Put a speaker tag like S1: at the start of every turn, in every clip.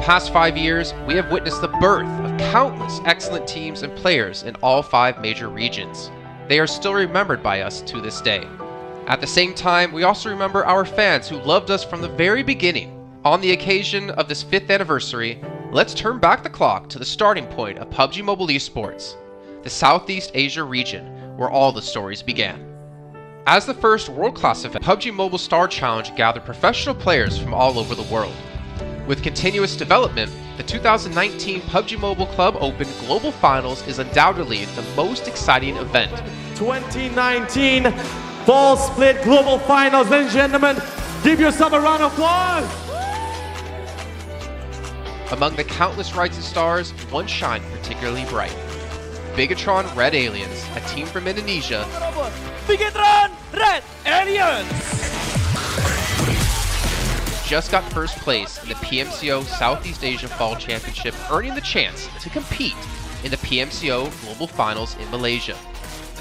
S1: past 5 years, we have witnessed the birth of countless excellent teams and players in all 5 major regions. They are still remembered by us to this day. At the same time, we also remember our fans who loved us from the very beginning. On the occasion of this 5th anniversary, let's turn back the clock to the starting point of PUBG Mobile esports, the Southeast Asia region, where all the stories began. As the first world-class event, PUBG Mobile Star Challenge gathered professional players from all over the world. With continuous development, the 2019 PUBG Mobile Club Open Global Finals is undoubtedly the most exciting event.
S2: 2019 Fall Split Global Finals, ladies and gentlemen, give yourself a round of applause!
S1: Among the countless rising stars, one shined particularly bright. Bigatron Red Aliens, a team from Indonesia,
S3: Bigatron Red Aliens
S1: just got first place in the PMCO Southeast Asia Fall Championship, earning the chance to compete in the PMCO Global Finals in Malaysia.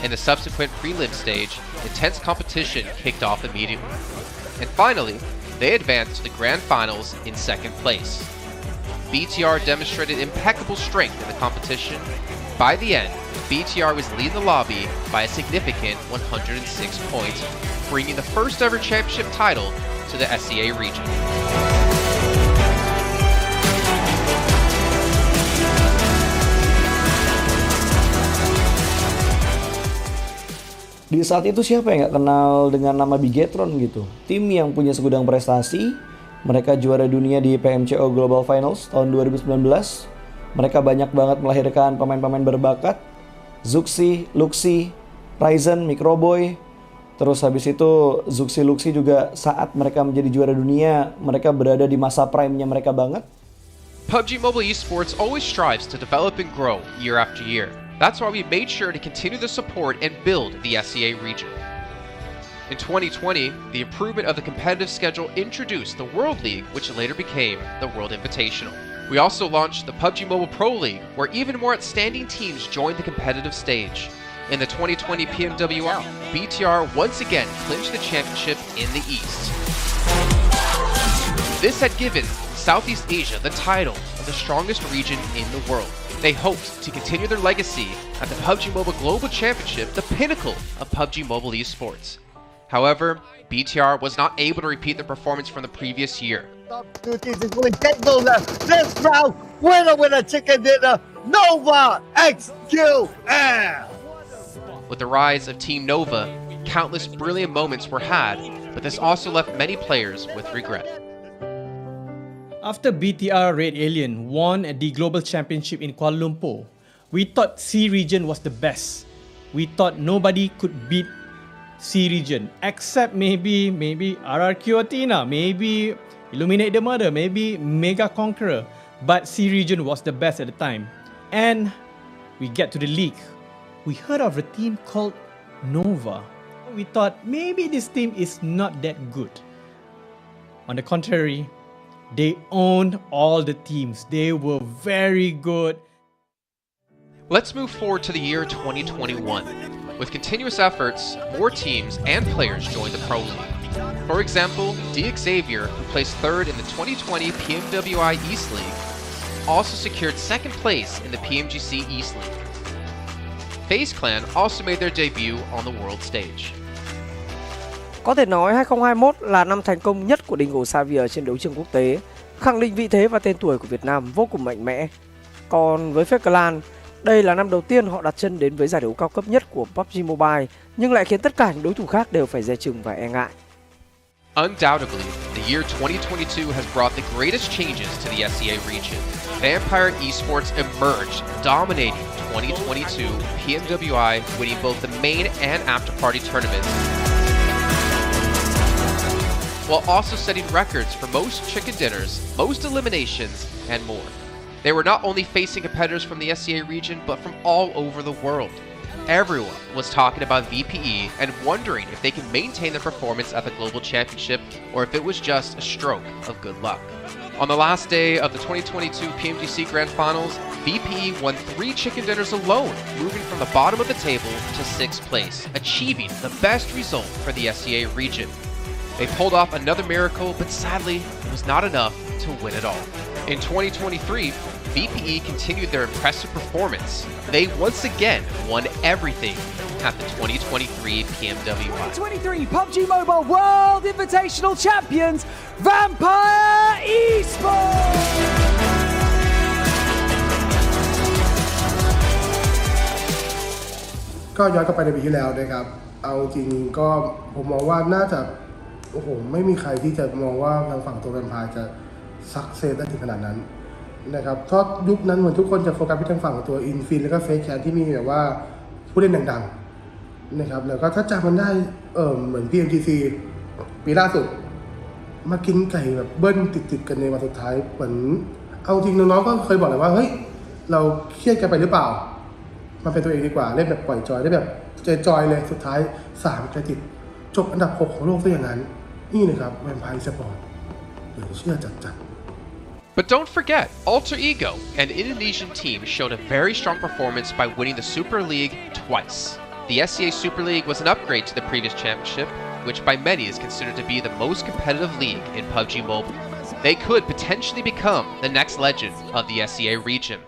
S1: In the subsequent prelim stage, intense competition kicked off immediately. And finally, they advanced to the Grand Finals in 2nd place. BTR demonstrated impeccable strength in the competition. By the end, BTR was leading the lobby by a significant 106 points, bringing the first ever championship title to the SEA region.
S4: Di saat itu siapa yang nggak kenal dengan nama Bigatron gitu? Tim yang punya segudang prestasi. Mereka juara dunia di PMCO Global Finals tahun 2019. Mereka banyak banget melahirkan pemain-pemain berbakat. Zuxi, Luxi, Ryzen, Microboy. Terus habis itu Zuxi, Luxi juga saat mereka menjadi juara dunia, mereka berada di masa prime-nya mereka banget.
S1: PUBG Mobile esports always strives to develop and grow year after year. That's why we made sure to continue the support and build the SEA region. In 2020, the improvement of the competitive schedule introduced the World League, which later became the World Invitational. We also launched the PUBG Mobile Pro League, where even more outstanding teams joined the competitive stage. In the 2020 PMWR, BTR once again clinched the championship in the East. This had given Southeast Asia the title of the strongest region in the world. They hoped to continue their legacy at the PUBG Mobile Global Championship, the pinnacle of PUBG Mobile esports. However, BTR was not able to repeat the performance from the previous year.
S5: Top 2 teams is going to take those this round. Winner, chicken dinner, Nova XQL.
S1: With the rise of Team Nova, countless brilliant moments were had, but this also left many players with regret.
S6: After BTR Red Alien won at the Global Championship in Kuala Lumpur, we thought C region was the best. We thought nobody could beat C region except maybe RRQ Athena, maybe Illuminate the Murder, maybe Mega Conqueror, but C region was the best at the time. And we get to the league. We heard of a team called Nova. We thought maybe this team is not that good. On the contrary, they owned all the teams. They were very good.
S1: Let's move forward to the year 2021. With continuous efforts, more teams and players joined the Pro League. For example, Xavier, who placed 3rd in the 2020 PMWI East League, also secured 2nd place in the PMGC East League. FaZe Clan also made their debut on the world stage.
S7: Có thể nói 2021 là năm thành công nhất của Dingo Xavier trên đấu trường quốc tế, khẳng định vị thế và tên tuổi của Việt Nam vô cùng mạnh mẽ. Còn với FaZe Clan, đây là năm đầu tiên họ đặt chân đến với giải đấu cao cấp nhất của PUBG Mobile, nhưng lại khiến tất cả những đối thủ khác đều phải dè chừng và e ngại.
S1: Undoubtedly, the year 2022 has brought the greatest changes to the SEA region. Vampire Esports emerged, dominating 2022 PMWI, winning both the main and after-party tournaments, while also setting records for most chicken dinners, most eliminations, and more. They were not only facing competitors from the SEA region, but from all over the world. Everyone was talking about VPE and wondering if they can maintain their performance at the Global Championship or if it was just a stroke of good luck. On the last day of the 2022 PMGC Grand Finals, VPE won 3 chicken dinners alone, moving from the bottom of the table to 6th place, achieving the best result for the SEA region. They pulled off another miracle, but sadly, it was not enough to win it all. In 2023, VPE continued their impressive performance. They once again won everything at the 2023 PMWI.
S3: 2023 PUBG Mobile World Invitational Champions, Vampire Esports!
S8: ก็ย้อนกลับไปในปีที่แล้วนะครับเอาจริงก็ผมมองว่าน่าจะโอ้โหไม่มีใครที่จะมองว่าทางฝั่งตัวแวมไพร์จะซักเซสได้ถึงขนาดนั้นนะครับเพราะยุคนั้นเหมือนทุกคนจะโฟกัสไปทางฝั่งตัวอินฟินแล้วก็เฟคแคนที่มีแบบว่าผู้เล่นดังๆนะครับแล้วก็ถ้าจำมันได้เหมือน PMGC ปีล่าสุดมากินไก่แบบเบิ้ลติดๆกันในวันสุดท้ายเหมือนเอาจริงน้องๆก็เคยบอกเลยว่าเฮ้ยเราเครียดกันไปหรือเปล่ามาเป็นตัวเองดีกว่าเล่นแบบปล่อยจอยได้แบบจอยเลยสุดท้าย3กระติดจบอันดับ6ของโลกซะอย่างนั้นนี่นะครับแวมไพร์สปอร์ตเหลือเชื่อจัด
S1: But don't forget, Alter Ego, an Indonesian team, showed a very strong performance by winning the Super League twice. The SCA Super League was an upgrade to the previous championship, which by many is considered to be the most competitive league in PUBG Mobile. They could potentially become the next legend of the SCA region.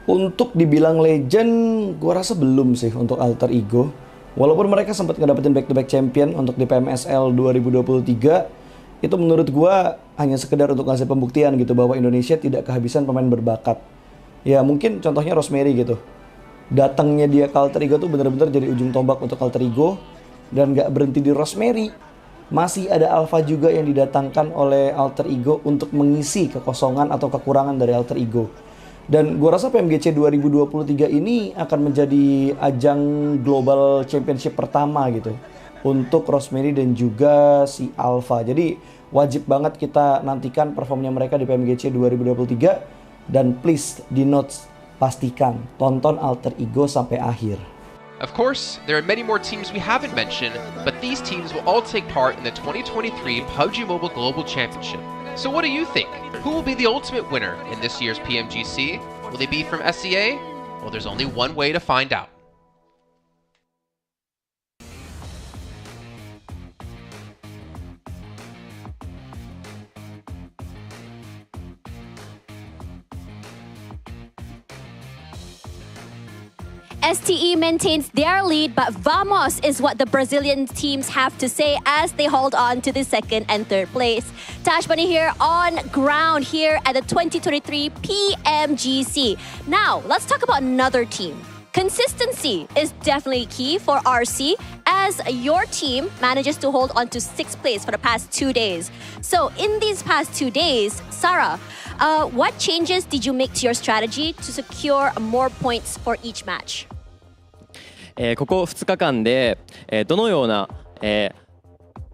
S4: Untuk dibilang legend, gue rasa belum sih untuk Alter Ego. Walaupun mereka sempat ngedapetin back-to-back champion untuk di PMSL 2023, itu menurut gue hanya sekedar untuk ngasih pembuktian gitu bahwa Indonesia tidak kehabisan pemain berbakat. Ya mungkin contohnya Rosemary gitu. Datangnya dia ke Alter Ego tuh bener-bener jadi ujung tombak untuk Alter Ego. Dan gak berhenti di Rosemary. Masih ada Alpha juga yang didatangkan oleh Alter Ego untuk mengisi kekosongan atau kekurangan dari Alter Ego. Dan gue rasa PMGC 2023 ini akan menjadi ajang global championship pertama gitu untuk Rosemary dan juga si Alpha. Jadi wajib banget kita nantikan performnya mereka di PMGC 2023 dan please di notes pastikan tonton Alter Ego sampai akhir.
S1: Of course, there are many more teams we haven't mentioned, but these teams will all take part in the 2023 PUBG Mobile Global Championship. So what do you think? Who will be the ultimate winner in this year's PMGC? Will they be from SCA? Well, there's only one way to find out.
S9: STE maintains their lead, but vamos is what the Brazilian teams have to say as they hold on to the second and third place. Tash Bunny here on ground here at the 2023 PMGC. Now, let's talk about another team. Consistency is definitely key for RC as your team manages to hold on to 6th place for the past 2 days. So in these past 2 days, Sarah, what changes did you make to your strategy to secure more points for each match?
S10: ここ2日間で、どのような、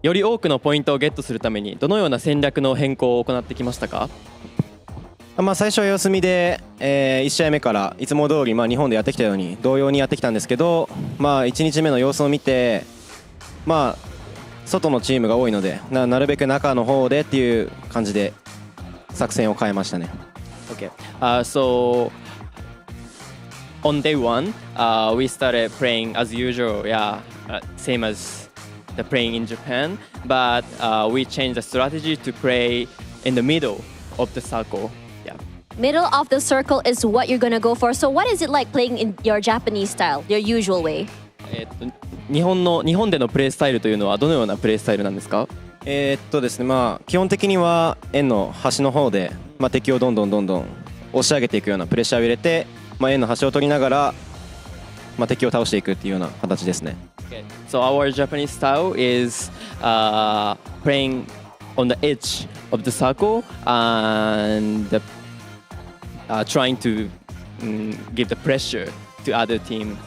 S10: より多くのポイントをゲットするためにどのような戦略の変更を行ってきましたか？
S11: 最初は様子見で、1試合目からいつも通り、日本でやってきたように同様にやってきたんですけど、1日目の様子を見て、外のチームが多いので なるべく中の方でっていう感じで作戦を変えましたね。
S10: Okay. So on day one, we started playing as usual, same as the playing in Japan, but we changed the strategy to play in the middle of the circle.
S9: Middle of the circle is what you're gonna go for. So what is it like playing in your Japanese style, your usual way?
S10: 日本でのプレースタイルというのはどのようなプレースタイルなんですか？
S11: ですね、基本的には円の端の方で、敵をどんどん押し上げていくようなプレッシャーを入れて、円の端を取りながら、敵を倒していくっていうような形ですね。
S10: Okay. So our Japanese style is playing on the edge of the circle and trying to give the pressure to other team.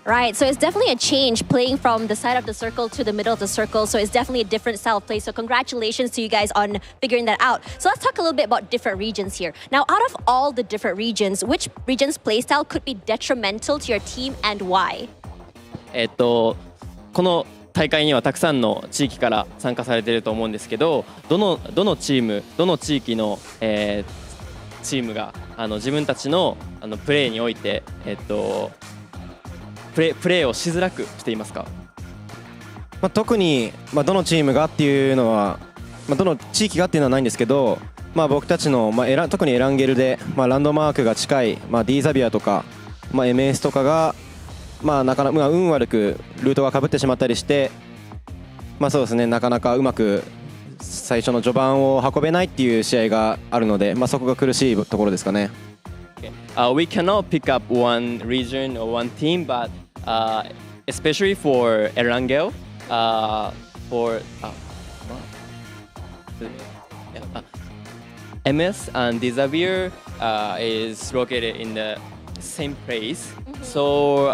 S9: Right, so it's definitely a change playing from the side of the circle to the middle of the circle. So it's definitely a different style of play. So congratulations to you guys on figuring that out. So let's talk a little bit about different regions here. Now, out of all the different regions, which region's playstyle could be detrimental to your team and why?
S10: この大会にはたくさんの地域から参加されていると思うんですけど、どのチーム、どの地域の、チームが自分たちのプレーにおいて、プレーをしづらくしていますか？
S11: 特に、どのチームがっていうのは、どの地域がっていうのはないんですけど、僕たちの、特にエランゲルで、ランドマークが近い、D ザビアとか、MS とかが、なかなか、運悪くルートがかぶってしまったりして、そうですね、なかなかうまく最初の序盤を運べないっていう試合があるので、そこが苦しいところですかね。
S10: We cannot pick up one region or one team, but especially for Erangel, for MS and Xavier is located in the same place, so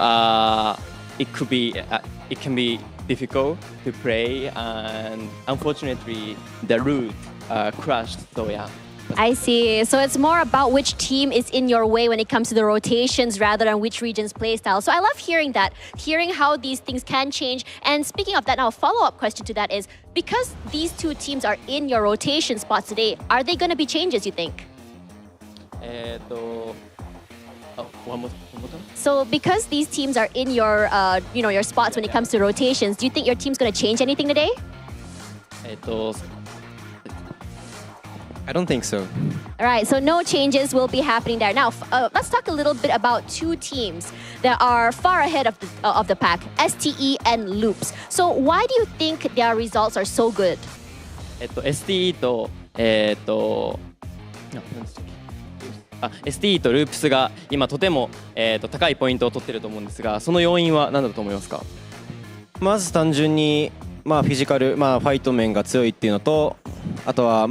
S10: it can be difficult to play, and unfortunately the route crashed. So yeah.
S9: I see. So it's more about which team is in your way when it comes to the rotations rather than which region's play style. So I love hearing that, hearing how these things can change. And speaking of that, now a follow-up question to that is, because these two teams are in your rotation spots today, are they going to be changes, you think?
S10: One more time.
S9: So because these teams are in your, your spots when it comes to rotations, do you think your team's going to change anything today?
S11: I don't think so.
S9: All right, so no changes will be happening there. Now, let's talk a little bit about two teams that are far ahead of the pack, STE and Loops. So why do you think their results are so good?
S10: STE とSTE とループスが今とても高いポイントを取っていると思うんですが、その要因は何だと思いますか？
S11: まず単純にフィジカル、ファイト面が強いっていうのと、あとは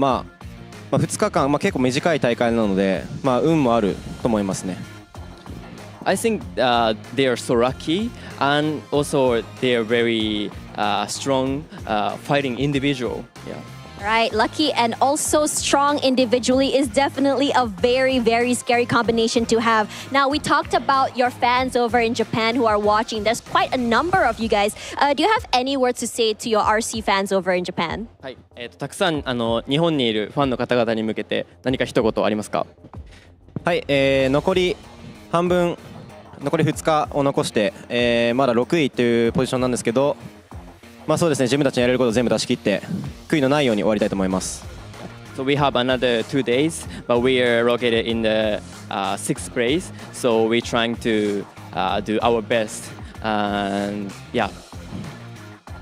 S11: 2日間、結構短い大会なので、運もあると思いますね。
S10: I think they are so lucky, and also they are very strong fighting individual. Yeah.
S9: Right, lucky and also strong individually is definitely a very, very scary combination to have. Now, we talked about your fans over in Japan who are watching. There's quite a number of you guys. Do you have any words to say to your RC fans over in Japan?
S10: はい、たくさん日本にいるファンの方々に向けて何か一言ありますか？
S11: はい、残り2日を残して、まだ6位というポジションなんですけど、そうですね、自分たちのやれることを全部出し切って悔いのないように終わりたいと思います。
S10: So we have another 2 days, but we are located in the 6th place, so we're trying to do our best, and yeah.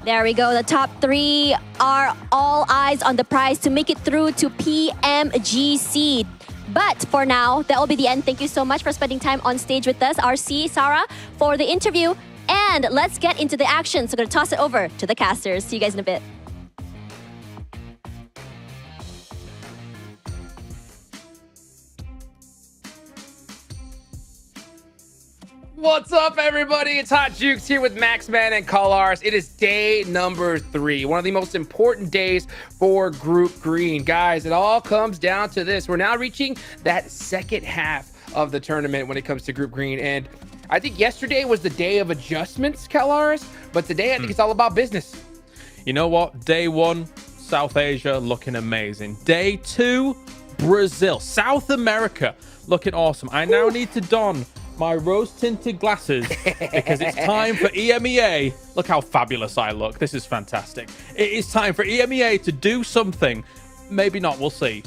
S9: There we go. The top 3 are all eyes on the prize to make it through to PMGC. But for now, that will be the end. Thank you so much for spending time on stage with us, RC, Sarah, for the interview. And let's get into the action. So I'm going to toss it over to the casters. See you guys in a bit.
S12: What's up, everybody? It's Hot Jukes here with Maxman and Colars. It is day number 3, one of the most important days for Group Green. Guys, it all comes down to this. We're now reaching that second half of the tournament when it comes to Group Green. And I think yesterday was the day of adjustments, Colars, but today I think it's all about business.
S13: You know what? Day 1, South Asia looking amazing. Day 2, Brazil, South America looking awesome. I now need to don my rose-tinted glasses because it's time for EMEA. Look how fabulous I look. This is fantastic. It is time for EMEA to do something. Maybe not. We'll see.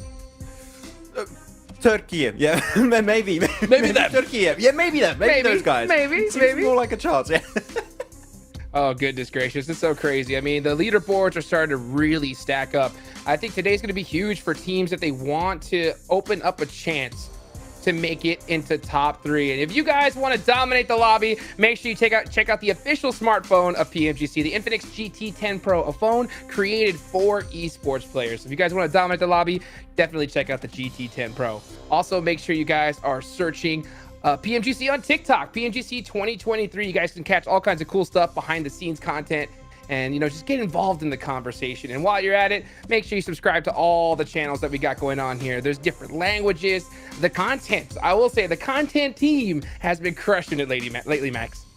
S14: Turkey, yeah, maybe
S12: that.
S14: Turkey, yeah, maybe that. Maybe those guys.
S12: Maybe.
S14: More like a chance, yeah.
S12: Oh, goodness gracious. It's so crazy. I mean, the leaderboards are starting to really stack up. I think today's going to be huge for teams if they want to open up a chance to make it into top 3. And if you guys want to dominate the lobby, make sure you check out the official smartphone of PMGC, the Infinix GT10 Pro, a phone created for esports players. So if you guys want to dominate the lobby, definitely check out the GT10 Pro. Also, make sure you guys are searching PMGC on TikTok, PMGC 2023. You guys can catch all kinds of cool stuff, behind the scenes content, and just get involved in the conversation. And while you're at it, make sure you subscribe to all the channels that we got going on here. There's different languages, the content. I will say the content team has been crushing it lately, Max.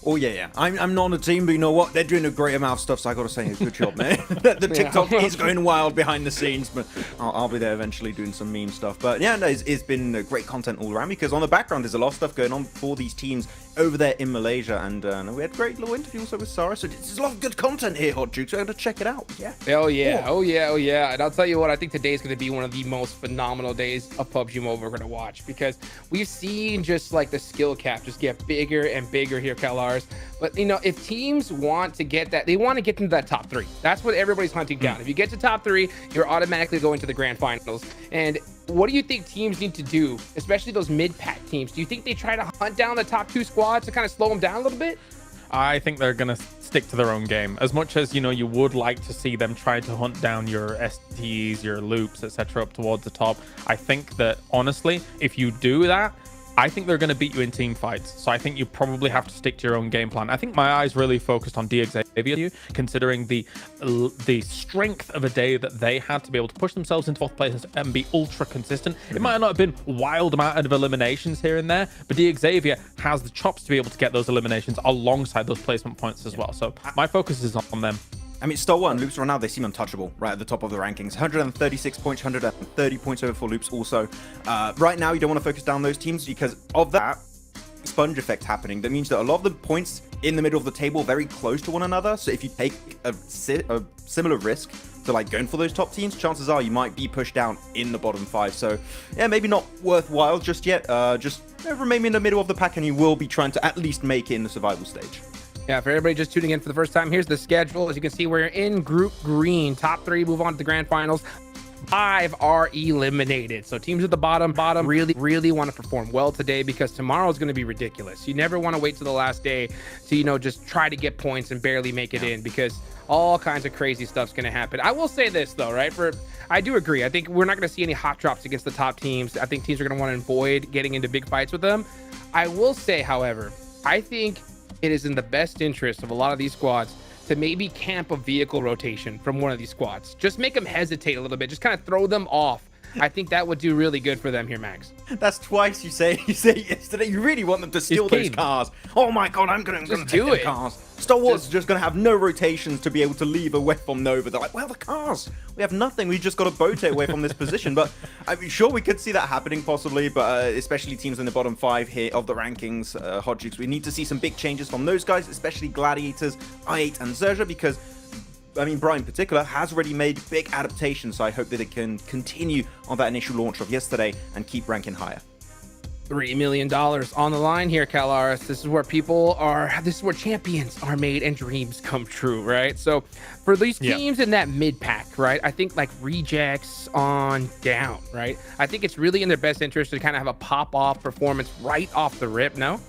S14: Oh yeah. I'm not on the team, but you know what? They're doing a great amount of stuff, so I got to say, good job, man. The TikTok is going wild behind the scenes, but I'll be there eventually doing some meme stuff. But yeah, no, it's been great content all around because on the background there's a lot of stuff going on for these teams over there in Malaysia, and we had a great little interview also with Sarah. So there's a lot of good content here, Hot Juke. So I got to check it out. Yeah.
S12: Oh yeah. And I'll tell you what, I think today's going to be one of the most phenomenal days of PUBG Mobile we're going to watch, because we've seen just like the skill cap just get bigger and bigger here, CalRs. But you know, if teams want to get that, they want to get into that top 3. That's what everybody's hunting down. If you get to top 3, you're automatically going to the Grand Finals. And what do you think teams need to do, especially those mid-pack teams? Do you think they try to hunt down the top 2 squads to kind of slow them down a little bit?
S13: I think they're going to stick to their own game. As much as, you know, you would like to see them try to hunt down your STs, your loops, etc. up towards the top. I think that, honestly, if you do that, I think they're going to beat you in team fights. So I think you probably have to stick to your own game plan. I think my eyes really focused on Xavier, considering the strength of a day that they had to be able to push themselves into 4th place and be ultra consistent. It might not have been wild amount of eliminations here and there, but Xavier has the chops to be able to get those eliminations alongside those placement points as well. So my focus is on them.
S14: I mean, Stalwart and Loops right now, they seem untouchable right at the top of the rankings. 136 points, 130 points over for Loops also. Right now, you don't want to focus down those teams because of that sponge effect happening. That means that a lot of the points in the middle of the table are very close to one another. So if you take a similar risk to like going for those top teams, chances are you might be pushed down in the bottom 5. So yeah, maybe not worthwhile just yet. Just remain in the middle of the pack and you will be trying to at least make it in the survival stage.
S12: Yeah, for everybody just tuning in for the first time, here's the schedule. As you can see, we're in Group Green. Top 3 move on to the Grand Finals. 5 are eliminated. So teams at the bottom really want to perform well today, because tomorrow is going to be ridiculous. You never want to wait till the last day to, you know, just try to get points and barely make it in, because all kinds of crazy stuff's going to happen. I will say this though, right? I do agree. I think we're not going to see any hot drops against the top teams. I think teams are going to want to avoid getting into big fights with them. I will say, however, I think it is in the best interest of a lot of these squads to maybe camp a vehicle rotation from one of these squads. Just make them hesitate a little bit. Just kind of throw them off. I think that would do really good for them here, Max.
S14: That's twice you say yesterday. You really want them to steal those cars. Oh my god, I'm gonna take the cars. Stalwart's just gonna have no rotations to be able to leave away from Nova. They're like, well, the cars. We have nothing. We just got to boat it away from this position. But I'm sure we could see that happening possibly. But especially teams in the bottom 5 here of the rankings, Hot Jukes, we need to see some big changes from those guys, especially Gladiators, I8, and Zerja, because I mean, Brian in particular has already made big adaptations, so I hope that it can continue on that initial launch of yesterday and keep ranking higher.
S12: $3 million on the line here, CalRs. This is where this is where champions are made and dreams come true, right? So for these teams in that mid pack, right, I think like Rejects on down, right? I think it's really in their best interest to kind of have a pop off performance right off the rip, no?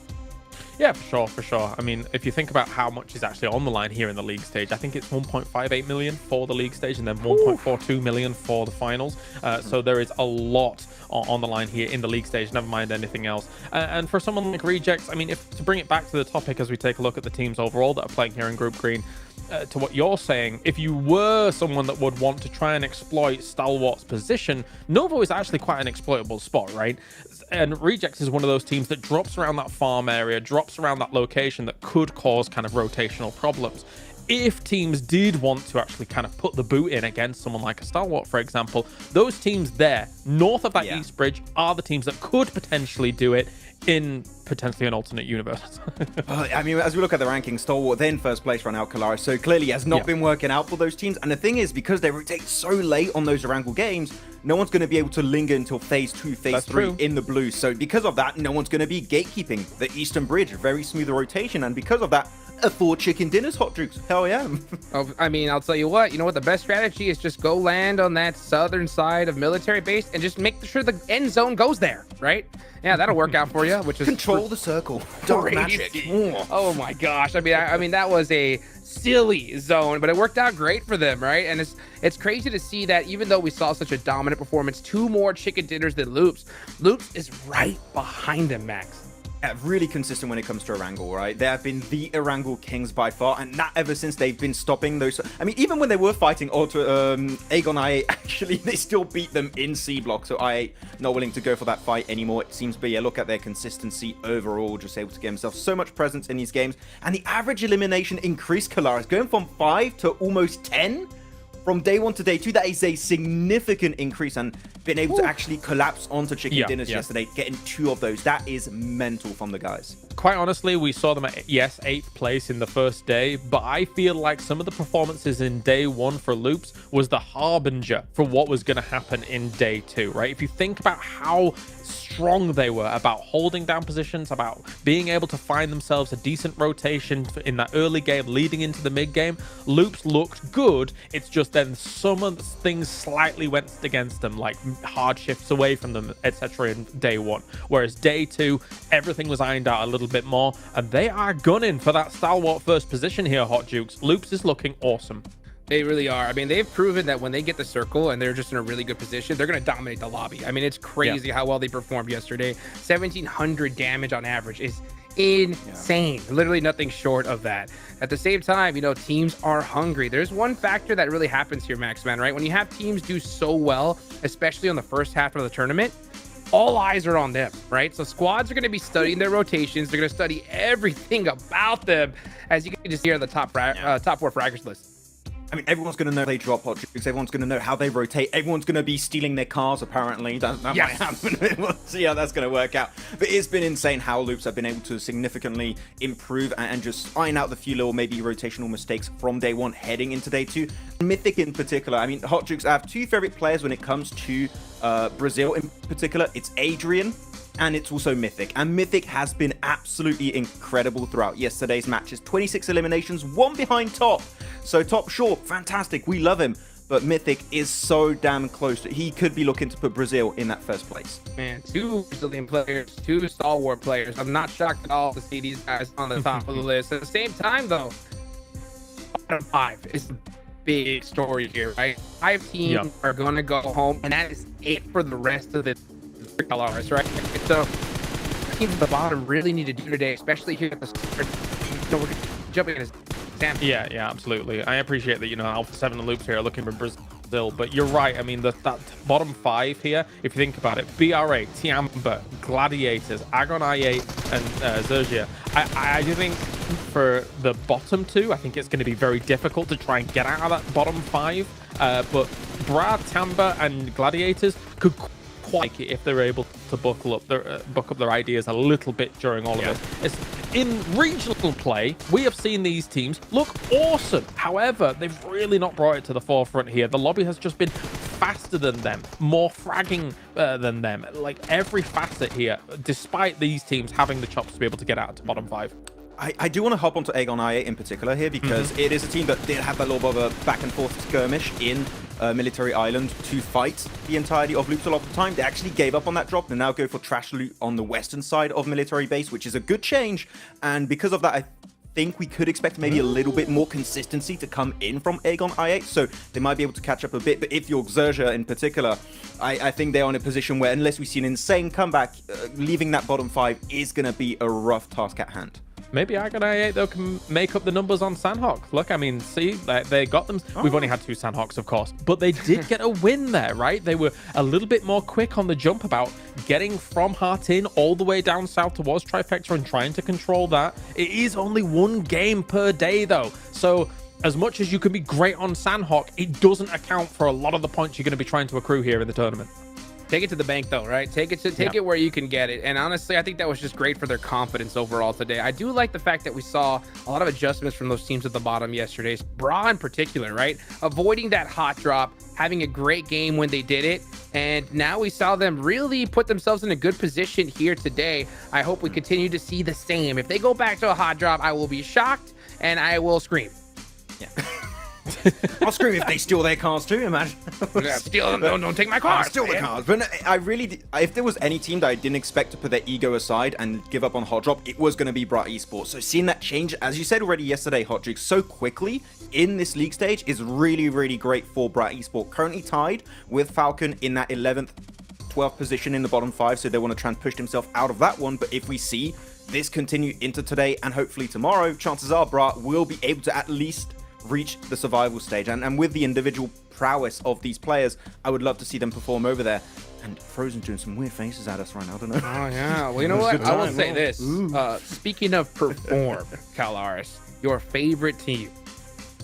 S13: Yeah, for sure. I mean, if you think about how much is actually on the line here in the league stage, I think it's 1.58 million for the league stage and then 1.42 million for the finals. So there is a lot on the line here in the league stage, never mind anything else. And for someone like Rejects, I mean, to bring it back to the topic as we take a look at the teams overall that are playing here in Group Green, to what you're saying, if you were someone that would want to try and exploit Stalwart's position, Novo is actually quite an exploitable spot, right? And Rejects is one of those teams that drops around that farm area, drops around that location that could cause kind of rotational problems. If teams did want to actually kind of put the boot in against someone like a Stalwart, for example, those teams there, north of that East Bridge, are the teams that could potentially do it in potentially an alternate universe.
S14: I mean, as we look at the rankings, Stalwart, they're in first place right now, Kalaris, so clearly has not been working out for those teams. And the thing is, because they rotate so late on those Erangel games, no one's going to be able to linger until phase 2, phase 3 in the blue. So because of that, no one's going to be gatekeeping the Eastern Bridge, very smooth rotation. And because of that, 4 chicken dinners, Hot Jukes. Hell yeah.
S12: I mean, I'll tell you what, the best strategy is just go land on that southern side of military base and just make sure the end zone goes there, right? Yeah, that'll work out for you, which is
S14: control the circle. Dark magic.
S12: Oh my gosh. I mean, that was a silly zone, but it worked out great for them, right? And it's crazy to see that even though we saw such a dominant performance, 2 more chicken dinners than Loops is right behind them, Max.
S14: really consistent when it comes to Erangel, right? They have been the Erangel kings by far, and that ever since they've been stopping those. I mean, even when they were fighting Aegon I8, actually, they still beat them in C block. So I8 not willing to go for that fight anymore, it seems. But yeah, look at their consistency overall, just able to get himself so much presence in these games. And the average elimination increased, Kalaris, going from 5 to almost 10. From day 1 to day 2, that is a significant increase, and being able to actually collapse onto chicken dinners yesterday, getting 2 of those, that is mental from the guys.
S13: Quite honestly, we saw them at, yes, 8th place in the first day, but I feel like some of the performances in day 1 for Loops was the harbinger for what was going to happen in day 2, right? If you think about how strong they were about holding down positions, about being able to find themselves a decent rotation in that early game leading into the mid game, Loops looked good. It's just then some of the things slightly went against them, like hard shifts away from them, etc. in day 1. Whereas day 2, everything was ironed out a little bit more, and they are gunning for that stalwart first position here, Hot Jukes. Loops is looking awesome.
S12: They really are. I mean, they've proven that when they get the circle and they're just in a really good position, they're going to dominate the lobby. I mean, it's crazy how well they performed yesterday. 1,700 damage on average is insane. Literally nothing short of that. At the same time, you know, teams are hungry. There's one factor that really happens here, Maxman, right? When you have teams do so well, especially on the first half of the tournament, all eyes are on them, right? So squads are going to be studying their rotations. They're going to study everything about them, as you can just hear on the top 4 fraggers list.
S14: I mean, everyone's going to know they drop hot jukes. Everyone's going to know how they rotate. Everyone's going to be stealing their cars, apparently. That might happen. We'll see how that's going to work out. But it's been insane how Loops have been able to significantly improve and just iron out the few little maybe rotational mistakes from day 1 heading into day 2. Mythic in particular. I mean, Hot Jukes, I have 2 favorite players when it comes to Brazil in particular. It's Adrian, and it's also Mythic. And Mythic has been absolutely incredible throughout yesterday's matches. 26 eliminations, 1 behind Top. So Top, sure, fantastic, we love him. But Mythic is so damn close. He could be looking to put Brazil in that first place.
S12: Man, 2 Brazilian players, 2 stalwart players. I'm not shocked at all to see these guys on the top of the list. At the same time, though, bottom 5 is the big story here, right? 5 teams are going to go home, and that is it for the rest of the colors, right? So teams at the bottom really need to do today, especially here at the start. So we're jumping in his
S13: Yeah, absolutely. I appreciate that, you know, Alpha 7 and Loops here are looking for Brazil, but you're right. I mean, that bottom 5 here, if you think about it, BR8, Tiamba, Gladiators, Agon I8, and Zergia. I do think for the bottom 2, I think it's going to be very difficult to try and get out of that bottom 5, but Brad, Tamba, and Gladiators could quite if they're able to buckle up their ideas a little bit during all of this. In regional play, we have seen these teams look awesome. However, they've really not brought it to the forefront here. The lobby has just been faster than them, more fragging than them. Like every facet here, despite these teams having the chops to be able to get out to bottom 5.
S14: I do want to hop onto Aegon I8 in particular here because it is a team that did have that little bit of a back and forth skirmish in Military Island to fight the entirety of Loops a lot of the time. They actually gave up on that drop and now go for trash loot on the western side of Military Base, which is a good change. And because of that, I think we could expect maybe a little bit more consistency to come in from Aegon I8, so they might be able to catch up a bit. But if you're Xerxia in particular, I think they're in a position where unless we see an insane comeback, leaving that bottom 5 is going to be a rough task at hand.
S13: Maybe Agon I8 though can make up the numbers on Sandhawk. Look, I mean, see, they got them. We've only had 2 Sandhawks, of course, but they did get a win there, right? They were a little bit more quick on the jump about getting from Hartin all the way down south towards Trifecta and trying to control that. It is only 1 game per day though, so as much as you can be great on Sandhawk, it doesn't account for a lot of the points you're going to be trying to accrue here in the tournament.
S12: Take it to the bank though, right? Take it where you can get it. And honestly, I think that was just great for their confidence overall today. I do like the fact that we saw a lot of adjustments from those teams at the bottom yesterday. Bra in particular, right? Avoiding that hot drop, having a great game when they did it. And now we saw them really put themselves in a good position here today. I hope we continue to see the same. If they go back to a hot drop, I will be shocked and I will scream.
S14: Yeah. I'll scream if they steal their cars too, imagine.
S12: Steal them, don't take my cars.
S14: Steal the cars. But I really, if there was any team that I didn't expect to put their ego aside and give up on Hot Drop, it was going to be Brat Esports. So seeing that change, as you said already yesterday, Hot Jukes, so quickly in this league stage is really, really great for Brat Esports. Currently tied with Falcon in that 11th, 12th position in the bottom 5, so they want to try and push themselves out of that one. But if we see this continue into today and hopefully tomorrow, chances are Bra will be able to at least reach the survival stage. And with the individual prowess of these players, I would love to see them perform over there. And Frozen doing some weird faces at us right now. I don't know.
S12: Oh, yeah. Well, you know what? I will say this. Speaking of perform, Calaris, your favorite team,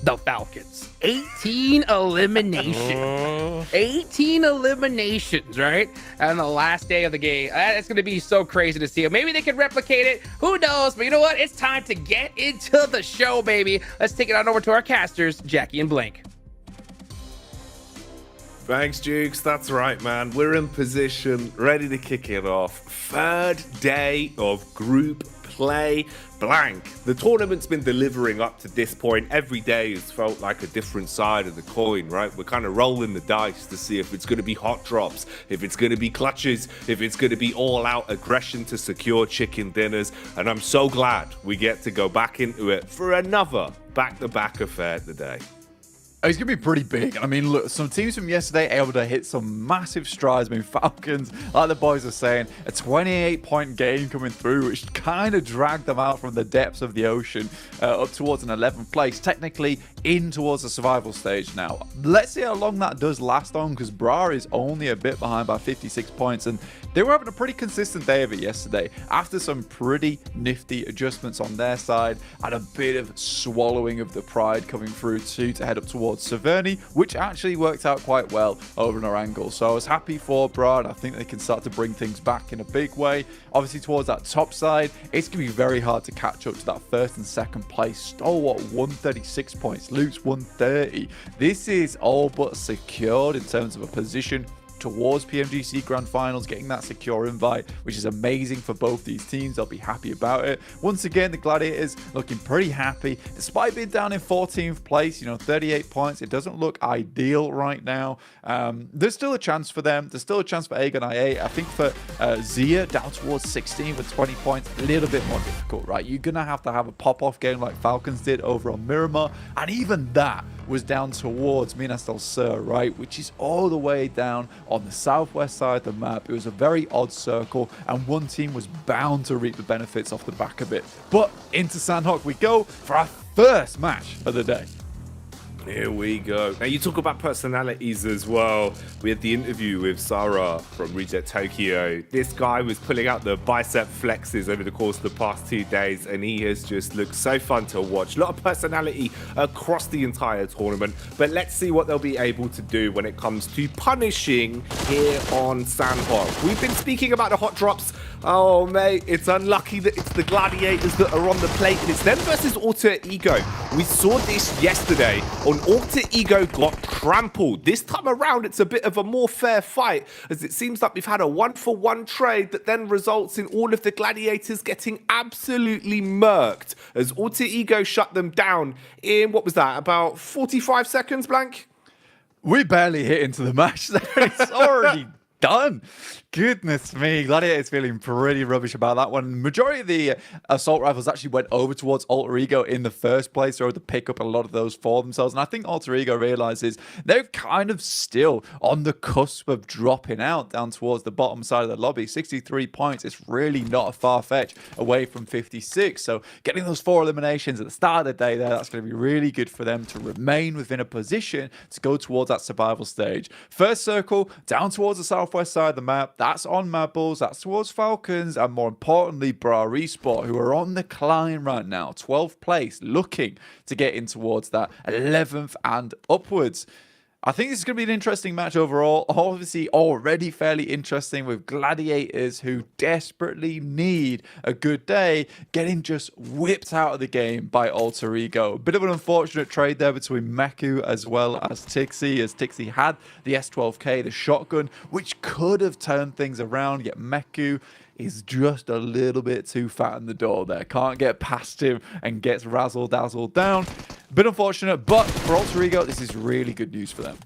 S12: the Falcons. 18 eliminations. 18 eliminations, right? And the last day of the game. It's going to be so crazy to see. Maybe they can replicate it. Who knows? But you know what? It's time to get into the show, baby. Let's take it on over to our casters, Jackie and Blink.
S15: Thanks, Jukes. That's right, man. We're in position, ready to kick it off. Third day of group play. Blank. The tournament's been delivering up to this point. Every day has felt like a different side of the coin, right? We're kind of rolling the dice to see if it's going to be hot drops, if it's going to be clutches, if it's going to be all-out aggression to secure chicken dinners. And I'm so glad we get to go back into it for another back-to-back affair today.
S16: It's going to be pretty big. I mean, look, some teams from yesterday able to hit some massive strides. I mean, Falcons, like the boys are saying, a 28-point game coming through, which kind of dragged them out from the depths of the ocean up towards an 11th place, technically in towards the survival stage now. Let's see how long that does last on, because Bra is only a bit behind by 56 points, and they were having a pretty consistent day of it yesterday after some pretty nifty adjustments on their side and a bit of swallowing of the pride coming through too to head up towards Severny, which actually worked out quite well over an Orangle. So I was happy for Bra, and I think they can start to bring things back in a big way. Obviously towards that top side, it's going to be very hard to catch up to that first and second place. Stalwart 136 points, Luke's 130. This is all but secured in terms of a position towards PMGC Grand Finals, getting that secure invite, which is amazing for both these teams. They'll be happy about it. Once again, the Gladiators looking pretty happy, despite being down in 14th place, 38 points. It doesn't look ideal right now. There's still a chance for them. There's still a chance for Aegon IA. I think for Zia, down towards 16 with 20 points, a little bit more difficult, right? You're going to have a pop-off game like Falcons did over on Miramar, and even that was down towards Minas del Sur, right? Which is all the way down on the southwest side of the map. It was a very odd circle, and one team was bound to reap the benefits off the back of it. But into Sandhawk we go for our first match of the day.
S15: Here we go. Now, you talk about personalities as well. We had the interview with Sarah from Reject Tokyo. This guy was pulling out the bicep flexes over the course of the past 2 days, and he has just looked so fun to watch. A lot of personality across the entire tournament, but let's see what they'll be able to do when it comes to punishing here on Sandhawk. We've been speaking about the hot drops. Oh, mate, it's unlucky that it's the Gladiators that are on the plate, and it's them versus Alter Ego. We saw this yesterday on Alter Ego got trampled. This time around, it's a bit of a more fair fight, as it seems like we've had a 1-for-1 trade that then results in all of the Gladiators getting absolutely murked, as Alter Ego shut them down in, what was that, about 45 seconds, Blank?
S16: We barely hit into the match there. It's already done. Goodness me, Gladiator's feeling pretty rubbish about that one. Majority of the assault rifles actually went over towards Alter Ego in the first place. They were able to pick up a lot of those for themselves. And I think Alter Ego realizes they're kind of still on the cusp of dropping out down towards the bottom side of the lobby. 63 points. It's really not a far fetch away from 56. So getting those 4 eliminations at the start of the day there, that's going to be really good for them to remain within a position to go towards that survival stage. First circle down towards the southwest side of the map. That's on Mad Bulls, that's towards Falcons, and more importantly, Bra Esport, who are on the climb right now, 12th place, looking to get in towards that 11th and upwards. I think this is going to be an interesting match overall. Obviously, already fairly interesting with Gladiators who desperately need a good day, getting just whipped out of the game by Alter Ego. A bit of an unfortunate trade there between Meku as well as Tixie, as Tixie had the S12K, the shotgun, which could have turned things around, yet Meku is just a little bit too fat in the door there. Can't get past him and gets razzle-dazzled down. Bit unfortunate, but for Alter Ego, this is really good news for them.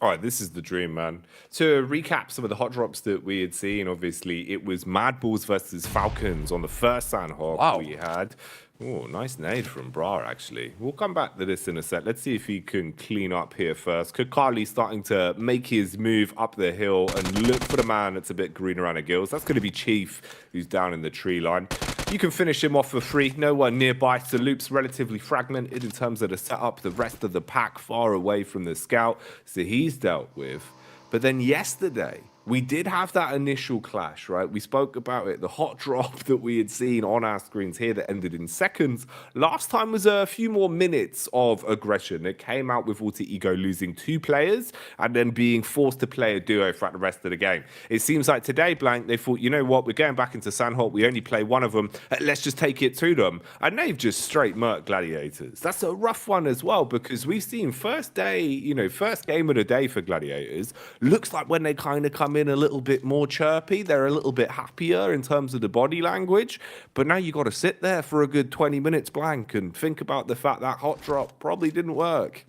S15: All right, this is the dream, man. To recap some of the hot drops that we had seen, obviously, it was Mad Bulls versus Falcons on the first Sandhawk we had. Oh, nice nade from Bra, actually. We'll come back to this in a sec. Let's see if he can clean up here first. Kakali starting to make his move up the hill and look for the man that's a bit green around the gills. That's going to be Chief, who's down in the tree line. You can finish him off for free. No one nearby. So Loop's relatively fragmented in terms of the setup. The rest of the pack far away from the scout. So he's dealt with. But then yesterday, we did have that initial clash, right? We spoke about it, the hot drop that we had seen on our screens here that ended in seconds. Last time was a few more minutes of aggression. It came out with Alter Ego losing 2 players and then being forced to play a duo throughout the rest of the game. It seems like today, Blank, they thought, you know what, we're going back into Sandhawk. We only play one of them. Let's just take it to them. And they've just straight murked Gladiators. That's a rough one as well because we've seen first game of the day for Gladiators. Looks like when they kind of come in a little bit more chirpy, they're a little bit happier in terms of the body language, but now you got to sit there for a good 20 minutes blank and think about the fact that hot drop probably didn't work.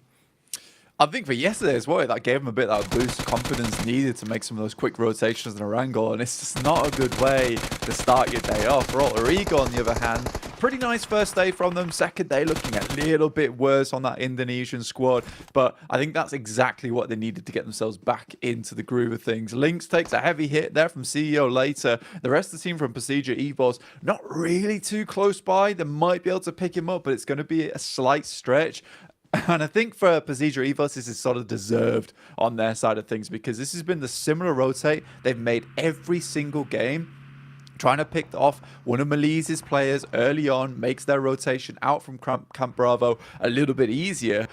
S16: I think for yesterday as well, that gave him a bit of that boost of confidence needed to make some of those quick rotations in a wrangle, and it's just not a good way to start your day off. For Alter Ego, on the other hand, pretty nice first day from them. Second day looking a little bit worse on that Indonesian squad, but I think that's exactly what they needed to get themselves back into the groove of things. Lynx takes a heavy hit there from CEO later. The rest of the team from Procedure Evos, not really too close by. They might be able to pick him up, but it's going to be a slight stretch. And I think for Procedure Evos, this is sort of deserved on their side of things because this has been the similar rotate they've made every single game. Trying to pick off one of Malise's players early on makes their rotation out from Camp Bravo a little bit easier.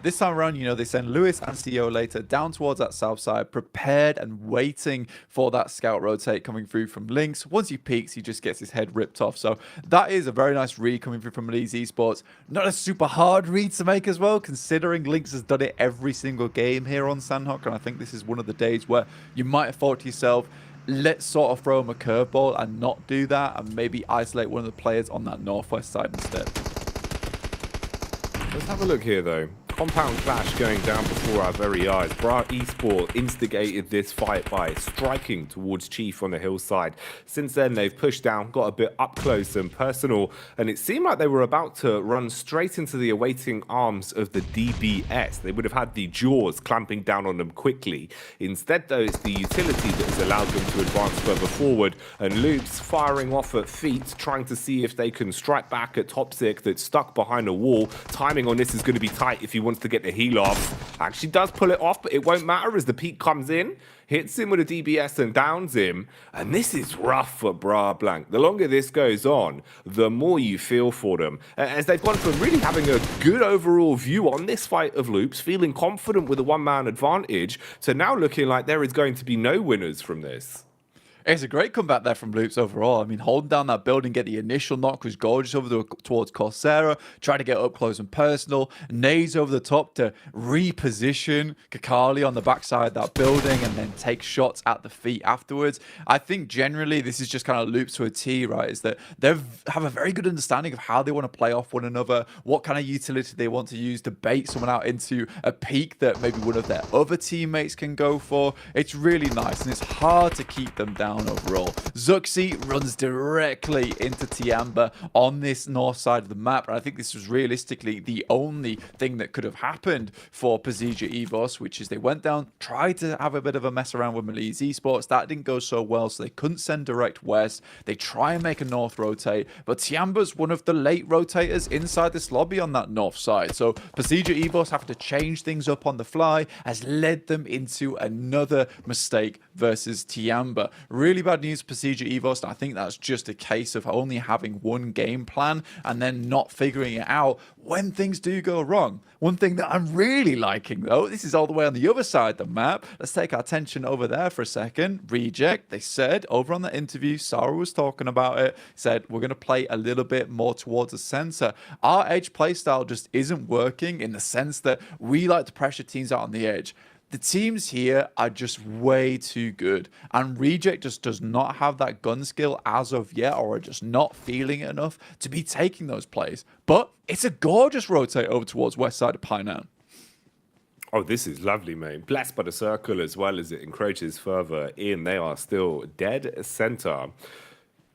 S16: This time around, they send Lewis and CEO later down towards that south side, prepared and waiting for that scout rotate coming through from Lynx. Once he peeks, he just gets his head ripped off. So that is a very nice read coming through from Malise Esports. Not a super hard read to make as well, considering Lynx has done it every single game here on Sandhawk. And I think this is one of the days where you might have thought to yourself, let's sort of throw him a curveball and not do that and maybe isolate one of the players on that northwest side instead.
S15: Let's have a look here, though. Compound clash going down before our very eyes. Bra Esport instigated this fight by striking towards Chief on the hillside. Since then, they've pushed down, got a bit up close and personal, and it seemed like they were about to run straight into the awaiting arms of the DBS. They would have had the jaws clamping down on them quickly. Instead, though, it's the utility that has allowed them to advance further forward, and Loops firing off at feet, trying to see if they can strike back at Topsic that's stuck behind a wall. Timing on this is going to be tight if he wants to get the heal off. Actually does pull it off, but it won't matter as the peak comes in, hits him with a DBS and downs him. And this is rough for Bra Blank. The longer this goes on, the more you feel for them, as they've gone from really having a good overall view on this fight of Loops, feeling confident with a one-man advantage, to now looking like there is going to be no winners from this.
S16: It's a great comeback there from Loops overall. I mean, holding down that building, get the initial knock was gorgeous over towards Coursera, trying to get up close and personal, nades over the top to reposition Kakali on the backside of that building and then take shots at the feet afterwards. I think generally this is just kind of Loops to a T, right? Is that they have a very good understanding of how they want to play off one another, what kind of utility they want to use to bait someone out into a peak that maybe one of their other teammates can go for. It's really nice and it's hard to keep them down overall. Zuxi runs directly into Tiamba on this north side of the map, and I think this was realistically the only thing that could have happened for Procedure Evos, which is they went down, tried to have a bit of a mess around with Malise Esports. That didn't go so well, so they couldn't send direct west. They try and make a north rotate, but Tiamba's one of the late rotators inside this lobby on that north side, so Procedure Evos have to change things up on the fly, has led them into another mistake versus Tiamba. Really bad news for Procedure Evos, and I think that's just a case of only having one game plan and then not figuring it out when things do go wrong. One thing that I'm really liking, though, this is all the way on the other side of the map. Let's take our attention over there for a second. Reject, they said over on the interview, Sarah was talking about it, said we're going to play a little bit more towards the center. Our edge playstyle just isn't working in the sense that we like to pressure teams out on the edge. The teams here are just way too good, and Reject just does not have that gun skill as of yet, or are just not feeling it enough to be taking those plays. But it's a gorgeous rotate over towards west side of Painan.
S15: Oh, this is lovely, mate. Blessed by the circle as well as it encroaches further in. They are still dead center.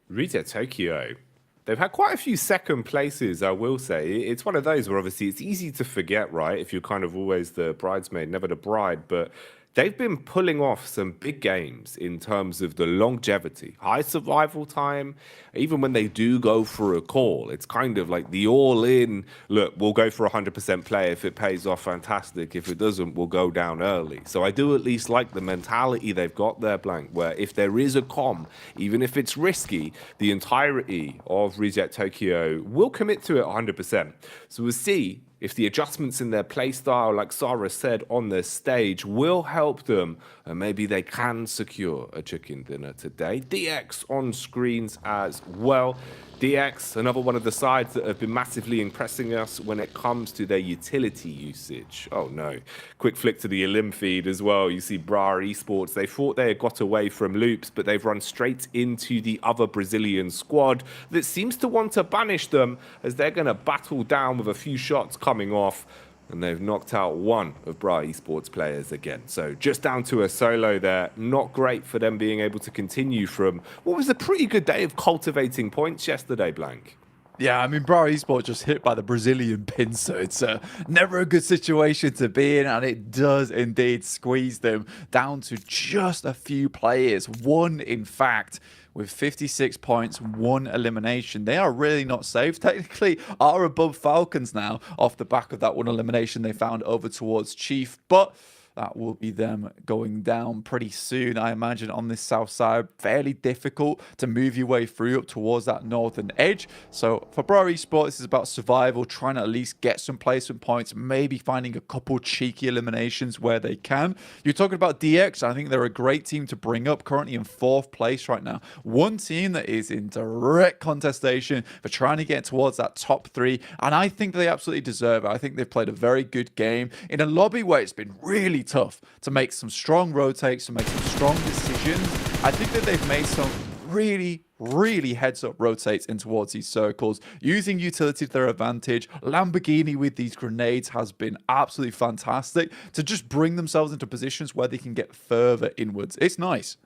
S15: Reject Tokyo. They've had quite a few second places, I will say. It's one of those where obviously it's easy to forget, right? If you're kind of always the bridesmaid, never the bride. But they've been pulling off some big games in terms of the longevity, high survival time. Even when they do go for a call, it's kind of like the all-in, look, we'll go for 100% play. If it pays off, fantastic. If it doesn't, we'll go down early. So I do at least like the mentality they've got there, Blank, where if there is a comm, even if it's risky, the entirety of Reject Tokyo will commit to it 100%. So we'll see if the adjustments in their play style, like Sarah said on the stage, will help them, and maybe they can secure a chicken dinner today. DX on screens as well. DX, another one of the sides that have been massively impressing us when it comes to their utility usage. Oh no. Quick flick to the Elim feed as well. You see Bra Esports. They thought they had got away from loops, but they've run straight into the other Brazilian squad that seems to want to banish them as they're going to battle down with a few shots coming off. And they've knocked out one of Bra Esports players again. So just down to a solo there. Not great for them being able to continue from what was a pretty good day of cultivating points yesterday, Blank.
S16: Yeah, I mean, Bra Esports just hit by the Brazilian pincer. It's never a good situation to be in, and it does indeed squeeze them down to just a few players. One, in fact, with 56 points, 1 elimination. They are really not safe. Technically are above Falcons now off the back of that 1 elimination they found over towards Chief, but that will be them going down pretty soon, I imagine, on this south side. Fairly difficult to move your way through up towards that northern edge. So for Bra Esports, this is about survival, trying to at least get some placement points, maybe finding a couple cheeky eliminations where they can. You're talking about DX. I think they're a great team to bring up, currently in 4th place right now. One team that is in direct contestation for trying to get towards that top 3, and I think they absolutely deserve it. I think they've played a very good game in a lobby where it's been really tough to make some strong rotates, to make some strong decisions. I think that they've made some really heads-up rotates in towards these circles, using utility to their advantage. Lamborghini with these grenades has been absolutely fantastic to just bring themselves into positions where they can get further inwards. It's nice.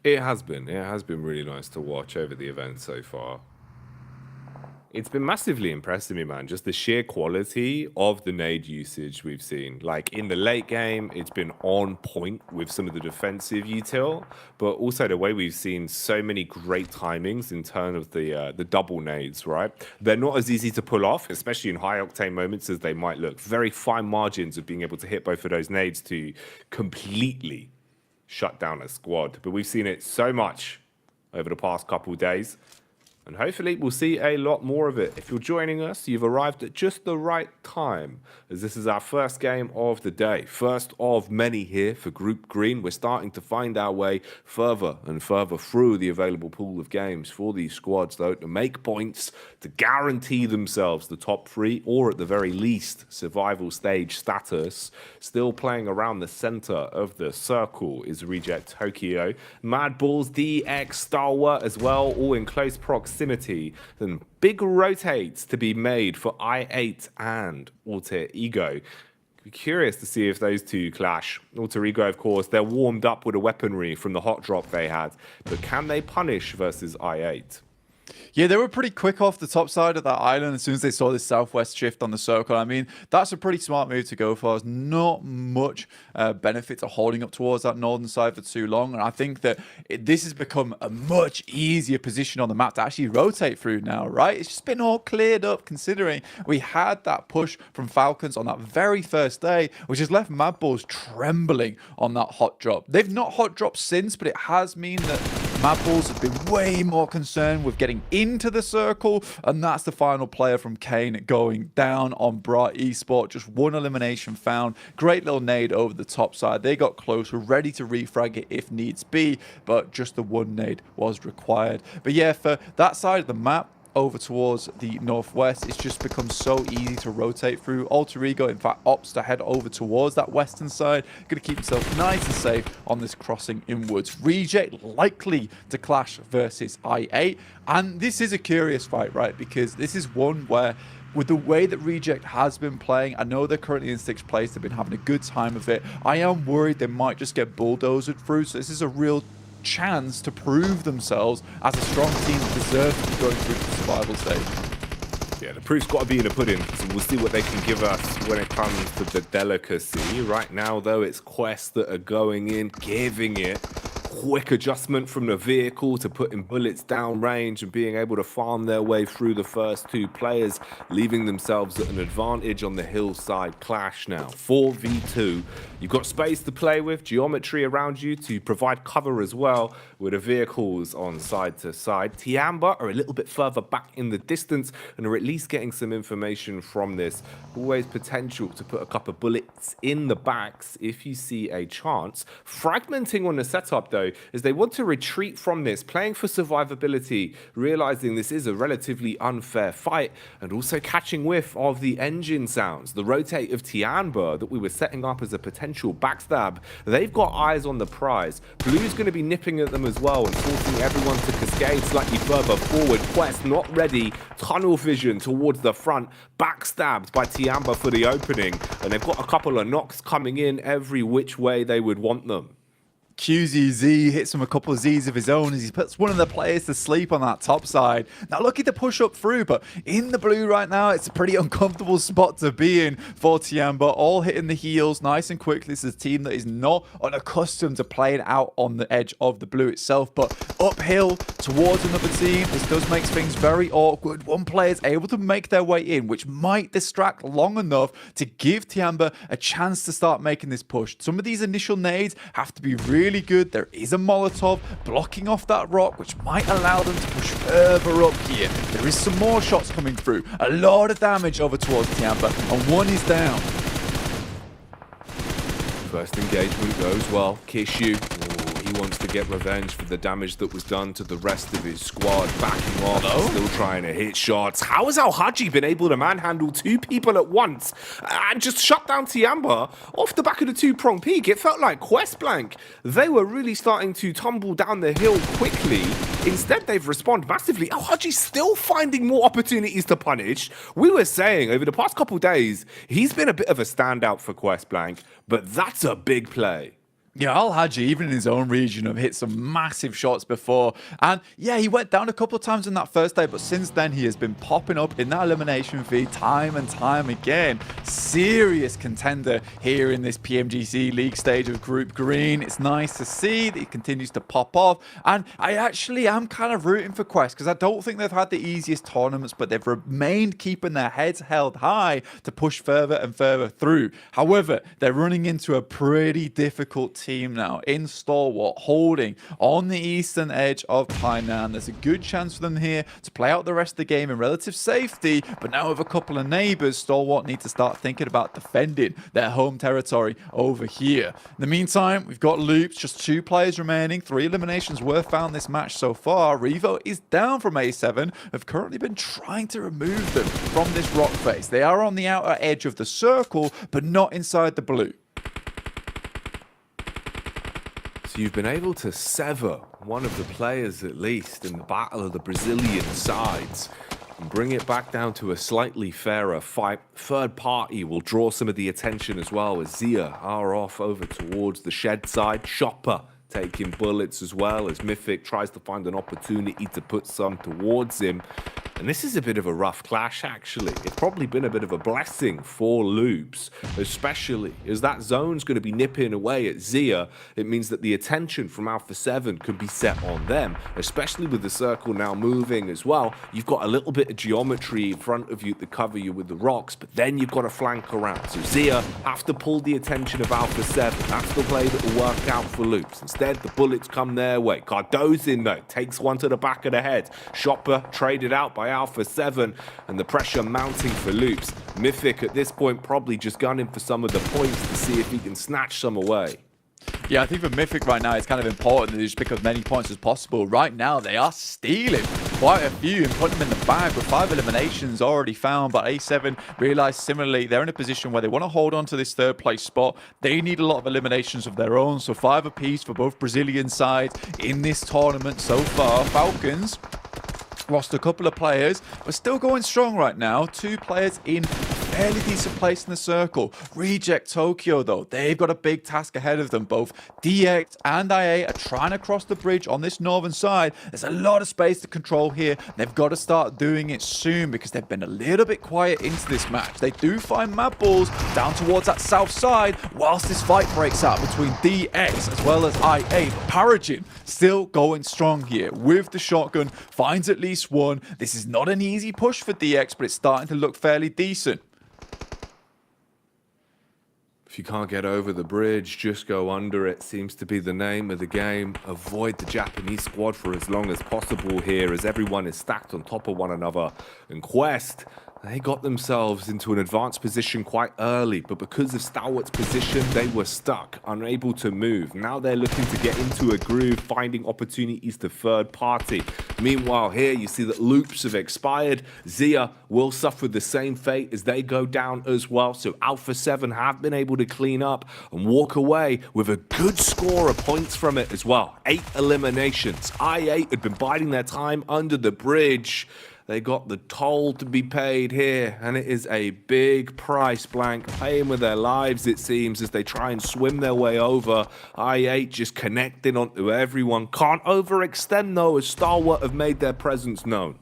S15: It has been really nice to watch over the event so far. It's been massively impressing me, man. Just the sheer quality of the nade usage we've seen. Like in the late game, it's been on point with some of the defensive util, but also the way we've seen so many great timings in terms of the double nades, right? They're not as easy to pull off, especially in high octane moments as they might look. Very fine margins of being able to hit both of those nades to completely shut down a squad. But we've seen it so much over the past couple of days. And hopefully we'll see a lot more of it. If you're joining us, you've arrived at just the right time, as this is our first game of the day. First of many here for Group Green. We're starting to find our way further and further through the available pool of games for these squads, though, to make points, to guarantee themselves the top 3, or at the very least, survival stage status. Still playing around the center of the circle is Reject Tokyo. Mad Balls, DX, Stalwart as well, all in close proximity. Then big rotates to be made for I8 and Alter Ego. Be curious to see if those two clash. Alter Ego, of course, they're warmed up with the weaponry from the hot drop they had, but can they punish versus I8?
S16: Yeah, they were pretty quick off the top side of that island as soon as they saw this southwest shift on the circle. I mean, that's a pretty smart move to go for. There's not much benefit to holding up towards that northern side for too long. And I think that this has become a much easier position on the map to actually rotate through now, right? It's just been all cleared up considering we had that push from Falcons on that very first day, which has left Mad Balls trembling on that hot drop. They've not hot dropped since, but it has mean that Mad Balls have been way more concerned with getting into the circle, and that's the final player from Kane going down on Bra Esport. Just 1 elimination found. Great little nade over the top side. They got close, were ready to refrag it if needs be, but just the 1 nade was required. But yeah, for that side of the map, over towards the northwest, it's just become so easy to rotate through. Alter Ego, in fact, opts to head over towards that western side. Going to keep himself nice and safe on this crossing inwards. Reject likely to clash versus I8. And this is a curious fight, right? Because this is one where, with the way that Reject has been playing, I know they're currently in 6th place. They've been having a good time of it. I am worried they might just get bulldozed through. So this is a real chance to prove themselves as a strong team that deserves to be going through the survival stage.
S15: Yeah, the proof's got to be in the pudding, so we'll see what they can give us when it comes to the delicacy. Right now, though, it's Quest that are going in, giving it. Quick adjustment from the vehicle to putting bullets down range and being able to farm their way through the first two players, leaving themselves at an advantage on the hillside clash now. 4v2. You've got space to play with, geometry around you to provide cover as well, with the vehicles on side to side. Tiamba are a little bit further back in the distance and are at least getting some information from this. Always potential to put a couple of bullets in the backs if you see a chance. Fragmenting on the setup though, is they want to retreat from this, playing for survivability, realizing this is a relatively unfair fight, and also catching whiff of the engine sounds. The rotate of Tiamba that we were setting up as a potential backstab, they've got eyes on the prize. Blue's going to be nipping at them as well and forcing everyone to cascade slightly further forward. Quest not ready, tunnel vision towards the front, backstabbed by Tiamba for the opening, and they've got a couple of knocks coming in every which way they would want them.
S16: QZZ hits him a couple of Zs of his own as he puts one of the players to sleep on that top side. Now looking to push up through, but in the blue right now, it's a pretty uncomfortable spot to be in for Tiamba. All hitting the heels nice and quickly. This is a team that is not unaccustomed to playing out on the edge of the blue itself, but uphill towards another team. This does make things very awkward. One player is able to make their way in, which might distract long enough to give Tiamba a chance to start making this push. Some of these initial nades have to be really good. There is a Molotov blocking off that rock, which might allow them to push further up here. There is some more shots coming through. A lot of damage over towards Tiamba, and one is down.
S15: First engagement goes well. Kishu, he wants to get revenge for the damage that was done to the rest of his squad. Backing off, still trying to hit shots. How has Al-Haji been able to manhandle two people at once and just shut down Tiamba off the back of the two-prong peak? It felt like Quest Blank. They were really starting to tumble down the hill quickly. Instead, they've responded massively. Al-Haji's still finding more opportunities to punish. We were saying over the past couple days, he's been a bit of a standout for Quest Blank, but that's a big play.
S16: Yeah, Al-Haji, even in his own region, have hit some massive shots before. And yeah, he went down a couple of times in that first day, but since then he has been popping up in that elimination feed time and time again. Serious contender here in this PMGC League stage of Group Green. It's nice to see that he continues to pop off. And I actually am kind of rooting for Quest because I don't think they've had the easiest tournaments, but they've remained keeping their heads held high to push further and further through. However, they're running into a pretty difficult team now in Stalwart, holding on the eastern edge of Tainan. There's a good chance for them here to play out the rest of the game in relative safety, but now with a couple of neighbors, Stalwart need to start thinking about defending their home territory over here. In the meantime, we've got Loops, just 2 players remaining, 3 eliminations were found this match so far. Revo is down from A7, have currently been trying to remove them from this rock face. They are on the outer edge of the circle, but not inside the blue.
S15: You've been able to sever one of the players, at least, in the battle of the Brazilian sides and bring it back down to a slightly fairer fight. Third party will draw some of the attention as well, as Zia are off over towards the shed side. Chopper taking bullets as well as Mythic tries to find an opportunity to put some towards him. And this is a bit of a rough clash, actually. It's probably been a bit of a blessing for Loops, especially as that zone's going to be nipping away at Zia. It means that the attention from Alpha 7 could be set on them, especially with the circle now moving as well. You've got a little bit of geometry in front of you to cover you with the rocks, but then you've got to flank around. So Zia have to pull the attention of Alpha 7. That's the play that will work out for Loops. Instead, the bullets come their way. Cardozin, though, takes one to the back of the head. Chopper traded out by Alpha 7, and the pressure mounting for Loops. Mythic at this point probably just gunning for some of the points to see if he can snatch some away.
S16: Yeah, I think for Mythic right now, it's kind of important that they just pick up as many points as possible. Right now, they are stealing quite a few and putting them in the bag with 5 eliminations already found. But A7 realised similarly, they're in a position where they want to hold on to this 3rd place spot. They need a lot of eliminations of their own. So 5 apiece for both Brazilian sides in this tournament so far. Falcons lost a couple of players, but still going strong right now. 2 players in fairly decent place in the circle. Reject Tokyo, though, they've got a big task ahead of them. Both DX and IA are trying to cross the bridge on this northern side. There's a lot of space to control here. They've got to start doing it soon because they've been a little bit quiet into this match. They do find mad balls down towards that south side whilst this fight breaks out between DX as well as IA. But Paragin still going strong here with the shotgun, finds at least one. This is not an easy push for DX, but it's starting to look fairly decent.
S15: If you can't get over the bridge, just go under it. Seems to be the name of the game. Avoid the Japanese squad for as long as possible here, as everyone is stacked on top of one another. And Quest, they got themselves into an advanced position quite early, but because of Stalwart's position, they were stuck, unable to move. Now they're looking to get into a groove, finding opportunities to third party. Meanwhile, here you see that loops have expired. Zia will suffer the same fate as they go down as well. So Alpha 7 have been able to clean up and walk away with a good score of points from it as well. 8 eliminations. I8 had been biding their time under the bridge. They got the toll to be paid here, and it is a big price, Blank, paying with their lives, it seems, as they try and swim their way over. I8 just connecting onto everyone. Can't overextend, though, as Stalwart have made their presence known.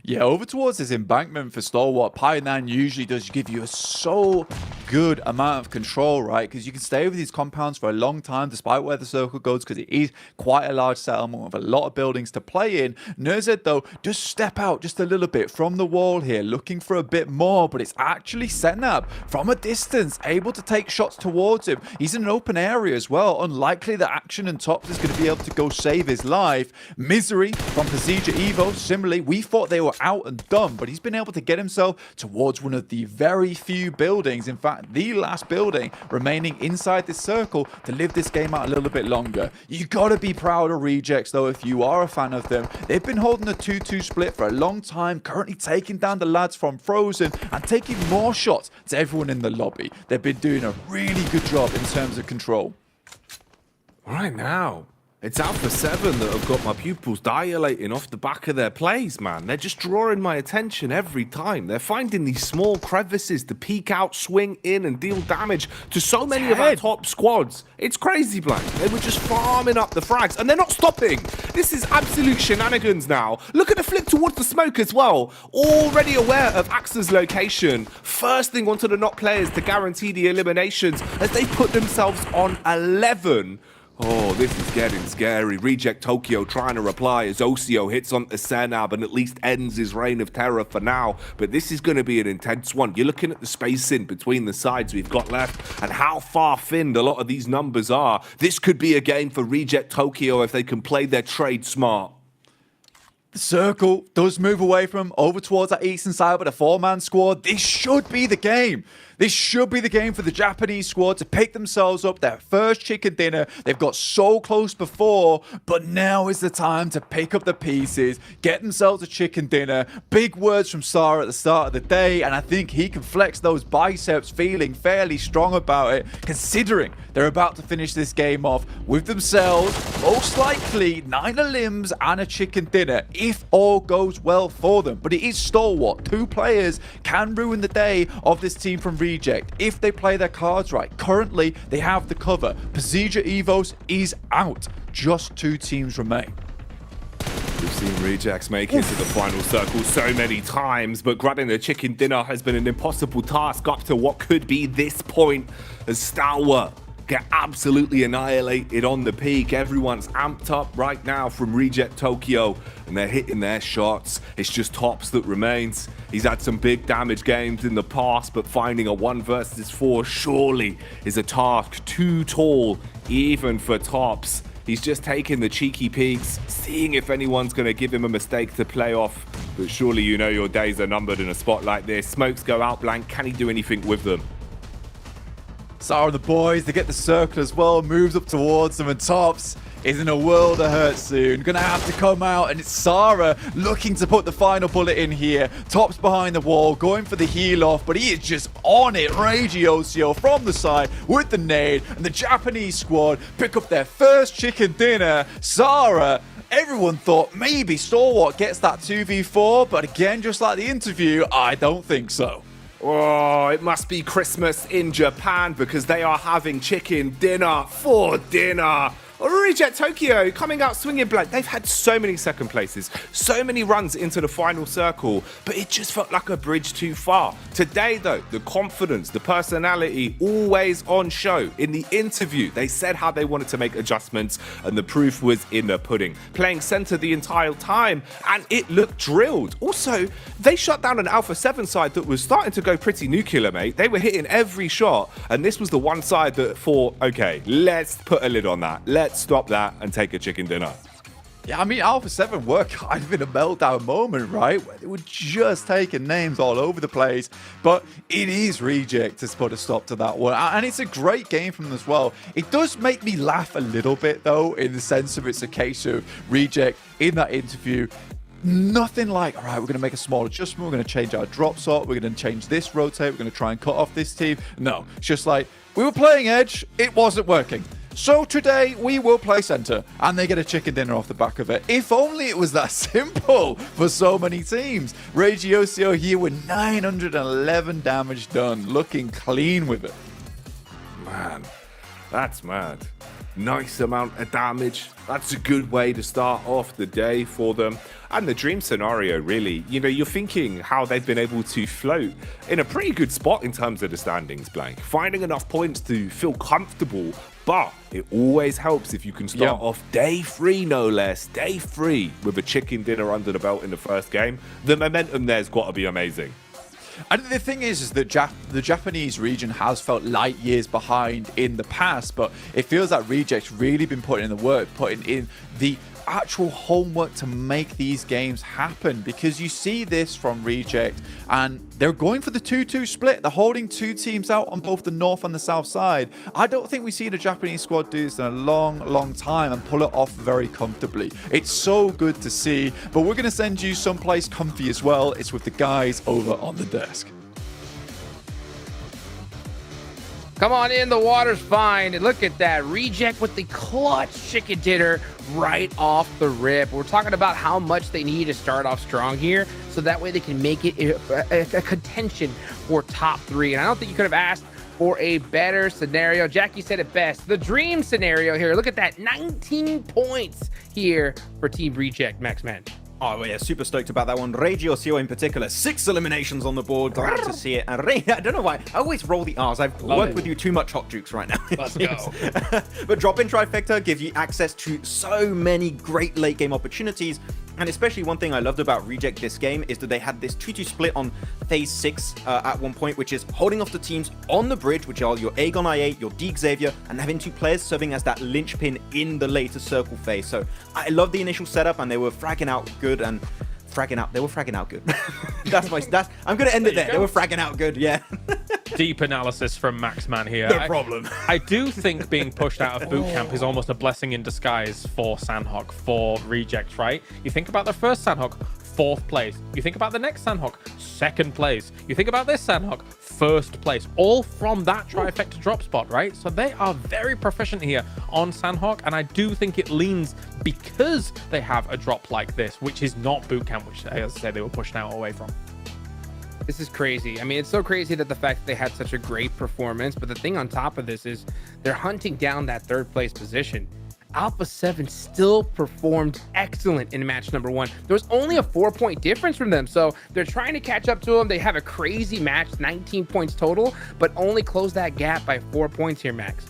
S16: Yeah, over towards this embankment for Stalwart, Pioneer usually does give you a so good amount of control, right? Because you can stay with these compounds for a long time despite where the circle goes, because it is quite a large settlement with a lot of buildings to play in. Nurzed, though, does step out just a little bit from the wall here, looking for a bit more, but it's actually Senab from a distance, able to take shots towards him. He's in an open area as well. Unlikely that Action and Tops is going to be able to go save his life. Misery from Procedure Evo, similarly, we thought they were out and done, but he's been able to get himself towards one of the very few buildings, in fact the last building remaining inside this circle, to live this game out a little bit longer. You gotta be proud of Rejects, though, if you are a fan of them. They've been holding a 2-2 split for a long time, currently taking down the lads from Frozen and taking more shots to everyone in the lobby. They've been doing a really good job in terms of control.
S15: Right now, it's Alpha 7 that have got my pupils dilating off the back of their plays, man. They're just drawing my attention every time. They're finding these small crevices to peek out, swing in, and deal damage to so many of our top squads. It's crazy, Blank. They were just farming up the frags, and they're not stopping. This is absolute shenanigans now. Look at the flick towards the smoke as well. Already aware of Axa's location. First thing onto the knock players to guarantee the eliminations as they put themselves on 11. Oh, this is getting scary. Reject Tokyo trying to reply as Osio hits onto Senab and at least ends his reign of terror for now. But this is going to be an intense one. You're looking at the spacing between the sides we've got left and how far thinned a lot of these numbers are. This could be a game for Reject Tokyo if they can play their trade smart.
S16: The circle does move away from over towards that eastern side with a 4-man squad. This should be the game. This should be the game for the Japanese squad to pick themselves up their first chicken dinner. They've got so close before, but now is the time to pick up the pieces, get themselves a chicken dinner. Big words from Sarah at the start of the day, and I think he can flex those biceps feeling fairly strong about it, considering they're about to finish this game off with themselves, most likely 9 limbs and a chicken dinner, if all goes well for them. But it is Stalwart. 2 players can ruin the day of this team from Reject if they play their cards right. Currently, they have the cover. Procedure Evos is out. Just 2 teams remain.
S15: We've seen Rejects make it to the final circle so many times, but grabbing the chicken dinner has been an impossible task up to what could be this point as Stalwart get absolutely annihilated on the peak. Everyone's amped up right now from Reject Tokyo, and they're hitting their shots. It's just Tops that remains. He's had some big damage games in the past, but finding a 1 versus 4 surely is a task too tall, even for Tops. He's just taking the cheeky peeks, seeing if anyone's going to give him a mistake to play off. But surely you know your days are numbered in a spot like this. Smokes go out blank. Can he do anything with them?
S16: Sarah and the boys, they get the circle as well, moves up towards them, and Tops is in a world of hurt soon. Gonna have to come out, and it's Sarah looking to put the final bullet in here. Tops behind the wall, going for the heal off, but he is just on it. Ragey Osio from the side with the nade, and the Japanese squad pick up their first chicken dinner. Sarah, everyone thought maybe Stalwart gets that 2v4, but again, just like the interview, I don't think so.
S15: Oh, it must be Christmas in Japan because they are having chicken dinner for dinner. Reject Tokyo coming out swinging blank. They've had so many second places, so many runs into the final circle, but it just felt like a bridge too far. Today, though, the confidence, the personality, always on show. In the interview, they said how they wanted to make adjustments, and the proof was in the pudding. Playing center the entire time, and it looked drilled. Also, they shut down an Alpha 7 side that was starting to go pretty nuclear, mate. They were hitting every shot, and this was the one side that thought, okay, let's put a lid on that. Let's stop that and take a chicken dinner.
S16: Yeah, I mean, Alpha 7 were kind of in a meltdown moment, right? Where they were just taking names all over the place. But it is Reject to put a stop to that one. And it's a great game from them as well. It does make me laugh a little bit, though, in the sense of it's a case of Reject in that interview. Nothing like, all right, we're going to make a small adjustment. We're going to change our drop sort. We're going to change this rotate. We're going to try and cut off this team. No, it's just like, we were playing Edge. It wasn't working. So today we will play center and they get a chicken dinner off the back of it. If only it was that simple for so many teams. Regiocio here with 911 damage done, looking clean with it.
S15: Man, that's mad. Nice amount of damage. That's a good way to start off the day for them. And the dream scenario, really, you know, you're thinking how they've been able to float in a pretty good spot in terms of the standings, Blank. Finding enough points to feel comfortable, but it always helps if you can start off day 3, no less, day 3 with a chicken dinner under the belt in the first game. The momentum there's got to be amazing.
S16: And the thing is that the Japanese region has felt light years behind in the past, but it feels like Reject's really been putting in the work, putting in the actual homework to make these games happen, because you see this from Reject and they're going for the 2-2 split. They're holding two teams out on both the north and the south side. I don't think we see the Japanese squad do this in a long time and pull it off very comfortably. It's so good to see, but we're going to send you someplace comfy as well. It's with the guys over on the desk.
S12: Come on in, the water's fine. And look at that. Reject with the clutch chicken dinner right off the rip. We're talking about how much they need to start off strong here, so that way they can make it a contention for top 3. And I don't think you could have asked for a better scenario. Jackie said it best. The dream scenario here. Look at that. 19 points here for Team Reject, Max Man.
S14: Oh, yeah, super stoked about that one. Regiocio in particular, 6 eliminations on the board. Glad to see it. And Ray, I don't know why, I always roll the R's. I've worked with you too much, Hot Jukes, right now.
S12: Let's go.
S14: But drop-in trifecta gives you access to so many great late-game opportunities. And especially one thing I loved about Reject this game is that they had this 2-2 split on phase 6 at one point, which is holding off the teams on the bridge, which are your Aegon I8, your Deke Xavier, and having 2 players serving as that linchpin in the later circle phase. So I love the initial setup, and they were fragging out good and they were fragging out good. I'm going to end it there. They were fragging out good, yeah.
S13: Deep analysis from Max Man here.
S14: No problem.
S13: I do think being pushed out of boot camp is almost a blessing in disguise for Sandhawk, for Reject, right? You think about the first Sandhawk, 4th place. You think about the next Sandhawk, 2nd place. You think about this Sandhawk, 1st place. All from that trifecta drop spot, right? So they are very proficient here on Sandhawk, and I do think it leans because they have a drop like this, which is not boot camp, which, as I said, they were pushed out away from.
S12: This is crazy. I mean, it's so crazy that the fact that they had such a great performance, but the thing on top of this is they're hunting down that 3rd place position. Alpha 7 still performed excellent in match number 1. There was only a 4-point difference from them, so they're trying to catch up to them. They have a crazy match, 19 points total, but only close that gap by 4 points here, Max.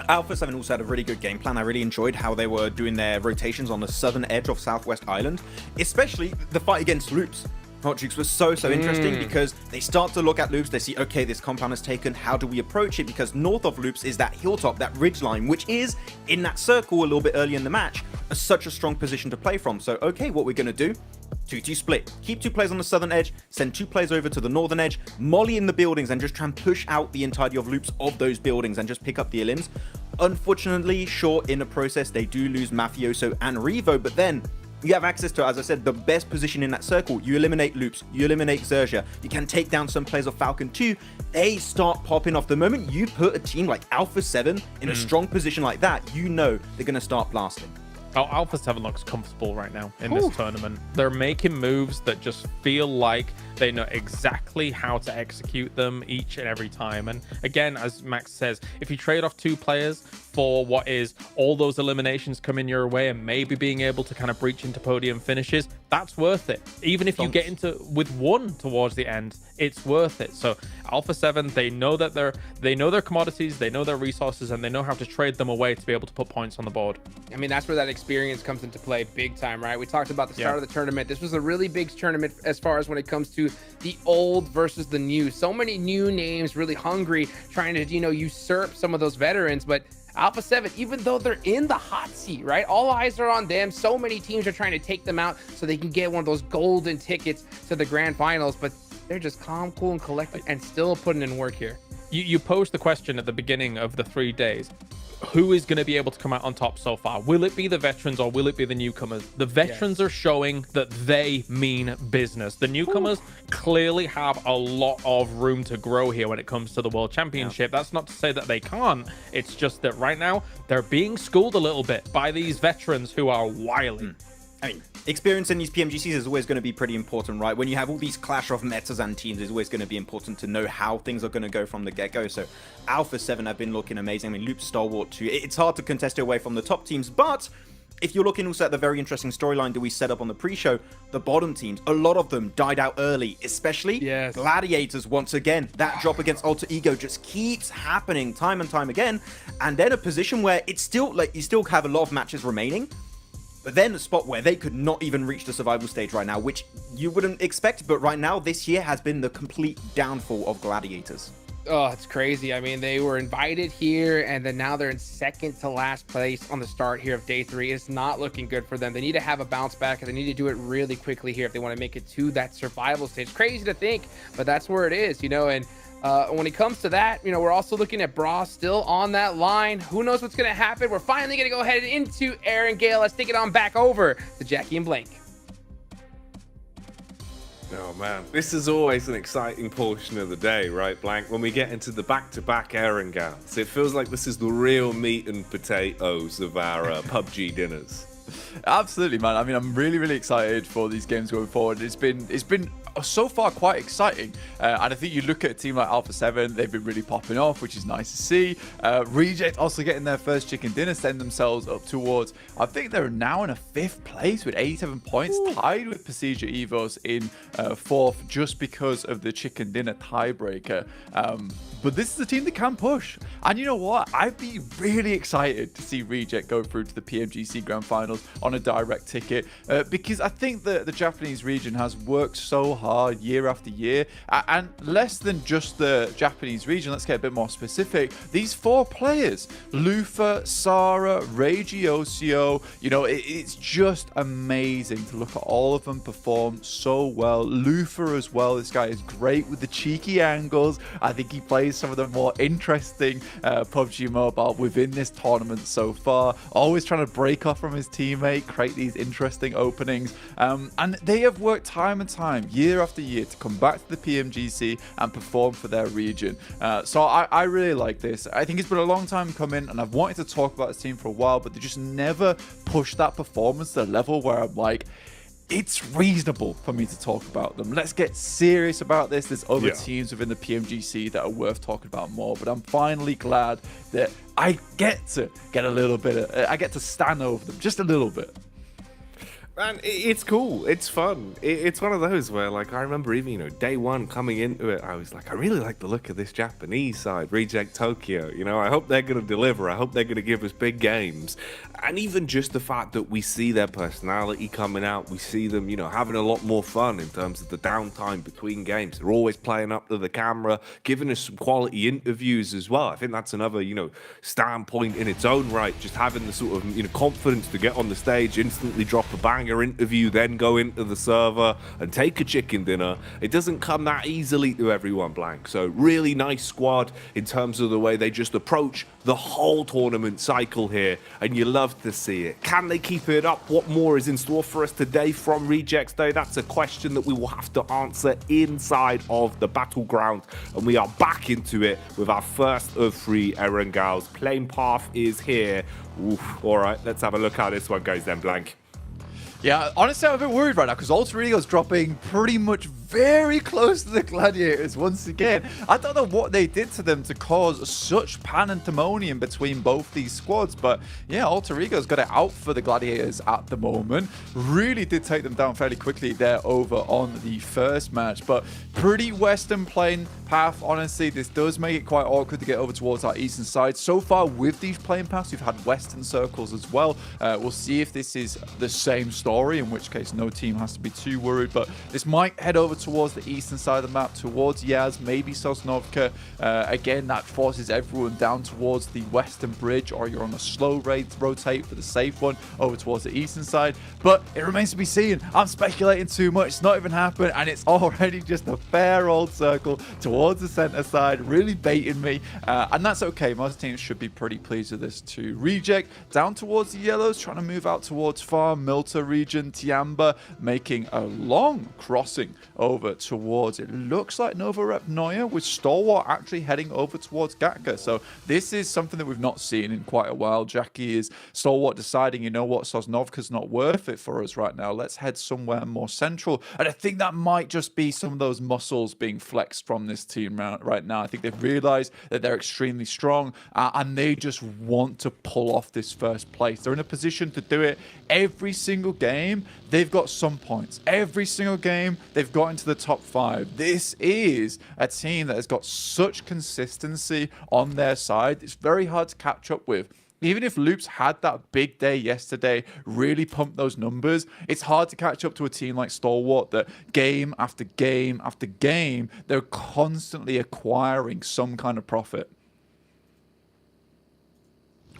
S14: Alpha 7 also had a really good game plan. I really enjoyed how they were doing their rotations on the southern edge of Southwest Island, especially the fight against Loops. Hot Jukes was so interesting because they start to look at Loops, they see, okay, this compound is taken, how do we approach it? Because north of Loops is that hilltop, that ridge line, which is in that circle a little bit early in the match, such a strong position to play from. So, okay, what we're going to do, 2-2 split. Keep 2 players on the southern edge, send 2 players over to the northern edge, molly in the buildings and just try and push out the entirety of Loops of those buildings and just pick up the elims. Unfortunately, sure, in the process, they do lose Mafioso and Revo, but then you have access to, as I said, the best position in that circle. You eliminate Loops, you eliminate Xerxia, you can take down some players of Falcon 2. They start popping off. The moment you put a team like Alpha 7 in a strong position like that, you know they're going to start blasting.
S13: Oh, Alpha 7 looks comfortable right now in this tournament. They're making moves that just feel like they know exactly how to execute them each and every time. And again, as Max says, if you trade off 2 players for what is all those eliminations coming your way and maybe being able to kind of breach into podium finishes, that's worth it. Even if you get into with 1 towards the end, it's worth it. So Alpha 7, they know that they know their commodities, they know their resources, and they know how to trade them away to be able to put points on the board.
S12: I mean, that's where that experience comes into play big time, right? We talked about the start of the tournament. This was a really big tournament as far as when it comes to the old versus the new. So many new names, really hungry, trying to, usurp some of those veterans. But Alpha 7, even though they're in the hot seat, right? All eyes are on them. So many teams are trying to take them out so they can get one of those golden tickets to the Grand Finals. But they're just calm, cool, and collected and still putting in work here.
S13: You posed the question at the beginning of the 3 days. Who is going to be able to come out on top so far? Will it be the veterans or will it be the newcomers? The veterans are showing that they mean business. The newcomers clearly have a lot of room to grow here when it comes to the World Championship. That's not to say that they can't. It's just that right now they're being schooled a little bit by these veterans who are wily.
S14: I mean, experience in these PMGCs is always going to be pretty important, right? When you have all these clash of metas and teams, it's always going to be important to know how things are going to go from the get-go. So Alpha 7 have been looking amazing. I mean, Loop Stalwart too. It's hard to contest away from the top teams, but if you're looking also at the very interesting storyline that we set up on the pre-show, the bottom teams, a lot of them died out early, especially Gladiators once again. That drop against Alter Ego just keeps happening time and time again. And then a position where it's still, like, you still have a lot of matches remaining, but then a spot where they could not even reach the survival stage right now, which you wouldn't expect, but right now, this year has been the complete downfall of Gladiators.
S12: Oh, it's crazy. I mean, they were invited here, and then now they're in second to last place on the start here of day 3. It's not looking good for them. They need to have a bounce back, and they need to do it really quickly here if they want to make it to that survival stage. Crazy to think, but that's where it is, and when it comes to that, we're also looking at Bra still on that line. Who knows what's going to happen? We're finally going to go ahead into Aaron Gale. Let's take it on back over to Jackie and Blank.
S15: Oh man, this is always an exciting portion of the day, right, Blank? When we get into the back-to-back Aaron Gales, it feels like this is the real meat and potatoes of our PUBG dinners.
S16: Absolutely, man. I mean, I'm really excited for these games going forward. It's been so far quite exciting, and I think you look at a team like Alpha 7, they've been really popping off, which is nice to see. Reject also getting their first chicken dinner, send themselves up towards, I think they're now in a 5th place with 87 points, tied with Procedure Evos in 4th just because of the chicken dinner tiebreaker. But this is a team that can push. And you know what? I'd be really excited to see Reject go through to the PMGC Grand Finals on a direct ticket, because I think that the Japanese region has worked so hard year after year, and less than just the Japanese region, let's get a bit more specific. These 4 players, Lufa, Sarah, Regiosio, it's just amazing to look at all of them perform so well. Lufa as well, this guy is great with the cheeky angles. I think he plays some of the more interesting PUBG Mobile within this tournament so far, always trying to break off from his teammate, create these interesting openings, and they have worked time and time, year after year, to come back to the PMGC and perform for their region. So I really like this. I think it's been a long time coming, and I've wanted to talk about this team for a while, but they just never pushed that performance to a level where I'm like, it's reasonable for me to talk about them. Let's get serious about this. There's other teams within the PMGC that are worth talking about more, but I'm finally glad that I get to get a little bit I get to stand over them just a little bit.
S15: Man, it's cool. It's fun. It's one of those where, like, I remember even, day 1 coming into it, I was like, I really like the look of this Japanese side, Reject Tokyo. I hope they're going to deliver. I hope they're going to give us big games. And even just the fact that we see their personality coming out, we see them, having a lot more fun in terms of the downtime between games. They're always playing up to the camera, giving us some quality interviews as well. I think that's another, standpoint in its own right. Just having the sort of, confidence to get on the stage, instantly drop a banger interview, then go into the server and take a chicken dinner. It doesn't come that easily to everyone, Blank. So really nice squad in terms of the way they just approach the whole tournament cycle here, and you love to see it. Can they keep it up? What more is in store for us today from Rejects Day? That's a question that we will have to answer inside of the battleground, and we are back into it with our first of 3 Aaron Gales. Plane path is here. Oof. All right, let's have a look how this one goes then, Blank.
S16: Yeah, honestly, I'm a bit worried right now because Alter Ego's dropping pretty much very close to the Gladiators once again. I don't know what they did to them to cause such pandemonium between both these squads, but yeah, Alter Ego's got it out for the Gladiators at the moment. Really did take them down fairly quickly there over on the first match, but pretty Western playing path, honestly. This does make it quite awkward to get over towards our eastern side. So far with these playing paths, we've had Western circles as well. We'll see if this is the same story, in which case no team has to be too worried, but this might head over towards the eastern side of the map, towards Yaz, maybe Sosnovka. Again, that forces everyone down towards the western bridge, or you're on a slow rotate for the safe one over towards the eastern side, but it remains to be seen. I'm speculating too much. It's not even happened, and it's already just a fair old circle towards the center side, really baiting me, and that's okay. Most teams should be pretty pleased with this too. Reject down towards the yellows, trying to move out towards Farm, Milta region. Tiamba making a long crossing over towards, it looks like Novorep Neuer, with Stalwart actually heading over towards Gatka. So this is something that we've not seen in quite a while. Jackie is Stalwart deciding, you know what, Sosnovka's not worth it for us right now. Let's head somewhere more central. And I think that might just be some of those muscles being flexed from this team right now. I think they've realized that they're extremely strong and they just want to pull off this first place. They're in a position to do it every single game. They've got some points. Every single game, they've got into the top 5. This is a team that has got such consistency on their side. It's very hard to catch up with. Even if Loops had that big day yesterday, really pumped those numbers, it's hard to catch up to a team like Stalwart that game after game after game, they're constantly acquiring some kind of profit.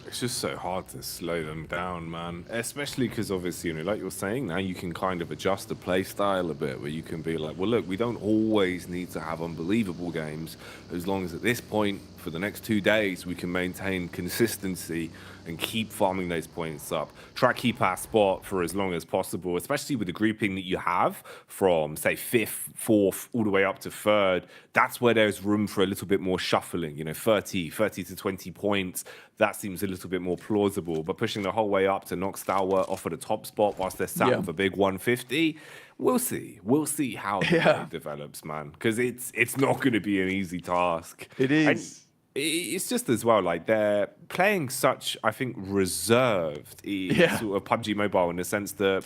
S15: It's just so hard to slow them down, man. Especially because obviously, you know, like you're saying, now you can kind of adjust the play style a bit, where you can be like, well, look, we don't always need to have unbelievable games, as long as at this point, for the next 2 days, we can maintain consistency and keep farming those points up. Try to keep our spot for as long as possible, especially with the grouping that you have from, say, 5th, 4th, all the way up to 3rd. That's where there's room for a little bit more shuffling, you know, 30 to 20 points. That seems a little bit more plausible. But pushing the whole way up to knock Stalwart off at the top spot whilst they're sat with a big 150, we'll see. We'll see how the game develops, man. Because it's not going to be an easy task.
S16: It is.
S15: And it's just as well, like, they're playing such, I think, reserved sort of PUBG Mobile, in the sense that,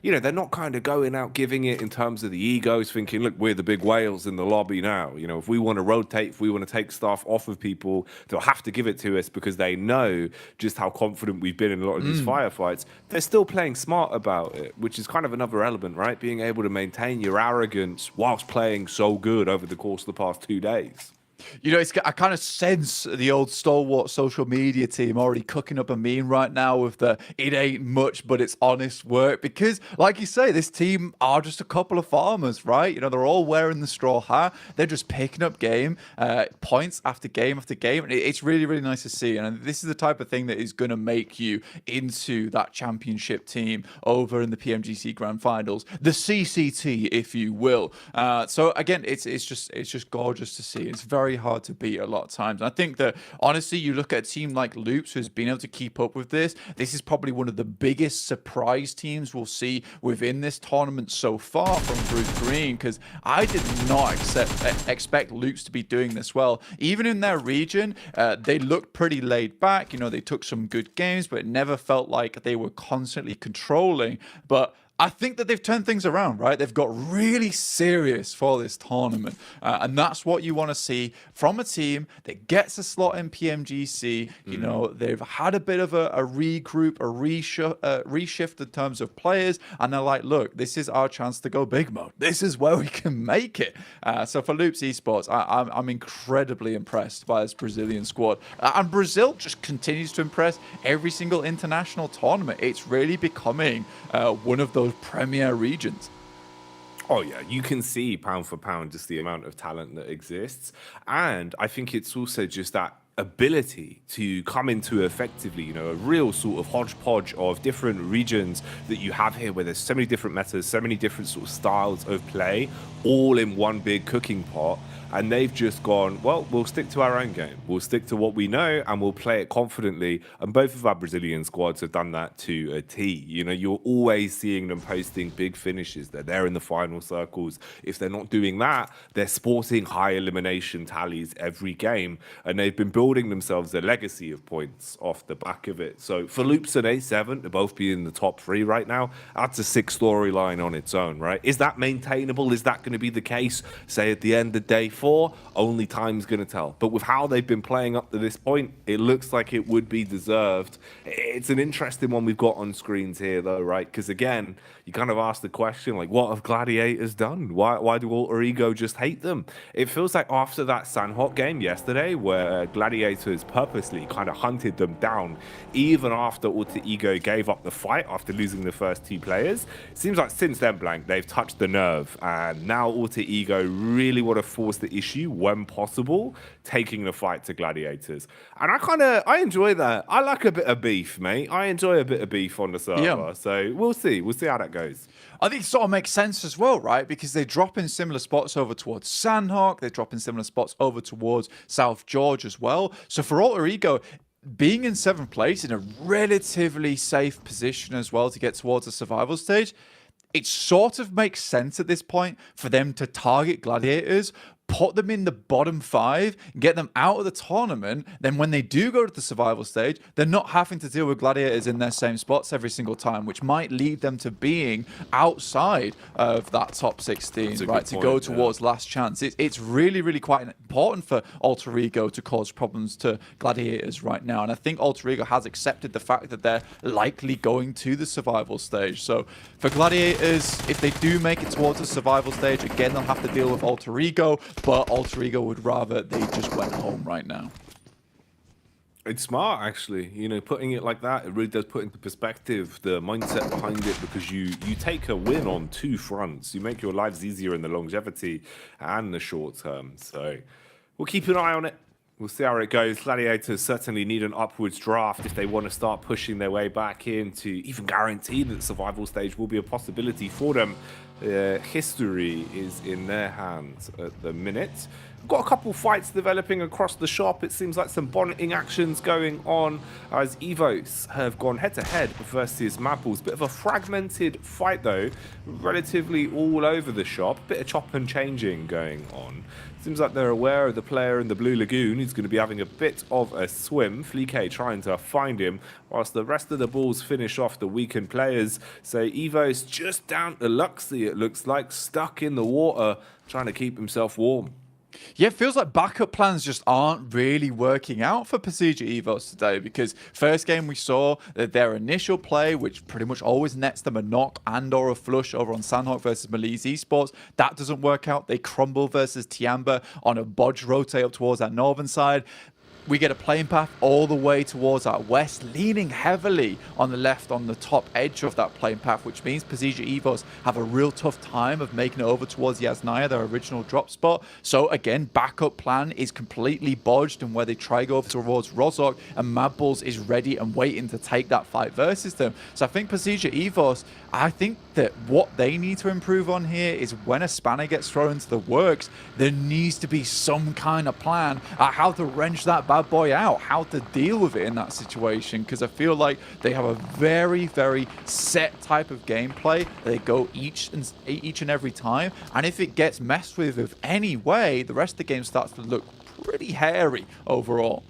S15: you know, they're not kind of going out giving it in terms of the egos, thinking, look, we're the big whales in the lobby now. You know, if we want to rotate, if we want to take stuff off of people, they'll have to give it to us because they know just how confident we've been in a lot of these firefights. They're still playing smart about it, which is kind of another element, right? Being able to maintain your arrogance whilst playing so good over the course of the past 2 days.
S16: You know, I kind of sense the old Stalwart social media team already cooking up a meme right now with the "it ain't much, but it's honest work," because, like you say, this team are just a couple of farmers, right? You know, they're all wearing the straw hat. They're just picking up points after game after game. And it's really, really nice to see. And this is the type of thing that is going to make you into that championship team over in the PMGC Grand Finals, the CCT, if you will. So again, it's just gorgeous to see. It's very hard to beat a lot of times. And I think that, honestly, you look at a team like Loops, who's been able to keep up with this. This is probably one of the biggest surprise teams we'll see within this tournament so far from Bruce Green, because I did not expect Loops to be doing this well. Even in their region, they looked pretty laid back. You know, they took some good games, but it never felt like they were constantly controlling. But I think that they've turned things around, right? They've got really serious for this tournament. And that's what you want to see from a team that gets a slot in PMGC. You know, they've had a bit of a regroup, a reshift in terms of players. And they're like, look, this is our chance to go big mode. This is where we can make it. So for Loops Esports, I'm incredibly impressed by this Brazilian squad. And Brazil just continues to impress every single international tournament. It's really becoming one of those premier regions.
S15: Oh yeah, you can see pound for pound just the amount of talent that exists. And I think it's also just that ability to come into effectively, you know, a real sort of hodgepodge of different regions that you have here, where there's so many different metas, so many different sort of styles of play, all in one big cooking pot. and they've just gone, well, we'll stick to our own game. We'll stick to what we know, and we'll play it confidently. And both of our Brazilian squads have done that to a T. You know, you're always seeing them posting big finishes. They're there in the final circles. If they're not doing that, they're sporting high elimination tallies every game, and they've been building themselves a legacy of points off the back of it. So for Loops and A7 to both be in the top 3 right now, that's a 6 storyline on its own, right? Is that maintainable? Is that going to be the case, say, at the end of day 4? Only time's going to tell. But with how they've been playing up to this point, it looks like it would be deserved. It's an interesting one we've got on screens here, though, right? Because, again, you kind of ask the question, like, what have Gladiators done? Why do Alter Ego just hate them? It feels like after that Sanhok game yesterday, where Gladiators purposely kind of hunted them down, even after Alter Ego gave up the fight after losing the first 2 players, it seems like since then, Blank, they've touched the nerve, and now Alter Ego really want to force the issue when possible, taking the fight to Gladiators. And I enjoy that. I like a bit of beef, mate. I enjoy a bit of beef on the server. Yeah. So we'll see how that goes.
S16: I think it sort of makes sense as well, right? Because they drop in similar spots over towards Sanhok, they drop in similar spots over towards South George as well. So for Alter Ego, being in 7th place in a relatively safe position as well to get towards the survival stage, it sort of makes sense at this point for them to target Gladiators, put them in the bottom 5, get them out of the tournament. Then when they do go to the survival stage, they're not having to deal with Gladiators in their same spots every single time, which might lead them to being outside of that top 16, right, to go towards last chance. It's really, really quite important for Alter Ego to cause problems to Gladiators right now. And I think Alter Ego has accepted the fact that they're likely going to the survival stage. So for Gladiators, if they do make it towards the survival stage, again, they'll have to deal with Alter Ego. But Alter Ego would rather they just went home right now.
S15: It's smart, actually. You know, putting it like that, it really does put into perspective the mindset behind it, because you take a win on 2 fronts. You make your lives easier in the longevity and the short term. So we'll keep an eye on it. We'll see how it goes. Gladiators certainly need an upwards draft if they want to start pushing their way back in to even guarantee that the survival stage will be a possibility for them. History is in their hands at the minute. We've got a couple fights developing across the shop. It seems like some bonneting actions going on as Evos have gone head-to-head versus Mapples. Bit of a fragmented fight, though, relatively all over the shop. Bit of chop and changing going on. Seems like they're aware of the player in the Blue Lagoon who's going to be having a bit of a swim. Fleek trying to find him, whilst the rest of the balls finish off the weakened players. So Evo's just down to Luxy, it looks like, stuck in the water, trying to keep himself warm.
S16: Yeah, it feels like backup plans just aren't really working out for PMGC Evos today, because first game we saw that their initial play, which pretty much always nets them a knock and or a flush over on Sanhok versus Malise Esports, that doesn't work out. They crumble versus Tiamba on a bodge rotate up towards that northern side. We get a playing path all the way towards our west, leaning heavily on the left on the top edge of that playing path, which means PMGC Evos have a real tough time of making it over towards Yasnaya, their original drop spot. So again, backup plan is completely bodged, and where they try go towards Rozok, and Mad Bulls is ready and waiting to take that fight versus them. So I think PMGC Evos, I think that what they need to improve on here is when a spanner gets thrown into the works, there needs to be some kind of plan on how to wrench that bad boy out, how to deal with it in that situation, because I feel like they have a very, very set type of gameplay. They go each and every time, and if it gets messed with any way, the rest of the game starts to look pretty hairy overall.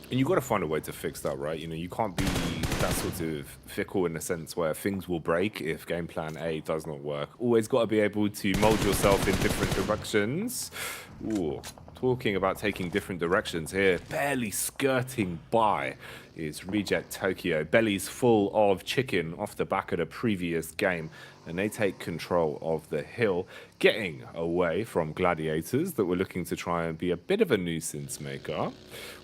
S15: And you've got to find a way to fix that, right? You know, you can't be that sort of fickle in the sense where things will break if game plan A does not work. Always got to be able to mold yourself in different directions. Ooh, talking about taking different directions here, barely skirting by is Reject Tokyo. Bellies full of chicken off the back of the previous game, and they take control of the hill, getting away from Gladiators that were looking to try and be a bit of a nuisance maker.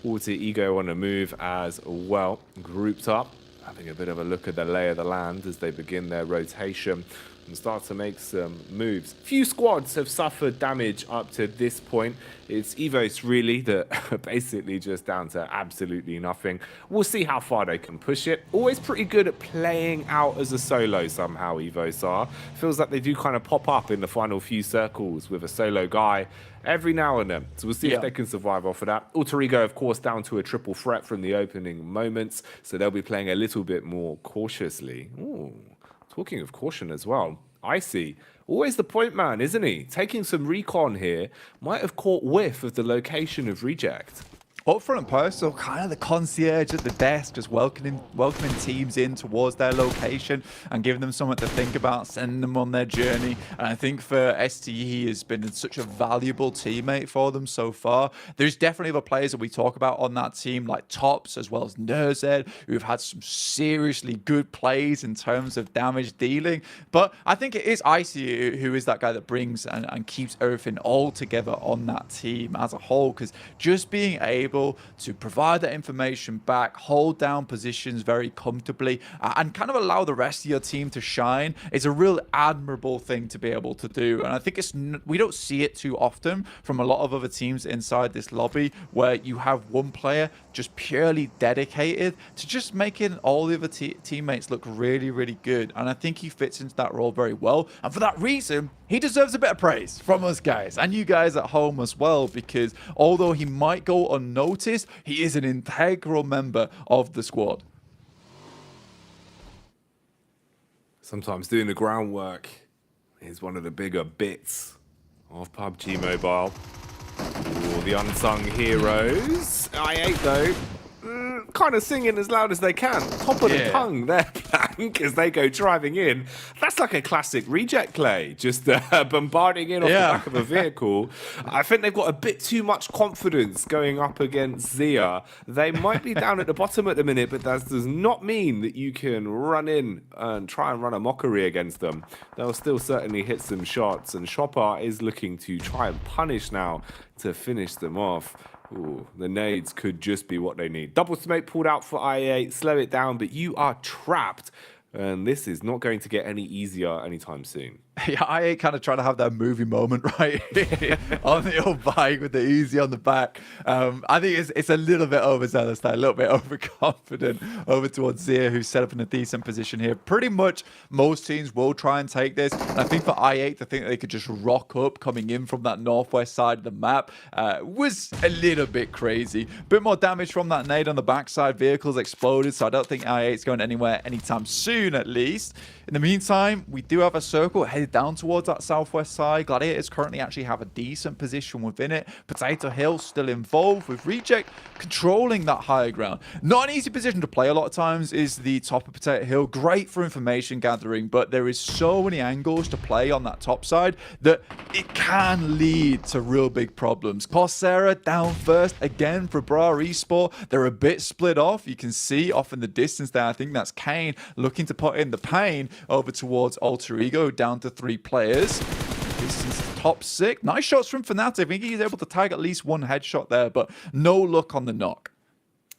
S15: Alter Ego on a move as well, grouped up, having a bit of a look at the lay of the land as they begin their rotation. and start to make some moves. Few squads have suffered damage up to this point. It's Evos really that are basically just down to absolutely nothing. We'll see how far they can push it. Always pretty good at playing out as a solo somehow, Evos are. Feels like they do kind of pop up in the final few circles with a solo guy every now and then. So we'll see if they can survive off of that. Alter Ego, of course, down to a triple threat from the opening moments, so they'll be playing a little bit more cautiously. Ooh, talking of caution as well, Icy, always the point man, isn't he? Taking some recon here, might have caught whiff of the location of Reject.
S16: Up front and personal, kind of the concierge at the desk, just welcoming teams in towards their location and giving them something to think about, sending them on their journey. And I think for STE, he has been such a valuable teammate for them so far. There's definitely other players that we talk about on that team, like Tops as well as Nerzed, who've had some seriously good plays in terms of damage dealing. But I think it is Icy who is that guy that brings and keeps everything all together on that team as a whole, because just being able to provide that information back, hold down positions very comfortably, and kind of allow the rest of your team to shine is a real admirable thing to be able to do. And I think we don't see it too often from a lot of other teams inside this lobby, where you have one player just purely dedicated to just making all the other teammates look really, really good. And I think he fits into that role very well. And for that reason, he deserves a bit of praise from us guys and you guys at home as well, because although he might go unnoticed, he is an integral member of the squad.
S15: Sometimes doing the groundwork is one of the bigger bits of PUBG Mobile. Ooh, the unsung heroes. I8 though, kind of singing as loud as they can. Top of the tongue, their plank as they go driving in. That's like a classic Reject play, just bombarding in off the back of a vehicle. I think they've got a bit too much confidence going up against Zia. They might be down at the bottom at the minute, but that does not mean that you can run in and try and run a mockery against them. They'll still certainly hit some shots, and Chopper is looking to try and punish now to finish them off. Ooh, the nades could just be what they need. Double smoke pulled out for IA. Slow it down, but you are trapped. And this is not going to get any easier anytime soon.
S16: Yeah, I ain't kind of trying to have that movie moment right on the old bike with the easy on the back. I think it's a little bit overzealous there, a little bit overconfident over towards Zia, who's set up in a decent position here. Pretty much most teams will try and take this. And I think for I8 to think they could just rock up coming in from that northwest side of the map was a little bit crazy. Bit more damage from that nade on the backside. Vehicles exploded, so I don't think I8 is going anywhere anytime soon, at least. In the meantime, we do have a circle headed down towards that southwest side. Gladiators currently actually have a decent position within it. Potato Hill still involved, with Reject controlling that higher ground. Not an easy position to play a lot of times is the top of Potato Hill. Great for information gathering, but there is so many angles to play on that top side that it can lead to real big problems. Coursera down first again for Bra Esport. They're a bit split off. You can see off in the distance there, I think that's Kane looking to put in the pain over towards Alter Ego, down to 3 players. This is top 6. Nice shots from Fnatic. I think he's able to tag at least one headshot there, but no luck on the knock.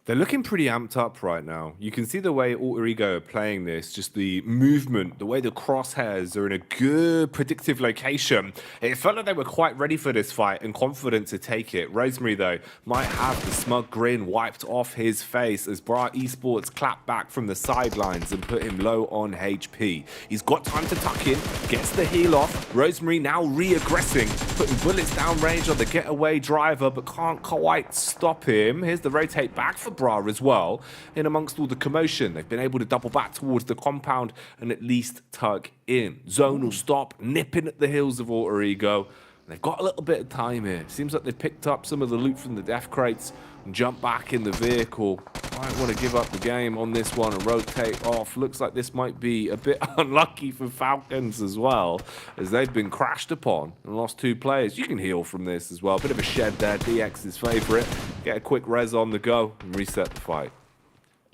S15: They're looking pretty amped up right now. You can see the way Alter Ego are playing this, just the movement, the way the crosshairs are in a good predictive location. It felt like they were quite ready for this fight and confident to take it. Rosemary, though, might have the smug grin wiped off his face as Bra Esports clap back from the sidelines and put him low on HP. He's got time to tuck in, gets the heal off. Rosemary now re-aggressing, putting bullets down range on the getaway driver, but can't quite stop him. Here's the rotate back for Bra as well. In amongst all the commotion, they've been able to double back towards the compound and at least tug in. Zonal stop, nipping at the heels of Alter Ego. They've got a little bit of time here. Seems like they've picked up some of the loot from the death crates and jumped back in the vehicle. Might want to give up the game on this one and rotate off. Looks like this might be a bit unlucky for Falcons as well, as they've been crashed upon and lost 2 players. You can heal from this as well. Bit of a shed there, DX's favourite. Get a quick res on the go and reset the fight.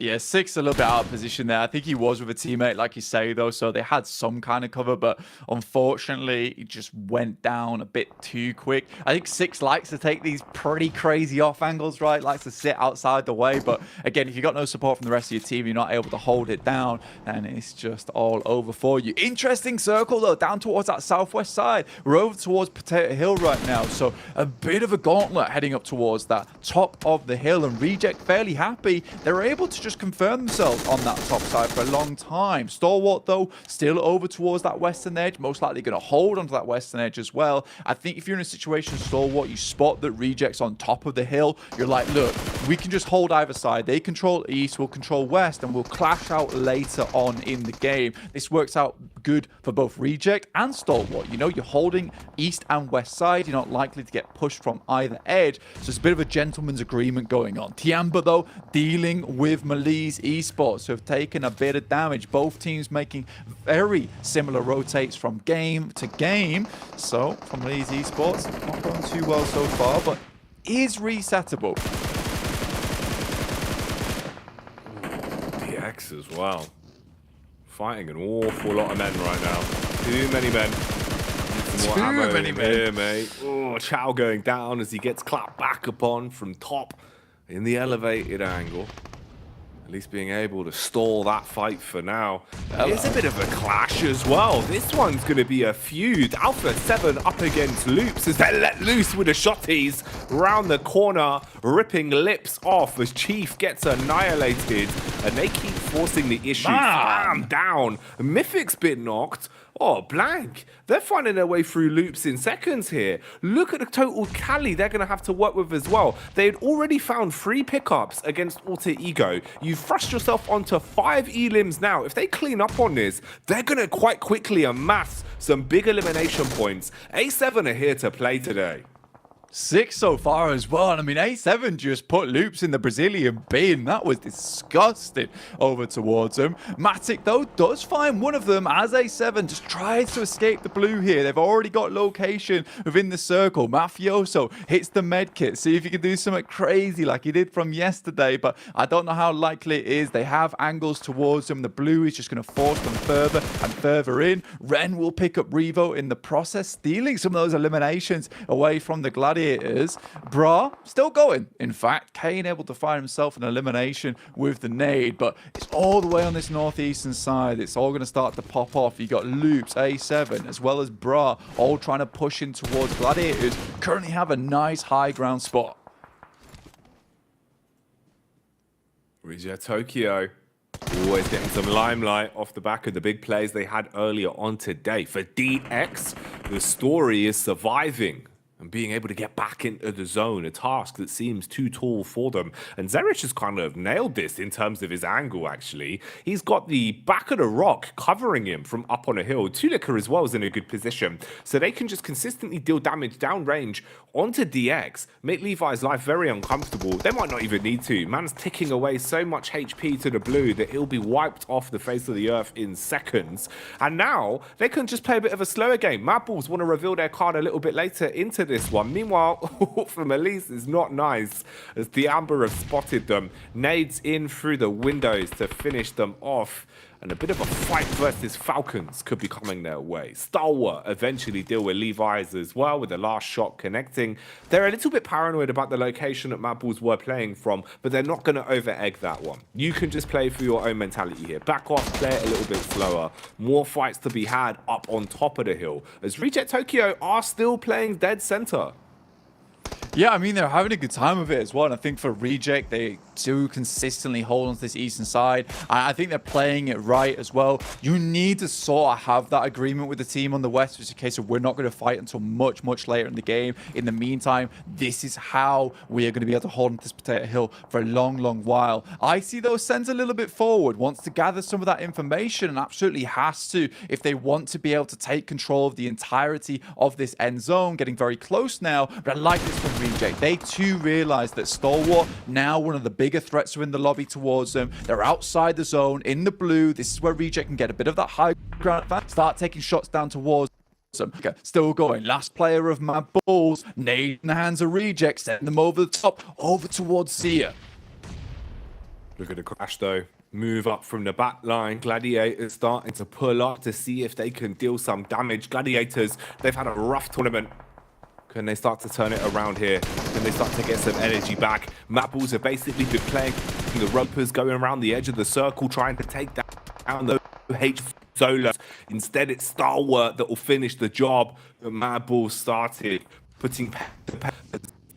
S16: Yeah, Six a little bit out of position there. I think he was with a teammate, like you say, though, so they had some kind of cover, but unfortunately, he just went down a bit too quick. I think Six likes to take these pretty crazy off angles, right? Likes to sit outside the way, but again, if you've got no support from the rest of your team, you're not able to hold it down, then it's just all over for you. Interesting circle, though, down towards that southwest side. We're over towards Potato Hill right now, so a bit of a gauntlet heading up towards that top of the hill, and Reject fairly happy. They're able to just confirm themselves on that top side for a long time. Stalwart, though, still over towards that western edge, most likely going to hold onto that western edge as well. I think if you're in a situation, Stalwart, you spot that Reject's on top of the hill, you're like, look, we can just hold either side. They control east, we'll control west, and we'll clash out later on in the game. This works out good for both Reject and Stalwart. You know, you're holding east and west side. You're not likely to get pushed from either edge, so it's a bit of a gentleman's agreement going on. Tiamba, though, dealing with Malise Esports, who have taken a bit of damage. Both teams making very similar rotates from game to game. So, from Malise Esports, not going too well so far, but is resettable.
S15: DX as well. Fighting an awful lot of men right now. Too many men. Too many men here, mate. Oh, Chow going down as he gets clapped back upon from top in the elevated angle. At least being able to stall that fight for now. It's a bit of a clash as well. This one's going to be a feud. Alpha 7 up against Loops as they're let loose with the shotties round the corner, ripping lips off as Chief gets annihilated, and they keep forcing the issue. Bam, down. Mythic's been knocked. Oh, blank. They're finding their way through Loops in seconds here. Look at the total Cali they're going to have to work with as well. They had already found 3 pickups against Alter Ego. You've thrust yourself onto 5 elims now. If they clean up on this, they're going to quite quickly amass some big elimination points. A7 are here to play today.
S16: 6 so far as well. And I mean, A7 just put Loops in the Brazilian bin. That was disgusting over towards him. Matic, though, does find one of them as A7 just tries to escape the blue here. They've already got location within the circle. Mafioso hits the medkit. See if he can do something crazy like he did from yesterday, but I don't know how likely it is. They have angles towards him. The blue is just going to force them further and further in. Ren will pick up Revo in the process, stealing some of those eliminations away from the Gladiators. Bra still going. In fact, Kane able to find himself an elimination with the nade, but it's all the way on this northeastern side. It's all going to start to pop off. You got Loops, A7, as well as Bra, all trying to push in towards Gladiators. Currently have a nice high ground spot.
S15: Reject Tokyo always getting some limelight off the back of the big plays they had earlier on today. For DX, the story is surviving and being able to get back into the zone, a task that seems too tall for them. And Zerich has kind of nailed this in terms of his angle, actually. He's got the back of the rock covering him from up on a hill. Tulika as well is in a good position, so they can just consistently deal damage downrange onto DX, make Levi's life very uncomfortable. They might not even need to. Man's ticking away so much HP to the blue that he'll be wiped off the face of the earth in seconds. And now they can just play a bit of a slower game. Mad Bulls want to reveal their card a little bit later into this one. Meanwhile, from Elise is not nice as the Amber have spotted them. Nades in through the windows to finish them off. And a bit of a fight versus Falcons could be coming their way. Stalwart eventually deal with Levi's as well, with the last shot connecting. They're a little bit paranoid about the location that Mad Bulls were playing from, but they're not going to over-egg that one. You can just play for your own mentality here. Back off, play it a little bit slower. More fights to be had up on top of the hill, as Reject Tokyo are still playing dead center.
S16: Yeah, I mean, they're having a good time with it as well. And I think for Reject, they do consistently hold on to this eastern side. I think they're playing it right as well. You need to sort of have that agreement with the team on the west, which is a case of we're not going to fight until much, much later in the game. In the meantime, this is how we are going to be able to hold on to this Potato Hill for a long, long while. I see those sends a little bit forward, wants to gather some of that information, and absolutely has to if they want to be able to take control of the entirety of this end zone. Getting very close now, but I like this from Reject. They too realize that Stalwart, now one of the bigger threats, are in the lobby towards them. They're outside the zone in the blue. This is where Reject can get a bit of that high ground, start taking shots down towards them. Okay, still going. Last player of Mad Bulls. Nade in the hands of Reject, setting them over the top, over towards Sia.
S15: Look at the crash though. Move up from the back line. Gladiators starting to pull up to see if they can deal some damage. Gladiators, they've had a rough tournament. Can they start to turn it around here? Can they start to get some energy back? Matballs have basically been playing the ropers, going around the edge of the circle, trying to take down the H solos. Instead, it's Stalwart that will finish the job that Matballs started, putting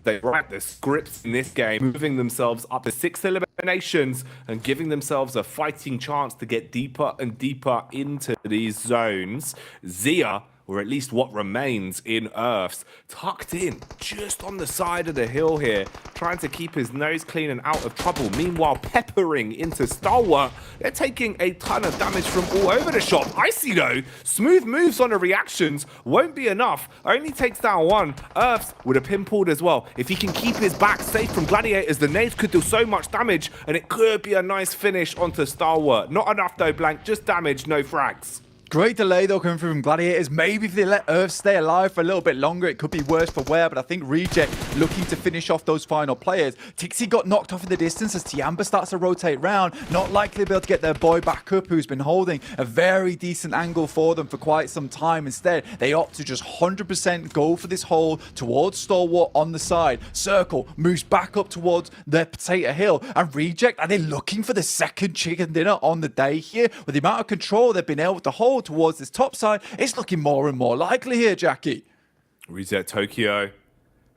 S15: they write the scripts in this game, moving themselves up to 6 eliminations and giving themselves a fighting chance to get deeper and deeper into these zones. Zia, or at least what remains in Earths, tucked in just on the side of the hill here, trying to keep his nose clean and out of trouble. Meanwhile, peppering into Stalwart. They're taking a ton of damage from all over the shop. Icy though, smooth moves on the reactions, won't be enough. Only takes down one. Earths would have pinballed as well. If he can keep his back safe from Gladiators, the nades could do so much damage, and it could be a nice finish onto Stalwart. Not enough though, Blank, just damage, no frags.
S16: Great delay though coming through from Gladiators. Maybe if they let Earth stay alive for a little bit longer, it could be worse for wear, but I think Reject looking to finish off those final players. Tixie got knocked off in the distance as Tiamba starts to rotate round. Not likely to be able to get their boy back up, who's been holding a very decent angle for them for quite some time. Instead, they opt to just 100% go for this hold towards Stalwart on the side. Circle moves back up towards their Potato Hill, and Reject, are they looking for the second chicken dinner on the day here? With the amount of control they've been able to hold towards this top side, it's looking more and more likely here, Jackie.
S15: Reset Tokyo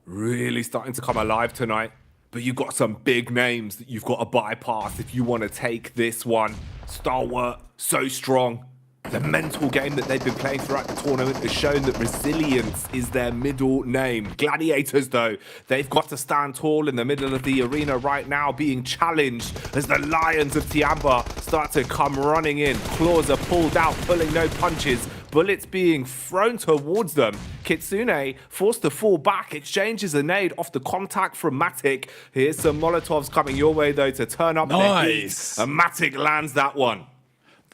S15: really starting to come alive tonight, but you've got some big names that you've got to bypass if you want to take this one. Stalwart, so strong. The mental game that they've been playing throughout the tournament has shown that resilience is their middle name. Gladiators, though, they've got to stand tall in the middle of the arena right now, being challenged as the Lions of Tiamba start to come running in. Claws are pulled out, pulling no punches. Bullets being thrown towards them. Kitsune forced to fall back, exchanges a nade off the contact from Matic. Here's some Molotovs coming your way, though, to turn up their heat. And Matic lands that one.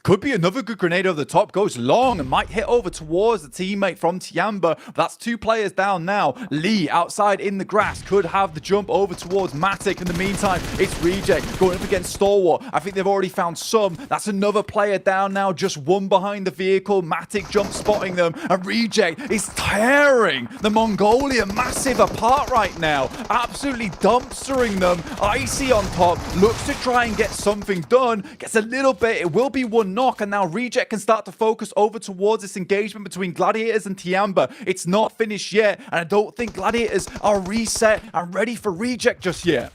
S16: Could be another good grenade over the top, goes long and might hit over towards the teammate from Tiamba. That's 2 players down now. Lee outside in the grass could have the jump over towards Matic. In the meantime, it's Reject going up against Stalwart. I think they've already found some. That's another player down now, just one behind the vehicle. Matic jump spotting them, and Reject is tearing the Mongolian Massive apart right now. Absolutely dumpstering them. Icy on top, looks to try and get something done. Gets a little bit, it will be one knock, and now Reject can start to focus over towards this engagement between Gladiators and Tiamba. It's not finished yet, and I don't think Gladiators are reset and ready for Reject just yet.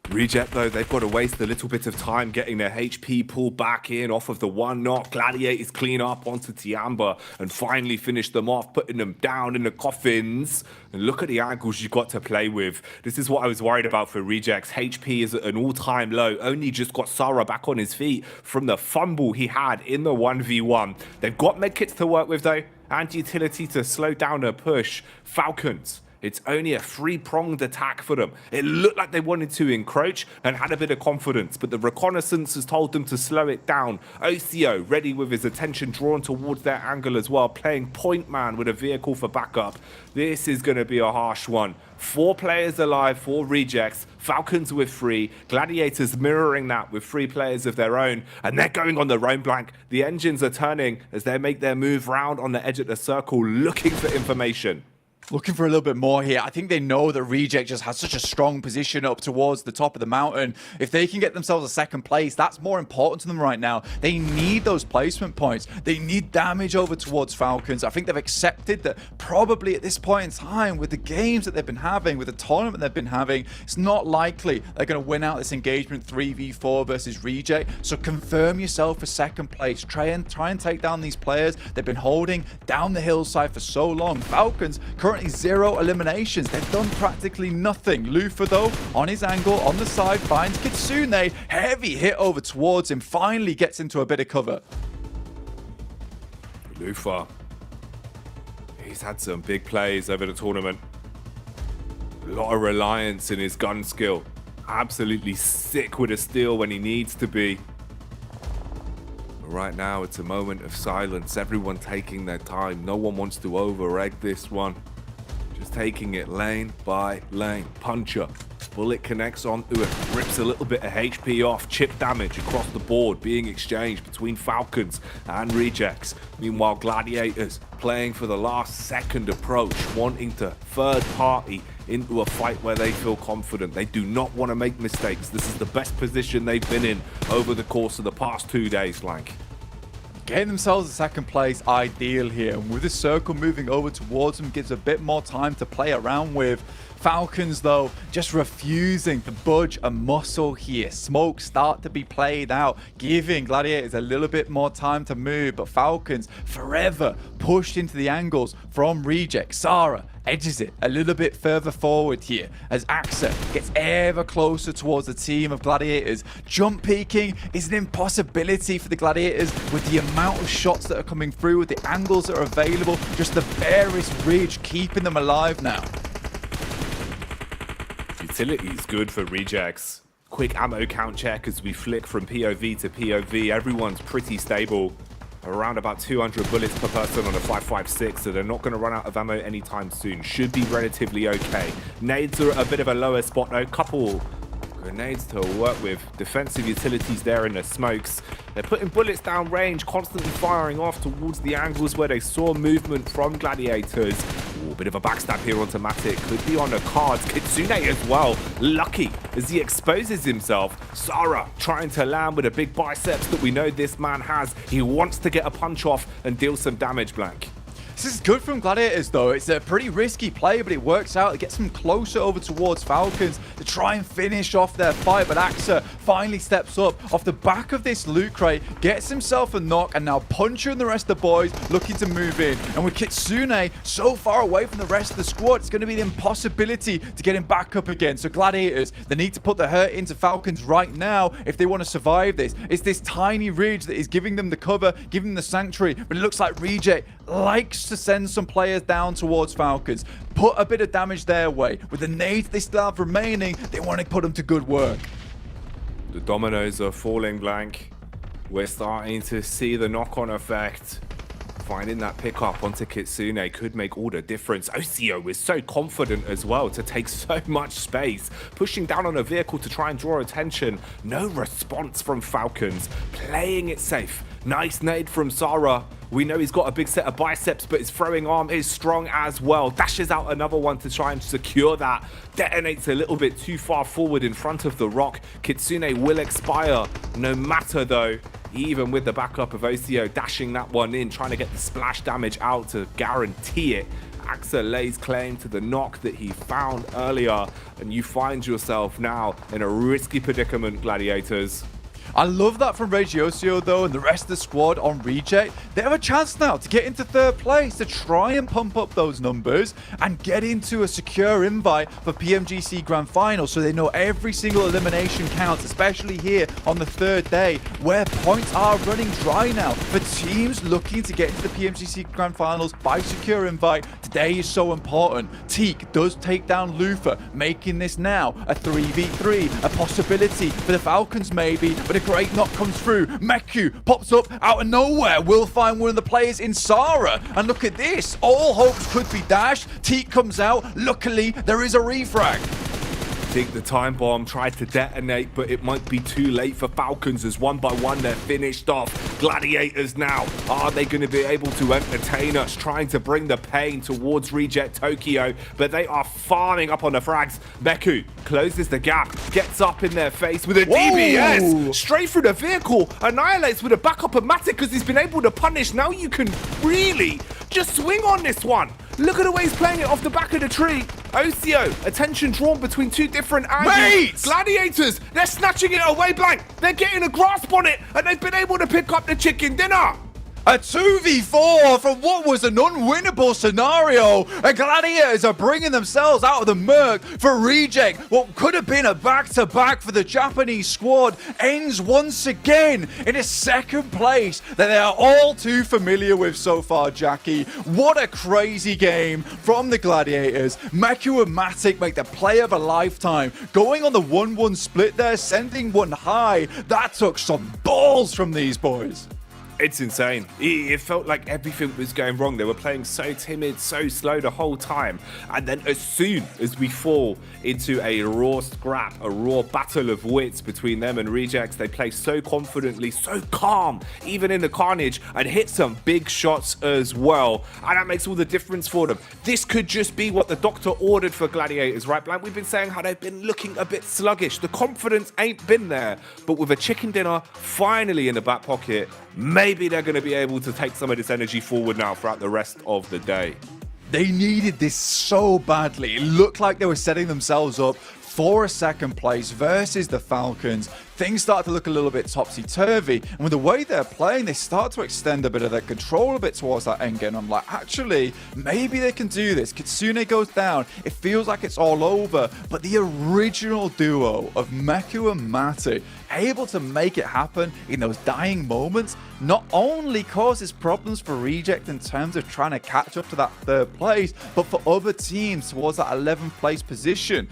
S15: Reject, though, they've got to waste a little bit of time getting their HP pulled back in off of the one knock. Gladiators clean up onto Tiamba and finally finish them off, putting them down in the coffins. And look at the angles you've got to play with. This is what I was worried about for Rejects. HP is at an all-time low. Only just got Sarah back on his feet from the fumble he had in the 1v1. They've got medkits to work with, though, and utility to slow down a push. Falcons, it's only a 3-pronged attack for them. It looked like they wanted to encroach and had a bit of confidence, but the reconnaissance has told them to slow it down. Ocio ready with his attention drawn towards their angle as well, playing point man with a vehicle for backup. This is going to be a harsh one. 4 players alive, 4 rejects. Falcons with 3. Gladiators mirroring that with 3 players of their own. And they're going on their own blank. The engines are turning as they make their move round on the edge of the circle, looking for information.
S16: Looking for a little bit more here. I think they know that Reject just has such a strong position up towards the top of the mountain. If they can get themselves a second place, that's more important to them right now. They need those placement points. They need damage over towards Falcons. I think they've accepted that probably at this point in time, with the games that they've been having, with the tournament they've been having, it's not likely they're going to win out this engagement 3v4 versus Reject. So confirm yourself for second place. Try and take down these players they've been holding down the hillside for so long. Falcons currently 0 eliminations. They've done practically nothing. Lufa, though, on his angle, on the side, finds Kitsune. Heavy hit over towards him. Finally gets into a bit of cover.
S15: Lufa, he's had some big plays over the tournament. A lot of reliance in his gun skill. Absolutely sick with a steal when he needs to be. But right now, it's a moment of silence. Everyone taking their time. No one wants to over-egg this one. Just taking it lane by lane. Puncher bullet connects onto it, rips a little bit of HP off, chip damage across the board being exchanged between Falcons and Rejects. Meanwhile, Gladiators playing for the last second approach, wanting to third party into a fight where they feel confident. They do not want to make mistakes. This is the best position they've been in over the course of the past 2 days, Blank.
S16: Getting themselves a second place ideal here, and with the circle moving over towards them gives a bit more time to play around with. Falcons, though, just refusing to budge a muscle here. Smokes start to be played out, giving Gladiators a little bit more time to move, but Falcons forever pushed into the angles from Reject. Sarah edges it a little bit further forward here as Axa gets ever closer towards the team of Gladiators. Jump peeking is an impossibility for the Gladiators with the amount of shots that are coming through, with the angles that are available, just the barest ridge keeping them alive now.
S15: Utility is good for Rejects. Quick ammo count check as we flick from POV to POV. Everyone's pretty stable. Around about 200 bullets per person on a 5.56, so they're not going to run out of ammo anytime soon. Should be relatively okay. Nades are a bit of a lower spot though. Couple grenades to work with. Defensive utilities there in the smokes. They're putting bullets down range, constantly firing off towards the angles where they saw movement from Gladiators. Ooh, a bit of a backstab here onto Matic. Could be on the cards. Kitsune as well. Lucky as he exposes himself. Sarah trying to land with a big biceps that we know this man has. He wants to get a punch off and deal some damage, Blank.
S16: This is good from Gladiators, though. It's a pretty risky play, but it works out. It gets them closer over towards Falcons to try and finish off their fight, but Axa finally steps up off the back of this loot crate, gets himself a knock, and now Puncher and the rest of the boys looking to move in. And with Kitsune so far away from the rest of the squad, it's going to be the impossibility to get him back up again. So Gladiators, they need to put the hurt into Falcons right now if they want to survive this. It's this tiny ridge that is giving them the cover, giving them the sanctuary, but it looks like Reject likes to send some players down towards Falcons, put a bit of damage their way. With the nades they still have remaining, they want to put them to good work.
S15: The dominoes are falling, Blank. We're starting to see the knock-on effect. Finding that pickup onto Kitsune could make all the difference. Ocio is so confident as well to take so much space. Pushing down on a vehicle to try and draw attention. No response from Falcons. Playing it safe. Nice nade from Sarah. We know he's got a big set of biceps, but his throwing arm is strong as well. Dashes out another one to try and secure that. Detonates a little bit too far forward in front of the rock. Kitsune will expire no matter though. Even with the backup of Ocio dashing that one in, trying to get the splash damage out to guarantee it. Axa lays claim to the knock that he found earlier, and you find yourself now in a risky predicament, Gladiators.
S16: I love that from Regiocio, though, and the rest of the squad on Reject. They have a chance now to get into third place, to try and pump up those numbers and get into a secure invite for PMGC Grand Finals, so they know every single elimination counts, especially here on the third day, where points are running dry now for teams looking to get into the PMGC Grand Finals by secure invite. Today is so important. Teak does take down Lufa, making this now a 3v3, a possibility for the Falcons maybe, but a great knock comes through. Meku pops up out of nowhere. Will find one of the players in Sarah. And look at this. All hopes could be dashed. Teak comes out. Luckily, there is a refrag.
S15: Teak, the time bomb, tried to detonate, but it might be too late for Falcons as one by one they're finished off. Gladiators now, are they going to be able to entertain us, trying to bring the pain towards Reject Tokyo, but they are farming up on the frags. Meku closes the gap, gets up in their face with a DBS, straight through the vehicle, annihilates with a backup of Matic because he's been able to punish. Now you can really just swing on this one. Look at the way he's playing it off the back of the tree. Ocio, attention drawn between two different angles.
S16: Mate!
S15: Gladiators, they're snatching it away, Blank. They're getting a grasp on it, and they've been able to pick up the chicken dinner.
S16: A 2v4 from what was an unwinnable scenario. And Gladiators are bringing themselves out of the murk for Reject. What could have been a back-to-back for the Japanese squad ends once again in a second place that they are all too familiar with so far, Jackie. What a crazy game from the Gladiators. Meku and Matic make the play of a lifetime. Going on the 1-1 split there, sending one high. That took some balls from these boys.
S15: It's insane. It felt like everything was going wrong. They were playing so timid, so slow the whole time. And then as soon as we fall into a raw scrap, a raw battle of wits between them and Rejects, they play so confidently, so calm, even in the carnage, and hit some big shots as well. And that makes all the difference for them. This could just be what the doctor ordered for Gladiators, right, Blank? We've been saying how they've been looking a bit sluggish. The confidence ain't been there. But with a chicken dinner finally in the back pocket, maybe they're going to be able to take some of this energy forward now throughout the rest of the day.
S16: They needed this so badly. It looked like they were setting themselves up for a second place versus the Falcons. Things start to look a little bit topsy-turvy, and with the way they're playing, they start to extend a bit of their control a bit towards that end game. I'm like, actually, maybe they can do this. Kitsune goes down. It feels like it's all over, but the original duo of Meku and Mati, able to make it happen in those dying moments, not only causes problems for Reject in terms of trying to catch up to that third place, but for other teams towards that 11th place position.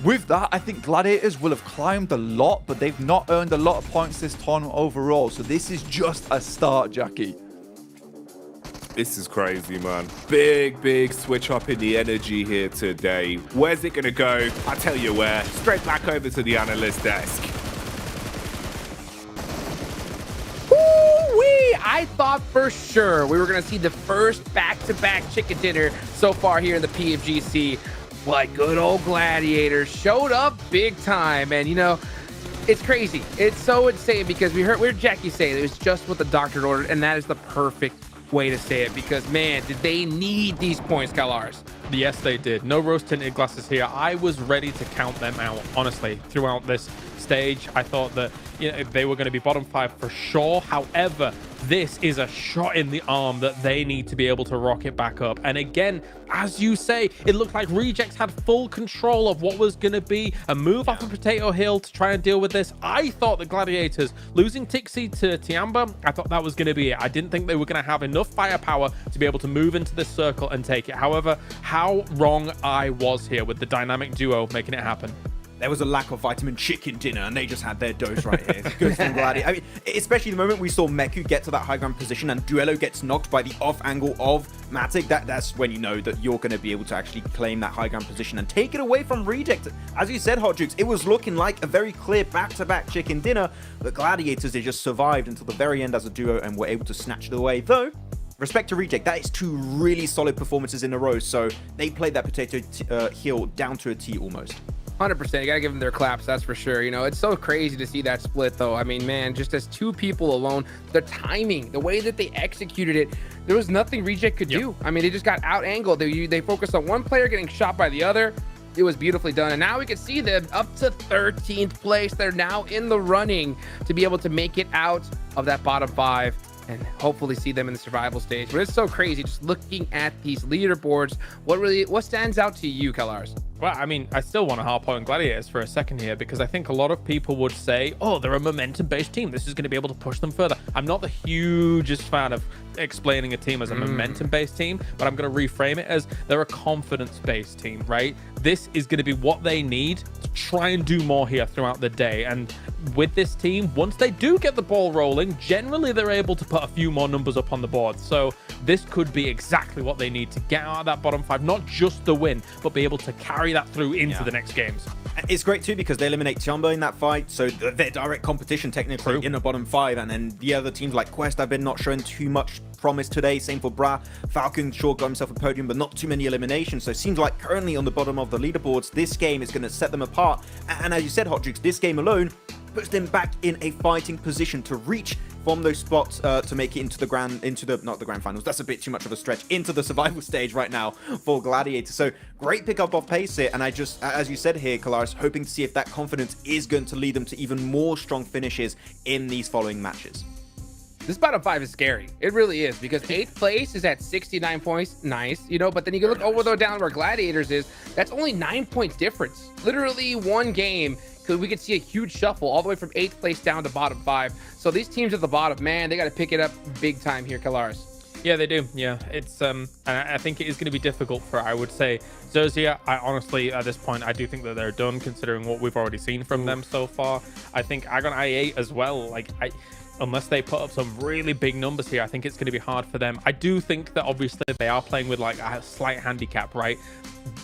S16: With that, I think Gladiators will have climbed a lot, but they've not earned a lot of points this tournament overall. So this is just a start, Jackie.
S15: This is crazy, man. Big switch up in the energy here today. Where's it going to go? I tell you where. Straight back over to the analyst desk.
S12: Woo-wee! I thought for sure we were going to see the first back-to-back chicken dinner so far here in the PMGC. But good old Gladiators showed up big time, and you know, it's crazy. It's so insane because we heard Jackie say it was just what the doctor ordered, and that is the perfect way to say it because, man, did they need these points, Kalars?
S13: Yes, they did. No rose-tinted glasses here. I was ready to count them out, honestly, throughout this stage. I thought that they were going to be bottom 5 for sure. However, this is a shot in the arm that they need to be able to rocket back up. And again, as you say, it looked like Rejects had full control of what was going to be a move off of Potato Hill to try and deal with this. I thought the Gladiators losing Tixie to Tiamba, I thought that was going to be it. I didn't think they were going to have enough firepower to be able to move into this circle and take it. However, how wrong I was here with the dynamic duo making it happen.
S14: There was a lack of vitamin chicken dinner, and they just had their dose right here. Good from Gladi. I mean, especially the moment we saw Meku get to that high ground position and Duello gets knocked by the off angle of Matic, that's when you know that you're going to be able to actually claim that high ground position and take it away from Reject. As you said, Hot Jukes, it was looking like a very clear back-to-back chicken dinner, but Gladiators, they just survived until the very end as a duo and were able to snatch it away. Though, respect to Reject, that is 2 really solid performances in a row, so they played that Potato Hill down to a T almost.
S12: 100%. You gotta give them their claps, that's for sure. You know, it's so crazy to see that split, though. I mean, man, just as 2 people alone, the timing, the way that they executed it, there was nothing Reject could do. I mean, they just got out-angled. They focused on one player getting shot by the other. It was beautifully done, and now we can see them up to 13th place. They're now in the running to be able to make it out of that bottom 5 and hopefully see them in the survival stage. But it's so crazy just looking at these leaderboards. What stands out to you, Kalars?
S13: Well, I mean, I still want to harp on Gladiators for a second here because I think a lot of people would say, oh, they're a momentum-based team. This is going to be able to push them further. I'm not the hugest fan of explaining a team as a momentum-based team, but I'm going to reframe it as they're a confidence-based team, right? This is going to be what they need to try and do more here throughout the day. And with this team, once they do get the ball rolling, generally they're able to put a few more numbers up on the board. So this could be exactly what they need to get out of that bottom 5, not just the win, but be able to carry that through into the next games.
S14: It's great too because they eliminate Tiamba in that fight, so they're direct competition technically in the bottom 5, and then the other teams like Quest have been not showing too much promise today. Same for Bra. Falcon sure got himself a podium, but not too many eliminations, so it seems like currently on the bottom of the leaderboards, this game is going to set them apart. And as you said, Hot Jukes, this game alone puts them back in a fighting position to reach from those spots to make it into the not the Grand Finals. That's a bit too much of a stretch. Into the survival stage right now for Gladiators. So great pick up off pace here. And I just, as you said here, Kalaris, hoping to see if that confidence is going to lead them to even more strong finishes in these following matches.
S12: This bottom 5 is scary. It really is, because 8th place is at 69 points. Nice, you know, but then you can look over though down where Gladiators is. That's only 9-point difference. Literally one game. Because we could see a huge shuffle all the way from 8th place down to bottom 5. So these teams at the bottom, man, they got to pick it up big time here, Kalaris.
S13: Yeah, they do. Yeah, it's and I think it is going to be difficult for, I would say, Xerxia. I honestly, at this point, I do think that they're done considering what we've already seen from them so far. I think Agon I8 as well. Like, unless they put up some really big numbers here, I think it's going to be hard for them. I do think that obviously they are playing with like a slight handicap, right?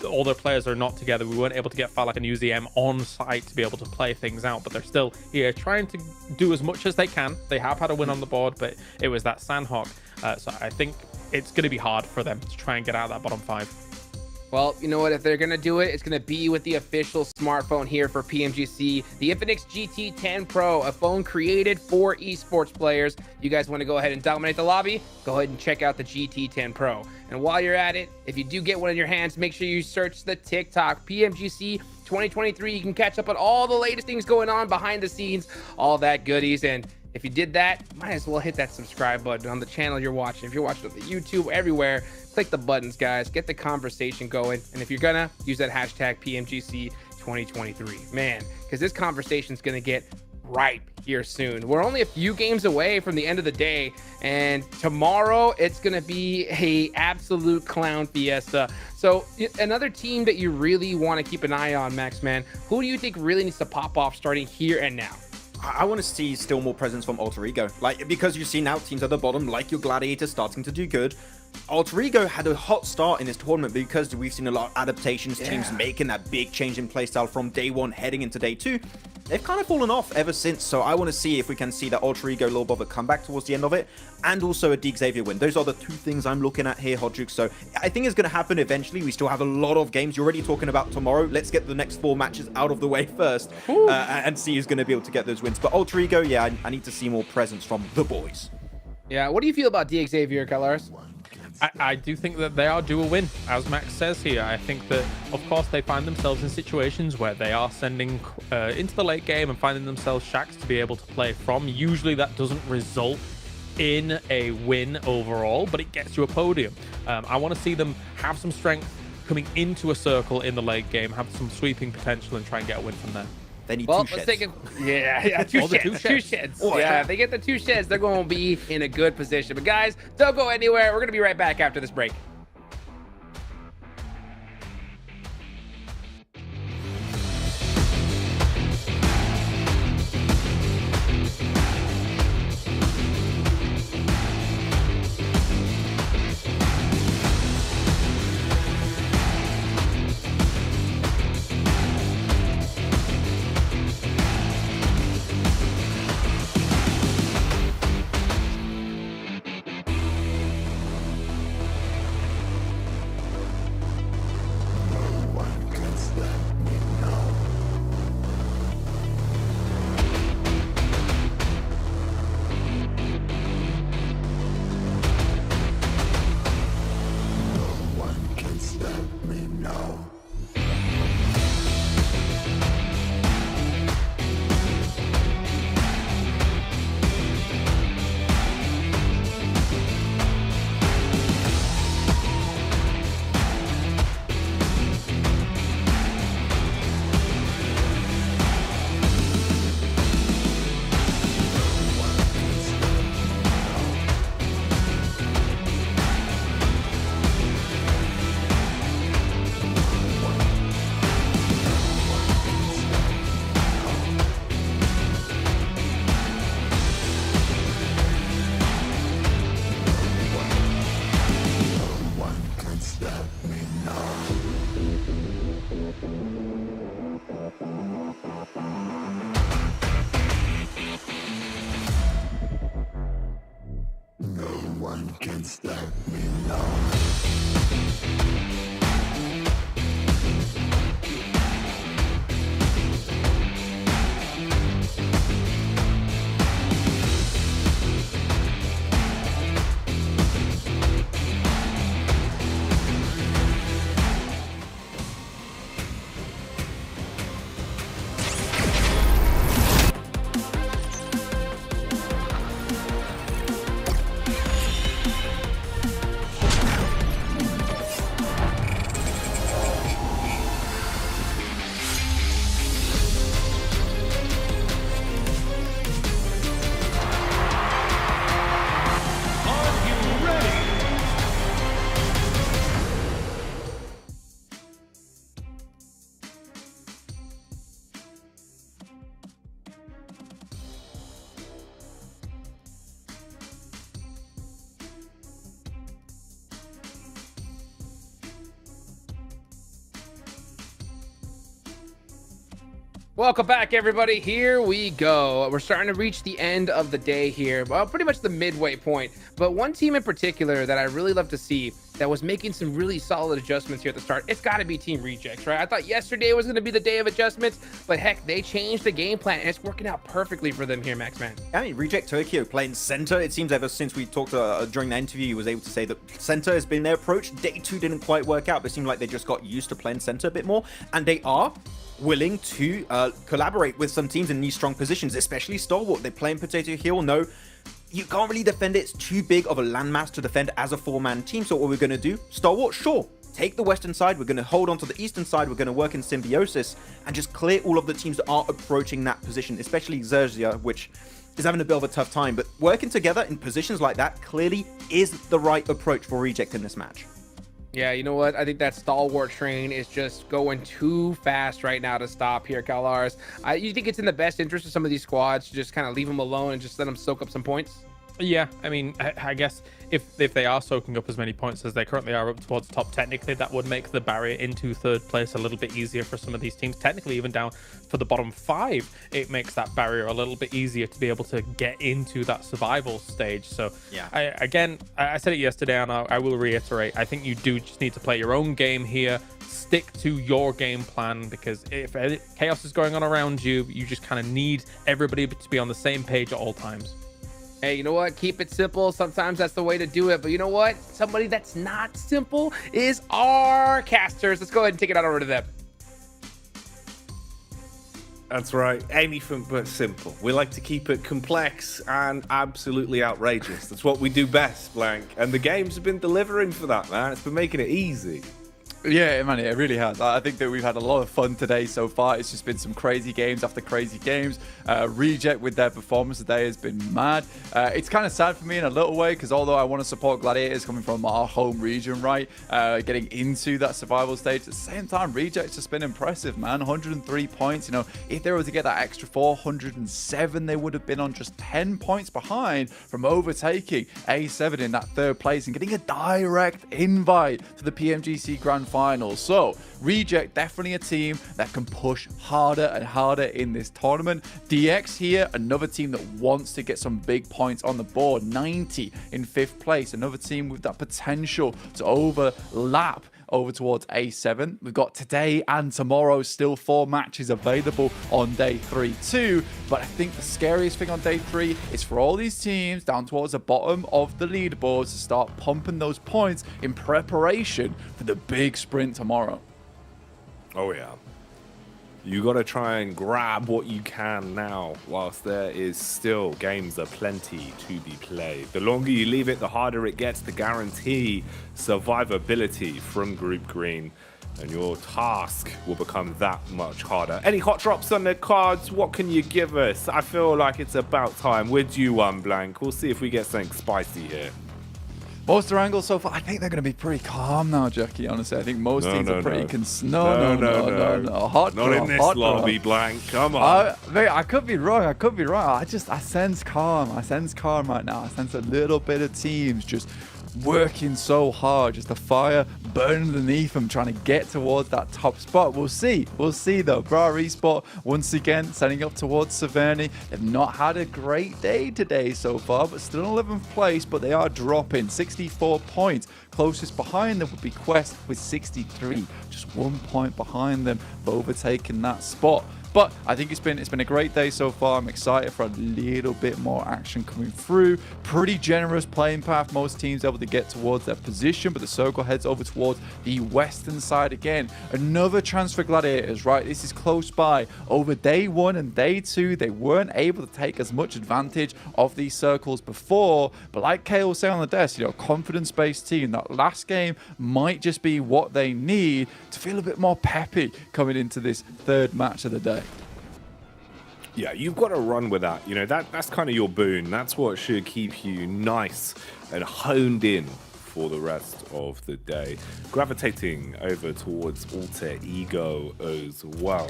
S13: All their players are not together. We weren't able to get Falak and UZM on site to be able to play things out, but they're still here trying to do as much as they can. They have had a win on the board, but it was that Sandhawk. So I think it's going to be hard for them to try and get out of that bottom 5.
S12: Well, you know what? If they're going to do it, it's going to be with the official smartphone here for PMGC, the Infinix GT10 Pro, a phone created for esports players. You guys want to go ahead and dominate the lobby? Go ahead and check out the GT10 Pro. And while you're at it, if you do get one in your hands, make sure you search the TikTok PMGC 2023. You can catch up on all the latest things going on behind the scenes, all that goodies. And if you did that, might as well hit that subscribe button on the channel you're watching. If you're watching on the YouTube, everywhere, click the buttons, guys. Get the conversation going. And if you're gonna, use that hashtag PMGC 2023. Man, because this conversation is gonna get ripe here soon. We're only a few games away from the end of the day, and tomorrow it's gonna be a absolute clown fiesta. So another team that you really want to keep an eye on, Max, man, who do you think really needs to pop off starting here and now?
S14: I want to see still more presence from Alter Ego. Like, because you see now teams at the bottom, like your Gladiators, starting to do good. Alter Ego had a hot start in this tournament because we've seen a lot of adaptations, teams making that big change in playstyle from day 1 heading into day 2. They've kind of fallen off ever since, so I want to see if we can see that Alter Ego Lil Bother come back towards the end of it, and also a Deke Xavier win. Those are the 2 things I'm looking at here, Hodjuk. So I think it's going to happen eventually. We still have a lot of games. You're already talking about tomorrow. Let's get the next 4 matches out of the way first, and see who's going to be able to get those wins. But Alter Ego, yeah, I need to see more presence from the boys.
S12: Yeah, what do you feel about Deke Xavier, Kalaris?
S13: I do think that they are due a win, as Max says here. I think that, of course, they find themselves in situations where they are sending into the late game and finding themselves shacks to be able to play from. Usually that doesn't result in a win overall, but it gets you a podium. I want to see them have some strength coming into a circle in the late game, have some sweeping potential, and try and get a win from there.
S14: They need
S12: 2
S14: sheds.
S12: Two sheds. 2 sheds.
S14: Oh,
S12: yeah, if they get the 2 sheds, they're going to be in a good position. But guys, don't go anywhere. We're going to be right back after this break. Welcome back, everybody. Here we go. We're starting to reach the end of the day here. Well, pretty much the midway point. But one team in particular that I really love to see that was making some really solid adjustments here at the start, it's got to be Team Rejects, right? I thought yesterday was going to be the day of adjustments, but heck, they changed the game plan, and it's working out perfectly for them here, Maxman.
S14: I mean, Reject Tokyo playing center. It seems ever since we talked during the interview, he was able to say that center has been their approach. Day 2 didn't quite work out, but it seemed like they just got used to playing center a bit more, and they are willing to collaborate with some teams in these strong positions, especially Stalwart. They're playing Potato Hill. No, you can't really defend it. It's too big of a landmass to defend as a 4-man team. So what we're going to do, Stalwart, sure, take the western side. We're going to hold on to the eastern side. We're going to work in symbiosis and just clear all of the teams that are approaching that position, especially Xerxia, which is having a bit of a tough time. But working together in positions like that clearly is the right approach for Reject in this match.
S12: Yeah, you know what? I think that Stalwart train is just going too fast right now to stop here, Kalars. You think it's in the best interest of some of these squads to just kind of leave them alone and just let them soak up some points?
S13: Yeah, I mean, I guess if they are soaking up as many points as they currently are up towards top, technically that would make the barrier into third place a little bit easier for some of these teams. Technically, even down for the bottom 5, it makes that barrier a little bit easier to be able to get into that survival stage. So,
S14: yeah,
S13: I said it yesterday, and I will reiterate. I think you do just need to play your own game here. Stick to your game plan, because if chaos is going on around you, you just kind of need everybody to be on the same page at all times.
S12: Hey, you know what? Keep it simple. Sometimes that's the way to do it. But you know what? Somebody that's not simple is our casters. Let's go ahead and take it out over to them.
S15: That's right. Anything but simple. We like to keep it complex and absolutely outrageous. That's what we do best, Blank. And the games have been delivering for that, man. It's been making it easy.
S16: Yeah, man, it really has. I think that we've had a lot of fun today so far. It's just been some crazy games after crazy games. Reject with their performance today has been mad. It's kind of sad for me in a little way, because although I want to support Gladiators coming from our home region, right, getting into that survival stage, at the same time, Reject's just been impressive, man. 103 points. You know, if they were to get that extra 407, they would have been on just 10 points behind from overtaking A7 in that third place and getting a direct invite to the PMGC Grand Finals. So Reject definitely a team that can push harder and harder in this tournament. DX here, another team that wants to get some big points on the board. 90 in 5th place, another team with that potential to overlap over towards A7. We've got today and tomorrow still 4 matches available on day 3 too. But I think the scariest thing on day 3 is for all these teams down towards the bottom of the leaderboards to start pumping those points in preparation for the big sprint tomorrow.
S15: Oh yeah. You got to try and grab what you can now, whilst there is still games aplenty to be played. The longer you leave it, the harder it gets to guarantee survivability from Group Green, and your task will become that much harder. Any hot drops on the cards? What can you give us? I feel like it's about time. We're due one, Blank. We'll see if we get something spicy here.
S16: Most angles so far, I think they're going to be pretty calm now, Jackie. Honestly, I think most teams are pretty no. Hot
S15: not
S16: drop,
S15: in this
S16: hot
S15: lobby,
S16: drop.
S15: Blank. Come on.
S16: I could be wrong. I sense calm. I sense calm right now. I sense a little bit of teams just working so hard, just the fire burning underneath them, trying to get towards that top spot. We'll see though. Bra Esport once again setting up towards Severny. They've not had a great day today so far, but still in 11th place, but they are dropping 64 points. Closest behind them would be Quest with 63, just 1 point behind them, overtaking that spot. But I think it's been a great day so far. I'm excited for a little bit more action coming through. Pretty generous playing path. Most teams able to get towards their position, but the circle heads over towards the western side again. Another chance for Gladiators, right? This is close by. Over day 1 and day 2, they weren't able to take as much advantage of these circles before. But like Kale was saying on the desk, you know, confidence-based team. That last game might just be what they need to feel a bit more peppy coming into this third match of the day.
S15: Yeah, you've got to run with that. You know, that's kind of your boon. That's what should keep you nice and honed in for the rest of the day. Gravitating over towards Alter Ego as well.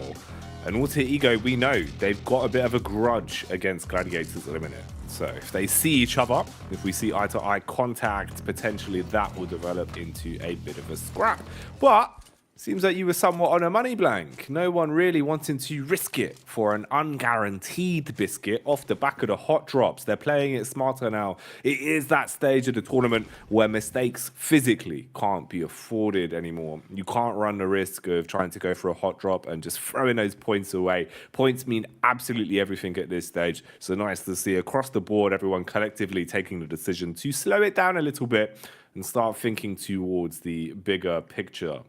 S15: And Alter Ego, we know they've got a bit of a grudge against Gladiators at the minute. So if they see each other, if we see eye-to-eye contact, potentially that will develop into a bit of a scrap. But Seems like you were somewhat on a money blank. No one really wanting to risk it for an unguaranteed biscuit off the back of the hot drops. They're playing it smarter now. It is that stage of the tournament where mistakes physically can't be afforded anymore. You can't run the risk of trying to go for a hot drop and just throwing those points away. Points mean absolutely everything at this stage. So nice to see across the board everyone collectively taking the decision to slow it down a little bit and start thinking towards the bigger picture.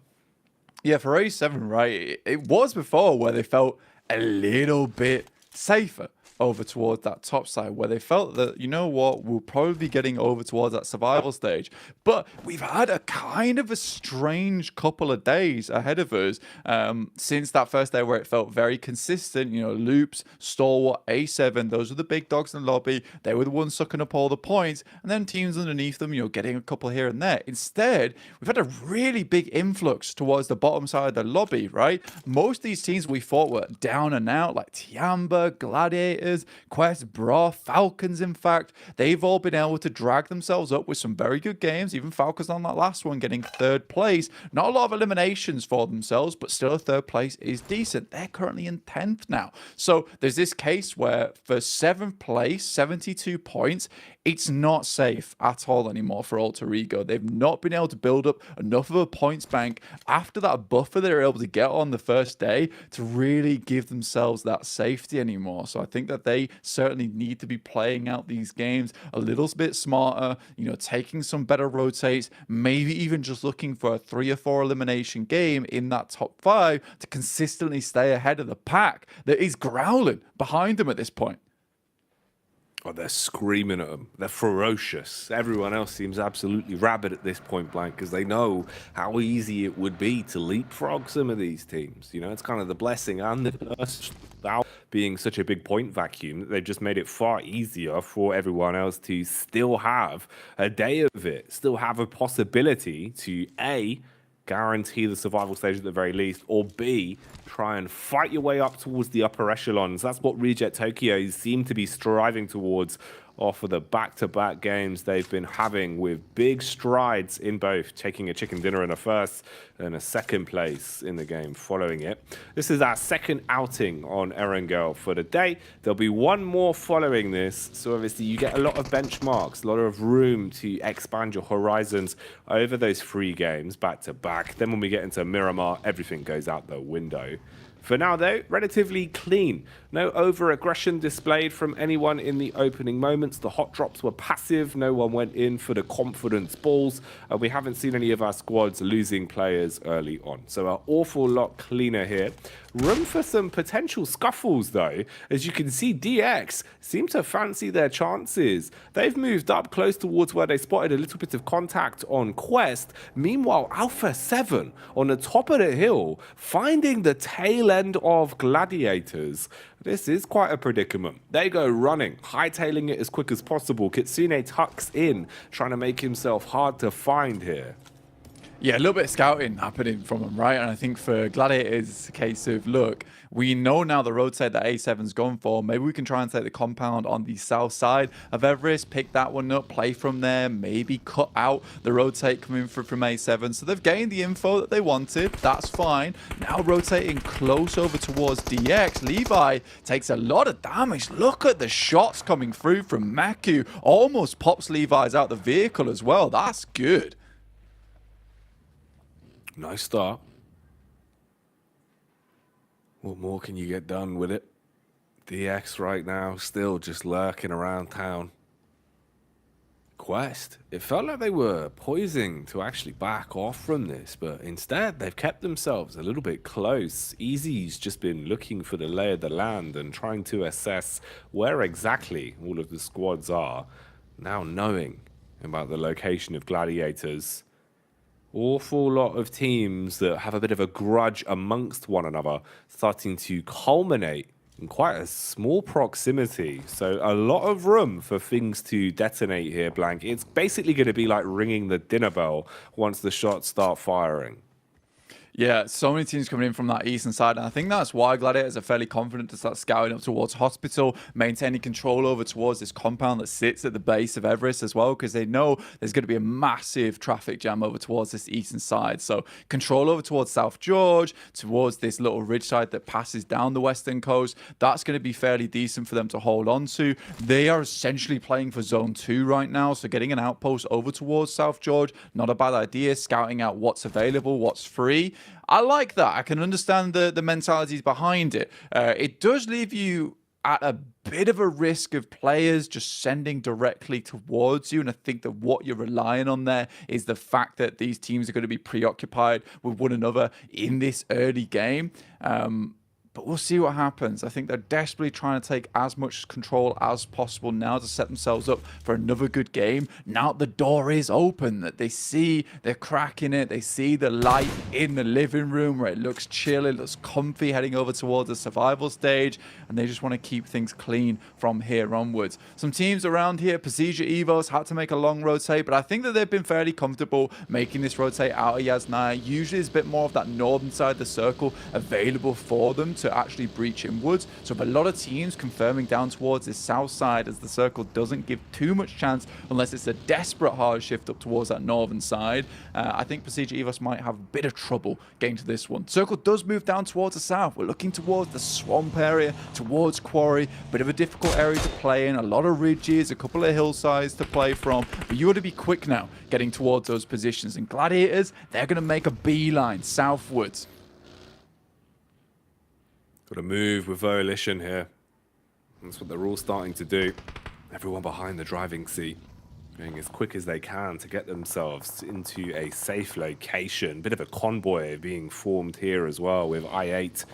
S16: Yeah, for A7, right, it was before where they felt a little bit safer over towards that top side, where they felt that, you know what, we'll probably be getting over towards that survival stage. But we've had a kind of a strange couple of days ahead of us since that first day where it felt very consistent. You know, Loops, Stalwart, A7, those were the big dogs in the lobby. They were the ones sucking up all the points. And then teams underneath them, you know, getting a couple here and there. Instead, we've had a really big influx towards the bottom side of the lobby, right? Most of these teams we thought were down and out, like Tiamba, Gladiators, Quest, Bra, Falcons, in fact, they've all been able to drag themselves up with some very good games. Even Falcons on that last one getting 3rd place. Not a lot of eliminations for themselves, but still a 3rd place is decent. They're currently in 10th now. So there's this case where for 7th place, 72 points, it's not safe at all anymore for Alter Ego. They've not been able to build up enough of a points bank after that buffer they were able to get on the first day to really give themselves that safety anymore. So I think that they certainly need to be playing out these games a little bit smarter, you know, taking some better rotates, maybe even just looking for a 3 or 4 elimination game in that top 5 to consistently stay ahead of the pack that is growling behind them at this point.
S15: Oh, they're screaming at them. They're ferocious. Everyone else seems absolutely rabid at this point blank because they know how easy it would be to leapfrog some of these teams. You know, it's kind of the blessing and the curse without being such a big point vacuum that they've just made it far easier for everyone else to still have a day of it, still have a possibility to A, guarantee the survival stage at the very least, or B, try and fight your way up towards the upper echelons. That's what Reject Tokyo seem to be striving towards off of the back-to-back games they've been having, with big strides in both, taking a chicken dinner in a 1st and a 2nd place in the game following it. This is our 2nd outing on Erangel for the day. There'll be one more following this, so obviously you get a lot of benchmarks, a lot of room to expand your horizons over those 3 games back-to-back. Then when we get into Miramar, everything goes out the window. For now, though, relatively clean. No over-aggression displayed from anyone in the opening moments. The hot drops were passive. No one went in for the confidence balls. And we haven't seen any of our squads losing players early on. So an awful lot cleaner here. Room for some potential scuffles, though. As you can see, DX seem to fancy their chances. They've moved up close towards where they spotted a little bit of contact on Quest. Meanwhile, Alpha 7 on the top of the hill, finding the tail end of Gladiators. This is quite a predicament. They go running, hightailing it as quick as possible. Kitsune tucks in, trying to make himself hard to find here.
S16: Yeah, a little bit of scouting happening from them, right? And I think for Gladiators, it's a case of, look, we know now the roadside that A7's gone for. Maybe we can try and take the compound on the south side of Everest, pick that one up, play from there, maybe cut out the rotate coming from A7. So they've gained the info that they wanted. That's fine. Now rotating close over towards DX. Levi takes a lot of damage. Look at the shots coming through from Maku. Almost pops Levi's out the vehicle as well. That's good.
S15: Nice start. What more can you get done with it? DX right now still just lurking around town. Quest, it felt like they were poising to actually back off from this, but instead they've kept themselves a little bit close. Easy's just been looking for the lay of the land and trying to assess where exactly all of the squads are. Now knowing about the location of Gladiators, awful lot of teams that have a bit of a grudge amongst one another starting to culminate in quite a small proximity. So a lot of room for things to detonate here, Blank. It's basically going to be like ringing the dinner bell once the shots start firing.
S16: Yeah, so many teams coming in from that eastern side, and I think that's why Gladiators are fairly confident to start scouting up towards Hospital, maintaining control over towards this compound that sits at the base of Everest as well, because they know there's going to be a massive traffic jam over towards this eastern side. So control over towards South George, towards this little ridge side that passes down the western coast, that's going to be fairly decent for them to hold on to. They are essentially playing for Zone 2 right now, so getting an outpost over towards South George, not a bad idea. Scouting out what's available, what's free. I like that. I can understand the mentalities behind it. It does leave you at a bit of a risk of players just sending directly towards you, and I think that what you're relying on there is the fact that these teams are going to be preoccupied with one another in this early game. But we'll see what happens. I think they're desperately trying to take as much control as possible now to set themselves up for another good game. Now the door is open, that they see they're cracking it. They see the light in the living room where it looks chill, it looks comfy heading over towards the survival stage, and they just want to keep things clean from here onwards. Some teams around here, Pasija Evos had to make a long rotate, but I think that they've been fairly comfortable making this rotate out of Yasnaya. Usually there's a bit more of that northern side of the circle available for them to actually breach inwards. So a lot of teams confirming down towards this south side, as the circle doesn't give too much chance unless it's a desperate hard shift up towards that northern side. I think Pasija Evos might have a bit of trouble getting to this one. Circle does move down towards the south. We're looking towards the swamp area, towards Quarry. Bit of a difficult area to play in. A lot of ridges, a couple of hillsides to play from. But you got to be quick now getting towards those positions. And Gladiators, they're going to make a beeline southwards.
S15: Got to move with volition here. That's what they're all starting to do. Everyone behind the driving seat, going as quick as they can to get themselves into a safe location. Bit of a convoy being formed here as well, with I8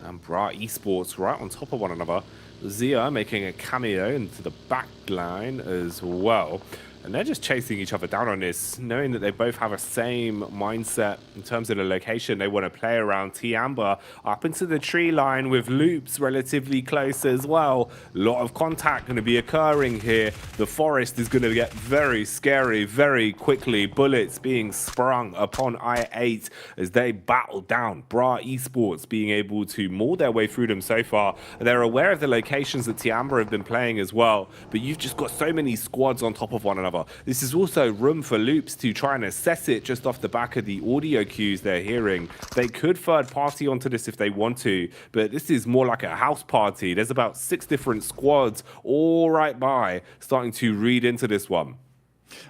S15: and Bra Esports right on top of one another. Zia making a cameo into the back line as well. And they're just chasing each other down on this, knowing that they both have a same mindset in terms of the location they want to play around. T-Amber up into the tree line with Loops relatively close as well. A lot of contact going to be occurring here. The forest is going to get very scary very quickly. Bullets being sprung upon I8 as they battle down. Bra Esports being able to maul their way through them so far. They're aware of the locations that T-Amber have been playing as well, but you've just got so many squads on top of one another. This is also room for Loops to try and assess it just off the back of the audio cues they're hearing. They could third party onto this if they want to, but this is more like a house party. There's about 6 different squads all right by starting to read into this one.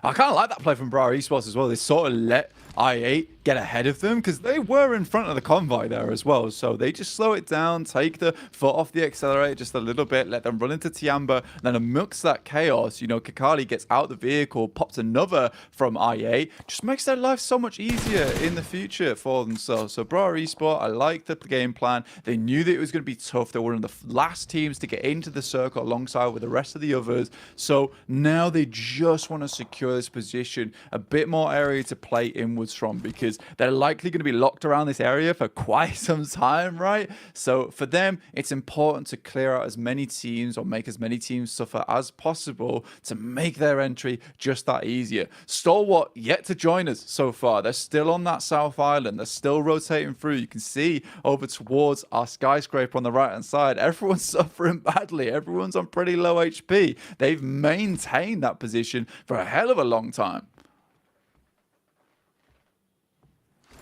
S16: I kind of like that play from Bra Esports as well. They sort of let I8 get ahead of them because they were in front of the convoy there as well. So they just slow it down, take the foot off the accelerator just a little bit, let them run into T-Amber, and then amongst that chaos, you know, Kakali gets out the vehicle, pops another from I8, just makes their life so much easier in the future for themselves. So Bra Esport, I like the game plan. They knew that it was going to be tough. They were one of the last teams to get into the circle alongside with the rest of the others. So now they just want to secure this position, a bit more area to play inwards from, because they're likely going to be locked around this area for quite some time, right? So for them, it's important to clear out as many teams or make as many teams suffer as possible to make their entry just that easier. Stalwart yet to join us so far. They're still on that South Island. They're still rotating through. You can see over towards our skyscraper on the right-hand side. Everyone's suffering badly. Everyone's on pretty low HP. They've maintained that position for a hell of a long time.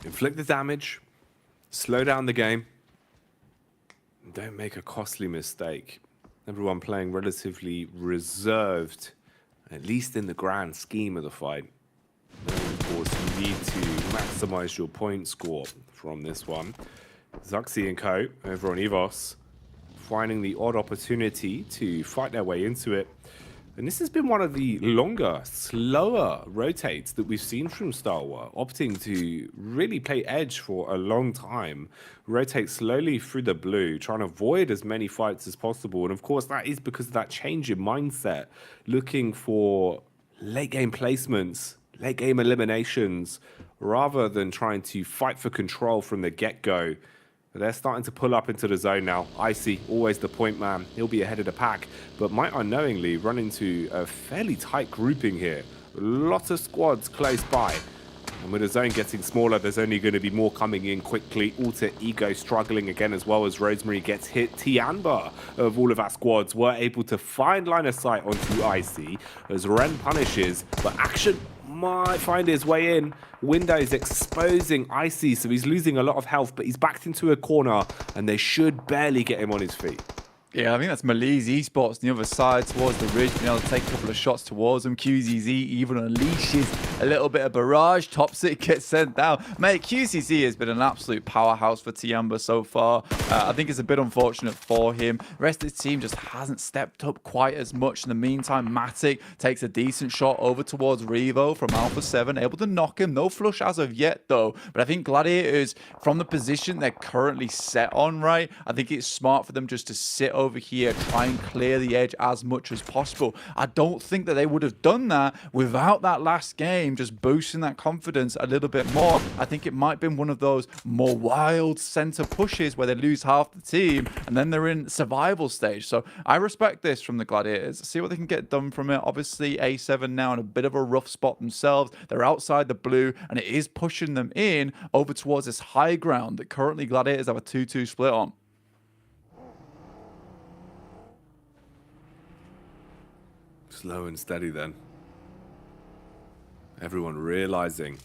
S15: Inflict the damage, slow down the game, and don't make a costly mistake. Everyone playing relatively reserved, at least in the grand scheme of the fight. And of course, you need to maximize your point score from this one. Zuxi and co over on Evos, finding the odd opportunity to fight their way into it. And this has been one of the longer, slower rotates that we've seen from Stalwart, opting to really play edge for a long time, rotate slowly through the blue, trying to avoid as many fights as possible. And of course, that is because of that change in mindset, looking for late game placements, late game eliminations, rather than trying to fight for control from the get-go. They're starting to pull up into the zone now. Icy, always the point man. He'll be ahead of the pack, but might unknowingly run into a fairly tight grouping here. Lots of squads close by. And with the zone getting smaller, there's only going to be more coming in quickly. Alter Ego struggling again as well as Rosemary gets hit. Tianba, of all of our squads, were able to find line of sight onto Icy as Ren punishes, but Action might find his way in. Windows exposing Icy, so he's losing a lot of health, but he's backed into a corner, and they should barely get him on his feet.
S16: Yeah, I think that's Malise Esports on the other side towards the ridge, being able to take a couple of shots towards them. QZZ even unleashes a little bit of barrage. Toxic gets sent down. Mate, QZZ has been an absolute powerhouse for Tiamba so far. I think it's a bit unfortunate for him. The rest of the team just hasn't stepped up quite as much. In the meantime, Matic takes a decent shot over towards Revo from Alpha 7, able to knock him. No flush as of yet, though. But I think Gladiators, from the position they're currently set on, right, I think it's smart for them just to sit over here, try and clear the edge as much as possible. I don't think that they would have done that without that last game, just boosting that confidence a little bit more. I think it might have been one of those more wild center pushes where they lose half the team and then they're in survival stage. So I respect this from the Gladiators. See what they can get done from it. Obviously, A7 now in a bit of a rough spot themselves. They're outside the blue and it is pushing them in over towards this high ground that currently Gladiators have a 2-2 split on.
S15: Slow and steady then. Everyone realizing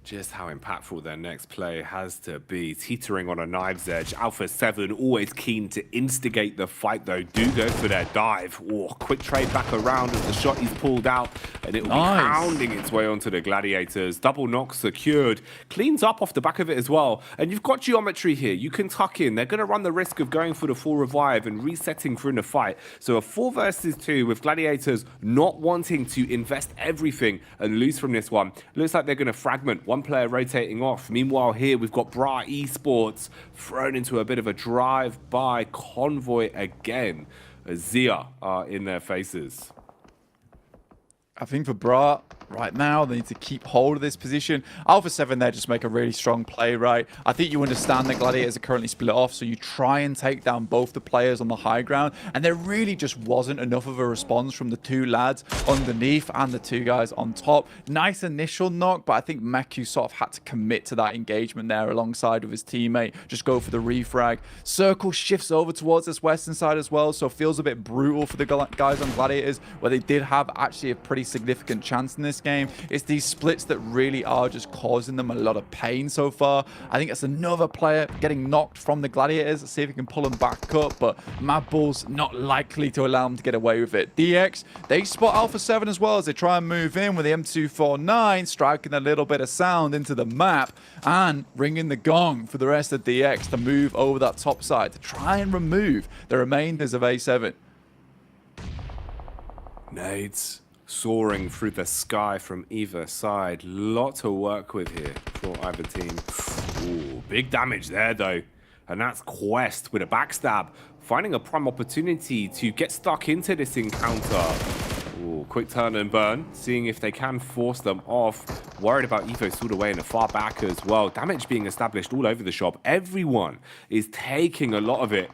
S15: just how impactful their next play has to be. Teetering on a knife's edge. Alpha 7 always keen to instigate the fight though. Do go for their dive. Oh, quick trade back around as the shot is pulled out. And it will be pounding its way onto the Gladiators. Double knock secured. Cleans up off the back of it as well. And you've got geometry here. You can tuck in. They're going to run the risk of going for the full revive and resetting for in the fight. So a 4 versus 2 with Gladiators not wanting to invest everything and lose from this one. Looks like they're going to fragment. One player rotating off. Meanwhile, here we've got Bra Esports thrown into a bit of a drive-by convoy again. Zia are in their faces.
S16: I think for Bra, right now, they need to keep hold of this position. Alpha 7 there just make a really strong play, right? I think you understand that Gladiators are currently split off, so you try and take down both the players on the high ground, and there really just wasn't enough of a response from the 2 lads underneath and the 2 guys on top. Nice initial knock, but I think Meku sort of had to commit to that engagement there alongside with his teammate. Just go for the refrag. Circle shifts over towards this western side as well, so it feels a bit brutal for the guys on Gladiators, where they did have actually a pretty significant chance in this game. It's these splits that really are just causing them a lot of pain so far. I think it's another player getting knocked from the Gladiators. Let's see if we can pull them back up, but Mad Bull's not likely to allow them to get away with it. DX, they spot Alpha 7 as well as they try and move in with the M249, striking a little bit of sound into the map and ringing the gong for the rest of DX to move over that top side to try and remove the remainders of A7.
S15: Nades soaring through the sky from either side. Lot to work with here for either team. Ooh, big damage there though. And that's Quest with a backstab, finding a prime opportunity to get stuck into this encounter. Ooh, quick turn and burn, seeing if they can force them off. Worried about Evo stood away in the far back as well. Damage being established all over the shop. Everyone is taking a lot of it,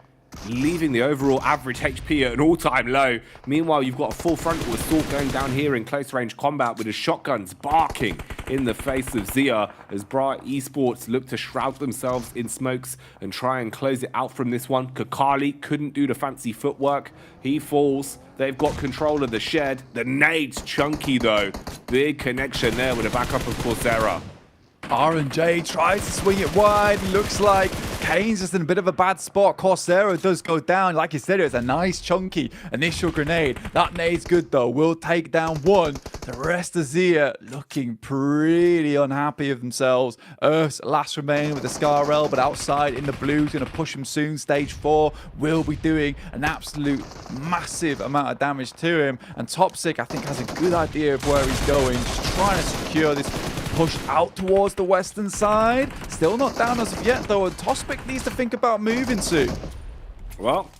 S15: leaving the overall average HP at an all-time low. Meanwhile, you've got a full frontal assault going down here in close-range combat with the shotguns barking in the face of Zia as Bra Esports look to shroud themselves in smokes and try and close it out from this one. Kakali couldn't do the fancy footwork. He falls. They've got control of the shed. The nade's chunky, though. Big connection there with a backup of Coursera.
S16: R&J tries to swing it wide. Looks like Kane's just in a bit of a bad spot. Coursera does go down. Like you said, it was a nice chunky initial grenade. That nade's good though. Will take down one. The rest of Zia looking pretty unhappy of themselves. Earth's last remain with the Scarrel, but outside in the blue is going to push him soon. Stage 4 will be doing an absolute massive amount of damage to him. And Toxic, I think, has a good idea of where he's going. Just trying to secure this push out towards the western side. Still not down as of yet, though, and Tospic needs to think about moving soon.
S15: Well,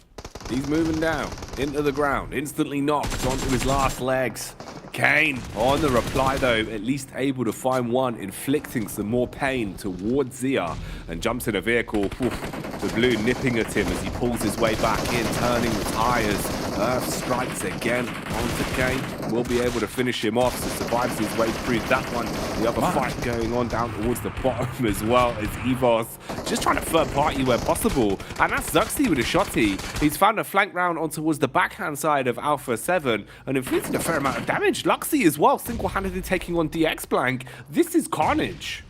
S15: he's moving down into the ground, instantly knocked onto his last legs. Kane on the reply, though, at least able to find one, inflicting some more pain towards Zia, and jumps in a vehicle. Oof, The blue nipping at him as he pulls his way back in, turning the tires. Earth strikes again onto Kane. Will be able to finish him off, so survives his way through that one. The other fight going on down towards the bottom as well as Evos just trying to third party where possible. And that's Zuxi with a shotty. He's found a flank round on towards the backhand side of Alpha 7 and inflicting a fair amount of damage. Luxy as well, single-handedly taking on DX Blank. This is carnage.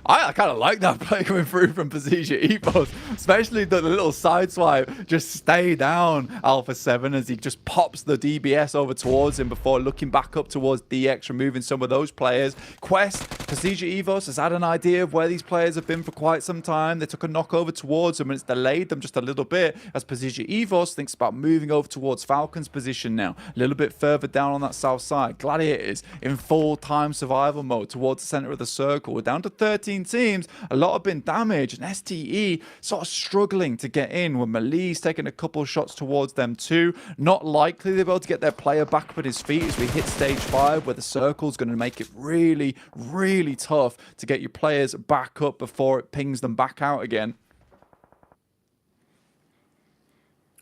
S16: I kind of like that play coming through from Position Evos, especially the little side swipe. Just stay down Alpha 7 as he just pops the DBS over towards him before looking back up towards DX, removing some of those players. Quest, Position Evos has had an idea of where these players have been for quite some time. They took a knock over towards them and it's delayed them just a little bit as Position Evos thinks about moving over towards Falcon's position now. A little bit further down on that south side. Gladiators in full-time survival mode towards the center of the circle. We're down to 13 teams, a lot have been damaged, and STE sort of struggling to get in when Mali's taking a couple of shots towards them too. Not likely they'll be able to get their player back up at his feet as we hit stage 5, where the circle's going to make it really, really tough to get your players back up before it pings them back out again.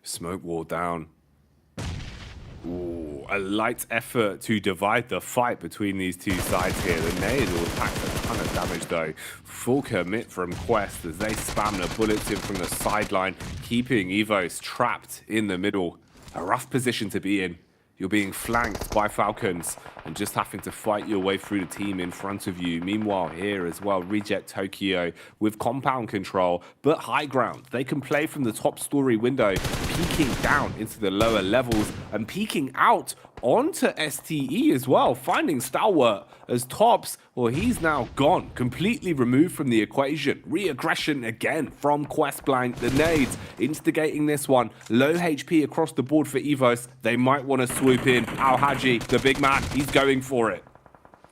S15: Smoke wall down. Ooh, a light effort to divide the fight between these two sides here. The nade will pack a ton of damage though. Full commit from Quest as they spam the bullets in from the sideline, keeping Evos trapped in the middle. A rough position to be in. You're being flanked by Falcons and just having to fight your way through the team in front of you. Meanwhile, here as well, Reject Tokyo with compound control, but high ground. They can play from the top story window, peeking down into the lower levels and peeking out onto STE as well, finding Stalwart as tops. Well, he's now gone, completely removed from the equation. Re-aggression again from Quest Blank. The nades instigating this one. Low HP across the board for Evos. They might want to swoop in. Al Haji, the big man, he's going for it.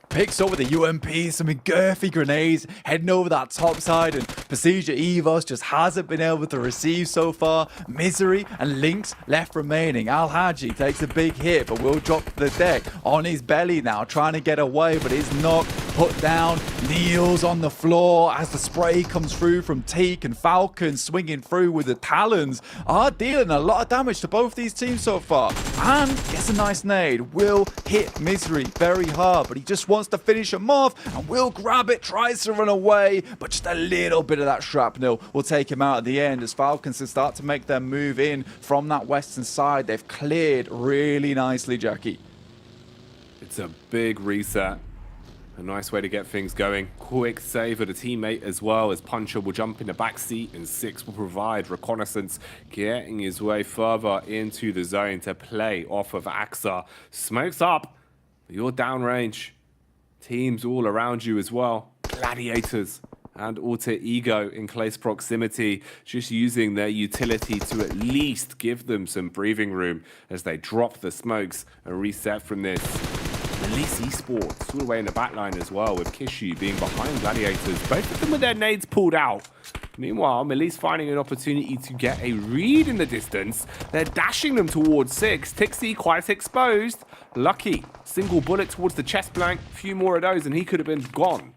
S16: Picks up with the UMP, some girthy grenades, heading over that top side, and Procedure Evos just hasn't been able to receive so far. Misery and Lynx left remaining. Al Haji takes a big hit, but will drop the deck on his belly now, trying to get away, but is knocked, put down, kneels on the floor as the spray comes through from Teak, and Falcon swinging through with the talons are dealing a lot of damage to both these teams so far. And gets a nice nade, will hit Misery very hard, but he just wants to finish him off and will grab it, tries to run away, but just a little bit of that shrapnel will take him out at the end as Falcons can start to make their move in from that western side. They've cleared really nicely, Jackie.
S15: It's a big reset. A nice way to get things going. Quick save of the teammate as well as Puncher will jump in the back seat and Six will provide reconnaissance, getting his way further into the zone to play off of AXA. Smokes up, but you're downrange. Teams all around you as well. Gladiators and Alter Ego in close proximity, just using their utility to at least give them some breathing room as they drop the smokes and reset from this. Elise Esports all the way in the backline as well, with Kishu being behind Gladiators, both of them with their nades pulled out. Meanwhile, Melise finding an opportunity to get a read in the distance. They're dashing them towards Six. Tixie quite exposed. Lucky, single bullet towards the chest blank. A few more of those and he could have been gone.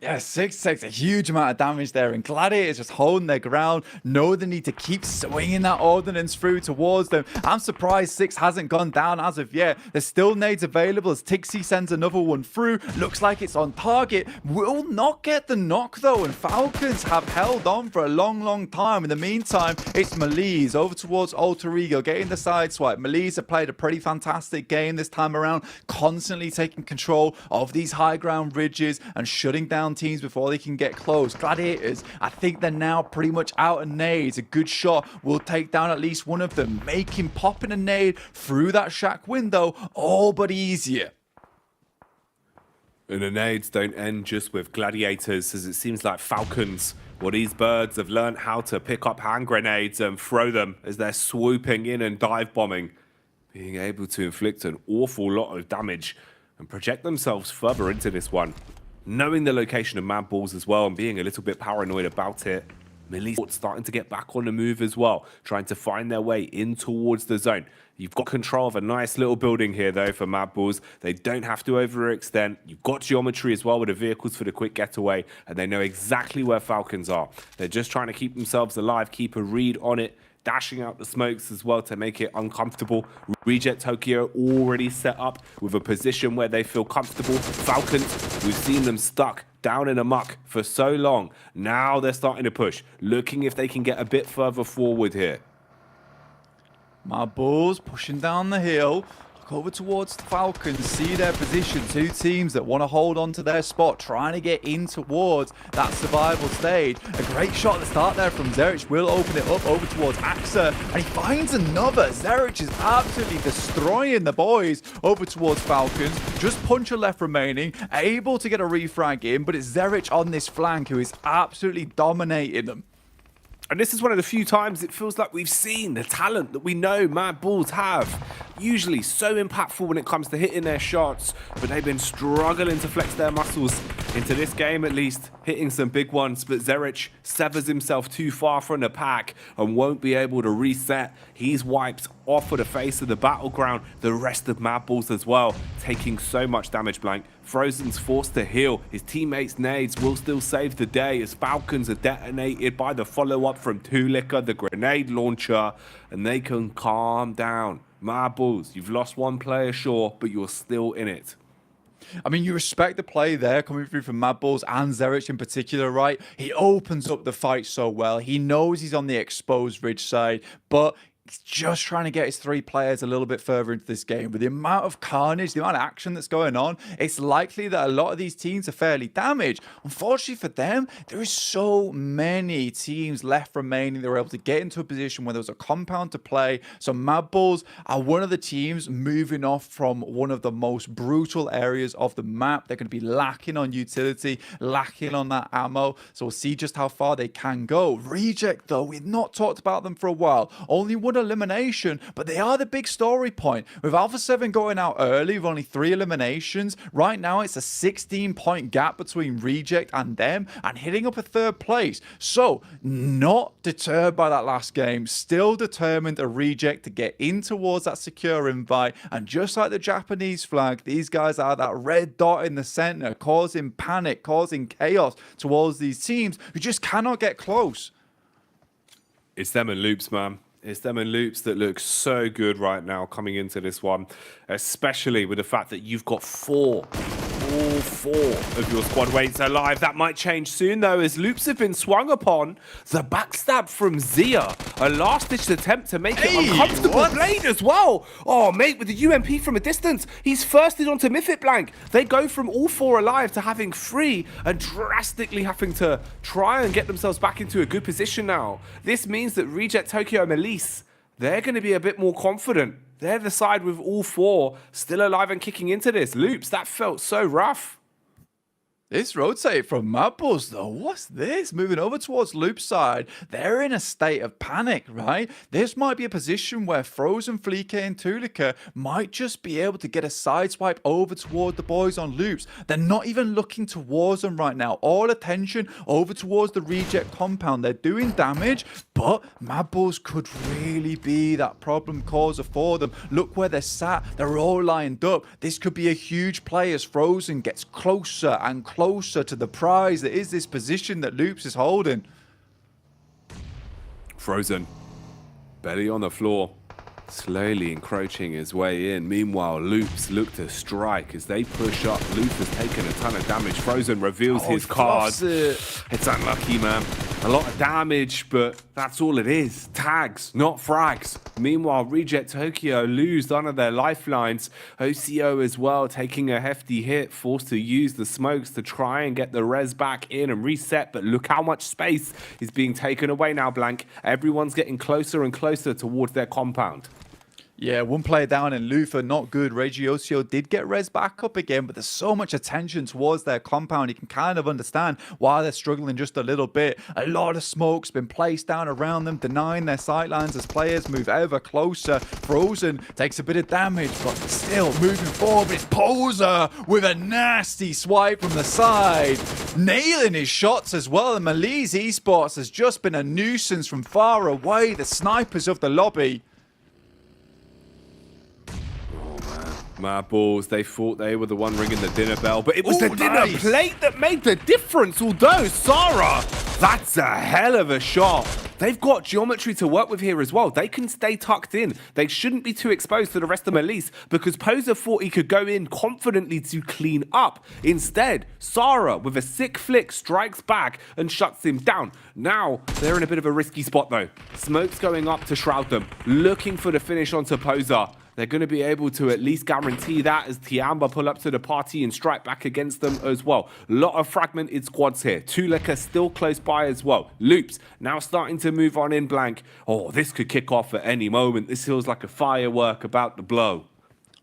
S16: Yeah, Six takes a huge amount of damage there, and Gladiators just holding their ground, know the need to keep swinging that ordnance through towards them. I'm surprised Six hasn't gone down as of yet. There's still nades available as Tixie sends another one through. Looks like it's on target. Will not get the knock though, and Falcons have held on for a long, long time. In the meantime, it's Melise over towards Alter Ego, getting the side swipe. Melise have played a pretty fantastic game this time around, constantly taking control of these high ground ridges and shutting down teams before they can get close. Gladiators, I think they're now pretty much out of nades. A good shot will take down at least one of them, making popping a nade through that shack window all but easier.
S15: And the nades don't end just with Gladiators, as it seems like Falcons, well, these birds have learned how to pick up hand grenades and throw them as they're swooping in and dive bombing, being able to inflict an awful lot of damage and project themselves further into this one. Knowing the location of Mad Balls as well and being a little bit paranoid about it, Millie's starting to get back on the move as well, trying to find their way in towards the zone. You've got control of a nice little building here, though, for Mad Bulls. They don't have to overextend. You've got geometry as well with the vehicles for the quick getaway, and they know exactly where Falcons are. They're just trying to keep themselves alive, keep a read on it, dashing out the smokes as well to make it uncomfortable. Reject Tokyo already set up with a position where they feel comfortable. Falcons, we've seen them stuck down in a muck for so long. Now they're starting to push, looking if they can get a bit further forward here.
S16: My Bulls pushing down the hill. Look over towards the Falcons, see their position. Two teams that want to hold on to their spot, trying to get in towards that survival stage. A great shot at the start there from Zerich. Will open it up over towards Axa, and he finds another. Zerich is absolutely destroying the boys over towards Falcons. Just puncher left remaining, able to get a refrag in, but it's Zerich on this flank who is absolutely dominating them.
S15: And this is one of the few times it feels like we've seen the talent that we know Mad Bulls have. Usually so impactful when it comes to hitting their shots, but they've been struggling to flex their muscles into this game, at least, hitting some big ones. But Zerich severs himself too far from the pack and won't be able to reset. He's wiped off of the face of the battleground. The rest of Mad Bulls as well, taking so much damage, Blank. Frozen's forced to heal. His teammates' nades will still save the day as Falcons are detonated by the follow-up from Tulika, the grenade launcher, and they can calm down. Mad Bulls, you've lost one player, sure, but you're still in it.
S16: I mean, you respect the play there coming through from Mad Bulls and Zerich in particular, right? He opens up the fight so well. He knows he's on the exposed ridge side, but he's just trying to get his three players a little bit further into this game. With the amount of carnage, the amount of action that's going on, it's likely that a lot of these teams are fairly damaged. Unfortunately for them, there is so many teams left remaining that were able to get into a position where there was a compound to play. So Mad Bulls are one of the teams moving off from one of the most brutal areas of the map. They're going to be lacking on utility, lacking on that ammo. So we'll see just how far they can go. Reject, though, we've not talked about them for a while. Only one elimination, but they are the big story point. With Alpha 7 going out early with only 3 eliminations, right now it's a 16-point gap between Reject and them, and hitting up a 3rd place. So, not deterred by that last game, still determined to Reject to get in towards that secure invite, and just like the Japanese flag, these guys are that red dot in the center, causing panic, causing chaos towards these teams who just cannot get close.
S15: It's them and Loops, man. It's them and Loops that look so good right now coming into this one, especially with the fact that you've got all 4 of your squad weights alive. That might change soon, though, as Loops have been swung upon. The backstab from Zia, a last-ditch attempt to make it uncomfortable. Blade as well. Oh, mate, with the UMP from a distance, he's firsted onto Mythic Blank. They go from all 4 alive to having 3 and drastically having to try and get themselves back into a good position now. This means that Reject Tokyo and Melise, they're going to be a bit more confident. They're the side with all 4 still alive and kicking into this. Loops, that felt so rough.
S16: This rotate from Mad Bulls, though, what's this? Moving over towards Loop's side, they're in a state of panic, right? This might be a position where Frozen, Fleeke, and Tulika might just be able to get a side swipe over toward the boys on Loops. They're not even looking towards them right now. All attention over towards the Reject compound. They're doing damage, but Mad Bulls could really be that problem causer for them. Look where they're sat. They're all lined up. This could be a huge play as Frozen gets closer and closer to the prize that is this position that Loops is holding.
S15: Frozen, belly on the floor, slowly encroaching his way in. Meanwhile, Loops look to strike as they push up. Loops has taken a ton of damage. Frozen reveals his card. It's unlucky, man. A lot of damage, but that's all it is. Tags, not frags. Meanwhile, Reject Tokyo lose one of their lifelines. OCO as well, taking a hefty hit, forced to use the smokes to try and get the res back in and reset. But look how much space is being taken away now, Blank. Everyone's getting closer and closer towards their compound.
S16: Yeah, one player down in Luther, not good. Regiosio did get res back up again, but there's so much attention towards their compound. You can kind of understand why they're struggling just a little bit. A lot of smoke's been placed down around them, denying their sightlines as players move ever closer. Frozen takes a bit of damage, but still moving forward. It's Poser with a nasty swipe from the side, nailing his shots as well. And Malise Esports has just been a nuisance from far away. The snipers of the lobby.
S15: Mad Balls, they thought they were the one ringing the dinner bell, but it was the dinner plate that made the difference. Although, Sarah, that's a hell of a shot. They've got geometry to work with here as well. They can stay tucked in. They shouldn't be too exposed to the rest of Malise because Poser thought he could go in confidently to clean up. Instead, Sarah, with a sick flick, strikes back and shuts him down. Now, they're in a bit of a risky spot though. Smoke's going up to shroud them, looking for the finish onto Poser. They're going to be able to at least guarantee that as Tiamba pull up to the party and strike back against them as well. A lot of fragmented squads here. Tulika still close by as well. Loops now starting to move on in blank. Oh, this could kick off at any moment. This feels like a firework about to blow.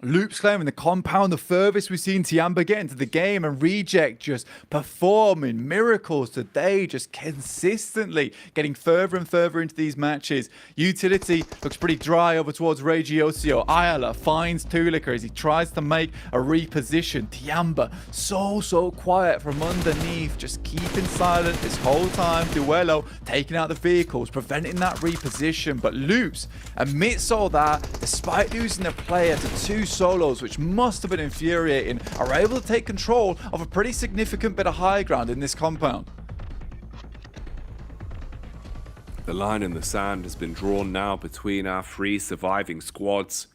S16: Loops claiming the compound, the furthest we've seen Tiamba get into the game, and Reject just performing miracles today, just consistently getting further and further into these matches. Utility looks pretty dry over towards Regiosio. Ayala finds Tulika as he tries to make a reposition. Tiamba so quiet from underneath, just keeping silent this whole time. Duello taking out the vehicles, preventing that reposition, but Loops, amidst all that, despite losing a player to 2 solos, which must have been infuriating, are able to take control of a pretty significant bit of high ground in this compound.
S15: The line in the sand has been drawn now between our 3 surviving squads.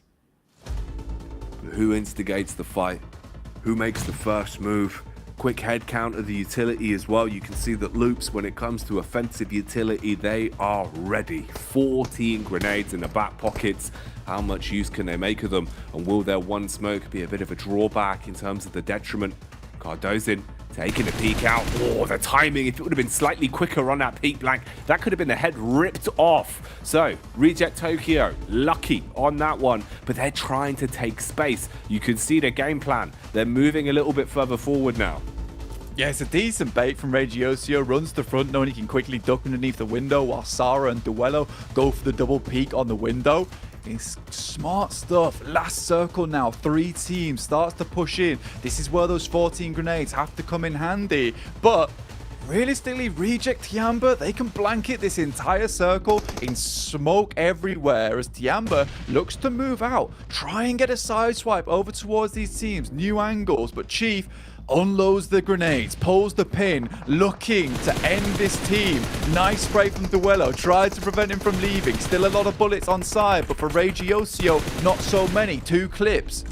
S15: Who instigates the fight? Who makes the first move? Quick head count of the utility as well. You can see that Loops, when it comes to offensive utility, they are ready. 14 grenades in the back pockets. How much use can they make of them? And will their one smoke be a bit of a drawback in terms of the detriment? Cardozin taking a peek out. Oh, the timing. If it would have been slightly quicker on that peak blank, that could have been the head ripped off. So, Reject Tokyo, lucky on that one, but they're trying to take space. You can see the game plan. They're moving a little bit further forward now.
S16: Yeah, it's a decent bait from Regiosio. Runs to front, knowing he can quickly duck underneath the window while Sarah and Duello go for the double peek on the window. It's smart stuff. Last circle now. 3 teams. Starts to push in. This is where those 14 grenades have to come in handy. But realistically, Reject Tiamba, they can blanket this entire circle in smoke everywhere as Tiamba looks to move out. Try and get a side swipe over towards these teams. New angles, but Chief unloads the grenades, pulls the pin, looking to end this team. Nice spray from Duello, tried to prevent him from leaving. Still a lot of bullets on side, but for Regiosio, not so many. 2 clips.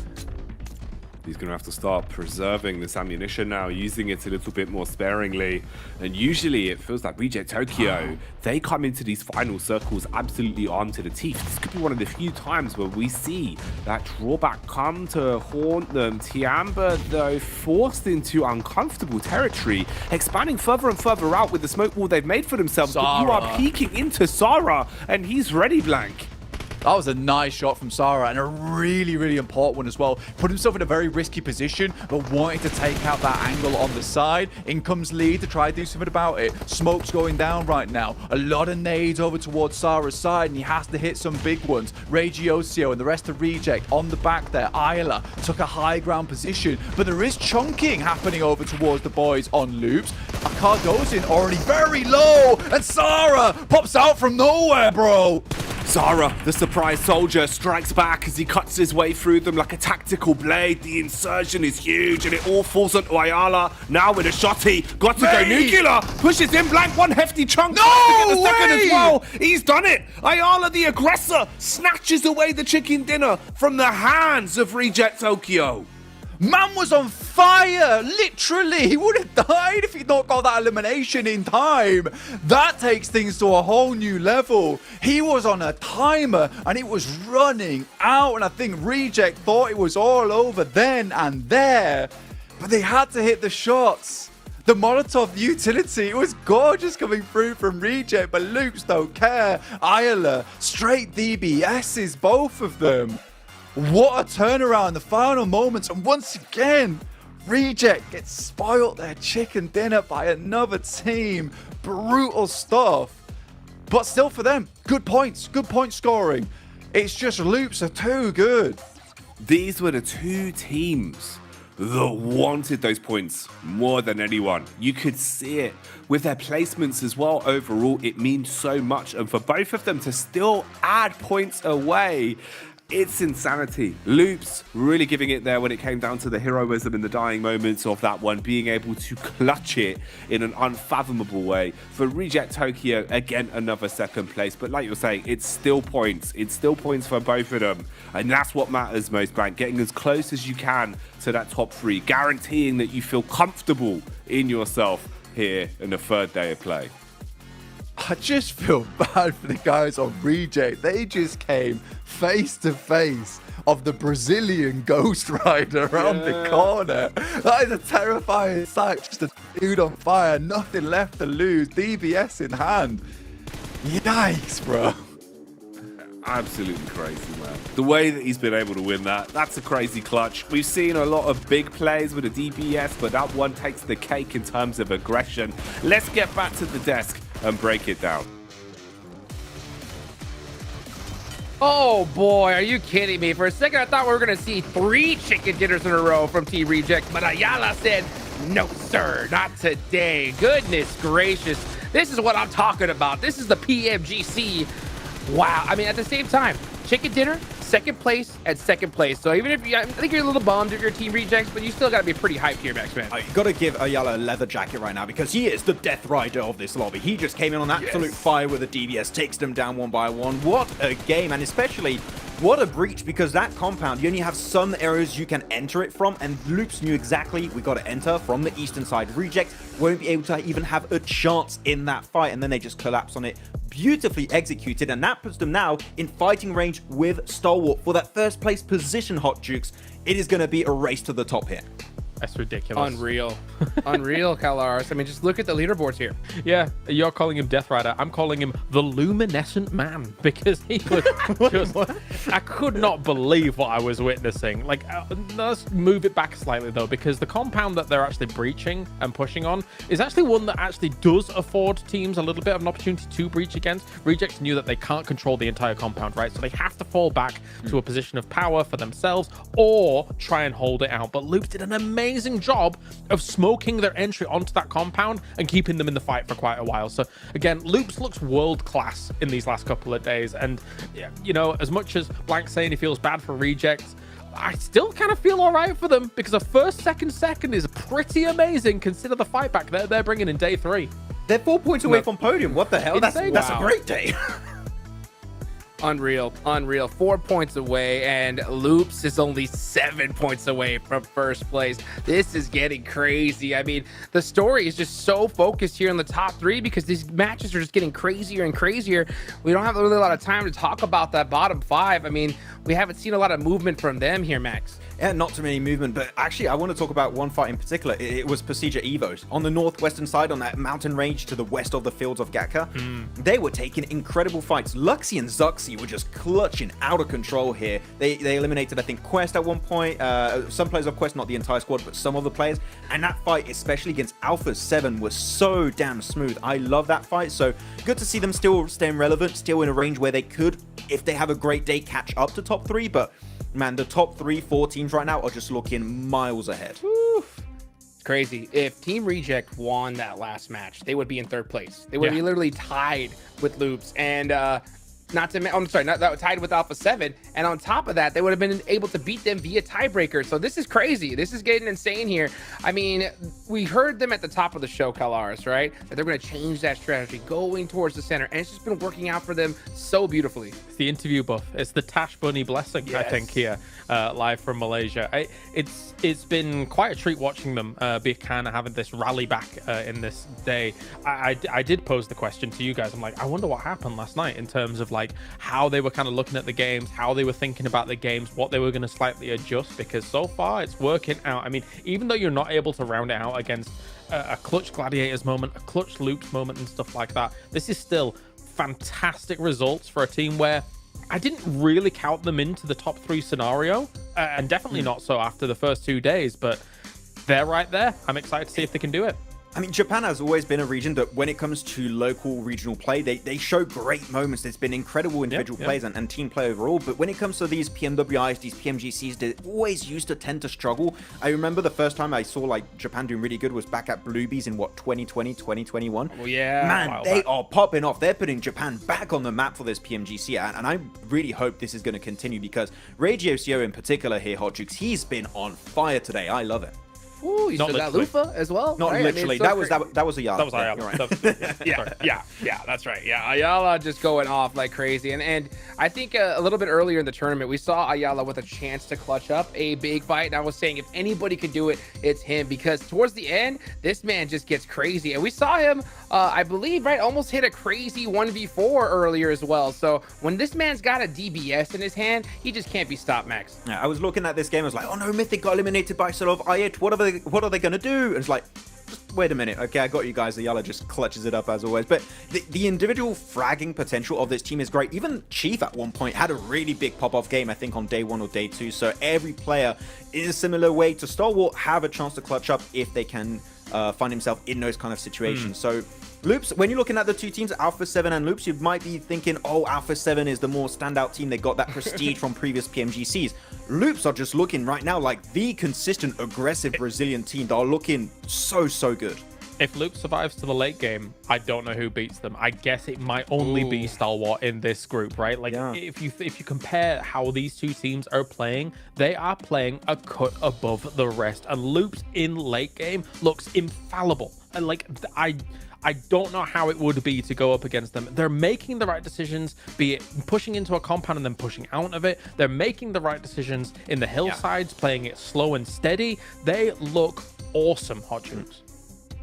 S15: He's going to have to start preserving this ammunition now, using it a little bit more sparingly. And usually it feels like Reject Tokyo, they come into these final circles absolutely armed to the teeth. This could be one of the few times where we see that drawback come to haunt them. Tiamba, though, forced into uncomfortable territory, expanding further and further out with the smoke wall they've made for themselves. But you are peeking into Sarah, and he's ready, blank.
S16: That was a nice shot from Sarah, and a really important one as well. Put himself in a very risky position, but wanting to take out that angle on the side. In comes Lee to try to do something about it. Smoke's going down right now. A lot of nades over towards Sarah's side, and he has to hit some big ones. Regiosio and the rest of Reject on the back there. Ayla took a high ground position, but there is chunking happening over towards the boys on Loops. Cardozin already very low, and Sarah pops out from nowhere, bro.
S15: Sarah, the surprise soldier, strikes back as he cuts his way through them like a tactical blade. The insertion is huge, and it all falls onto Ayala. Now with a shotty, got to go nuclear, pushes in blank, one hefty chunk.
S16: No
S15: to get the second
S16: way!
S15: as well. He's done it. Ayala, the aggressor, snatches away the chicken dinner from the hands of Reject Tokyo.
S16: Man was on fire, literally. He would have died if he'd not got that elimination in time. That takes things to a whole new level. He was on a timer and it was running out, and I think Reject thought it was all over then and there, but they had to hit the shots. The Molotov utility, it was gorgeous coming through from Reject, but Loops don't care. Ayala, straight DBSs, both of them. What a turnaround, the final moments, and once again, Reject gets spoiled their chicken dinner by another team. Brutal stuff. But still for them, good points, good point scoring. It's just Loops are too good.
S15: These were the two teams that wanted those points more than anyone. You could see it with their placements as well. Overall, it means so much. And for both of them to still add points away, it's insanity. Loops really giving it there when it came down to the heroism in the dying moments of that one, being able to clutch it in an unfathomable way. For Reject Tokyo, again, another second place. But like you're saying, it's still points. It's still points for both of them. And that's what matters most, Bank. Getting as close as you can to that top three, guaranteeing that you feel comfortable in yourself here in the third day of play.
S16: I just feel bad for the guys on Reject. They just came face to face of the Brazilian Ghost Rider around the corner. That is a terrifying sight. Just a dude on fire, nothing left to lose, DBS in hand. Yikes, bro.
S15: Absolutely crazy, man. The way that he's been able to win that, that's a crazy clutch. We've seen a lot of big plays with a DBS, but that one takes the cake in terms of aggression. Let's get back to the desk and break it down.
S12: Oh boy, are you kidding me? For a second, I thought we were going to see 3 chicken dinners in a row from Team Reject, but Ayala said, no, sir, not today. Goodness gracious. This is what I'm talking about. This is the PMGC. Wow. I mean, at the same time, chicken dinner, second place at second place. So even if I think you're a little bummed if you're Team Rejects, but you still got to be pretty hyped here, Max, man.
S14: You got to give Ayala a leather jacket right now because he is the death rider of this lobby. He just came in on absolute fire with a DBS, takes them down one by one. What a game, and especially what a breach, because that compound, you only have some areas you can enter it from, and Loops knew exactly we got to enter from the eastern side. Reject won't be able to even have a chance in that fight, and then they just collapse on it. Beautifully executed, and that puts them now in fighting range with Stalwart for that first place position, Hot Jukes. It is going to be a race to the top here.
S13: That's ridiculous.
S12: Unreal. Unreal, Kalaris. I mean, just look at the leaderboards here.
S13: Yeah, you're calling him Death Rider. I'm calling him the Luminescent Man because he was just... I could not believe what I was witnessing. Like, let's move it back slightly, though, because the compound that they're actually breaching and pushing on is actually one that actually does afford teams a little bit of an opportunity to breach against. Rejects knew that they can't control the entire compound, right? So they have to fall back to a position of power for themselves or try and hold it out. But Loops did an amazing job of smoking their entry onto that compound and keeping them in the fight for quite a while. So again, Loops looks world class in these last couple of days, and you know, as much as Blank's saying he feels bad for Rejects, I still kind of feel all right for them because a first, second is pretty amazing. Consider the fight back they're bringing in day 3.
S14: They're 4 points away from podium. What the hell? That's a great day.
S12: Unreal. 4 points away, and Loops is only 7 points away from first place. This is getting crazy. I mean, the story is just so focused here on the top 3 because these matches are just getting crazier and crazier. We don't have really a lot of time to talk about that bottom 5. I mean, we haven't seen a lot of movement from them here, Max.
S14: Yeah, not too many movement, but actually I want to talk about one fight in particular. It was Procedure Evos. On the northwestern side, on that mountain range to the west of the fields of Gatka, they were taking incredible fights. Luxy and Zuxy were just clutching out of control here. They eliminated, I think, Quest at one point. Some players of Quest, not the entire squad, but some of the players. And that fight, especially against Alpha 7, was so damn smooth. I love that fight. So good to see them still staying relevant, still in a range where they could, if they have a great day, catch up to top 3. But man, the top 3-4 teams right now are just looking miles ahead.
S12: It's crazy. If Team Reject won that last match, they would be in 3rd place. They would be literally tied with Loops, and tied with Alpha 7. And on top of that, they would have been able to beat them via tiebreaker. So this is crazy. This is getting insane here. I mean, we heard them at the top of the show, Kalaris, right? That they're going to change that strategy, going towards the center. And it's just been working out for them so beautifully.
S13: It's the interview buff. It's the Tash Bunny blessing, I think, here, live from Malaysia. It's been quite a treat watching them be kind of having this rally back in this day. I did pose the question to you guys. I'm like, I wonder what happened last night in terms of like like how they were kind of looking at the games, how they were thinking about the games, what they were going to slightly adjust, because so far it's working out. I mean, even though you're not able to round it out against a clutch Gladiators moment, a clutch Loops moment and stuff like that, this is still fantastic results for a team where I didn't really count them into the top 3 scenario, and definitely not so after the first 2 days, but they're right there. I'm excited to see if they can do it.
S14: I mean, Japan has always been a region that when it comes to local regional play, they show great moments. There's been incredible individual plays and team play overall. But when it comes to these PMWIs, these PMGCs, they always used to tend to struggle. I remember the first time I saw like Japan doing really good was back at Bluebees in what, 2020, 2021?
S12: Oh, yeah.
S14: Man, they are popping off. They're putting Japan back on the map for this PMGC. And I really hope this is going to continue because Reiji Osio in particular here, Hot Jukes, he's been on fire today. I love it.
S12: Ooh, you still got Lufa as well?
S14: Not
S12: right?
S14: literally.
S12: I mean,
S14: that was Ayala.
S13: That was Ayala.
S12: Right. Yeah, that's right. Yeah, Ayala just going off like crazy. And I think a little bit earlier in the tournament, we saw Ayala with a chance to clutch up a big fight. And I was saying if anybody could do it, it's him, because towards the end, this man just gets crazy. And we saw him, I believe, right, almost hit a crazy 1v4 earlier as well. So when this man's got a DBS in his hand, he just can't be stopped, Max.
S14: Yeah, I was looking at this game. I was like, oh no, Mythic got eliminated by sort of Ayat. What are they going to do? And it's like, just wait a minute. Okay, I got you guys. Ayala just clutches it up as always. But the individual fragging potential of this team is great. Even Chief at one point had a really big pop-off game, I think on day 1 or day 2. So every player in a similar way to Stalwart have a chance to clutch up if they can find himself in those kind of situations. So Loops, when you're looking at the two teams, Alpha 7 and Loops, you might be thinking, oh, Alpha 7 is the more standout team. They got that prestige from previous PMGCs. Loops are just looking right now like the consistent, aggressive Brazilian team that are looking so good.
S13: If Luke survives to the late game, I don't know who beats them. I guess it might only be Stalwart in this group, right? Like, if you compare how these two teams are playing, they are playing a cut above the rest. And Loops in late game looks infallible. And like, I don't know how it would be to go up against them. They're making the right decisions, be it pushing into a compound and then pushing out of it. They're making the right decisions in the hillsides, playing it slow and steady. They look awesome, Hot Jukes.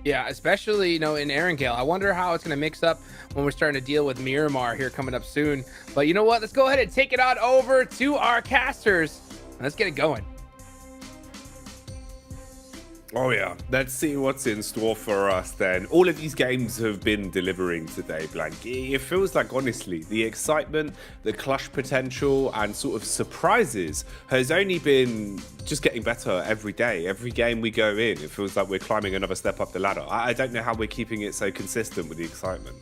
S12: Yeah, especially, you know, in Erangel. I wonder how it's going to mix up when we're starting to deal with Miramar here coming up soon. But you know what? Let's go ahead and take it on over to our casters. Let's get it going.
S15: Oh yeah, let's see what's in store for us then. All of these games have been delivering today, Blank. It feels like, honestly, the excitement, the clutch potential, and sort of surprises has only been just getting better every day. Every game we go in, it feels like we're climbing another step up the ladder. I don't know how we're keeping it so consistent with the excitement.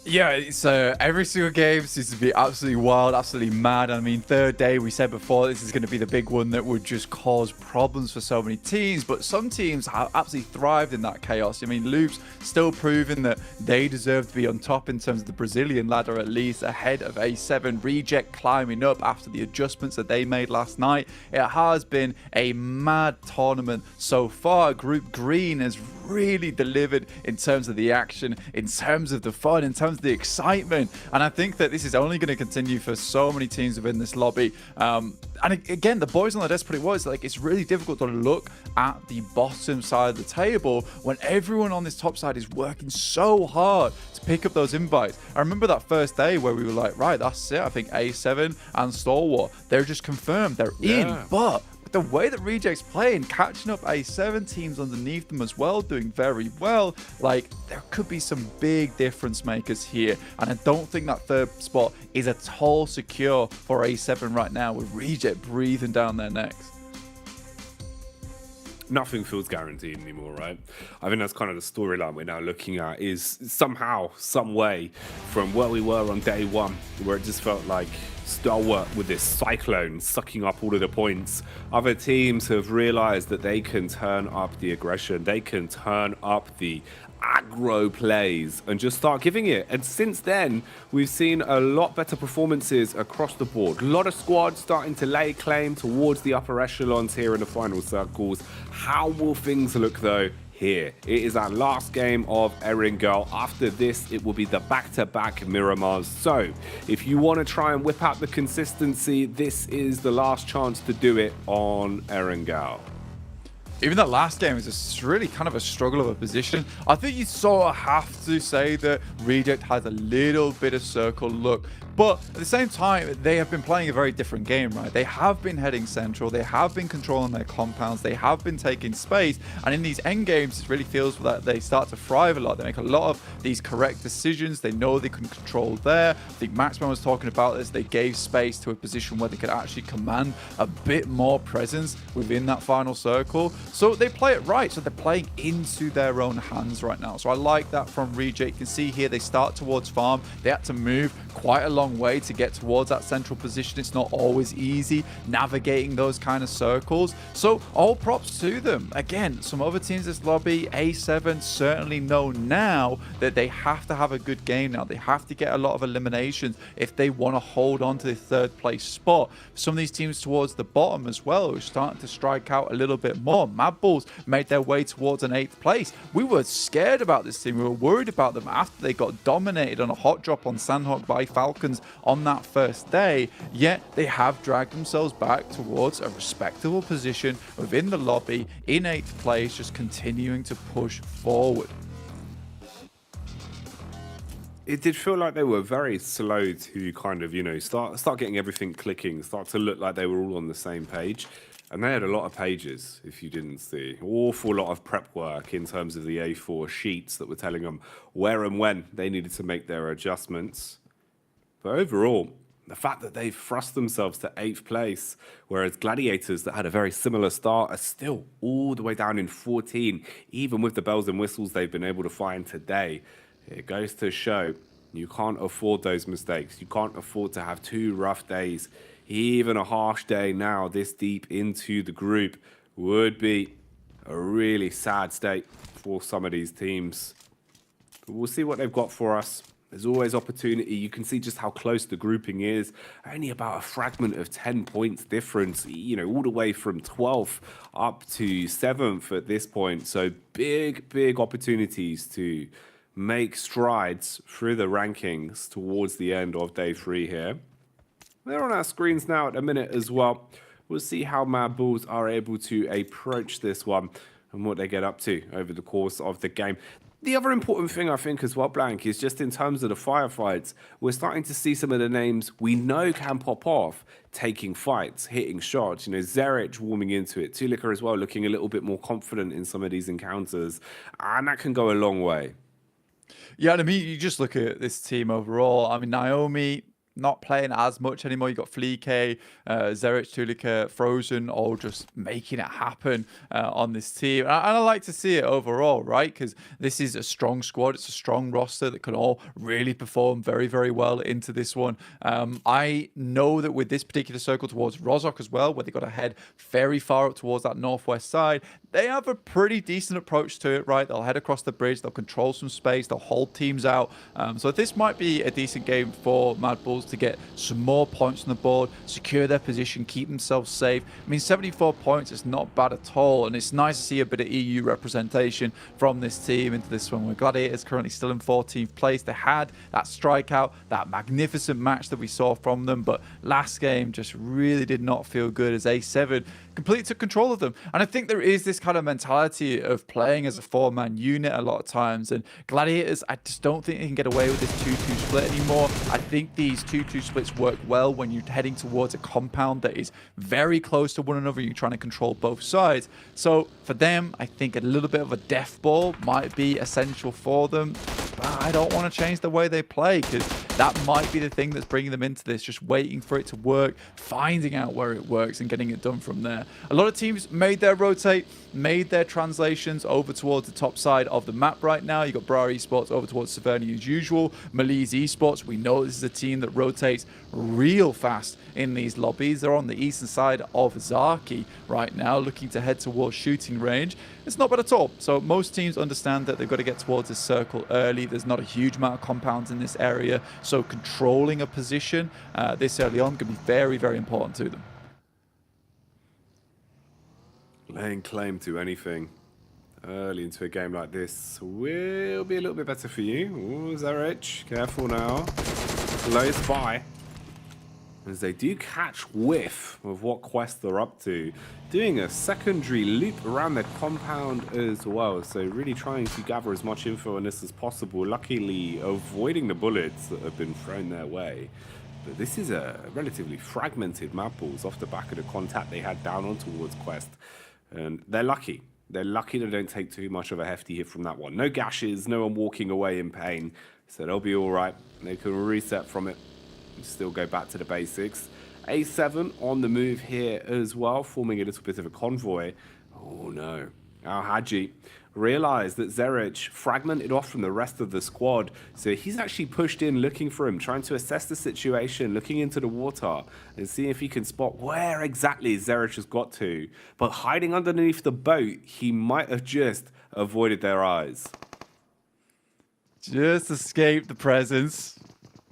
S16: Yeah, so every single game seems to be absolutely wild, absolutely mad. I mean, third day, we said before, this is going to be the big one that would just cause problems for so many teams. But some teams have absolutely thrived in that chaos. I mean, Loops still proving that they deserve to be on top in terms of the Brazilian ladder, at least ahead of A7. Reject climbing up after the adjustments that they made last night. It has been a mad tournament so far. Group Green has really delivered in terms of the action, in terms of the fun, in terms of the excitement, and I think that this is only going to continue for so many teams within this lobby. And again, the boys on the desk put it was like, it's really difficult to look at the bottom side of the table when everyone on this top side is working so hard to pick up those invites. I remember that first day where we were like, right, that's it. I think A7 and Stalwart, they're just confirmed, they're in, but the way that Reject's playing, catching up A7 teams underneath them as well, doing very well, like, there could be some big difference makers here. And I don't think that third spot is at all secure for A7 right now, with Reject breathing down their necks.
S15: Nothing feels guaranteed anymore, right? I think that's kind of the storyline we're now looking at, is somehow, some way, from where we were on day 1, where it just felt like Stalwart with this cyclone sucking up all of the points. Other teams have realized that they can turn up the aggression, they can turn up the aggro plays and just start giving it. And since then, we've seen a lot better performances across the board. A lot of squads starting to lay claim towards the upper echelons here in the final circles. How will things look though here? It is our last game of Erangel. After this, it will be the back-to-back Miramars. So if you want to try and whip out the consistency, this is the last chance to do it on Erangel.
S16: Even that last game is really kind of a struggle of a position. I think you sort of have to say that Reject has a little bit of circle luck. But at the same time, they have been playing a very different game, right? They have been heading central, they have been controlling their compounds, they have been taking space, and in these end games, it really feels that they start to thrive a lot. They make a lot of these correct decisions. They know they can control there. I think Maxman was talking about this. They gave space to a position where they could actually command a bit more presence within that final circle. So they play it right. So they're playing into their own hands right now. So I like that from Reject. You can see here they start towards farm. They had to move quite a long way to get towards that central position. It's not always easy navigating those kind of circles. So all props to them. Again, some other teams in this lobby, A7 certainly know now that they have to have a good game now. They have to get a lot of eliminations if they want to hold on to the third place spot. Some of these teams towards the bottom as well are starting to strike out a little bit more. Mad Bulls made their way towards an 8th place. We were scared about this team. We were worried about them after they got dominated on a hot drop on Sandhawk by Falcons on that first day, yet they have dragged themselves back towards a respectable position within the lobby in 8th place, just continuing to push forward.
S15: It did feel like they were very slow to kind of, you know, start getting everything clicking, start to look like they were all on the same page. And they had a lot of pages, if you didn't see. Awful lot of prep work in terms of the A4 sheets that were telling them where and when they needed to make their adjustments. But overall, the fact that they've thrust themselves to 8th place, whereas Gladiators that had a very similar start are still all the way down in 14, even with the bells and whistles they've been able to find today. It goes to show you can't afford those mistakes. You can't afford to have 2 rough days. Even a harsh day now this deep into the group would be a really sad state for some of these teams. But we'll see what they've got for us. There's always opportunity. You can see just how close the grouping is. Only about a fragment of 10 points difference, you know, all the way from 12th up to 7th at this point. So big opportunities to make strides through the rankings towards the end of day 3 here. They're on our screens now at a minute as well. We'll see how Mad Bulls are able to approach this one and what they get up to over the course of the game. The other important thing I think as well, Blank, is just in terms of the firefights, we're starting to see some of the names we know can pop off, taking fights, hitting shots. You know, Zerich warming into it. Tulika as well, looking a little bit more confident in some of these encounters. And that can go a long way.
S16: Yeah, and I mean, you just look at this team overall. I mean, Naomi not playing as much anymore. You got Fleek, Zerich, Tulika, Frozen, all just making it happen on this team. And I like to see it overall, right? Because this is a strong squad. It's a strong roster that can all really perform very well into this one. I know that with this particular circle towards Rozhok as well, where they got to head very far up towards that northwest side, they have a pretty decent approach to it, right? They'll head across the bridge. They'll control some space. They'll hold teams out. So this might be a decent game for Mad Bulls to get some more points on the board, secure their position, keep themselves safe. I mean, 74 points is not bad at all, and it's nice to see a bit of EU representation from this team into this one. Where Gladiators currently still in 14th place. They had that strikeout, that magnificent match that we saw from them, but last game just really did not feel good as A7 completely took control of them. And I think there is this kind of mentality of playing as a 4-man unit a lot of times, and Gladiators, I just don't think they can get away with this 2-2 split anymore. I think these 2-2 splits work well when you're heading towards a compound that is very close to one another. You're trying to control both sides. So for them, I think a little bit of a death ball might be essential for them. But I don't want to change the way they play, because that might be the thing that's bringing them into this, just waiting for it to work, finding out where it works and getting it done from there. A lot of teams made their rotate, made their translations over towards the top side of the map right now. You got Bra Esports over towards Severny as usual. Malise Esports, we know this is a team that rotates real fast in these lobbies. They're on the eastern side of Zaki right now, looking to head towards shooting range. It's not bad at all. So most teams understand that they've got to get towards this circle early. There's not a huge amount of compounds in this area, so controlling a position this early on can be very important to them.
S15: Laying claim to anything early into a game like this will be a little bit better for you. Ooh, Zerich, careful now. Close by. As they do catch whiff of what quest they're up to. Doing a secondary loop around the compound as well. So really trying to gather as much info on this as possible. Luckily avoiding the bullets that have been thrown their way. But this is a relatively fragmented map balls off the back of the contact they had down on towards Quest. And they're lucky. They're lucky they don't take too much of a hefty hit from that one. No gashes, no one walking away in pain. So they'll be all right. They can reset from it and still go back to the basics. A7 on the move here as well, forming a little bit of a convoy. Oh no. Al-Haji realized that Zerich fragmented off from the rest of the squad, so he's actually pushed in looking for him, trying to assess the situation, looking into the water and see if he can spot where exactly Zerich has got to. But hiding underneath the boat, he might have just avoided their eyes.
S16: Just escaped the presence.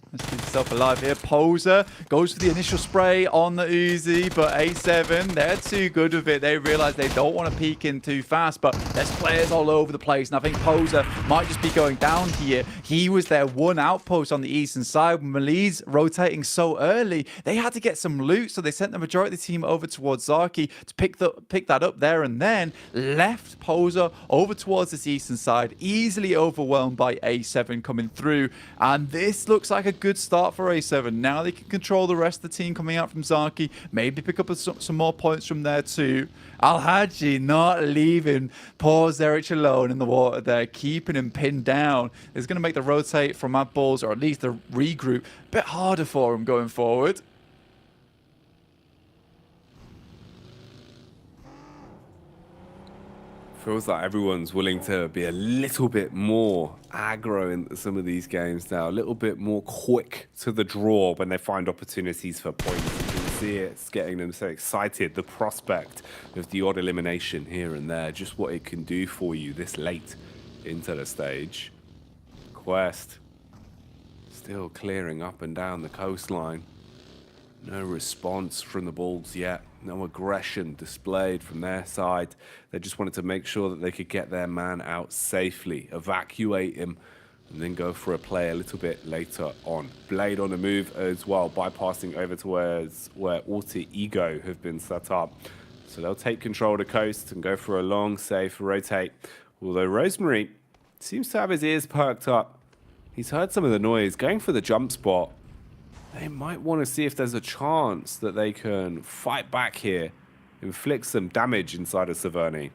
S16: Let's keep himself alive here. Poser goes for the initial spray on the Uzi, but A7, they're too good with it. They realize they don't want to peek in too fast, but there's players all over the place, and I think Poser might just be going down here. He was their one outpost on the eastern side. Mali's rotating so early, they had to get some loot, so they sent the majority of the team over towards Zaki to pick that up there, and then left Poser over towards this eastern side, easily overwhelmed by A7 coming through, and this looks like a good start for A7. Now they can control the rest of the team coming out from Zaki, maybe pick up some more points from there too. Al-Haji not leaving poor Zerich alone in the water there, keeping him pinned down. It's going to make the rotate from Mad Balls, or at least the regroup, a bit harder for him going forward.
S15: Feels like everyone's willing to be a little bit more aggro in some of these games now, a little bit more quick to the draw when they find opportunities for points. You can see it's getting them so excited, the prospect of the odd elimination here and there, just what it can do for you this late into the stage. Quest still clearing up and down the coastline. No response from the Bulls yet. No aggression displayed from their side. They just wanted to make sure that they could get their man out safely, evacuate him, and then go for a play a little bit later on. Blade on the move as well, bypassing over towards where Alter Ego have been set up. So they'll take control of the coast and go for a long, safe rotate. Although Rosemary seems to have his ears perked up. He's heard some of the noise, going for the jump spot. They might want to see if there's a chance that they can fight back here, inflict some damage inside of Severny.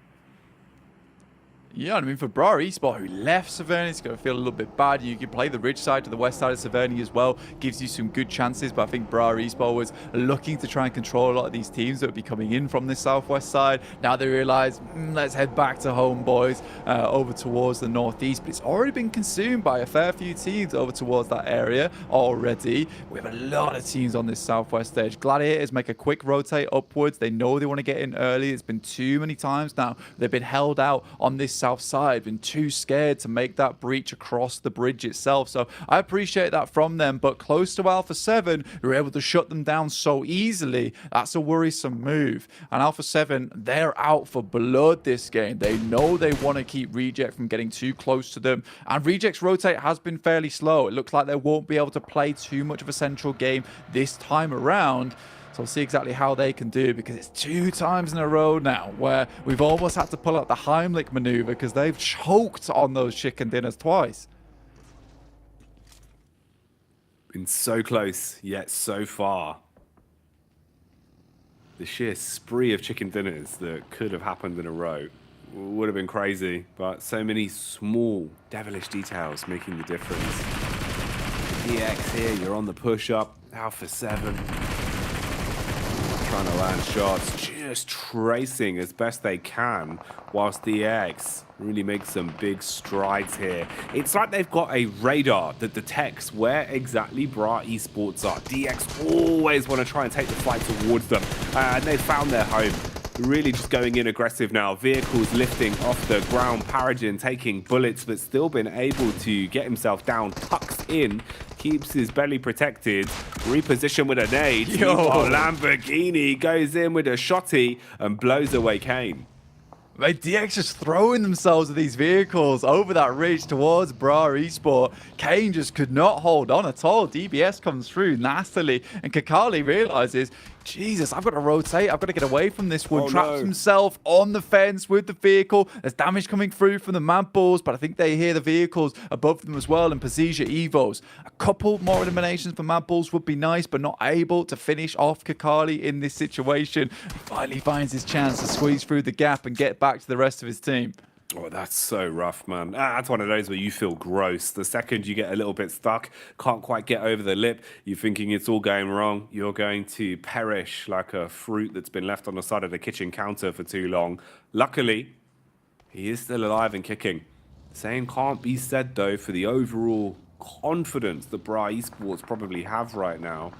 S16: Yeah, I mean, for Bra Esport, who left Severny, it's going to feel a little bit bad. You can play the ridge side to the west side of Severny as well. Gives you some good chances, but I think Bra Esport was looking to try and control a lot of these teams that would be coming in from this southwest side. Now they realize, let's head back to home, boys, over towards the northeast. But it's already been consumed by a fair few teams over towards that area already. We have a lot of teams on this southwest stage. Gladiators make a quick rotate upwards. They know they want to get in early. It's been too many times now. They've been held out on this south side, been too scared to make that breach across the bridge itself. So I appreciate that from them, but close to Alpha 7, who were able to shut them down so easily, that's a worrisome move. And Alpha 7, they're out for blood this game. They know they want to keep Reject from getting too close to them. And Reject's rotate has been fairly slow. It looks like they won't be able to play too much of a central game this time around. So we'll see exactly how they can do, because it's 2 times in a row now where we've almost had to pull out the Heimlich maneuver because they've choked on those chicken dinners twice.
S15: Been so close, yet so far. The sheer spree of chicken dinners that could have happened in a row would have been crazy, but so many small, devilish details making the difference. DX here, you're on the push-up, Alpha 7. Trying to land shots, just tracing as best they can, whilst DX really makes some big strides here. It's like they've got a radar that detects where exactly Bra Esports are. DX always want to try and take the fight towards them, and they found their home. Really just going in aggressive now. Vehicles lifting off the ground. Paradin taking bullets, but still been able to get himself down. Tucks in, keeps his belly protected. Reposition with a nade. Oh, Lamborghini goes in with a shotty and blows away Kane.
S16: Mate, DX just throwing themselves at these vehicles over that ridge towards Bra Esport. Kane just could not hold on at all. DBS comes through nastily, and Kakali realizes Jesus, I've got to rotate. I've got to get away from this one.
S15: Oh,
S16: Traps
S15: no.
S16: himself on the fence with the vehicle. There's damage coming through from the Mad Bulls, but I think they hear the vehicles above them as well. And PMGC Evos. A couple more eliminations for Mad Bulls would be nice, but not able to finish off Kakali in this situation. He finally finds his chance to squeeze through the gap and get back to the rest of his team.
S15: Oh, that's so rough, man. That's one of those where you feel gross. The second you get a little bit stuck, can't quite get over the lip, you're thinking it's all going wrong. You're going to perish like a fruit that's been left on the side of the kitchen counter for too long. Luckily, he is still alive and kicking. Same can't be said, though, for the overall confidence that Bra Esports probably have right now.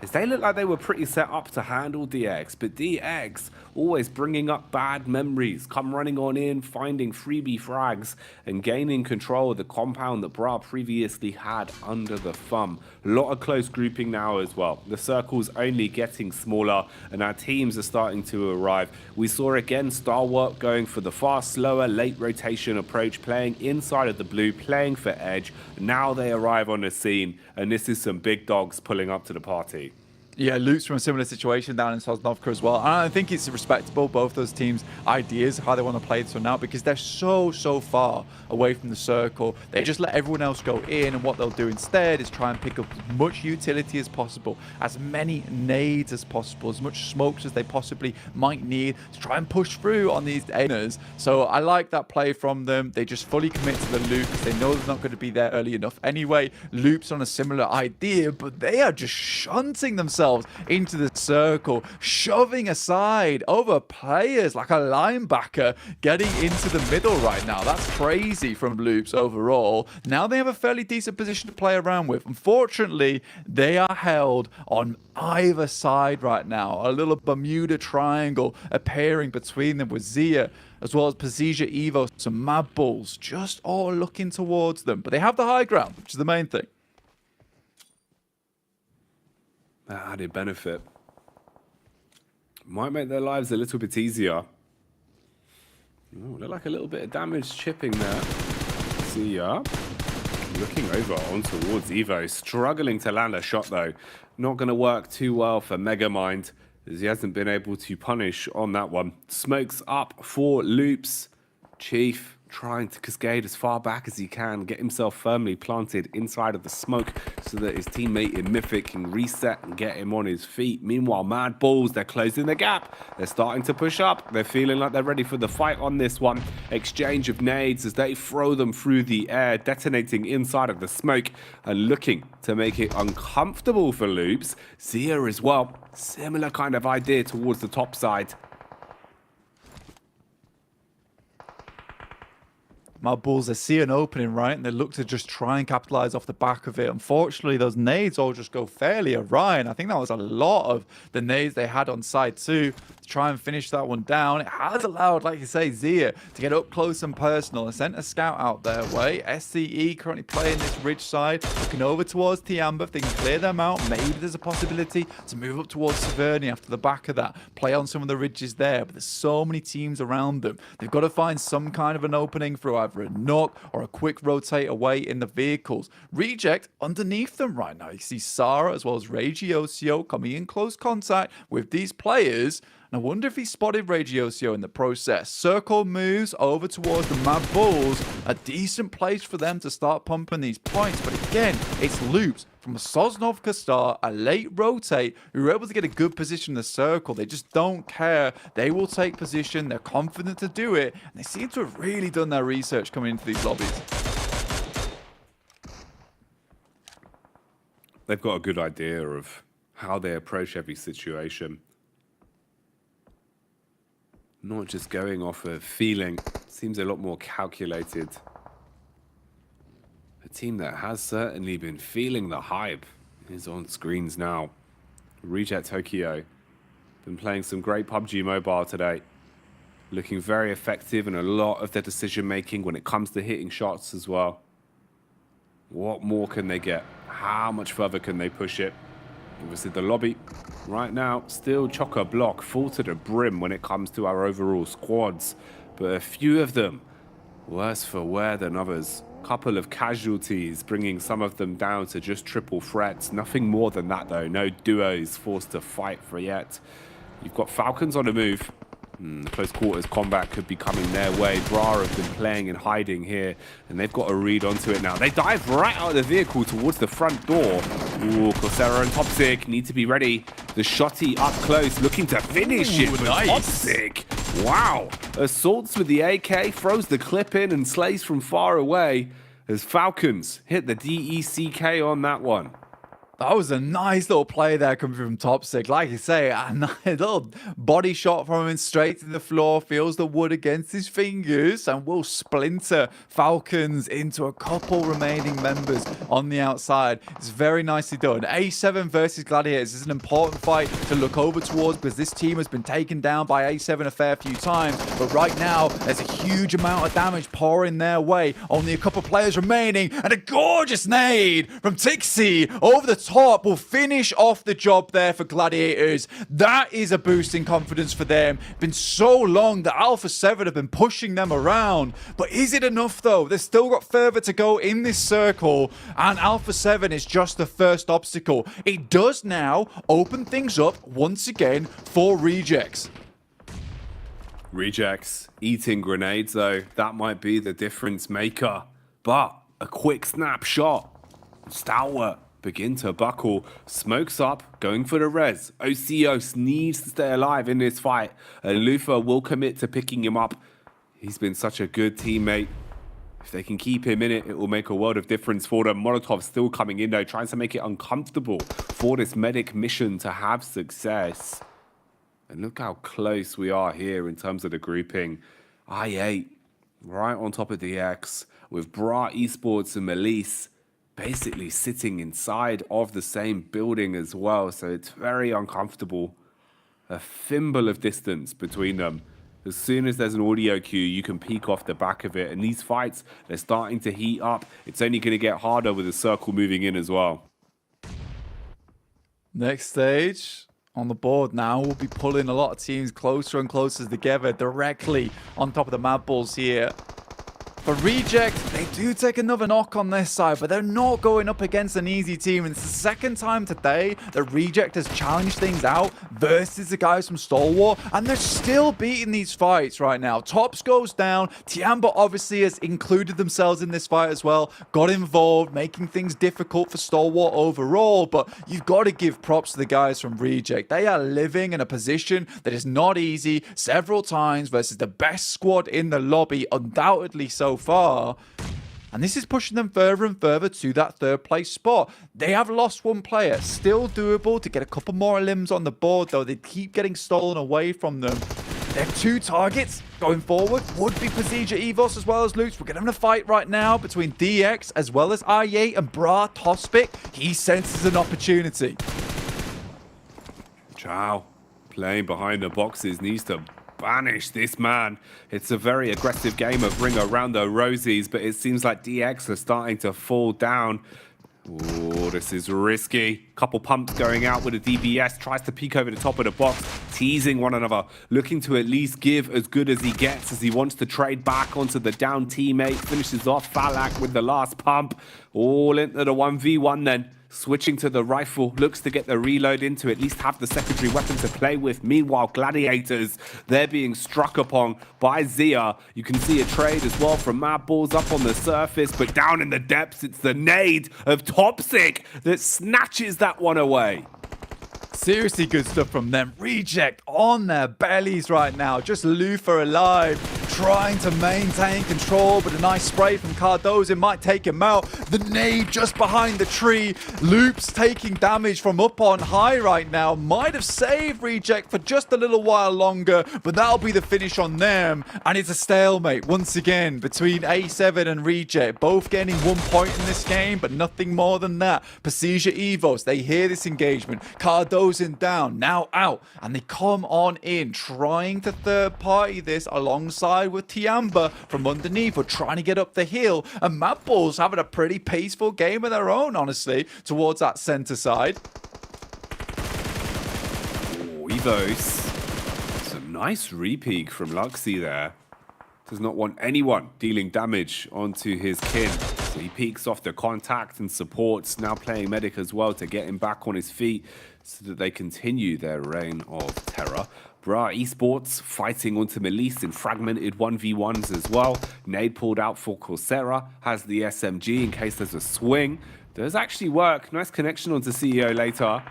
S15: As they look like they were pretty set up to handle DX, but DX always bringing up bad memories, come running on in, finding freebie frags, and gaining control of the compound that Bra previously had under the thumb. A lot of close grouping now as well. The circle's only getting smaller, and our teams are starting to arrive. We saw again Starwarp going for the fast, slower, late rotation approach, playing inside of the blue, playing for edge. Now they arrive on the scene, and this is some big dogs pulling up to the party.
S16: Yeah, Luke's from a similar situation down in Sosnovka as well. And I think it's respectable, both those teams' ideas, how they want to play this one out, because they're so far away from the circle. They just let everyone else go in, and what they'll do instead is try and pick up as much utility as possible, as many nades as possible, as much smokes as they possibly might need to try and push through on these inners. So I like that play from them. They just fully commit to the loop because they know they're not going to be there early enough anyway. Loop's on a similar idea, but they are just shunting themselves into the circle, shoving aside other players like a linebacker, getting into the middle right now. That's crazy from Loops overall. Now they have a fairly decent position to play around with. Unfortunately, they are held on either side right now. A little Bermuda triangle appearing between them with Zia, as well as PMGC Evo, some Mad Bulls, just all looking towards them. But they have the high ground, which is the main thing.
S15: That added benefit might make their lives a little bit easier. Ooh, look like a little bit of damage chipping there. See ya. Looking over on towards Evo, struggling to land a shot though. Not going to work too well for Megamind, as he hasn't been able to punish on that one. Smokes up for Loops. Chief trying to cascade as far back as he can, get himself firmly planted inside of the smoke so that his teammate in Mythic can reset and get him on his feet. Meanwhile, Mad Bulls, they're closing the gap. They're starting to push up. They're feeling like they're ready for the fight on this one. Exchange of nades as they throw them through the air, detonating inside of the smoke and looking to make it uncomfortable for Loops. Zia as well, similar kind of idea towards the top side.
S16: My Bulls, they see an opening, right? And they look to just try and capitalize off the back of it. Unfortunately, those nades all just go fairly awry. And I think that was a lot of the nades they had on side 2 to try and finish that one down. It has allowed, like you say, Zia to get up close and personal and sent a scout out their way. SCE currently playing this ridge side, looking over towards Tiamba. If they can clear them out, maybe there's a possibility to move up towards Severny after the back of that. Play on some of the ridges there. But there's so many teams around them. They've got to find some kind of an opening through either a knock or a quick rotate away in the vehicles. Reject underneath them right now. You see Sarah as well as Regiosio coming in close contact with these players. And I wonder if he spotted Regiosio in the process. Circle moves over towards the Mad Bulls. A decent place for them to start pumping these points. But again, it's Loops from a Sosnovka start, a late rotate, who are able to get a good position in the circle. They just don't care. They will take position. They're confident to do it. And they seem to have really done their research coming into these lobbies.
S15: They've got a good idea of how they approach every situation. Not just going off of feeling. Seems a lot more calculated. A team that has certainly been feeling the hype is on screens now. Reject Tokyo. Been playing some great PUBG Mobile today. Looking very effective in a lot of their decision making when it comes to hitting shots as well. What more can they get? How much further can they push it? Obviously the lobby right now still chock-a-block, full to the brim when it comes to our overall squads. But a few of them worse for wear than others. Couple of casualties, bringing some of them down to just triple threats. Nothing more than that, though. No duos forced to fight for yet. You've got Falcons on the move. Close quarters combat could be coming their way. Bra have been playing and hiding here, and they've got to read onto it now. They dive right out of the vehicle towards the front door. Ooh, Coursera and Topsic need to be ready. The shotty up close, looking to finish it with Topsic. Wow. Assaults with the AK, throws the clip in and slays from far away as Falcons hit the DECK on that one.
S16: That was a nice little play there coming from Topsic. Like you say, a nice little body shot from him straight to the floor. Feels the wood against his fingers and will splinter Falcons into a couple remaining members on the outside. It's very nicely done. A7 versus Gladiators is an important fight to look over towards because this team has been taken down by A7 a fair few times. But right now, there's a huge amount of damage pouring their way. Only a couple players remaining and a gorgeous nade from Tixie over the top will finish off the job there for Gladiators. That is a boost in confidence for them. Been so long that Alpha 7 have been pushing them around. But is it enough though? They've still got further to go in this circle, and Alpha 7 is just the first obstacle. It does now open things up once again for Rejects.
S15: Rejects eating grenades though, that might be the difference maker. But a quick snapshot. Stalwart begin to buckle. Smokes up, going for the res. Osios needs to stay alive in this fight, and Lufa will commit to picking him up. He's been such a good teammate. If they can keep him in it, it will make a world of difference for them. Molotov still coming in though, trying to make it uncomfortable for this medic mission to have success. And look how close we are here in terms of the grouping. I8 right on top of the X with Bra Esports and Melise basically sitting inside of the same building as well, so it's very uncomfortable. A thimble of distance between them. As soon as there's an audio cue, you can peek off the back of it, and these fights, they're starting to heat up. It's only going to get harder with the circle moving in as well.
S16: Next stage on the board now will be pulling a lot of teams closer and closer together directly on top of the Mad Bulls here. For Reject, they do take another knock on this side, but they're not going up against an easy team. And it's the second time today that Reject has challenged things out versus the guys from Stalwart, and they're still beating these fights right now. Tops goes down. Tiamba obviously has included themselves in this fight as well, got involved, making things difficult for Stalwart overall, but you've got to give props to the guys from Reject. They are living in a position that is not easy several times versus the best squad in the lobby, undoubtedly so far, and this is pushing them further and further to that third place spot. They have lost one player, still doable to get a couple more limbs on the board though. They keep getting stolen away from them. They have two targets going forward, would be Pasija Evos as well as Lux. We're getting a fight right now between DX as well as I8 and Bra Tospic. He senses an opportunity.
S15: Chow playing behind the boxes, needs to banish this man. It's a very aggressive game of ring around the rosies, but it seems like DX are starting to fall down. Oh, this is risky. Couple pumps going out with a DBS. Tries to peek over the top of the box, teasing one another, looking to at least give as good as he gets as he wants to trade back onto the down teammate. Finishes off Falak with the last pump. All into the 1v1 then. Switching to the rifle, looks to get the reload in to at least have the secondary weapon to play with. Meanwhile, Gladiators, they're being struck upon by Zia. You can see a trade as well from Mad Bulls up on the surface, but down in the depths, it's the nade of Topsic that snatches that one away.
S16: Seriously good stuff from them. Reject on their bellies right now. Just Lufa alive, trying to maintain control, but a nice spray from Cardozo might take him out. The nade just behind the tree. Loops taking damage from up on high right now. Might have saved Reject for just a little while longer, but that'll be the finish on them. And it's a stalemate once again between A7 and Reject. Both getting 1 point in this game, but nothing more than that. Pasija Evos, they hear this engagement. Cardozo down, now out, and they come on in, trying to third party this alongside with Tiamba from underneath, but trying to get up the hill. And Mad Bulls having a pretty peaceful game of their own, honestly, towards that center side.
S15: Oh, Evos. Some nice repeat from Luxy there does not want anyone dealing damage onto his kin. So he peeks off the contact and supports, now playing medic as well to get him back on his feet so that they continue their reign of terror. Bra Esports fighting onto Melise in fragmented 1v1s as well. Nade pulled out for Coursera, has the SMG in case there's a swing. Does actually work. Nice connection onto CEO later.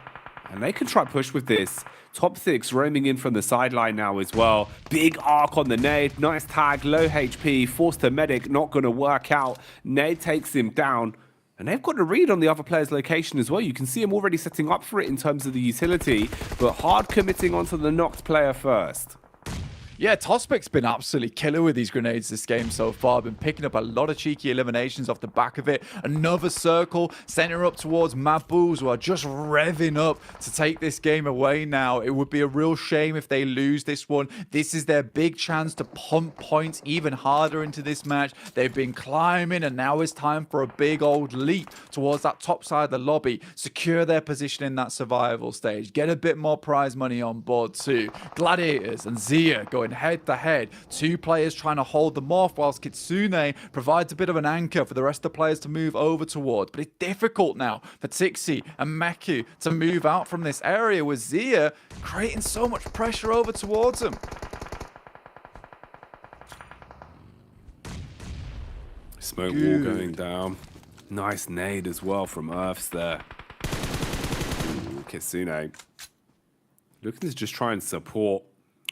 S15: And they can try push with this. Top Six roaming in from the sideline now as well. Big arc on the nade. Nice tag, low HP, forced to medic, not going to work out. Nade takes him down. And they've got a read on the other player's location as well. You can see him already setting up for it in terms of the utility, but hard committing onto the knocked player first.
S16: Yeah, Tospic's been absolutely killer with these grenades this game so far. Been picking up a lot of cheeky eliminations off the back of it. Another circle, center up towards Mad Bulls, who are just revving up to take this game away now. It would be a real shame if they lose this one. This is their big chance to pump points even harder into this match. They've been climbing, and now it's time for a big old leap towards that top side of the lobby. Secure their position in that survival stage. Get a bit more prize money on board too. Gladiators and Zia going head to head. Two players trying to hold them off whilst Kitsune provides a bit of an anchor for the rest of the players to move over towards. But it's difficult now for Tixi and Meku to move out from this area with Zia creating so much pressure over towards them.
S15: Smoke wall going down. Nice nade as well from Earths there. Ooh, Kitsune looking to just try and support.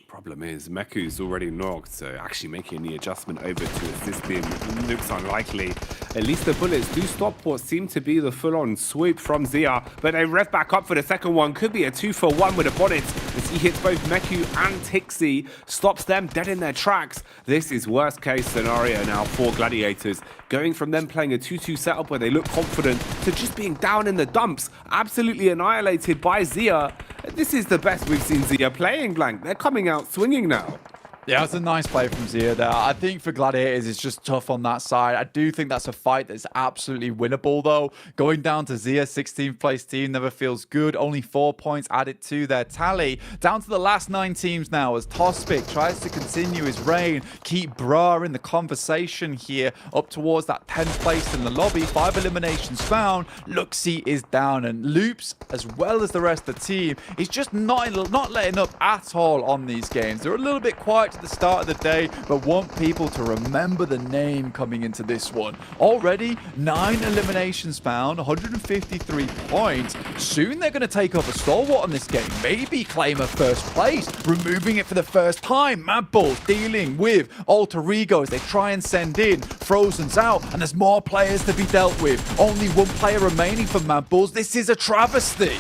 S15: Problem is, Meku's already knocked, so actually making the adjustment over to assist him looks unlikely. At least the bullets do stop what seemed to be the full-on swoop from Zia, but they rev back up for the second one. Could be a 2-for-1 with the bonnets as he hits both Meku and Tixi, stops them dead in their tracks. This is worst case scenario now for Gladiators, going from them playing a 2-2 setup where they look confident to just being down in the dumps, absolutely annihilated by Zia. This is the best we've seen Zia playing, Blank. They're coming out swinging now.
S16: Yeah, it's a nice play from Zia there. I think for Gladiators, it's just tough on that side. I do think that's a fight that's absolutely winnable, though. Going down to Zia, 16th place team, never feels good. Only 4 points added to their tally. Down to the last 9 teams now as Tospic tries to continue his reign. Keep Bra in the conversation here, up towards that 10th place in the lobby. 5 eliminations found. Luxie is down, and Loops, as well as the rest of the team, is just not letting up at all on these games. They're a little bit quiet at the start of the day, but want people to remember the name coming into this one. Already 9 eliminations found, 153 points. Soon they're going to take up a stalwart on this game, maybe claim a first place, removing it for the first time. Mad Bulls dealing with Alter Ego as they try and send in. Frozen's out, and there's more players to be dealt with. Only 1 player remaining for Mad Bulls. This is a travesty.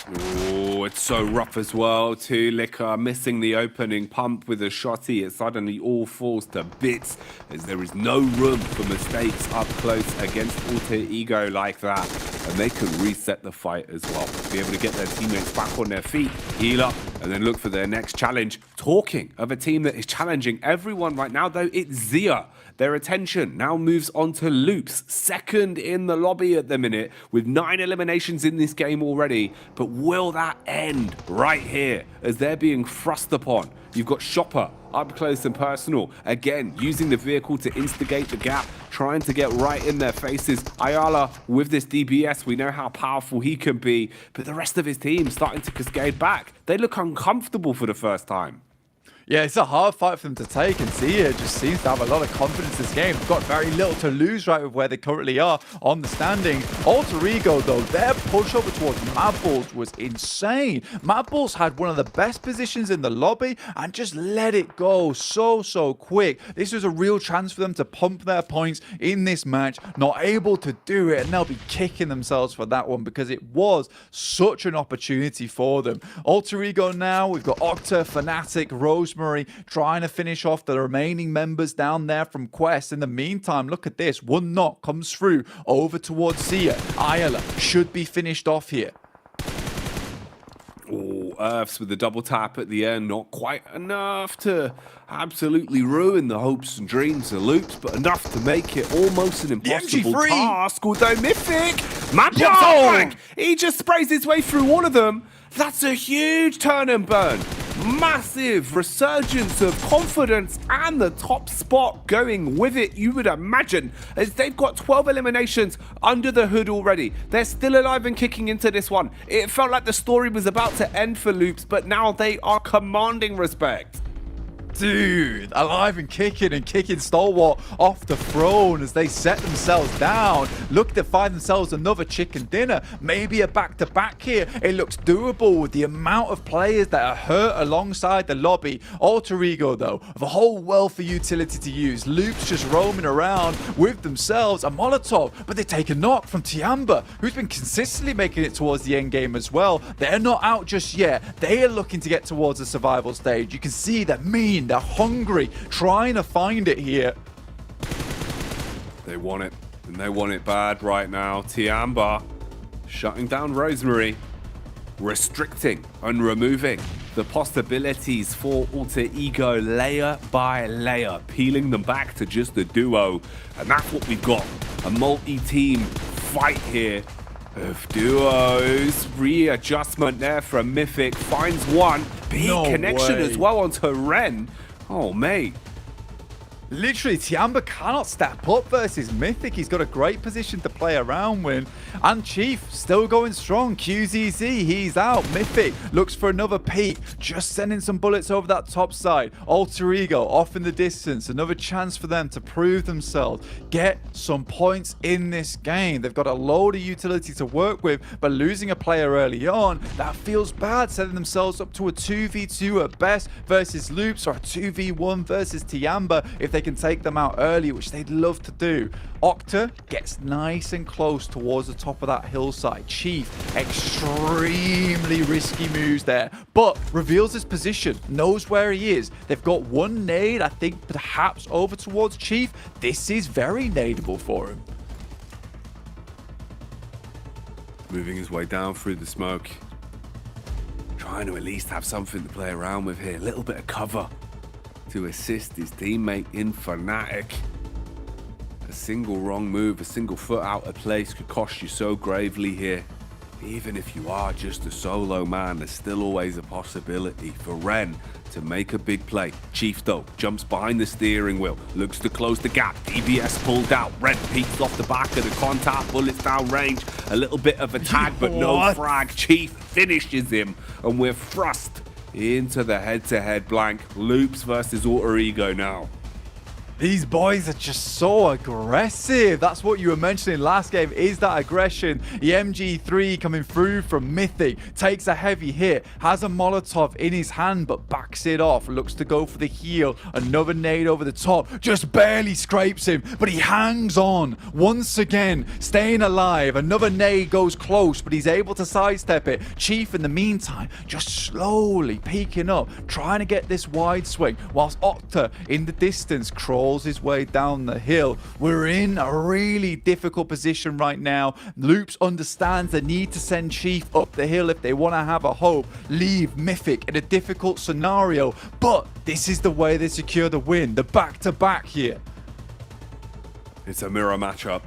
S15: Oh, it's so rough as well too. Liquor missing the opening pump with a shotty. It suddenly all falls to bits as there is no room for mistakes up close against Alter Ego like that. And they can reset the fight as well. Be able to get their teammates back on their feet, heal up, and then look for their next challenge. Talking of a team that is challenging everyone right now, though, it's Zia. Their attention now moves on to Loops, second in the lobby at the minute, with 9 eliminations in this game already. But will that end right here as they're being thrust upon? You've got Shopper up close and personal, again using the vehicle to instigate the gap, trying to get right in their faces. Ayala with this DBS, we know how powerful he can be, but the rest of his team starting to cascade back. They look uncomfortable for the first time.
S16: Yeah, it's a hard fight for them to take, and Zia just seems to have a lot of confidence this game. They've got very little to lose right with where they currently are on the standings. Alter Ego, though, their push over towards Mad Bulls was insane. Mad Bulls had one of the best positions in the lobby and just let it go so quick. This was a real chance for them to pump their points in this match, not able to do it, and they'll be kicking themselves for that one because it was such an opportunity for them. Alter Ego now, we've got Octa, Fnatic, Rosemary trying to finish off the remaining members down there from Quest. In the meantime, look at this. 1 knock comes through over towards Zia. Ayala should be finished off here.
S15: Oh, Earths with the double tap at the end. Not quite enough to absolutely ruin the hopes and dreams of Loops, but enough to make it almost an impossible task. Although Mythic, Mad, he just sprays his way through all of them. That's a huge turn and burn. massive resurgence of confidence and the top spot going with it, you would imagine, as they've got 12 eliminations under the hood already. They're still alive and kicking into this one. It felt like the story was about to end for Loops, but now they are commanding respect.
S16: Dude, alive and kicking Stalwart off the throne as they set themselves down. Look to find themselves another chicken dinner. Maybe a back-to-back here. It looks doable with the amount of players that are hurt alongside the lobby. Alter Ego, though, of a whole wealth of utility to use. Loops just roaming around with themselves. A Molotov, but they take a knock from Tiamba, who's been consistently making it towards the end game as well. They're not out just yet. They are looking to get towards the survival stage. You can see they're mean. They're hungry, trying to find it here.
S15: They want it, and they want it bad right now. Tiamba shutting down Rosemary, restricting and removing the possibilities for Alter Ego layer by layer, peeling them back to just a duo. And that's what we've got, a multi-team fight here of duos. Readjustment there from Mythic, finds one. Big connection as well onto Ren. Oh, mate.
S16: Literally, Tiamba cannot step up versus Mythic. He's got a great position to play around with. And Chief still going strong. QZZ, he's out. Mythic looks for another peek. Just sending some bullets over that top side. Alter Ego off in the distance. Another chance for them to prove themselves. Get some points in this game. They've got a load of utility to work with, but losing a player early on, that feels bad. Setting themselves up to a 2v2 at best versus Loops, or a 2v1 versus Tiamba if they can take them out early, which they'd love to do. Octa gets nice and close towards the top of that hillside. Chief, extremely risky moves there, but reveals his position, knows where he is. They've got one nade, I think, perhaps over towards Chief. This is very nadeable for him.
S15: Moving his way down through the smoke. Trying to at least have something to play around with here. A little bit of cover to assist his teammate in Fnatic. A single wrong move, a single foot out of place could cost you so gravely here. Even if you are just a solo man, there's still always a possibility for Ren to make a big play. Chief, though, jumps behind the steering wheel, looks to close the gap. DBS pulled out. Ren peeks off the back of the contact, bullets down range. A little bit of a tag, but no frag. Chief finishes him, and we're thrust into the head-to-head blank. Loops versus Alter Ego now.
S16: These boys are just so aggressive. That's what you were mentioning last game, is that aggression. The MG3 coming through from Mythic, takes a heavy hit, has a Molotov in his hand, but backs it off, looks to go for the heal. Another nade over the top, just barely scrapes him, but he hangs on once again, staying alive. Another nade goes close, but he's able to sidestep it. Chief, in the meantime, just slowly peeking up, trying to get this wide swing, whilst Octa in the distance crawls his way down the hill. We're in a really difficult position right now. Loops understands the need to send Chief up the hill if they want to have a hope. Leave Mythic in a difficult scenario, but this is the way they secure the win. The back-to-back here.
S15: It's a mirror matchup.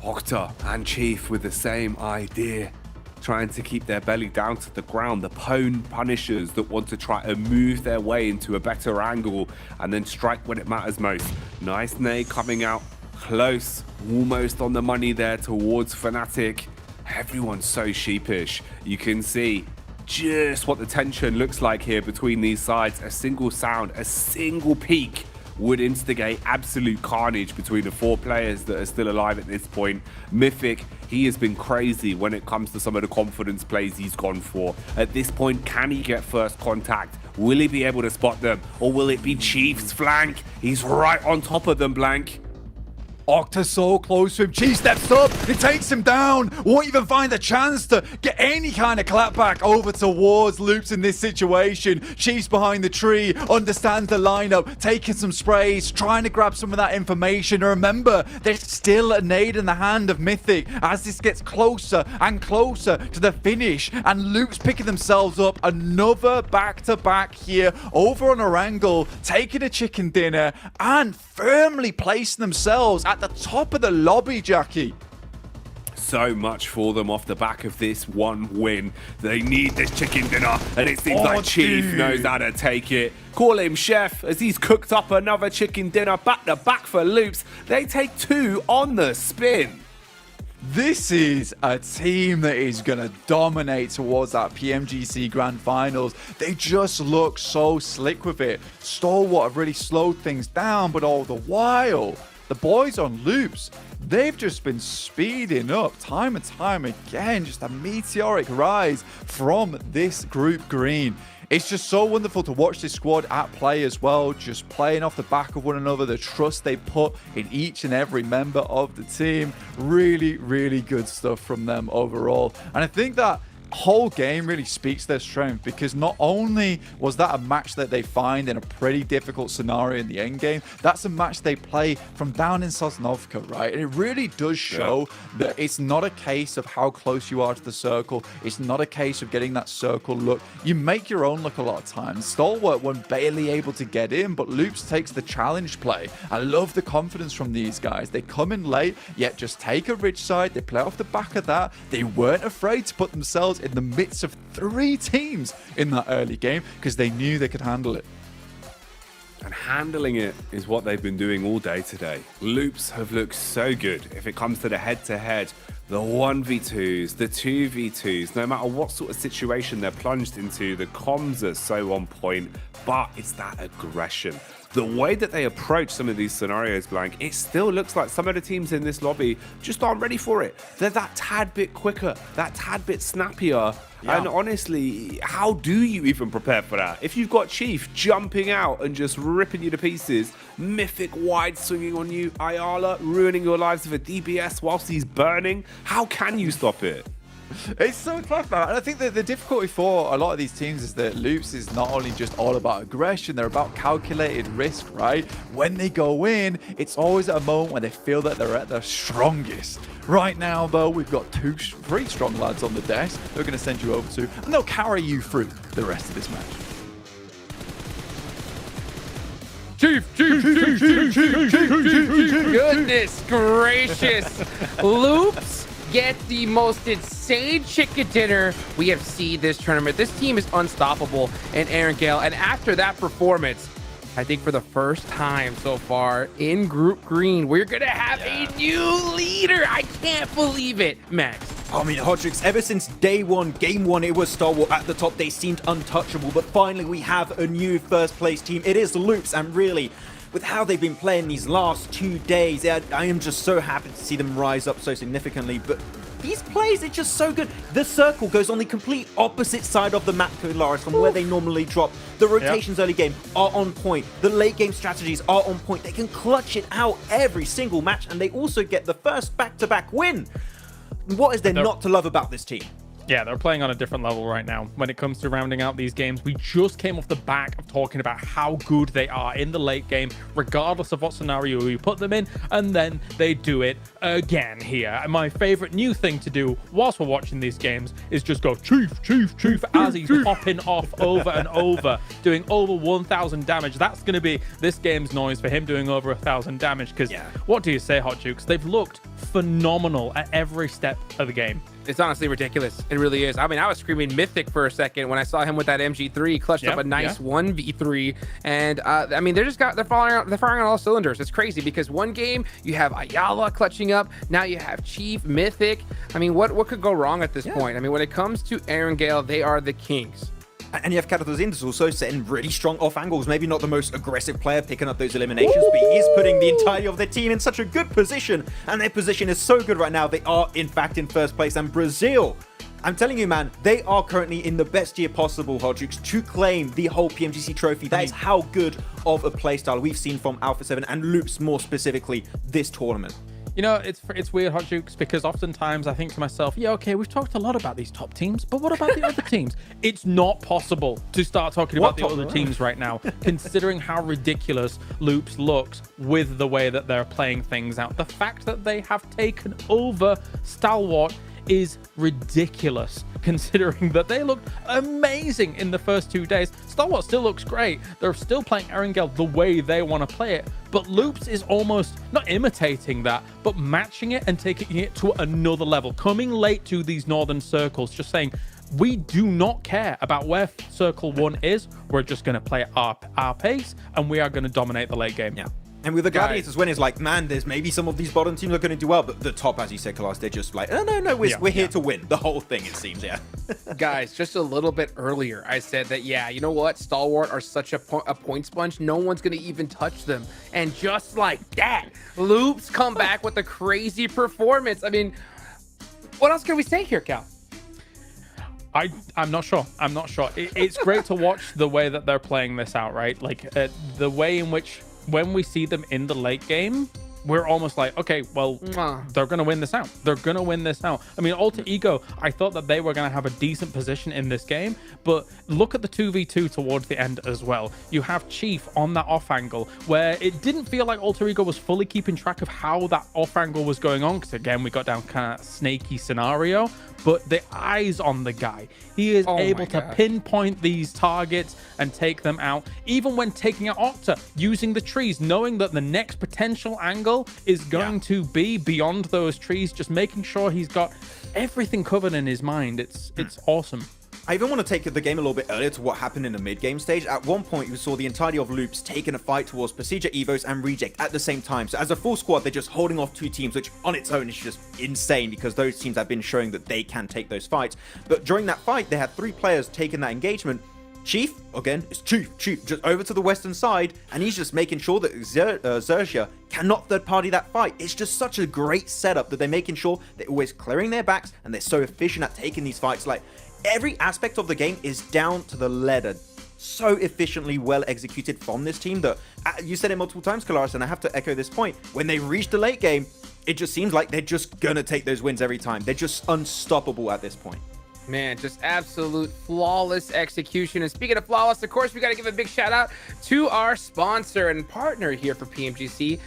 S15: Octa and Chief with the same idea, trying to keep their belly down to the ground. The Pwn Punishers that want to try and move their way into a better angle and then strike when it matters most. Nice nade coming out close, almost on the money there towards Fnatic. Everyone's so sheepish. You can see just what the tension looks like here between these sides. A single sound, a single peak would instigate absolute carnage between the four players that are still alive at this point. Mythic, he has been crazy when it comes to some of the confidence plays he's gone for. At this point, can he get first contact? Will he be able to spot them? Or will it be Chief's flank? He's right on top of them, Blank.
S16: Octa so close to him. Chief steps up. He takes him down. Won't even find a chance to get any kind of clapback over towards Loops in this situation. Chief's behind the tree. Understands the lineup. Taking some sprays. Trying to grab some of that information. And remember, there's still a nade in the hand of Mythic as this gets closer and closer to the finish. And Loops picking themselves up. Another back-to-back here over on Orangle. Taking a chicken dinner and firmly placing themselves at the top of the lobby, Jackie.
S15: so much for them off the back of this one win. They need this chicken dinner, and it seems like Chief knows how to take it. Call him chef, as he's cooked up another chicken dinner back to back for Loops. They take 2 on the spin.
S16: This is a team that is going to dominate towards that PMGC Grand Finals. They just look so slick with it. Stalwart have really slowed things down, but all the while, the boys on Loops, they've just been speeding up time and time again. Just a meteoric rise from this group green. It's just so wonderful to watch this squad at play as well, just playing off the back of one another, the trust they put in each and every member of the team. Really, really good stuff from them overall. And I think that whole game really speaks their strength, because not only was that a match that they find in a pretty difficult scenario in the end game, that's a match they play from down in Sosnovka, right? And it really does show that it's not a case of how close you are to the circle. It's not a case of getting that circle look. You make your own look a lot of times. Stalwart were barely able to get in, but Loops takes the challenge play. I love the confidence from these guys. They come in late, yet just take a rich side. They play off the back of that. They weren't afraid to put themselves in the midst of 3 teams in that early game, because they knew they could handle it.
S15: And handling it is what they've been doing all day today. Loops have looked so good if it comes to the head-to-head, the 1v2s, the 2v2s, no matter what sort of situation they're plunged into, the comms are so on point, but it's that aggression. The way that they approach some of these scenarios, Blank, it still looks like some of the teams in this lobby just aren't ready for it. They're that tad bit quicker, that tad bit snappier. Yeah. And honestly, how do you even prepare for that? If you've got Chief jumping out and just ripping you to pieces, Mythic wide swinging on you, Ayala ruining your lives with a DBS whilst he's burning, how can you stop it?
S16: It's so tough, man. And I think that the difficulty for a lot of these teams is that Loops is not only just all about aggression, they're about calculated risk, right? When they go in, it's always at a moment when they feel that they're at their strongest. Right now, though, we've got 3 strong lads on the desk they're going to send you over to, and they'll carry you through the rest of this match.
S12: Chief. Goodness gracious. Loops get the most insane chicken dinner we have seen this tournament. This team is unstoppable, and Aaron Gale. And after that performance, I think for the first time so far in Group Green, we're going to have a new leader. I can't believe it, Max.
S14: I mean, Hodrix, ever since day 1, game 1, it was Stalwart at the top. They seemed untouchable, but finally we have a new first place team. It is Loops, and really, with how they've been playing these last 2 days, I am just so happy to see them rise up so significantly. But these plays are just so good. The circle goes on the complete opposite side of the map, Kolaris, from where they normally drop. The rotations early game are on point. The late game strategies are on point. They can clutch it out every single match, and they also get the first back-to-back win. What is there not to love about this team?
S13: Yeah, they're playing on a different level right now when it comes to rounding out these games. We just came off the back of talking about how good they are in the late game, regardless of what scenario you put them in, and then they do it again here. And my favorite new thing to do whilst we're watching these games is just go Chief as he's popping off over and over, doing over 1,000 damage. That's going to be this game's noise for him doing over 1,000 damage, because what do you say, Hot Jukes? They've looked phenomenal at every step of the game.
S12: It's honestly ridiculous. It really is. I mean, I was screaming Mythic for a second when I saw him with that MG3, clutched up a nice 1v3. And I mean, they're firing on all cylinders. It's crazy because one game you have Ayala clutching up. Now you have Chief, Mythic. I mean, what could go wrong at this point? I mean, when it comes to Aaron Gale, they are the kings.
S14: And you have Karatos Indus also setting really strong off angles. Maybe not the most aggressive player picking up those eliminations, but he is putting the entirety of their team in such a good position. And their position is so good right now. They are, in fact, in first place. And Brazil, I'm telling you, man, they are currently in the best year possible, Hodrix, to claim the whole PMGC trophy. That is how good of a playstyle we've seen from Alpha 7 and Loops more specifically this tournament.
S13: You know, it's weird, Hot Jukes, because oftentimes I think to myself, yeah, okay, we've talked a lot about these top teams, but what about the other teams? It's not possible to start talking about the other teams right now, considering how ridiculous Loops looks with the way that they're playing things out. The fact that they have taken over Stalwart is ridiculous. considering that they looked amazing in the first 2 days. Stalwart still looks great. They're still playing Erangel the way they want to play it, but Loops is almost not imitating that, but matching it and taking it to another level, coming late to these northern circles, just saying, we do not care about where Circle 1 is. We're just going to play at our pace, and we are going to dominate the late game.
S14: Yeah. And with the Gladiators win, it's like, man, there's maybe some of these bottom teams are going to do well, but the top, as you said, Kalas, they're just like, oh, no, we're here to win. The whole thing, it seems, yeah.
S12: Guys, just a little bit earlier, I said that, yeah, you know what? Stalwart are such a point sponge, no one's going to even touch them. And just like that, Loops come back with a crazy performance. I mean, what else can we say here, Cal?
S13: I'm not sure. I'm not sure. It's great to watch the way that they're playing this out, right? Like the way in which when we see them in the late game, we're almost like, okay, well, they're going to win this out. They're going to win this out. I mean, Alter Ego, I thought that they were going to have a decent position in this game, but look at the 2v2 towards the end as well. You have Chief on that off angle where it didn't feel like Alter Ego was fully keeping track of how that off angle was going on, because again, we got down kind of snaky scenario, but the eyes on the guy. He is able to pinpoint these targets and take them out. Even when taking out Octa, using the trees, knowing that the next potential angle is going to be beyond those trees, just making sure he's got everything covered in his mind. It's awesome.
S14: I even want to take the game a little bit earlier to what happened in the mid-game stage. At one point, you saw the entirety of Loops taking a fight towards Procedure, Evos, and Reject at the same time. So as a full squad, they're just holding off two teams, which on its own is just insane because those teams have been showing that they can take those fights. But during that fight, they had 3 players taking that engagement. Chief, again, it's Chief, just over to the western side, and he's just making sure that Xerxia cannot third-party that fight. It's just such a great setup that they're making sure they're always clearing their backs, and they're so efficient at taking these fights. Like, every aspect of the game is down to the letter. So efficiently well executed from this team that, you said it multiple times, Kalaris, and I have to echo this point. When they reach the late game, it just seems like they're just gonna take those wins every time. They're just unstoppable at this point.
S12: Man, just absolute flawless execution. And speaking of flawless, of course, we got to give a big shout out to our sponsor and partner here for PMGC,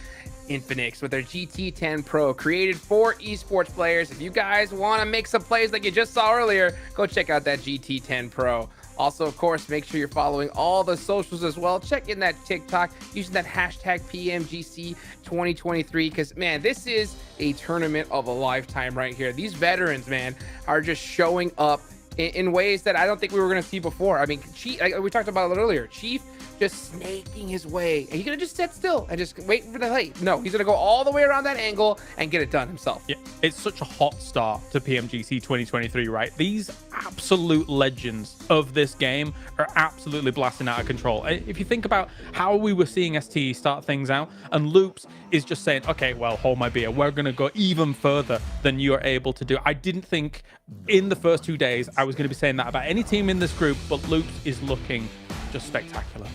S12: Infinix, with their GT10 Pro, created for esports players. If you guys want to make some plays like you just saw earlier, go check out that GT10 Pro. Also, of course, make sure you're following all the socials as well. Check in that TikTok using that hashtag PMGC 2023, because, man, this is a tournament of a lifetime right here. These veterans, man, are just showing up in ways that I don't think we were going to see before. I mean, Chief, we talked about it earlier. Chief just snaking his way. Are you going to just sit still and just wait for the light? No, he's going to go all the way around that angle and get it done himself.
S13: Yeah, it's such a hot start to PMGC 2023, right? These absolute legends of this game are absolutely blasting out of control. If you think about how we were seeing STE start things out, and Loops is just saying, okay, well, hold my beer. We're going to go even further than you're able to do. I didn't think in the first 2 days I was going to be saying that about any team in this group, but Loops is looking just spectacular.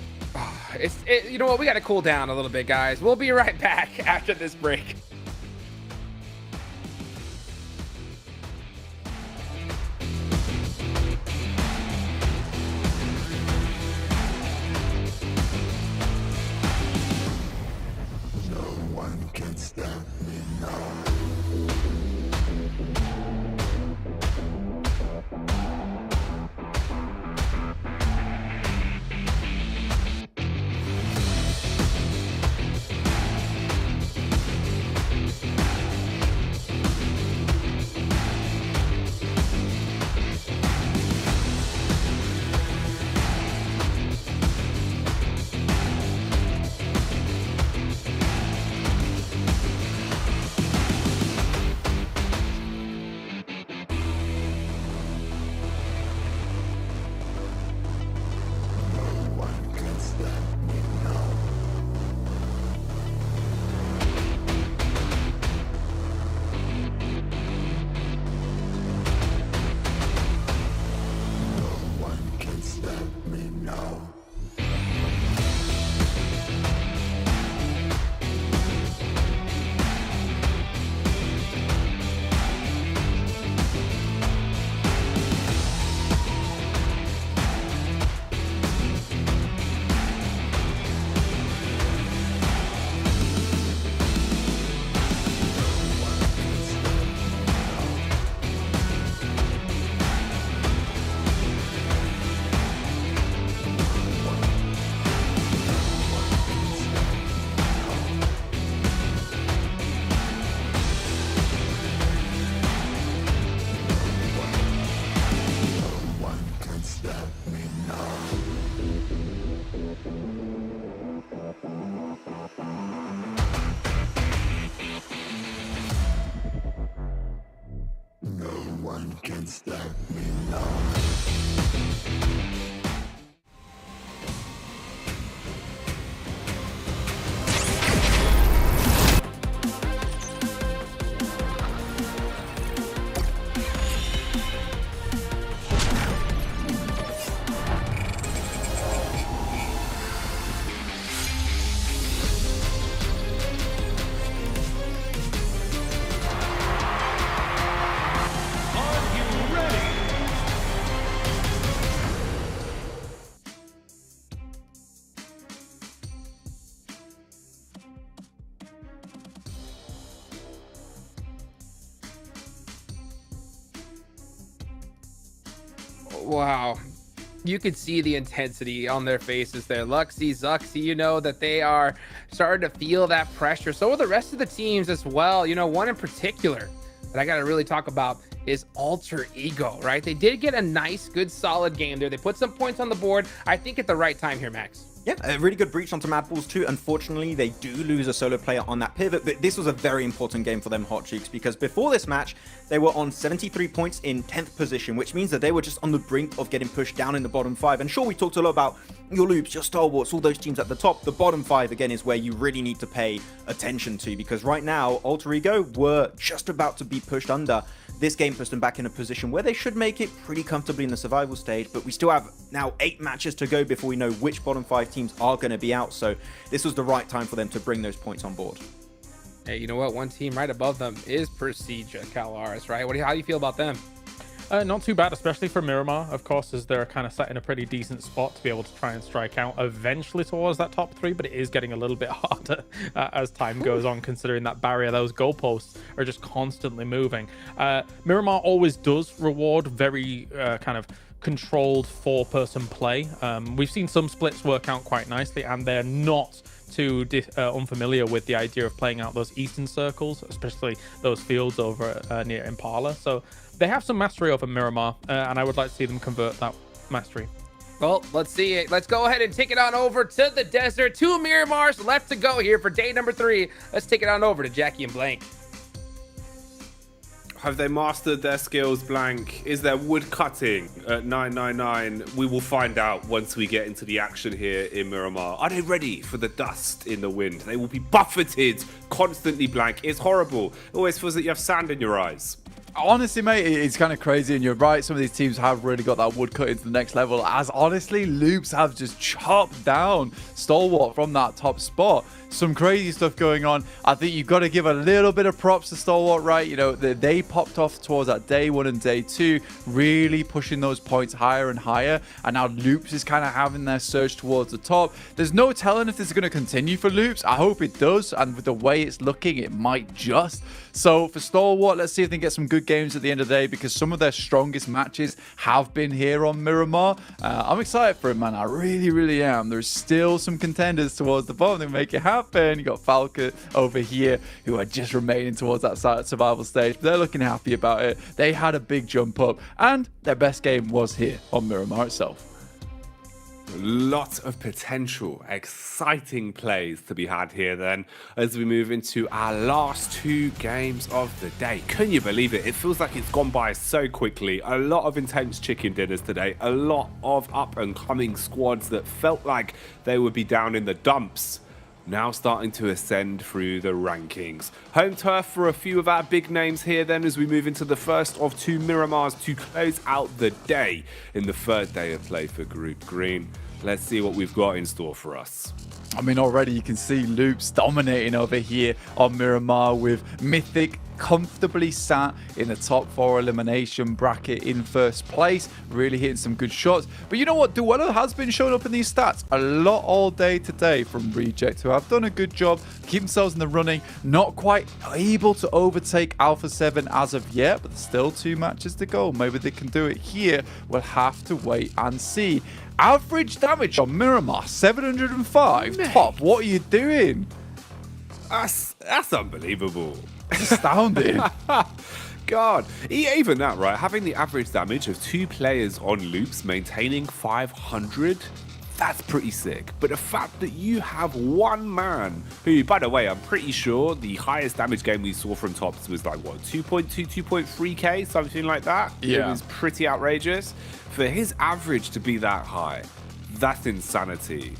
S12: You know what? We got to cool down a little bit, guys. We'll be right back after this break.
S17: No one can stop me now. one can stop me now.
S12: Wow. You could see the intensity on their faces there. Luxy, Zuxy, you know that they are starting to feel that pressure. So are the rest of the teams as well. You know, one in particular that I got to really talk about is Alter Ego, right? They did get a nice, good, solid game there. They put some points on the board, I think, at the right time here, Max.
S14: Yeah, a really good breach onto Mad Balls too. Unfortunately, they do lose a solo player on that pivot, but this was a very important game for them Hot Chooks, because before this match, they were on 73 points in 10th position, which means that they were just on the brink of getting pushed down in the bottom 5. And sure, we talked a lot about your Loops, your Stalwarts, all those teams at the top. The bottom 5, again, is where you really need to pay attention to, because right now, Alter Ego were just about to be pushed under. This game puts them back in a position where they should make it pretty comfortably in the survival stage, but we still have now 8 matches to go before we know which bottom 5 teams are going to be out, so this was the right time for them to bring those points on board.
S12: Hey, you know what? One team right above them is Prestige at Calaris, right? How do you feel about them?
S13: Not too bad, especially for Miramar, of course, as they're kind of set in a pretty decent spot to be able to try and strike out eventually towards that top 3, but it is getting a little bit harder as time goes on, considering that barrier, those goalposts are just constantly moving. Miramar always does reward very kind of controlled 4-person play. We've seen some splits work out quite nicely, and they're not too unfamiliar with the idea of playing out those eastern circles, especially those fields over near Impala. So they have some mastery over Miramar, and I would like to see them convert that mastery.
S12: Well, let's see it. Let's go ahead and take it on over to the desert. 2 Miramars left to go here for day number 3. Let's take it on over to Jackie and Blank.
S15: Have they mastered their skills, Blank? Is there wood cutting at 999? We will find out once we get into the action here in Miramar. Are they ready for the dust in the wind? They will be buffeted constantly, Blank. It's horrible. It always feels like you have sand in your eyes.
S16: Honestly, mate, it's kind of crazy, and you're right. Some of these teams have really got that wood cut into the next level, as honestly, Loops have just chopped down Stalwart from that top spot. Some crazy stuff going on. I think you've got to give a little bit of props to Stalwart, right? You know, they popped off towards that day 1 and day 2, really pushing those points higher and higher. And now Loops is kind of having their surge towards the top. There's no telling if this is going to continue for Loops. I hope it does. And with the way it's looking, it might just. So for Stalwart, let's see if they can get some good games at the end of the day, because some of their strongest matches have been here on Miramar. I'm excited for it, man. I really, really am. There's still some contenders towards the bottom that make it happen. You got Falcon over here, who are just remaining towards that survival stage. But they're looking happy about it. They had a big jump up, and their best game was here on Miramar itself.
S15: Lot of potential, exciting plays to be had here then as we move into our last 2 games of the day. Can you believe it? It feels like it's gone by so quickly. A lot of intense chicken dinners today. A lot of up and coming squads that felt like they would be down in the dumps, now starting to ascend through the rankings. Home turf for a few of our big names here then as we move into the first of 2 Miramars to close out the day in the 3rd day of play for Group Green. Let's see what we've got in store for us.
S16: I mean, already you can see Loops dominating over here on Miramar, with Mythic comfortably sat in the top 4 elimination bracket in 1st place, really hitting some good shots. But you know what? Duello has been showing up in these stats a lot all day today from Reject, who have done a good job, keep themselves in the running, not quite able to overtake Alpha 7 as of yet, but still 2 matches to go. Maybe they can do it here. We'll have to wait and see. Average damage on Miramar, 705. Mate. Top, what are you doing?
S15: That's unbelievable.
S16: Astounding.
S15: God, even that, right? Having the average damage of 2 players on Loops, maintaining 500. that's pretty sick. But the fact that you have one man who, by the way, I'm pretty sure the highest damage game we saw from Tops was like, what, 2.2, 2.3k, something like that?
S16: Yeah.
S15: It was pretty outrageous. For his average to be that high, that's insanity.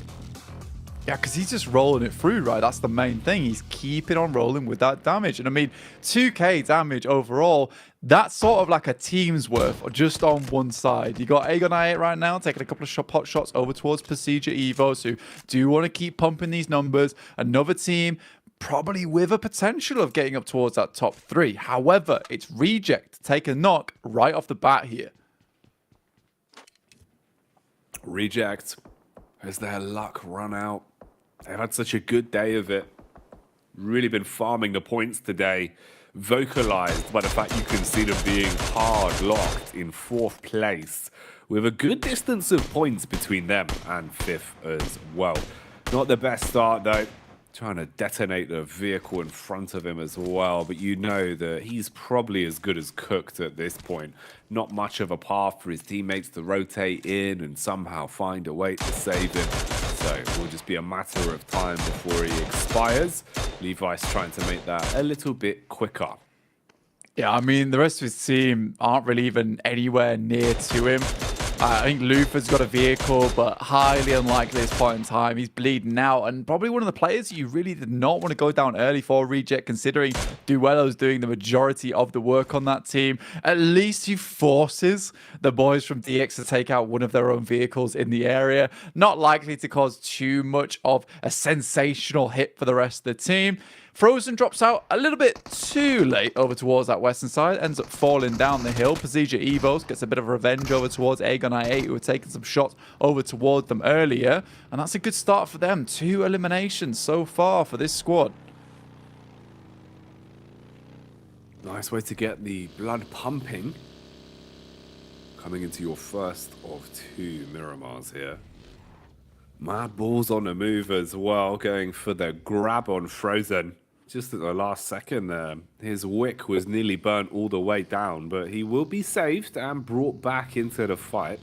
S16: Yeah, because he's just rolling it through, right? That's the main thing. He's keeping on rolling with that damage. And I mean, 2k damage overall, that's sort of like a team's worth just on one side. You got Aegon I8 right now taking a couple of pot shots over towards Procedure Evos, who do want to keep pumping these numbers. Another team probably with a potential of getting up towards that top 3. However, it's Reject to take a knock right off the bat here.
S15: Reject. Has their luck run out? They've had such a good day of it. Really been farming the points today. Vocalized by the fact you can see them being hard locked in 4th place, with a good distance of points between them and 5th as well. Not the best start though. Trying to detonate the vehicle in front of him as well, but you know that he's probably as good as cooked at this point. Not much of a path for his teammates to rotate in and somehow find a way to save him. So it will just be a matter of time before he expires. Levi's trying to make that a little bit quicker.
S16: Yeah, I mean, the rest of his team aren't really even anywhere near to him. I think Luther's got a vehicle, but highly unlikely at this point in time. He's bleeding out, and probably one of the players you really did not want to go down early for, Reject, considering Duello's doing the majority of the work on that team. At least he forces the boys from DX to take out one of their own vehicles in the area. Not likely to cause too much of a sensational hit for the rest of the team. Frozen drops out a little bit too late over towards that western side, ends up falling down the hill. Procedure Evos gets a bit of revenge over towards Aegon I8, who were taking some shots over towards them earlier. And that's a good start for them. 2 eliminations so far for this squad.
S15: Nice way to get the blood pumping. Coming into your first of 2 Miramars here. Mad Balls on the move as well, going for the grab on Frozen. Just at the last second there, his wick was nearly burnt all the way down, but he will be saved and brought back into the fight.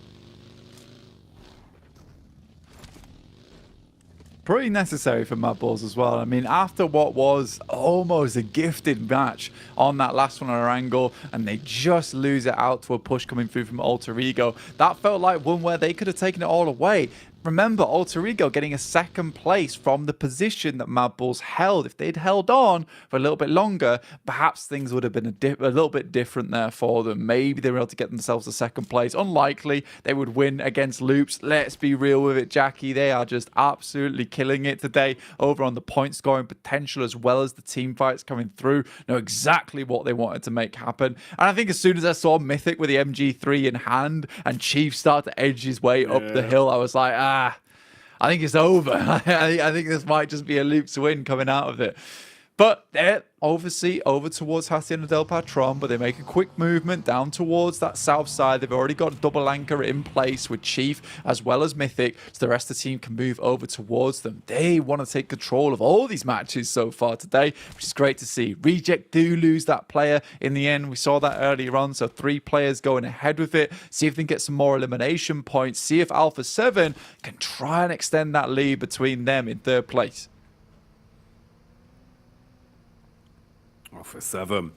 S16: Pretty necessary for Mad Balls as well. I mean, after what was almost a gifted match on that last one on our angle, and they just lose it out to a push coming through from Alter Ego, that felt like one where they could have taken it all away. Remember, Alter Ego getting a 2nd place from the position that Mad Balls held. If they'd held on for a little bit longer, perhaps things would have been a little bit different there for them. Maybe they were able to get themselves a 2nd place. Unlikely they would win against Loops. Let's be real with it, Jackie. They are just absolutely killing it today over on the point scoring potential as well as the team fights coming through. Know exactly what they wanted to make happen. And I think as soon as I saw Mythic with the MG3 in hand and Chief start to edge his way up the hill, I was like, I think it's over. I think this might just be a Loops win coming out of it. But they're obviously over towards Hacienda del Patron, but they make a quick movement down towards that south side. They've already got a double anchor in place with Chief as well as Mythic, so the rest of the team can move over towards them. They want to take control of all these matches so far today, which is great to see. Reject do lose that player in the end. We saw that earlier on, so 3 players going ahead with it. See if they can get some more elimination points. See if Alpha 7 can try and extend that lead between them in 3rd place.
S15: Alpha 7.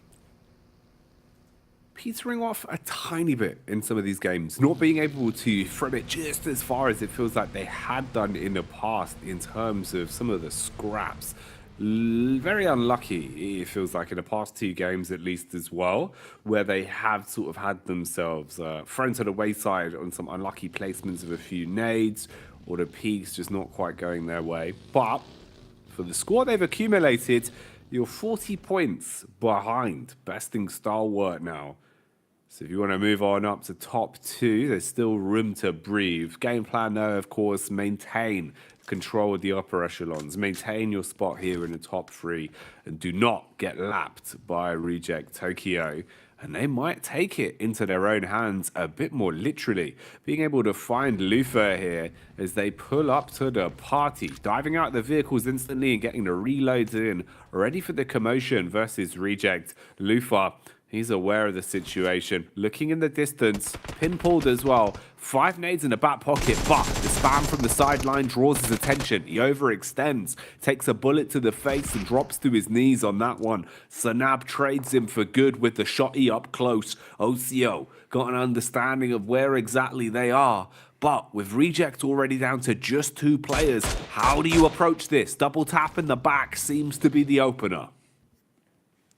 S15: Petering off a tiny bit in some of these games. Not being able to throw it just as far as it feels like they had done in the past in terms of some of the scraps. Very unlucky, it feels like, in the past 2 games at least as well, where they have sort of had themselves thrown to the wayside on some unlucky placements of a few nades, or the peaks just not quite going their way. But for the score they've accumulated, you're 40 points behind besting Stalwart now. So if you want to move on up to top 2, there's still room to breathe. Game plan though, of course, maintain control of the upper echelons. Maintain your spot here in the top 3 and do not get lapped by Reject Tokyo. And they might take it into their own hands a bit more literally. Being able to find Lufa here as they pull up to the party, diving out the vehicles instantly and getting the reloads in, ready for the commotion versus Reject. Lufa, He's aware of the situation. Looking in the distance, pinballed as well. 5 nades in the back pocket, but the spam from the sideline draws his attention. He overextends, takes a bullet to the face and drops to his knees on that one. Sanab trades him for good with the shotty up close. OCO got an understanding of where exactly they are. But with Reject already down to just 2 players, how do you approach this? Double tap in the back seems to be the opener.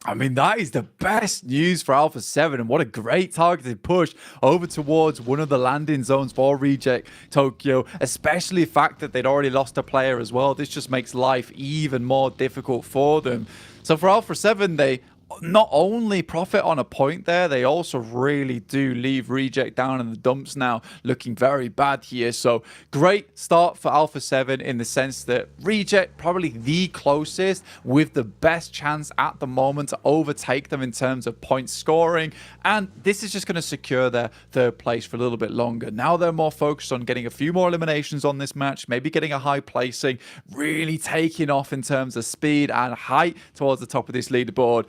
S16: I mean, that is the best news for Alpha 7, and what a great targeted push over towards one of the landing zones for Reject Tokyo, especially the fact that they'd already lost a player as well. This just makes life even more difficult for them. So for Alpha 7, they not only profit on a point there, they also really do leave Reject down in the dumps now, looking very bad here. So great start for Alpha 7 in the sense that Reject probably the closest with the best chance at the moment to overtake them in terms of point scoring, and this is just going to secure their 3rd place for a little bit longer. Now they're more focused on getting a few more eliminations on this match, maybe getting a high placing, really taking off in terms of speed and height towards the top of this leaderboard.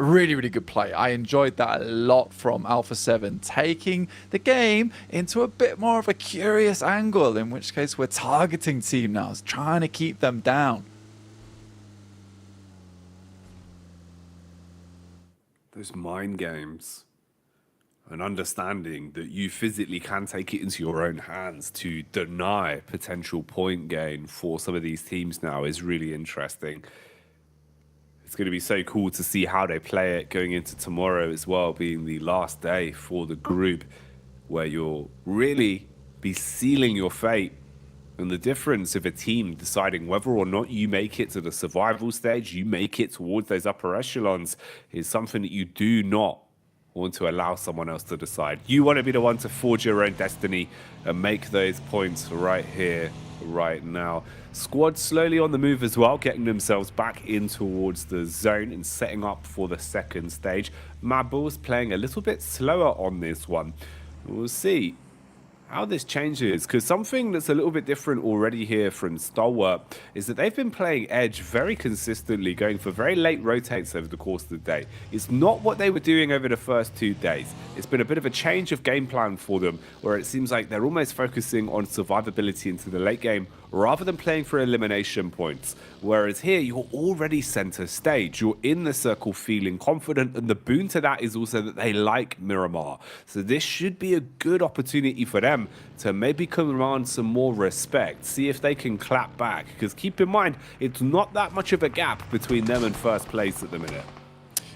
S16: Really, really good play. I enjoyed that a lot from Alpha 7, taking the game into a bit more of a curious angle, in which case we're targeting Team now, trying to keep them down.
S15: Those mind games, an understanding that you physically can take it into your own hands to deny potential point gain for some of these teams now is really interesting. It's going to be so cool to see how they play it going into tomorrow as well, being the last day for the group, where you'll really be sealing your fate. And the difference of a team deciding whether or not you make it to the survival stage, you make it towards those upper echelons, is something that you do not want to allow someone else to decide. You want to be the one to forge your own destiny and make those points right here, right now. Squad slowly on the move as well, getting themselves back in towards the zone and setting up for the 2nd stage. Mad Bull's playing a little bit slower on this one. We'll see how this changes, because something that's a little bit different already here from Stalwart is that they've been playing Edge very consistently, going for very late rotates over the course of the day. It's not what they were doing over the first 2 days. It's been a bit of a change of game plan for them, where it seems like they're almost focusing on survivability into the late game rather than playing for elimination points. Whereas here, you're already center stage. You're in the circle feeling confident, and the boon to that is also that they like Miramar. So this should be a good opportunity for them to maybe command some more respect, see if they can clap back, because keep in mind, it's not that much of a gap between them and 1st place at the minute.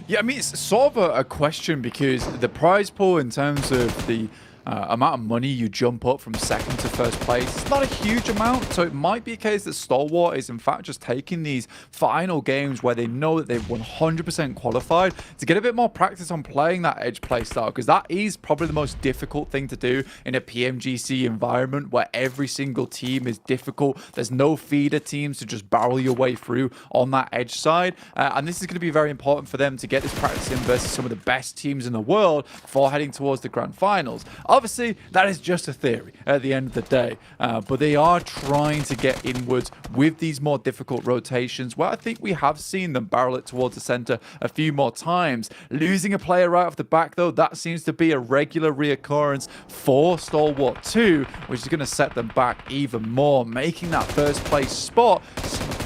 S16: Yeah, I mean, it's sort of a question, because the prize pool in terms of the amount of money you jump up from 2nd to 1st place, it's not a huge amount, so it might be a case that Stalwart is in fact just taking these final games where they know that they've 100% qualified to get a bit more practice on playing that Edge playstyle, because that is probably the most difficult thing to do in a PMGC environment where every single team is difficult. There's no feeder teams to just barrel your way through on that Edge side, and this is going to be very important for them to get this practice in versus some of the best teams in the world before heading towards the Grand Finals. Obviously, that is just a theory at the end of the day, but they are trying to get inwards with these more difficult rotations, where I think we have seen them barrel it towards the center a few more times. Losing a player right off the back, though, that seems to be a regular reoccurrence for Stalwart 2, which is going to set them back even more, making that 1st place spot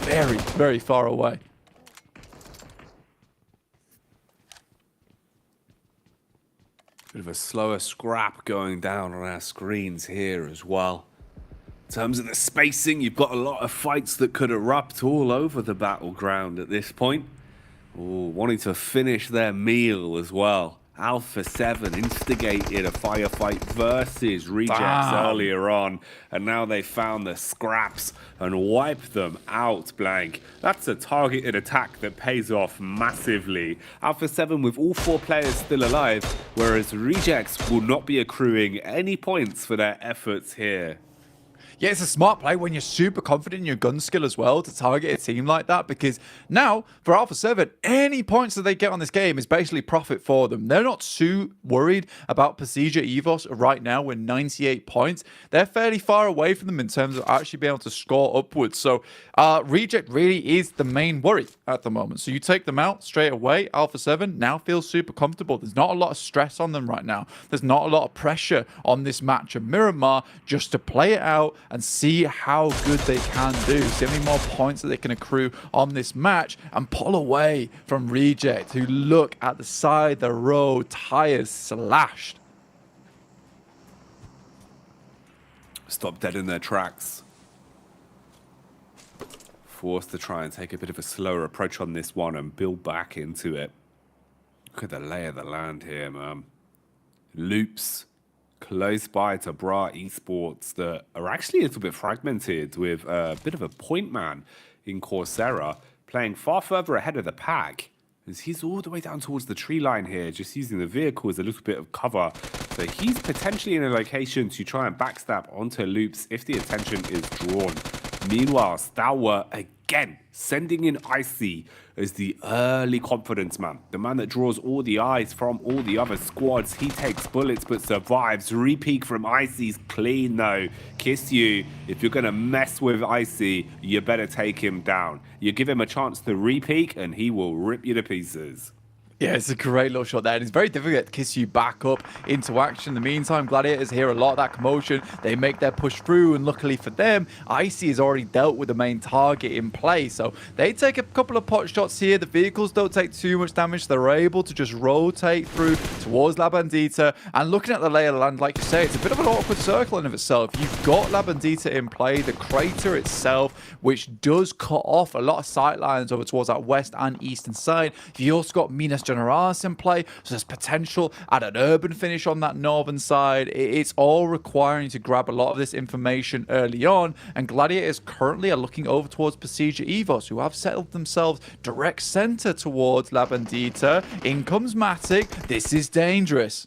S16: very, very far away.
S15: Bit of a slower scrap going down on our screens here as well. In terms of the spacing, you've got a lot of fights that could erupt all over the battleground at this point. Ooh, wanting to finish their meal as well. Alpha 7 instigated a firefight versus Rejects earlier on, and now they found the scraps and wiped them out blank. That's a targeted attack that pays off massively. Alpha 7 with all 4 players still alive, whereas Rejects will not be accruing any points for their efforts here.
S16: yeah, it's a smart play when you're super confident in your gun skill as well to target a team like that, because now for Alpha 7, any points that they get on this game is basically profit for them. They're not too worried about Procedure EVOS right now with 98 points. They're fairly far away from them in terms of actually being able to score upwards. So Reject really is the main worry at the moment. So you take them out straight away. Alpha 7 now feels super comfortable. There's not a lot of stress on them right now. There's not a lot of pressure on this match of Miramar, just to play it out and see how good they can do. See how many more points that they can accrue on this match and pull away from Reject, who look at the side, the road, tires slashed.
S15: Stop dead in their tracks. Forced to try and take a bit of a slower approach on this one and build back into it. Look at the lay of the land here, man. Loops close by to Bra Esports that are actually a little bit fragmented, with a bit of a point man in Coursera playing far further ahead of the pack, as he's all the way down towards the tree line here, just using the vehicle as a little bit of cover. So he's potentially in a location to try and backstab onto Loops if the attention is drawn. Meanwhile, Stalwart again sending in Icy as the early confidence man. The man that draws all the eyes from all the other squads. He takes bullets but survives. Repeak from Icy's clean though. Kiss you. If you're going to mess with Icy, you better take him down. You give him a chance to repeak and he will rip you to pieces.
S16: Yeah, it's a great little shot there. And it's very difficult to kiss you back up into action. In the meantime, Gladiators hear a lot of that commotion. They make their push through, and luckily for them, Icy has already dealt with the main target in play. So they take a couple of pot shots here. The vehicles don't take too much damage. They're able to just rotate through towards La Bandita. And looking at the lay of the land, like you say, it's a bit of an awkward circle in of itself. You've got La Bandita in play, the crater itself, which does cut off a lot of sight lines over towards that west and eastern side. You also got Minas Generalis in play, so there's potential at an urban finish on that northern side. It's all requiring to grab a lot of this information early on, and Gladiators currently are looking over towards Procedure EVOS, who have settled themselves direct center towards La Bandita. In comes Matic. This is dangerous.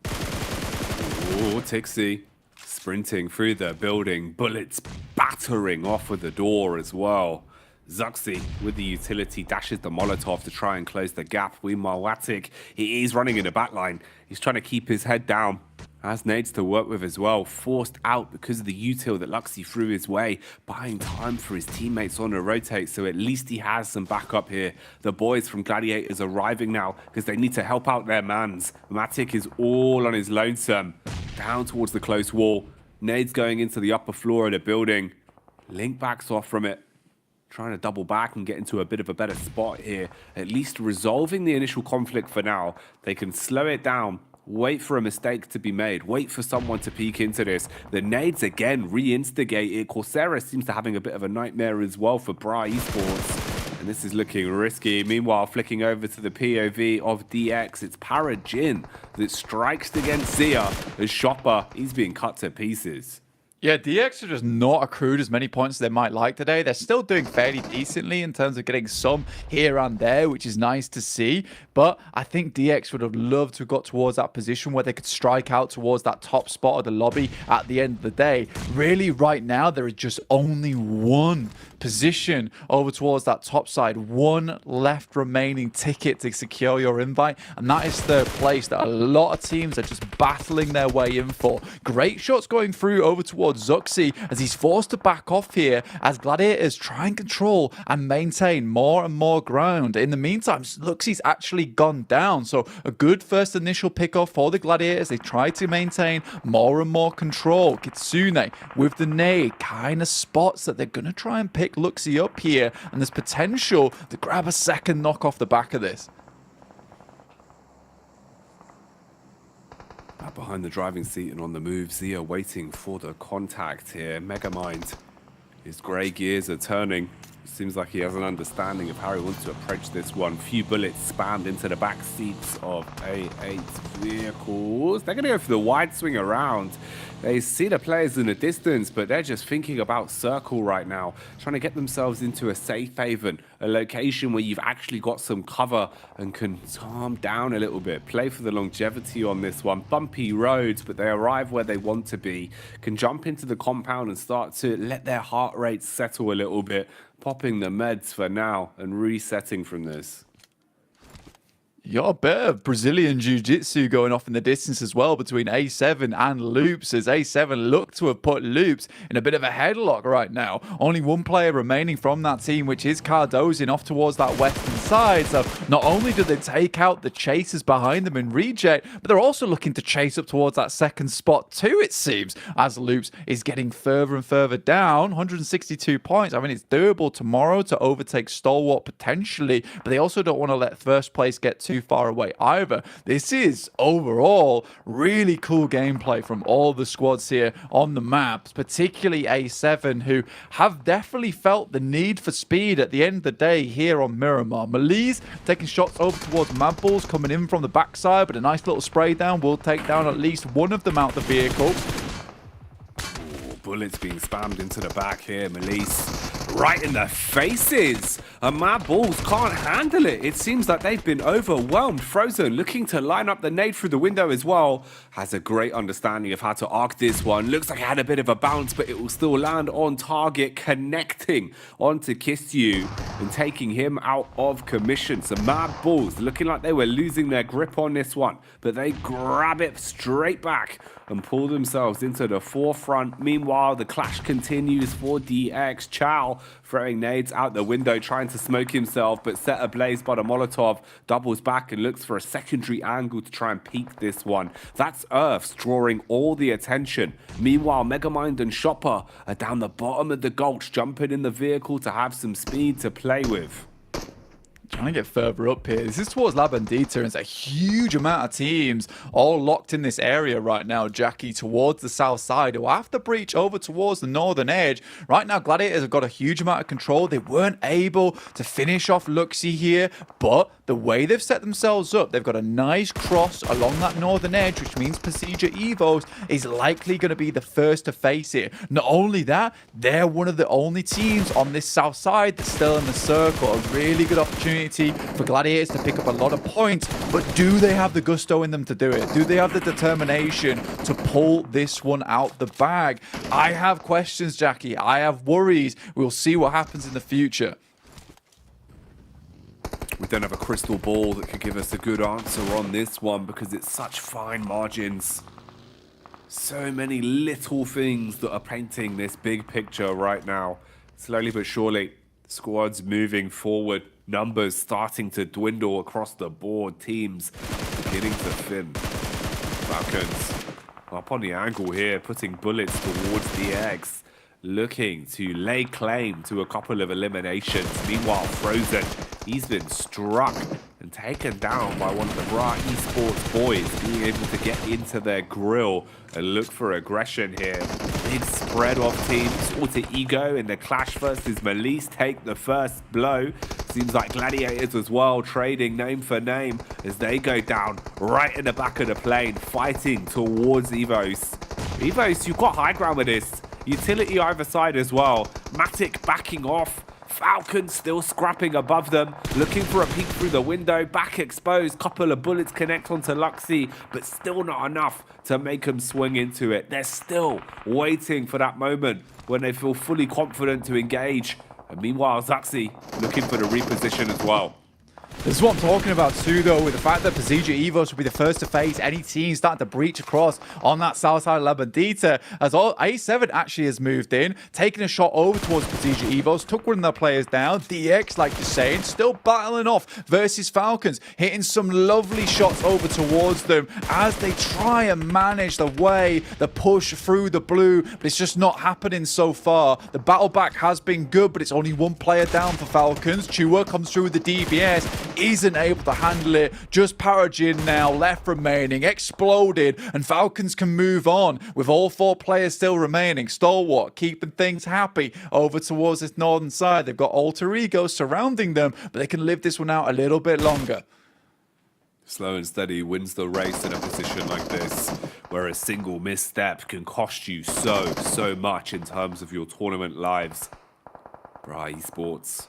S15: Oh, Tixie sprinting through the building, bullets battering off of the door as well. Zuxi with the utility dashes the Molotov to try and close the gap. Meanwhile, Watic, he is running in the back line. He's trying to keep his head down. Has nades to work with as well. Forced out because of the util that Luxy threw his way. Buying time for his teammates on the rotate, so at least he has some backup here. The boys from Gladiators arriving now because they need to help out their mans. Matic is all on his lonesome. Down towards the close wall. Nades going into the upper floor of the building. Link backs off from it. Trying to double back and get into a bit of a better spot here. At least resolving the initial conflict for now. They can slow it down. Wait for a mistake to be made. Wait for someone to peek into this. The nades again reinstigate it. Coursera seems to having a bit of a nightmare as well for Bra Esports. And this is looking risky. Meanwhile, flicking over to the POV of DX. It's Parajin that strikes against Zia as Shopper. He's being cut to pieces.
S16: Yeah, DX are just not accrued as many points as they might like today. They're still doing fairly decently in terms of getting some here and there, which is nice to see. But I think DX would have loved to have got towards that position where they could strike out towards that top spot of the lobby at the end of the day. Really, right now, there is just only one position over towards that top side. One left remaining ticket to secure your invite, and that is the place that a lot of teams are just battling their way in for. Great shots going through over towards Zuxi as he's forced to back off here as Gladiators try and control and maintain more and more ground. In the meantime, Zuxi's actually gone down, so a good first initial pickoff for the Gladiators. They try to maintain more and more control. Kitsune with the nade kind of spots that they're going to try and pick Luxy up here, and there's potential to grab a second knock off the back of this.
S15: Behind the driving seat and on the move, Zia waiting for the contact here. Megamind, his grey gears are turning. Seems like he has an understanding of how he wants to approach this one. Few bullets spammed into the back seats of A8 vehicles. They're going to go for the wide swing around. They see the players in the distance, but they're just thinking about circle right now, trying to get themselves into a safe haven, a location where you've actually got some cover and can calm down a little bit. Play for the longevity on this one. Bumpy roads, but they arrive where they want to be. Can jump into the compound and start to let their heart rate settle a little bit, popping the meds for now and resetting from this.
S16: You got a bit of Brazilian Jiu-Jitsu going off in the distance as well between A7 and Loops, as A7 look to have put Loops in a bit of a headlock right now. Only one player remaining from that team, which is Cardozin, off towards that western side. So not only do they take out the chasers behind them in reject, but they're also looking to chase up towards that second spot too, it seems, as Loops is getting further and further down. 162 points. I mean, it's doable tomorrow to overtake Stalwart potentially, but they also don't want to let first place get too far away either. This is overall really cool gameplay from all the squads here on the maps, particularly A7, who have definitely felt the need for speed at the end of the day here on Miramar. Malise taking shots over towards Mad Bulls, coming in from the backside, but a nice little spray down will take down at least one of them out the vehicle.
S15: Bullets being spammed into the back here. Malise right in the faces. And Mad Bulls can't handle it. It seems like they've been overwhelmed. Frozen looking to line up the nade through the window as well. Has a great understanding of how to arc this one. Looks like it had a bit of a bounce, but it will still land on target, connecting onto Kisyu and taking him out of commission. So Mad Bulls looking like they were losing their grip on this one, but they grab it straight back and pull themselves into the forefront. Meanwhile, the clash continues for DX. Chow throwing nades out the window, trying to smoke himself, but set ablaze by the Molotov. Doubles back and looks for a secondary angle to try and peek this one. That's Earths drawing all the attention. Meanwhile, Megamind and Chopper are down the bottom of the gulch, jumping in the vehicle to have some speed to play with.
S16: Trying to get further up here. This is towards La Bandita, and it's a huge amount of teams all locked in this area right now, Jackie, towards the south side, who have to breach over towards the northern edge. Right now, Gladiators have got a huge amount of control. They weren't able to finish off Luxie here, but the way they've set themselves up, they've got a nice cross along that northern edge, which means Pasija Evos is likely going to be the first to face it. Not only that, they're one of the only teams on this south side that's still in the circle. A really good opportunity for Gladiators to pick up a lot of points, but do they have the gusto in them to do it? Do they have the determination to pull this one out the bag? I have questions, Jackie. I have worries. We'll see what happens in the future.
S15: We don't have a crystal ball that could give us a good answer on this one because it's such fine margins. So many little things that are painting this big picture right now. Slowly but surely, squads moving forward. Numbers starting to dwindle across the board. Teams beginning to thin. Falcons up on the angle here, putting bullets towards the X. Looking to lay claim to a couple of eliminations. Meanwhile, Frozen, he's been struck and taken down by one of the Bra Esports boys, being able to get into their grill and look for aggression here. Big spread of teams. Alter Ego in the clash versus Malise take the first blow. Seems like Gladiators as well, trading name for name as they go down right in the back of the plane, fighting towards Evos. Evos, you've got high ground with this. Utility either side as well. Matic backing off. Falcon still scrapping above them, looking for a peek through the window. Back exposed, couple of bullets connect onto Luxie, but still not enough to make them swing into it. They're still waiting for that moment when they feel fully confident to engage. And meanwhile, Zaxi looking for the reposition as well.
S16: This is what I'm talking about too, though, with the fact that Pasija Evos will be the first to face any team starting to breach across on that south side of La Bandita, as all A7 actually has moved in, taking a shot over towards Pasija Evos, took one of their players down. DX, like you're saying, still battling off versus Falcons, hitting some lovely shots over towards them as they try and manage the way, the push through the blue, but it's just not happening so far. The battle back has been good, but it's only one player down for Falcons. Chua comes through with the DBS. isn't able to handle it. Just Parajin now left remaining, exploded, and Falcons can move on with all 4 players still remaining. Stalwart keeping things happy over towards this northern side. They've got Alter Ego surrounding them, but they can live this one out a little bit longer.
S15: Slow and steady wins the race in a position like this, where a single misstep can cost you so much in terms of your tournament lives. Bra Esports,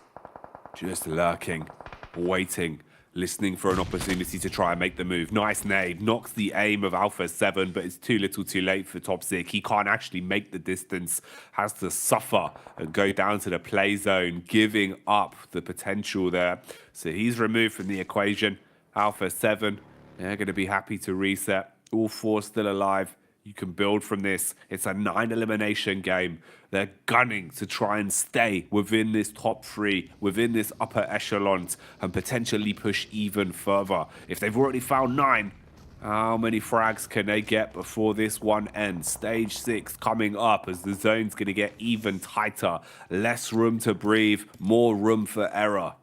S15: just lurking, waiting, listening for an opportunity to try and make the move. Nice nade, knocks the aim of Alpha 7, but it's too little too late for Topsic. He can't actually make the distance, has to suffer and go down to the play zone, giving up the potential there. So he's removed from the equation. Alpha 7, they're going to be happy to reset. All 4 still alive. You can build from this. It's a 9 elimination game. They're gunning to try and stay within this top 3, within this upper echelons, and potentially push even further. If they've already found 9, how many frags can they get before this one ends? Stage 6 coming up as the zone's going to get even tighter. Less room to breathe, more room for error.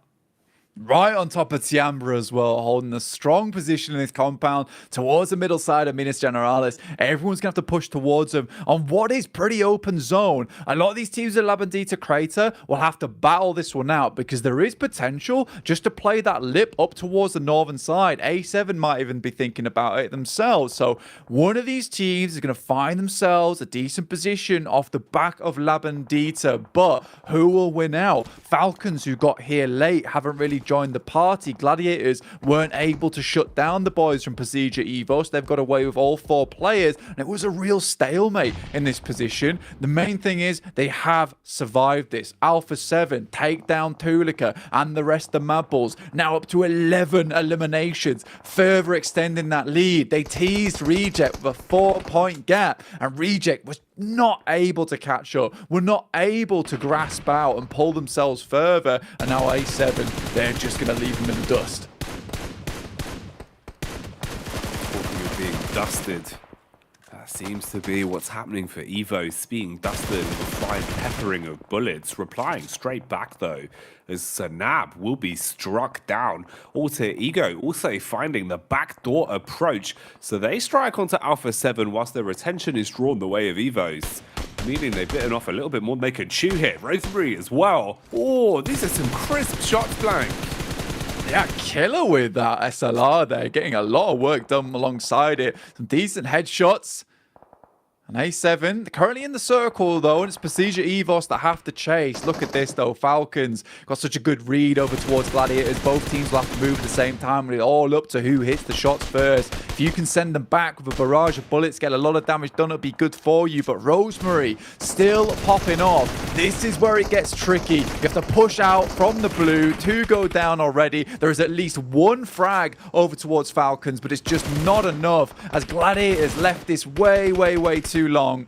S16: Right on top of Tiamba as well, holding a strong position in this compound towards the middle side of Minas Generalis. Everyone's going to have to push towards them on what is pretty open zone. A lot of these teams at Labandita Crater will have to battle this one out because there is potential just to play that lip up towards the northern side. A7 might even be thinking about it themselves. So one of these teams is going to find themselves a decent position off the back of Labandita. But who will win out? Falcons, who got here late, haven't really joined the party. Gladiators weren't able to shut down the boys from Pasija Evos. They've got away with all 4 players, and it was a real stalemate in this position. The main thing is they have survived this. Alpha 7 take down Tulika and the rest of the Mad Bulls, now up to 11 eliminations, further extending that lead. They teased Reject with a 4-point gap, and Reject was not able to catch up, were not able to grasp out and pull themselves further, and now A7, they're just going to leave them in the dust.
S15: Talking of being dusted, that seems to be what's happening for Evos, being dusted with a fine peppering of bullets, replying straight back though, as Sanab will be struck down. Alter Ego also finding the backdoor approach, so they strike onto Alpha 7 whilst their attention is drawn the way of Evos, meaning they've bitten off a little bit more than they can chew here. Rosemary as well. Oh, these are some crisp shots, Blank.
S16: Yeah, killer with that SLR there, getting a lot of work done alongside it. Some decent headshots. And A7, currently in the circle though, and it's Pasija Evos that have to chase. Look at this though, Falcons got such a good read over towards Gladiators. Both teams will have to move at the same time, and it's all up to who hits the shots first. If you can send them back with a barrage of bullets, get a lot of damage done, it'll be good for you. But Rosemary still popping off. This is where it gets tricky. You have to push out from the blue. 2 go down already. There is at least 1 frag over towards Falcons, but it's just not enough as Gladiators left this way too long.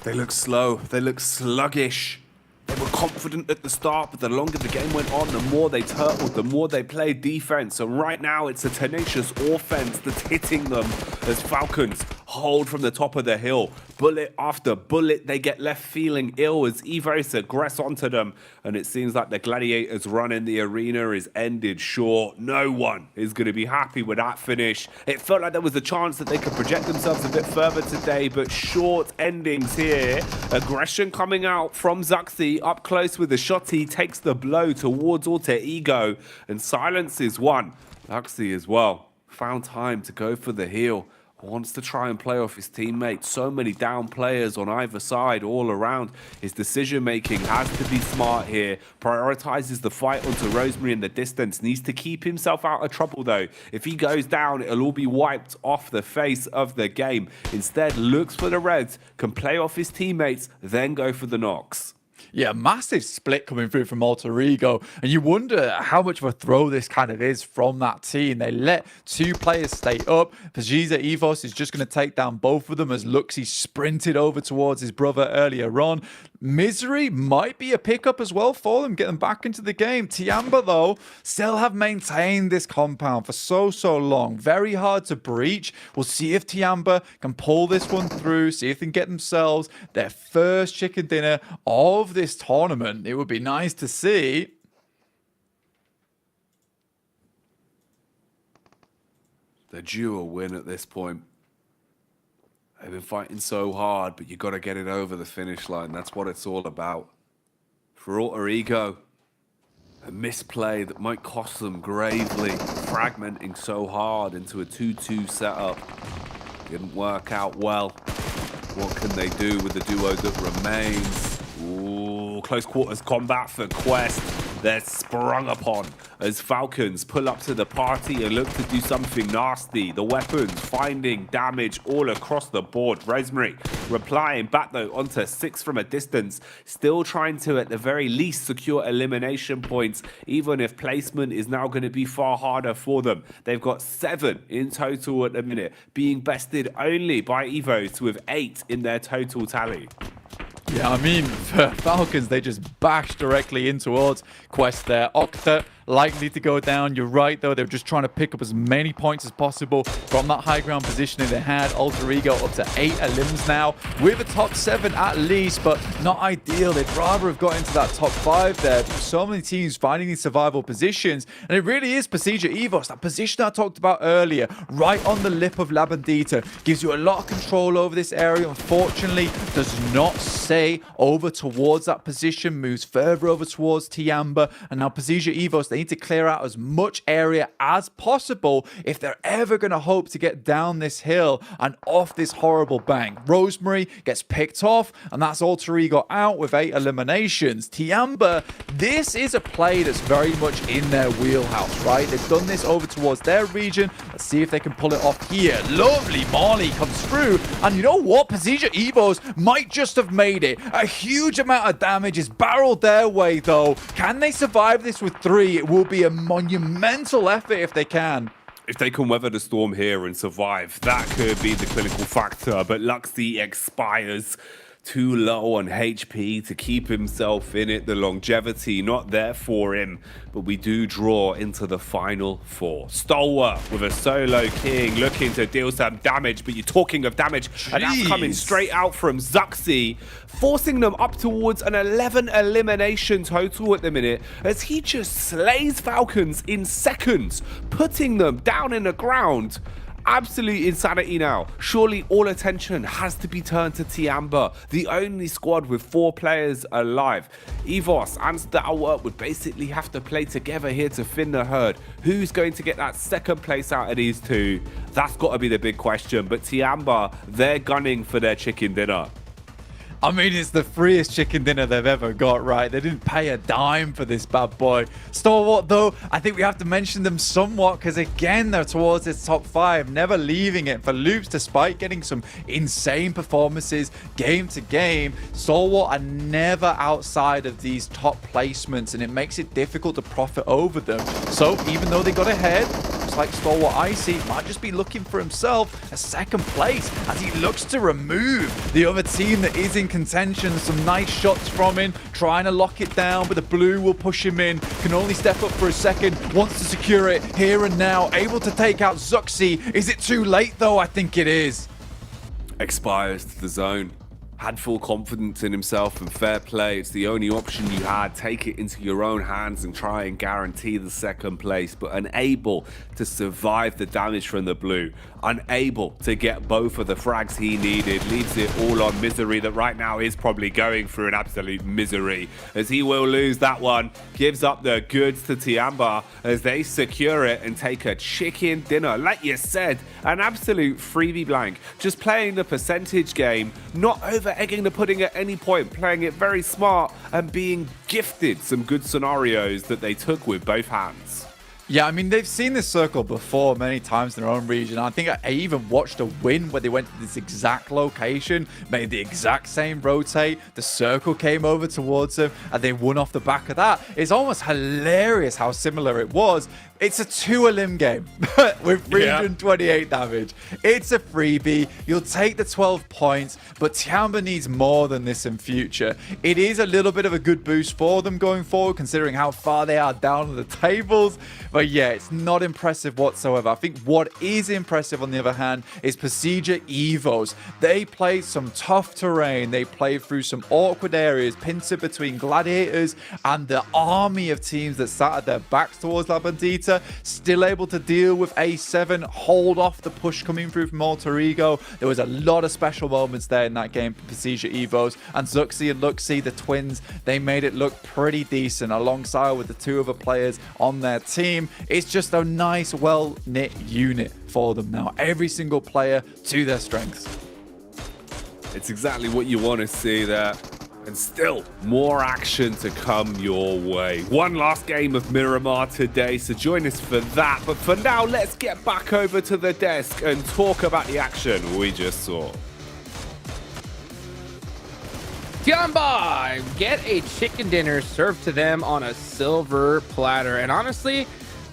S15: They look slow, they look sluggish. They were confident at the start, but the longer the game went on, the more they turtled, the more they played defense. And right now, it's a tenacious offense that's hitting them as Falcons hold from the top of the hill. Bullet after bullet, they get left feeling ill as Evos aggress onto them. And it seems like the Gladiators' run in the arena is ended short. No one is going to be happy with that finish. It felt like there was a chance that they could project themselves a bit further today, but short endings here. Aggression coming out from Zuxi, up close with the shot. He takes the blow towards Alter Ego, and silence is won. Zuxi as well found time to go for the heal. Wants to try and play off his teammates. So many down players on either side all around. His decision making has to be smart here. Prioritizes the fight onto Rosemary in the distance. Needs to keep himself out of trouble though. If he goes down, it'll all be wiped off the face of the game. Instead, looks for the Reds, can play off his teammates, then go for the knocks.
S16: Yeah, massive split coming through from Alter Ego. And you wonder how much of a throw this kind of is from that team. They let 2 players stay up. Pasija Evos is just going to take down both of them as Luxy sprinted over towards his brother earlier on. Misery might be a pickup as well for them, get them back into the game. Tiamba, though, still have maintained this compound for so long. Very hard to breach. We'll see if Tiamba can pull this one through, see if they can get themselves their first chicken dinner of this tournament. It would be nice to see.
S15: They're due a win at this point. They've been fighting so hard, but you got to get it over the finish line. That's what it's all about. For Alter Ego, a misplay that might cost them gravely, fragmenting so hard into a 2-2 setup. Didn't work out well. What can they do with the duo that remains? Ooh, close quarters combat for Quest. They're sprung upon as Falcons pull up to the party and look to do something nasty. The weapons finding damage all across the board. Rosemary replying back though onto 6 from a distance. Still trying to at the very least secure elimination points, even if placement is now going to be far harder for them. They've got 7 in total at the minute, being bested only by Evos with 8 in their total tally.
S16: Yeah, I mean, for Falcons, they just bashed directly in towards Quest there. Octa likely to go down. You're right, though. They're just trying to pick up as many points as possible from that high ground positioning they had. Alter Ego up to 8 elims now with a top 7 at least, but not ideal. They'd rather have got into that top 5 there. So many teams finding these survival positions, and it really is Procedure Evos, that position I talked about earlier, right on the lip of La Bandita. Gives you a lot of control over this area. Unfortunately, does not stay over towards that position, moves further over towards Tiamba, and now Procedure Evos, they need to clear out as much area as possible if they're ever going to hope to get down this hill and off this horrible bank. Rosemary gets picked off, and that's Alter Ego out with 8 eliminations. Tiamba, this is a play that's very much in their wheelhouse, right? They've done this over towards their region. Let's see if they can pull it off here. Lovely Molly comes through, and you know what? Procedure Evos might just have made it. A huge amount of damage is barreled their way, though. Can they survive this with 3? It will be a monumental effort if they can.
S15: If they can weather the storm here and survive, that could be the clinical factor. But Luxy expires. Too low on HP to keep himself in it. The longevity not there for him. But we do draw into the final 4. Stalwart with a solo king looking to deal some damage. But you're talking of damage, and that's coming straight out from Zuxi, forcing them up towards an 11 elimination total at the minute as he just slays Falcons in seconds, putting them down in the ground. Absolute insanity now. Surely all attention has to be turned to Tiamba, the only squad with 4 players alive. Evos and Stalwart would basically have to play together here to fin the herd. Who's going to get that second place out of these 2? That's got to be the big question. But Tiamba, they're gunning for their chicken dinner.
S16: I mean, it's the freest chicken dinner they've ever got, right? They didn't pay a dime for this bad boy. Stalwart, though, I think we have to mention them somewhat because, again, they're towards this top 5, never leaving it for loops despite getting some insane performances game to game. Stalwart are never outside of these top placements, and it makes it difficult to profit over them. So, even though they got ahead, looks like Stalwart Icy might just be looking for himself a second place as he looks to remove the other team that is in contention. Some nice shots from him, trying to lock it down, but the blue will push him in. Can only step up for a second, wants to secure it here and now, able to take out Zuxi. Is it too late though? I think it is.
S15: Expires to the zone. Had full confidence in himself and fair play. It's the only option you had. Take it into your own hands and try and guarantee the second place, but unable to survive the damage from the blue. Unable to get both of the frags he needed. Leaves it all on Misery that right now is probably going through an absolute misery as he will lose that one. Gives up the goods to Tiamba as they secure it and take a chicken dinner. Like you said, an absolute freebie blank. Just playing the percentage game, not over egging the pudding at any point, playing it very smart and being gifted some good scenarios that they took with both hands.
S16: Yeah, I mean, they've seen this circle before many times in their own region. I think I even watched a win where they went to this exact location, made the exact same rotate, the circle came over towards them, and they won off the back of that. It's almost hilarious how similar it was. It's a 2-elim game with 328 damage. It's a freebie. You'll take the 12 points, but Tiamba needs more than this in future. It is a little bit of a good boost for them going forward, considering how far they are down on the tables. But yeah, it's not impressive whatsoever. I think what is impressive, on the other hand, is Procedure Evos. They played some tough terrain. They played through some awkward areas, pincer between Gladiators and the army of teams that sat at their backs towards La Bandita. Labandita, still able to deal with A7, hold off the push coming through from Alter Ego. There was a lot of special moments there in that game for Precision Evos, and Zuxi and Luxi, the twins, they made it look pretty decent alongside with the two other players on their team. It's just a nice, well-knit unit for them now. Every single player to their strengths.
S15: It's exactly what you want to see there. And still more action to come your way. One last game of Miramar today, so join us for that. But for now, let's get back over to the desk and talk about the action we just saw.
S12: Tiamba get a chicken dinner served to them on a silver platter. And honestly,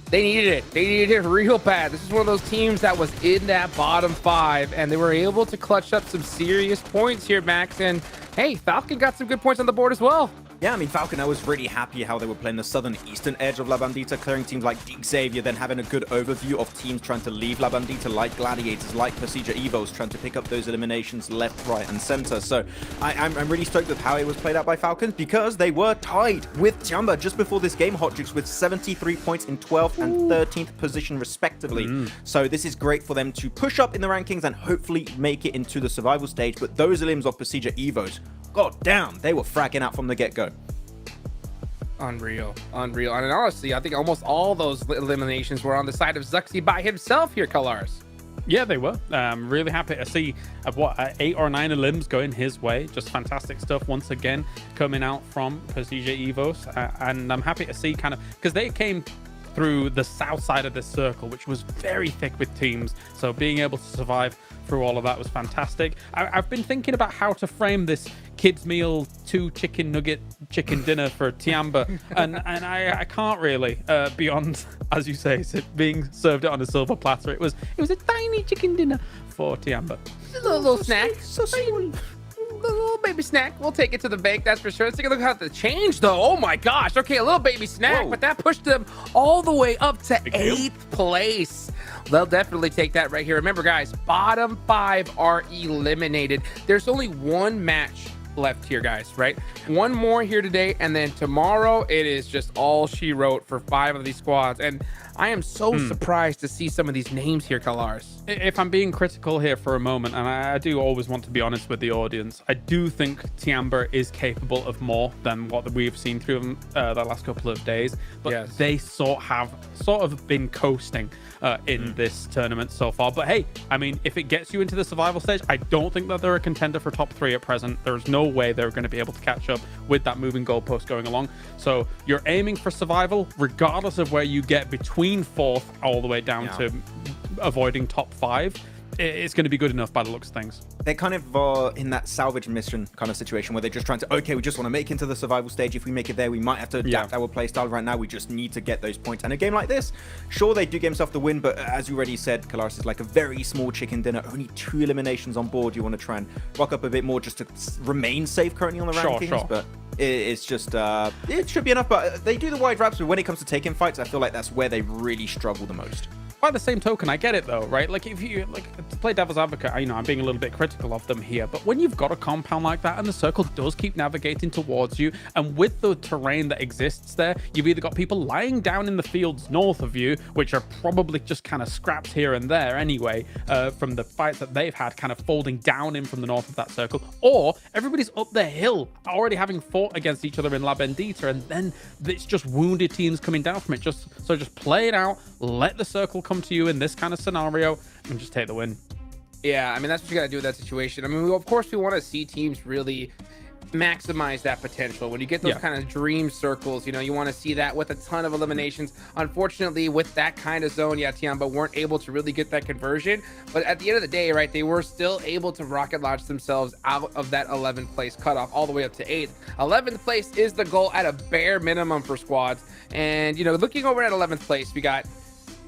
S12: they needed it. They needed it real bad. This is one of those teams that was in that bottom 5, and they were able to clutch up some serious points here, Max. And hey, Falcon got some good points on the board as well.
S14: Yeah, I mean, Falcon, I was really happy how they were playing the southern eastern edge of La Bandita, clearing teams like Deep Xavier, then having a good overview of teams trying to leave La Bandita, like Gladiators, like Persija Evos, trying to pick up those eliminations left, right, and center. So I'm really stoked with how it was played out by Falcons, because they were tied with Tiamba just before this game, Hotjukes, with 73 points in 12th and 13th position, respectively. So this is great for them to push up in the rankings and hopefully make it into the survival stage. But those elims of Persija Evos, god damn, they were fragging out from the get-go.
S12: Unreal. And honestly, I think almost all those eliminations were on the side of Zuxi by himself here, Kalars.
S13: Yeah, they were. Really happy to see 8 or 9 elims going his way. Just fantastic stuff once again coming out from Persija Evos. And I'm happy to see kind of, because they came through the south side of this circle, which was very thick with teams. So being able to survive through all of that was fantastic. I've been thinking about how to frame this kids meal 2 chicken nugget chicken dinner for Tiamba, and I can't really beyond, as you say, being served it on a silver platter. It was a tiny chicken dinner for Tiamba.
S12: A little snack. So sweet. A little baby snack. We'll take it to the bank, that's for sure. Let's take a look at the change, though. Oh my gosh. Okay, a little baby snack, but that pushed them all the way up to 8th place. They'll definitely take that right here. Remember, guys, bottom 5 are eliminated. There's only one match left here, guys, right? One more here today, and then tomorrow it is just all she wrote for 5 of these squads. And I am so surprised to see some of these names here, Kalars.
S13: If I'm being critical here for a moment, and I do always want to be honest with the audience, I do think Tiamba is capable of more than what we've seen through them the last couple of days. But they have sort of been coasting in this tournament so far. But hey, I mean, if it gets you into the survival stage, I don't think that they're a contender for top 3 at present. There's no way they're going to be able to catch up with that moving goalpost going along. So you're aiming for survival, regardless of where you get between 4th all the way down to avoiding top 5. It's going to be good enough by the looks of things.
S14: They're kind of in that salvage mission kind of situation where they're just trying to, okay, we just want to make it into the survival stage. If we make it there, we might have to adapt our playstyle. Right now, we just need to get those points. And a game like this, sure, they do get themselves the win, but as you already said, Kalaris is like a very small chicken dinner. Only 2 eliminations on board. You want to try and rock up a bit more just to remain safe currently on the rankings. Sure. But it's just, it should be enough. But they do the wide wraps, but when it comes to taking fights, I feel like that's where they really struggle the most.
S13: By the same token, I get it though, right? Like, if you to play devil's advocate, I'm being a little bit critical of them here, but when you've got a compound like that and the circle does keep navigating towards you, and with the terrain that exists there, you've either got people lying down in the fields north of you, which are probably just kind of scraps here and there anyway, from the fights that they've had, kind of folding down in from the north of that circle, or everybody's up the hill, already having fought against each other in La Bendita, and then it's just wounded teams coming down from it. Just play it out, let the circle come to you in this kind of scenario, and just take the win.
S12: Yeah, I mean, that's what you got to do with that situation. I mean, of course, we want to see teams really maximize that potential. When you get those kind of dream circles, you want to see that with a ton of eliminations. Unfortunately, with that kind of zone, Tiamba weren't able to really get that conversion. But at the end of the day, right, they were still able to rocket launch themselves out of that 11th place cutoff all the way up to 8th. 11th place is the goal at a bare minimum for squads. And, looking over at 11th place, we got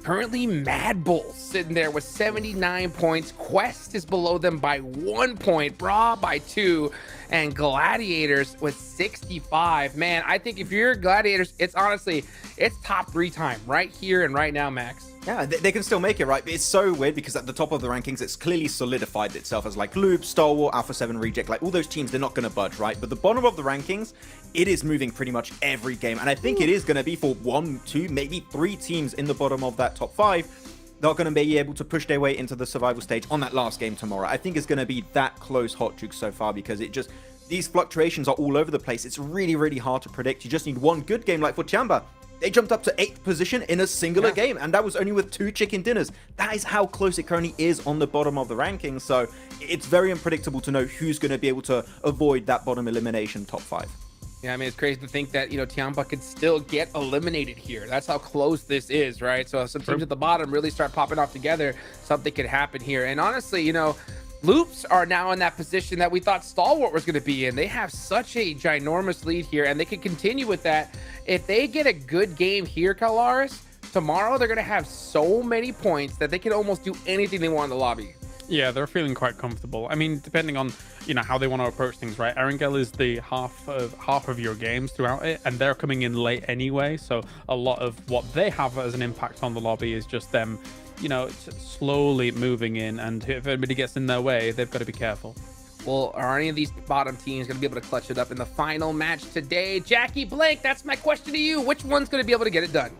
S12: currently Mad Bull sitting there with 79 points. Quest is below them by 1 point, Bra by 2. and Gladiators with 65. Man, I think if you're Gladiators, it's honestly, it's top 3 time right here and right now, Max.
S14: Yeah, they can still make it, right? But it's so weird because at the top of the rankings, it's clearly solidified itself as like Loop, Stalwart, Alpha 7, Reject, like all those teams, they're not going to budge, right? But the bottom of the rankings, it is moving pretty much every game. And I think it is going to be for 1, 2, maybe 3 teams in the bottom of that top 5 that are going to be able to push their way into the survival stage on that last game tomorrow. I think it's going to be that close hot juke so far because it just, these fluctuations are all over the place. It's really, really hard to predict. You just need one good game like for Chamba. They jumped up to 8th position in a singular game, and that was only with 2 chicken dinners. That is how close it currently is on the bottom of the rankings, so it's very unpredictable to know who's going to be able to avoid that bottom elimination top 5.
S12: Yeah, I mean, it's crazy to think that, Tiamba could still get eliminated here. That's how close this is, right? So some teams at the bottom really start popping off together, something could happen here. And honestly, Loops are now in that position that we thought Stalwart was going to be in. They have such a ginormous lead here, and they can continue with that. If they get a good game here, Kalaris, tomorrow they're going to have so many points that they can almost do anything they want in the lobby.
S13: Yeah, they're feeling quite comfortable. I mean, depending on how they want to approach things, right? Erangel is the half of your games throughout it, and they're coming in late anyway. So a lot of what they have as an impact on the lobby is just them, slowly moving in. And if anybody gets in their way, they've got to be careful.
S12: Well, are any of these bottom teams going to be able to clutch it up in the final match today? Jackie Blank, that's my question to you. Which one's going to be able to get it done?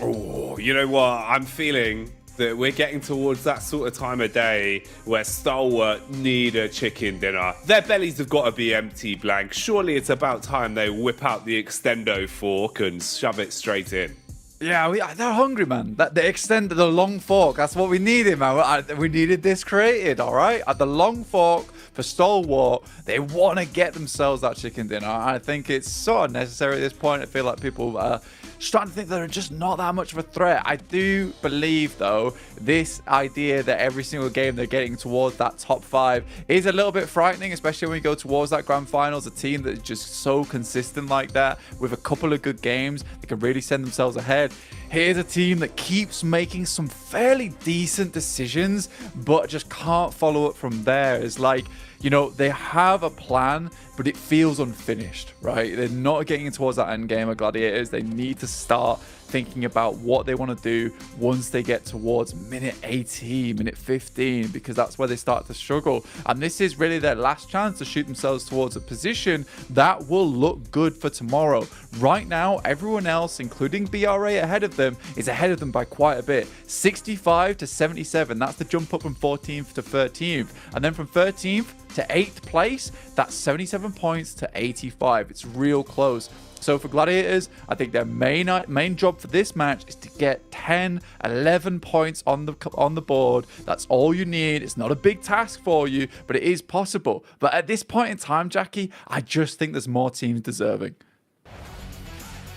S15: Oh, you know what? I'm feeling that we're getting towards that sort of time of day where Stalwart need a chicken dinner. Their bellies have got to be empty, Blank. Surely it's about time they whip out the extendo fork and shove it straight in.
S16: Yeah, they're hungry, man. They extended the long fork. That's what we needed, man. We needed this created, all right? At the long fork for Stalwart, they want to get themselves that chicken dinner. I think it's so unnecessary at this point. I feel like people are starting to think they're just not that much of a threat. I do believe, though, this idea that every single game they're getting towards that top 5 is a little bit frightening, especially when we go towards that Grand Finals. A team that is just so consistent like that, with a couple of good games, they can really send themselves ahead. Here's a team that keeps making some fairly decent decisions, but just can't follow up from there. It's like, they have a plan, but it feels unfinished, right? They're not getting towards that end game of Gladiators. They need to start thinking about what they want to do once they get towards minute 18, minute 15, because that's where they start to struggle. And this is really their last chance to shoot themselves towards a position that will look good for tomorrow. Right now, everyone else, including BRA ahead of them, is ahead of them by quite a bit. 65 to 77, that's the jump up from 14th to 13th. And then from 13th to 8th place, that's 77 points to 85. It's real close. So for Gladiators, I think their main job for this match is to get 10, 11 points on the board. That's all you need. It's not a big task for you, but it is possible. But at this point in time, Jackie, I just think there's more teams deserving.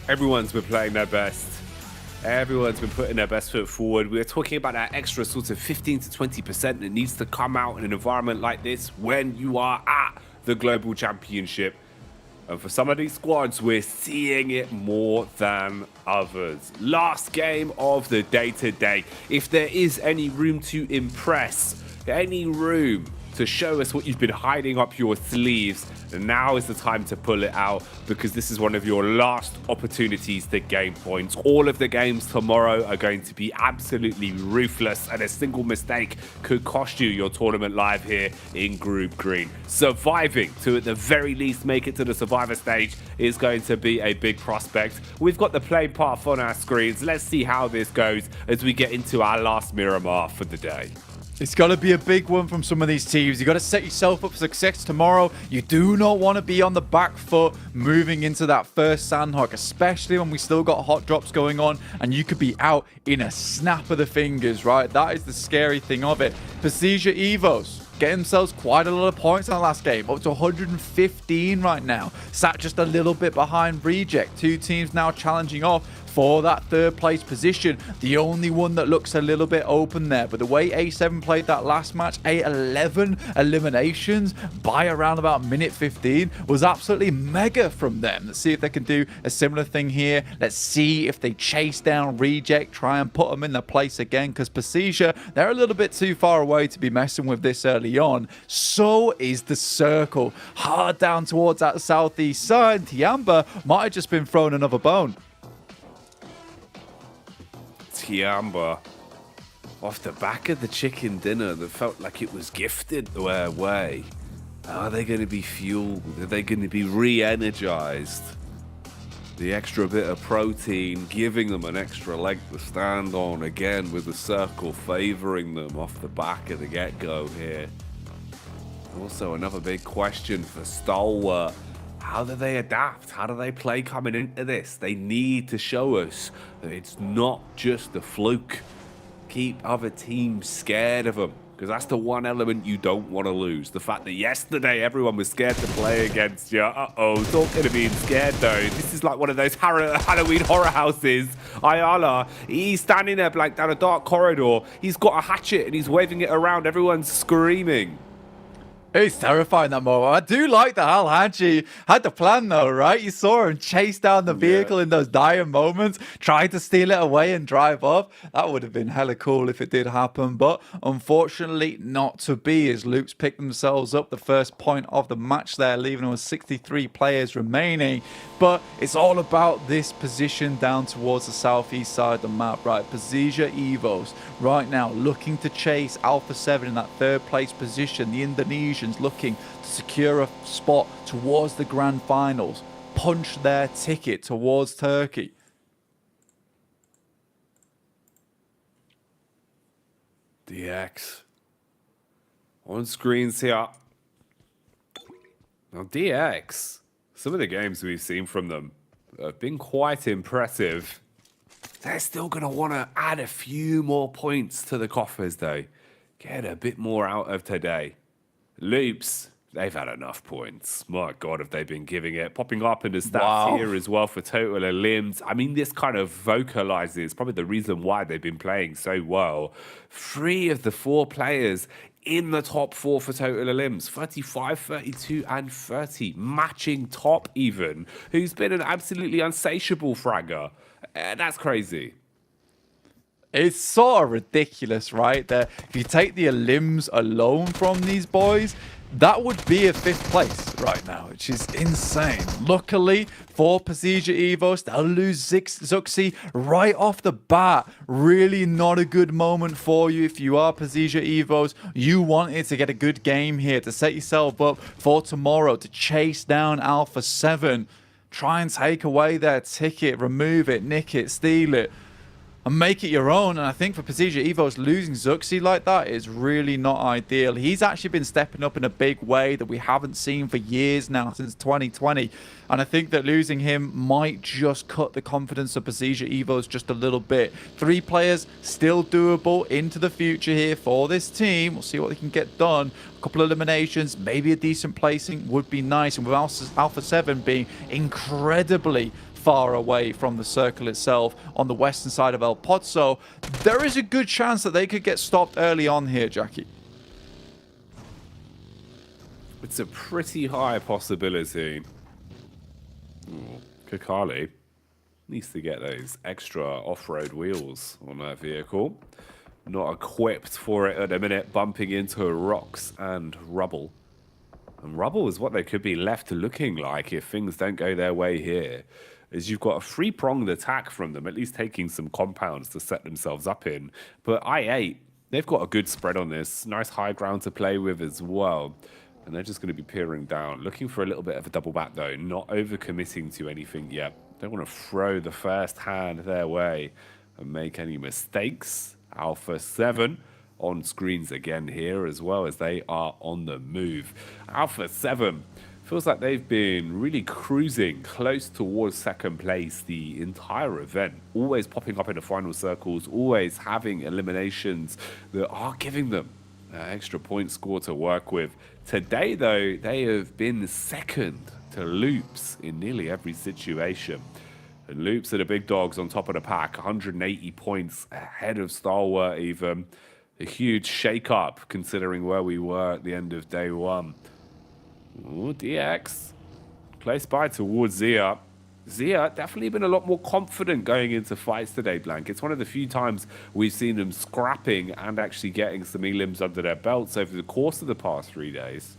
S15: Everyone's been playing their best. Everyone's been putting their best foot forward. We're talking about that extra sort of 15 to 20% that needs to come out in an environment like this when you are at the Global Championship. And for some of these squads, we're seeing it more than others. Last game of the day today. If there is any room to impress, any room to show us what you've been hiding up your sleeves, now is the time to pull it out, because this is one of your last opportunities to gain points. All of the games tomorrow are going to be absolutely ruthless, and a single mistake could cost you your tournament live here in Group Green. Surviving to at the very least make it to the survivor stage is going to be a big prospect. We've got the play path on our screens. Let's see how this goes as we get into our last Miramar for the day.
S16: It's got to be a big one from some of these teams. You got to set yourself up for success tomorrow. You do not want to be on the back foot moving into that first Sandhawk, especially when we still got hot drops going on and you could be out in a snap of the fingers, right? That is the scary thing of it. Prestige Evos getting themselves quite a lot of points in the last game, up to 115 right now. Sat just a little bit behind Reject. Two teams now challenging off for that third place position. The only one that looks a little bit open there, but the way A7 played that last match, 11 eliminations by around about minute 15 was absolutely mega from them. Let's see if they can do a similar thing here. Let's see if they chase down Reject, try and put them in their place again, because Pasija, they're a little bit too far away to be messing with this early on. So is the circle. Hard down towards that southeast side. Tiamba might have just been thrown another bone.
S15: Tiamba, off the back of the chicken dinner that felt like it was gifted their way. Are they going to be fueled? Are they going to be re-energized? The extra bit of protein giving them an extra leg to stand on again, with the circle favoring them off the back of the get-go here. Also another big question for Stalwart. How do they adapt? How do they play coming into this? They need to show us that it's not just a fluke. Keep other teams scared of them, because that's the one element you don't want to lose. The fact that yesterday everyone was scared to play against you. Talking of being scared though, this is like one of those Halloween horror houses. Ayala, he's standing there like down a dark corridor. He's got a hatchet and he's waving it around. Everyone's screaming.
S16: It's terrifying, that moment. I do like that Al Hadji had the plan though, right? You saw him chase down the vehicle in those dire moments, try to steal it away and drive off. That would have been hella cool if it did happen, but unfortunately not to be, as Loops picked themselves up the first point of the match there, leaving them with 63 players remaining. But it's all about this position down towards the southeast side of the map, right? Pasija Evos right now looking to chase Alpha 7 in that third place position. The Indonesians looking to secure a spot towards the Grand Finals, punch their ticket towards Turkey.
S15: DX on screens here. Now DX, some of the games we've seen from them have been quite impressive. They're still going to want to add a few more points to the coffers though. Get a bit more out of today. Loops, they've had enough points. My God, have they been giving it. Popping up in the stats here as well for total elims. I mean, this kind of vocalizes probably the reason why they've been playing so well. 3 of the 4 players in the top 4 for total elims. 35, 32, and 30. Matching top even. Who's been an absolutely unsatiable fragger. That's crazy.
S16: It's sort of ridiculous, right? That if you take the elims alone from these boys, that would be a 5th place right now, which is insane. Luckily for Pasija Evos, they'll lose Zuxi right off the bat. Really not a good moment for you if you are Pasija Evos. You wanted to get a good game here to set yourself up for tomorrow, to chase down Alpha 7. Try and take away their ticket, remove it, nick it, steal it, and make it your own. And I think for Pasija Evos, losing Zuxi like that is really not ideal. He's actually been stepping up in a big way that we haven't seen for years now, since 2020. And I think that losing him might just cut the confidence of Pasija Evos just a little bit. 3 players still doable into the future here for this team. We'll see what they can get done. A couple of eliminations, maybe a decent placing would be nice. And with Alpha 7 being incredibly far away from the circle itself on the western side of El Pozo, there is a good chance that they could get stopped early on here, Jackie.
S15: It's a pretty high possibility. Kakali needs to get those extra off-road wheels on that vehicle. Not equipped for it at the minute, bumping into rocks and rubble. And rubble is what they could be left looking like if things don't go their way here. Is you've got a 3-pronged attack from them, at least taking some compounds to set themselves up in. But I8, they've got a good spread on this. Nice high ground to play with as well. And they're just going to be peering down. Looking for a little bit of a double back though. Not over-committing to anything yet. Don't want to throw the first hand their way and make any mistakes. Alpha 7 on screens again here, as well as they are on the move. Alpha 7 feels like they've been really cruising close towards second place the entire event. Always popping up in the final circles, always having eliminations that are giving them an extra point score to work with. Today, though, they have been second to Loops in nearly every situation. And Loops are the big dogs on top of the pack, 180 points ahead of Stalwart even. A huge shake-up considering where we were at the end of day one. Ooh, DX, close by towards Zia. Zia definitely been a lot more confident going into fights today, Blank. It's one of the few times we've seen them scrapping and actually getting some elims under their belts over the course of the past 3 days.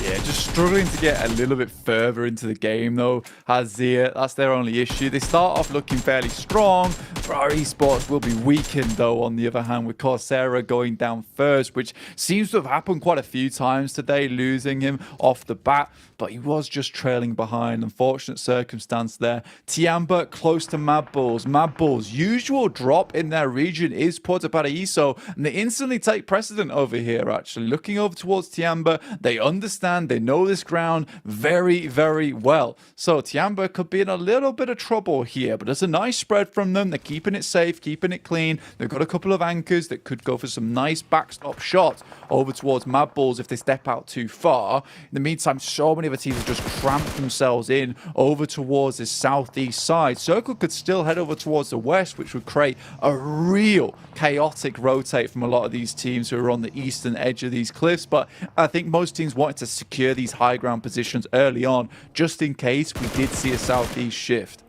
S16: Yeah, just struggling to get a little bit further into the game though. Has Zia, that's their only issue. They start off looking fairly strong. For our esports will be weakened though, on the other hand, with Coursera going down first, which seems to have happened quite a few times today, losing him off the bat. But he was just trailing behind. Unfortunate circumstance there. Tiamba close to Mad Bulls. Mad Bulls' usual drop in their region is Puerto Paraíso, and they instantly take precedent over here, actually. Looking over towards Tiamba, they understand, they know this ground very, very well. So Tiamba could be in a little bit of trouble here, but there's a nice spread from them. They're keeping it safe, keeping it clean. They've got a couple of anchors that could go for some nice backstop shots over towards Mad Bulls if they step out too far. In the meantime, so many of the teams have just cramped themselves in over towards the southeast side. Circle could still head over towards the west, which would create a real chaotic rotate from a lot of these teams who are on the eastern edge of these cliffs. But I think most teams wanted to secure these high ground positions early on, just in case we did see a southeast shift.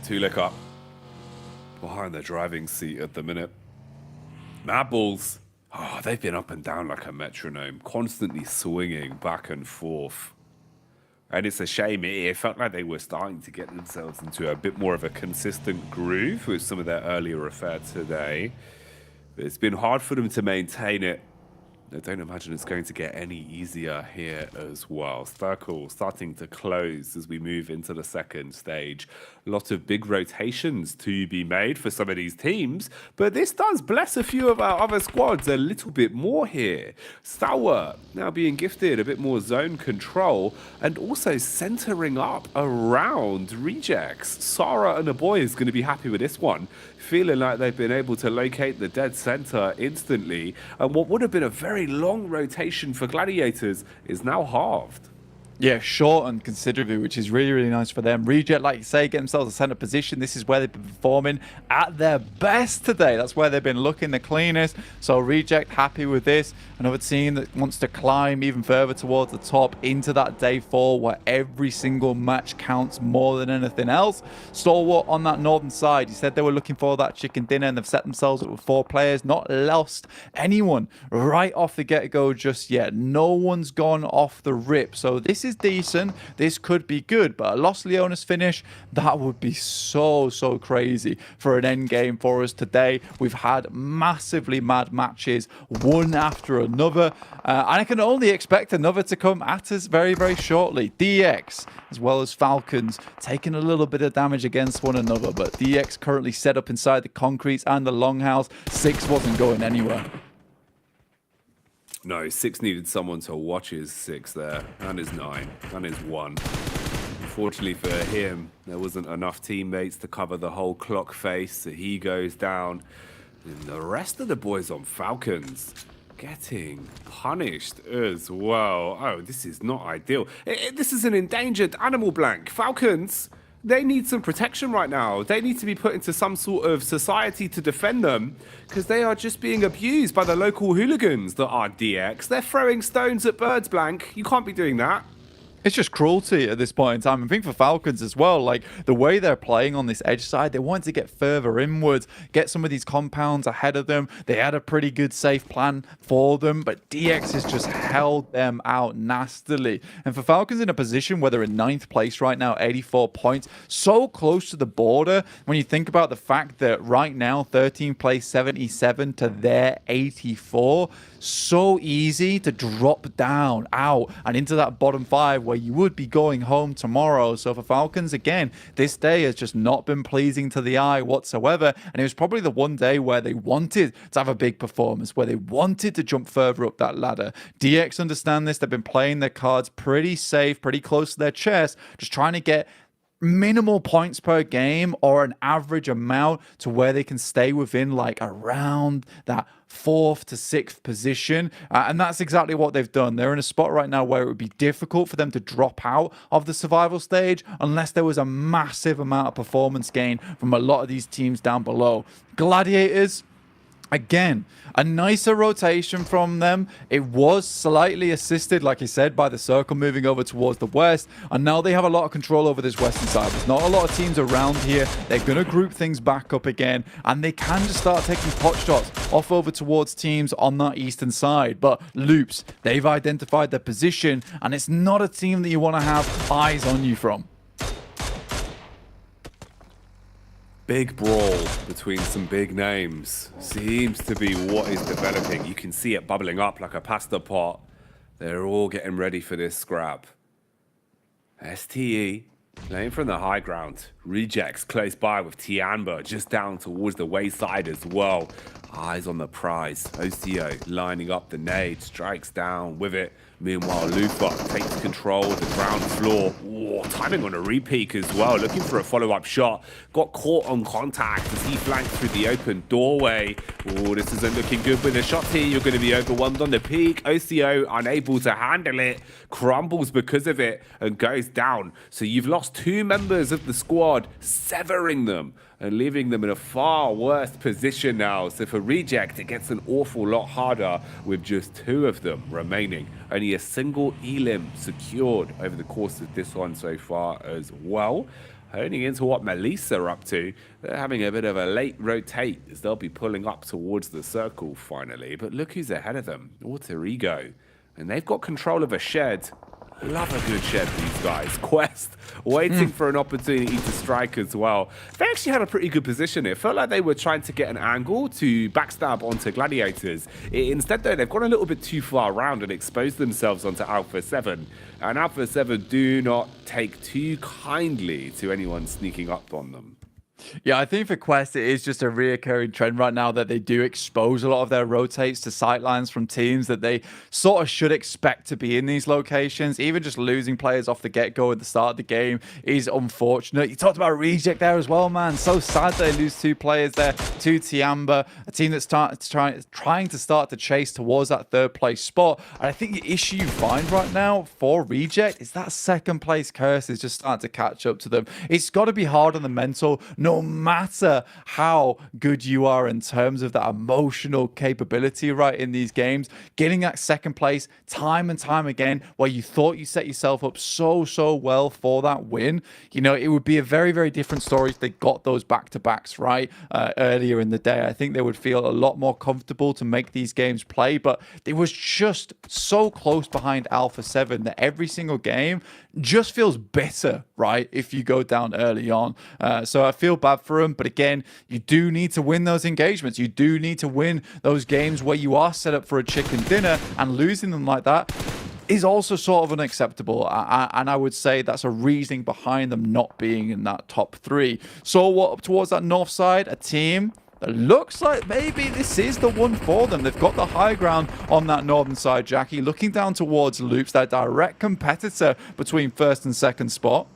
S15: Tulek up behind the driving seat at the minute. Mad Bulls, oh, they've been up and down like a metronome, constantly swinging back and forth. And it's a shame. It felt like they were starting to get themselves into a bit more of a consistent groove with some of their earlier affair today. But it's been hard for them to maintain it. I don't imagine it's going to get any easier here as well. Circle starting to close as we move into the second stage. A lot of big rotations to be made for some of these teams, but this does bless a few of our other squads a little bit more here. Stalwart now being gifted a bit more zone control and also centering up around rejects. Sarah and the boys going to be happy with this one, feeling like they've been able to locate the dead center instantly, and what would have been a very long rotation for Gladiators is now halved.
S16: Yeah, shortened considerably, which is really, really nice for them. Reject, like you say, get themselves a center position. This is where they've been performing at their best today. That's where they've been looking the cleanest. So Reject happy with this. Another team that wants to climb even further towards the top into that day 4 where every single match counts more than anything else. Stalwart on that northern side. He said they were looking for that chicken dinner, and they've set themselves up with 4 players. Not lost anyone right off the get-go just yet. No one's gone off the rip. So this is decent. This could be good, but a Los Leones finish, that would be so crazy for an end game for us today. We've had massively mad matches, one after another, and I can only expect another to come at us very, very shortly. DX as well as Falcons taking a little bit of damage against one another, but DX currently set up inside the concretes and the longhouse. 6 wasn't going anywhere.
S15: No, 6 needed someone to watch his 6 there, and his 9, and his 1. Unfortunately for him, there wasn't enough teammates to cover the whole clock face, so he goes down. And the rest of the boys on Falcons getting punished as well. Oh, this is not ideal. This is an endangered animal, Blank. Falcons, they need some protection right now. They need to be put into some sort of society to defend them, because they are just being abused by the local hooligans that are DX. They're throwing stones at birds, Blank. You can't be doing that.
S16: It's just cruelty at this point in time. I think for Falcons as well, like the way they're playing on this edge side, they want to get further inwards, get some of these compounds ahead of them. They had a pretty good safe plan for them, but DX has just held them out nastily. And for Falcons in a position where they're in 9th place right now, 84 points, so close to the border, when you think about the fact that right now 13th place 77 to their 84, so easy to drop down out and into that bottom 5 where you would be going home tomorrow. So for Falcons, again, this day has just not been pleasing to the eye whatsoever, and it was probably the one day where they wanted to have a big performance, where they wanted to jump further up that ladder. DX understand this. They've been playing their cards pretty safe, pretty close to their chest, just trying to get minimal points per game or an average amount to where they can stay within like around that 4th to 6th position. And that's exactly what they've done. They're in a spot right now where it would be difficult for them to drop out of the survival stage unless there was a massive amount of performance gain from a lot of these teams down below. Gladiators, again, a nicer rotation from them. It was slightly assisted, like I said, by the circle moving over towards the west. And now they have a lot of control over this western side. There's not a lot of teams around here. They're going to group things back up again. And they can just start taking pot shots off over towards teams on that eastern side. But Loops, they've identified their position. And it's not a team that you want to have eyes on you from.
S15: Big brawl between some big names seems to be what is developing. You can see it bubbling up like a pasta pot. They're all getting ready for this scrap. STE playing from the high ground. Rejects close by with Tianba just down towards the wayside as well. Eyes on the prize. OCO lining up the nade, strikes down with it. Meanwhile, Lufa takes control of the ground floor. Whoa, timing on a repeat as well, looking for a follow-up shot. Got caught on contact as he flanked through the open doorway. Oh, this isn't looking good with the shot here. You're going to be overwhelmed on the peak. OCO unable to handle it, crumbles because of it and goes down. So you've lost 2 members of the squad, severing them and leaving them in a far worse position now. So for Reject, it gets an awful lot harder with just 2 of them remaining. Only a single elim secured over the course of this one so far as well. Honing into what Melissa are up to, they're having a bit of a late rotate as they'll be pulling up towards the circle finally. But look who's ahead of them, Alter Ego. And they've got control of a shed. Love a good shed, these guys. Quest waiting for an opportunity to strike as well. They actually had a pretty good position. It felt like they were trying to get an angle to backstab onto Gladiators. Instead, though, they've gone a little bit too far around and exposed themselves onto Alpha 7. And Alpha 7 do not take too kindly to anyone sneaking up on them.
S16: Yeah, I think for Quest, it is just a reoccurring trend right now that they do expose a lot of their rotates to sightlines from teams that they sort of should expect to be in these locations. Even just losing players off the get-go at the start of the game is unfortunate. You talked about Reject there as well, man. So sad they lose 2 players there to Tiamba, a team that's trying to start to chase towards that 3rd place spot. And I think the issue you find right now for Reject is that 2nd place curse is just starting to catch up to them. It's got to be hard on the mental, no matter how good you are in terms of that emotional capability right in these games. Getting that 2nd place time and time again where you thought you set yourself up so well for that win. You know, it would be a very, very different story if they got those back-to-backs right earlier in the day. I think they would feel a lot more comfortable to make these games play, but it was just so close behind Alpha 7 that every single game just feels bitter, right, if you go down early on. So I feel bad for them, but again, you do need to win those engagements. You do need to win those games where you are set up for a chicken dinner, and losing them like that is also sort of unacceptable. And I would say that's a reasoning behind them not being in that top 3. So what up towards that north side, a team that looks like maybe this is the one for them. They've got the high ground on that northern side, Jackie. Looking down towards Loops, their direct competitor between 1st and 2nd spot.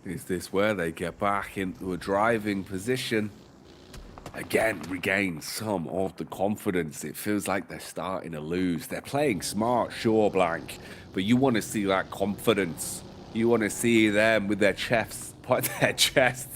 S15: Is this where they get back into a driving position? Again, regain some of the confidence. It feels like they're starting to lose. They're playing smart, sure, Blank, but you want to see that confidence. You want to see them with their chests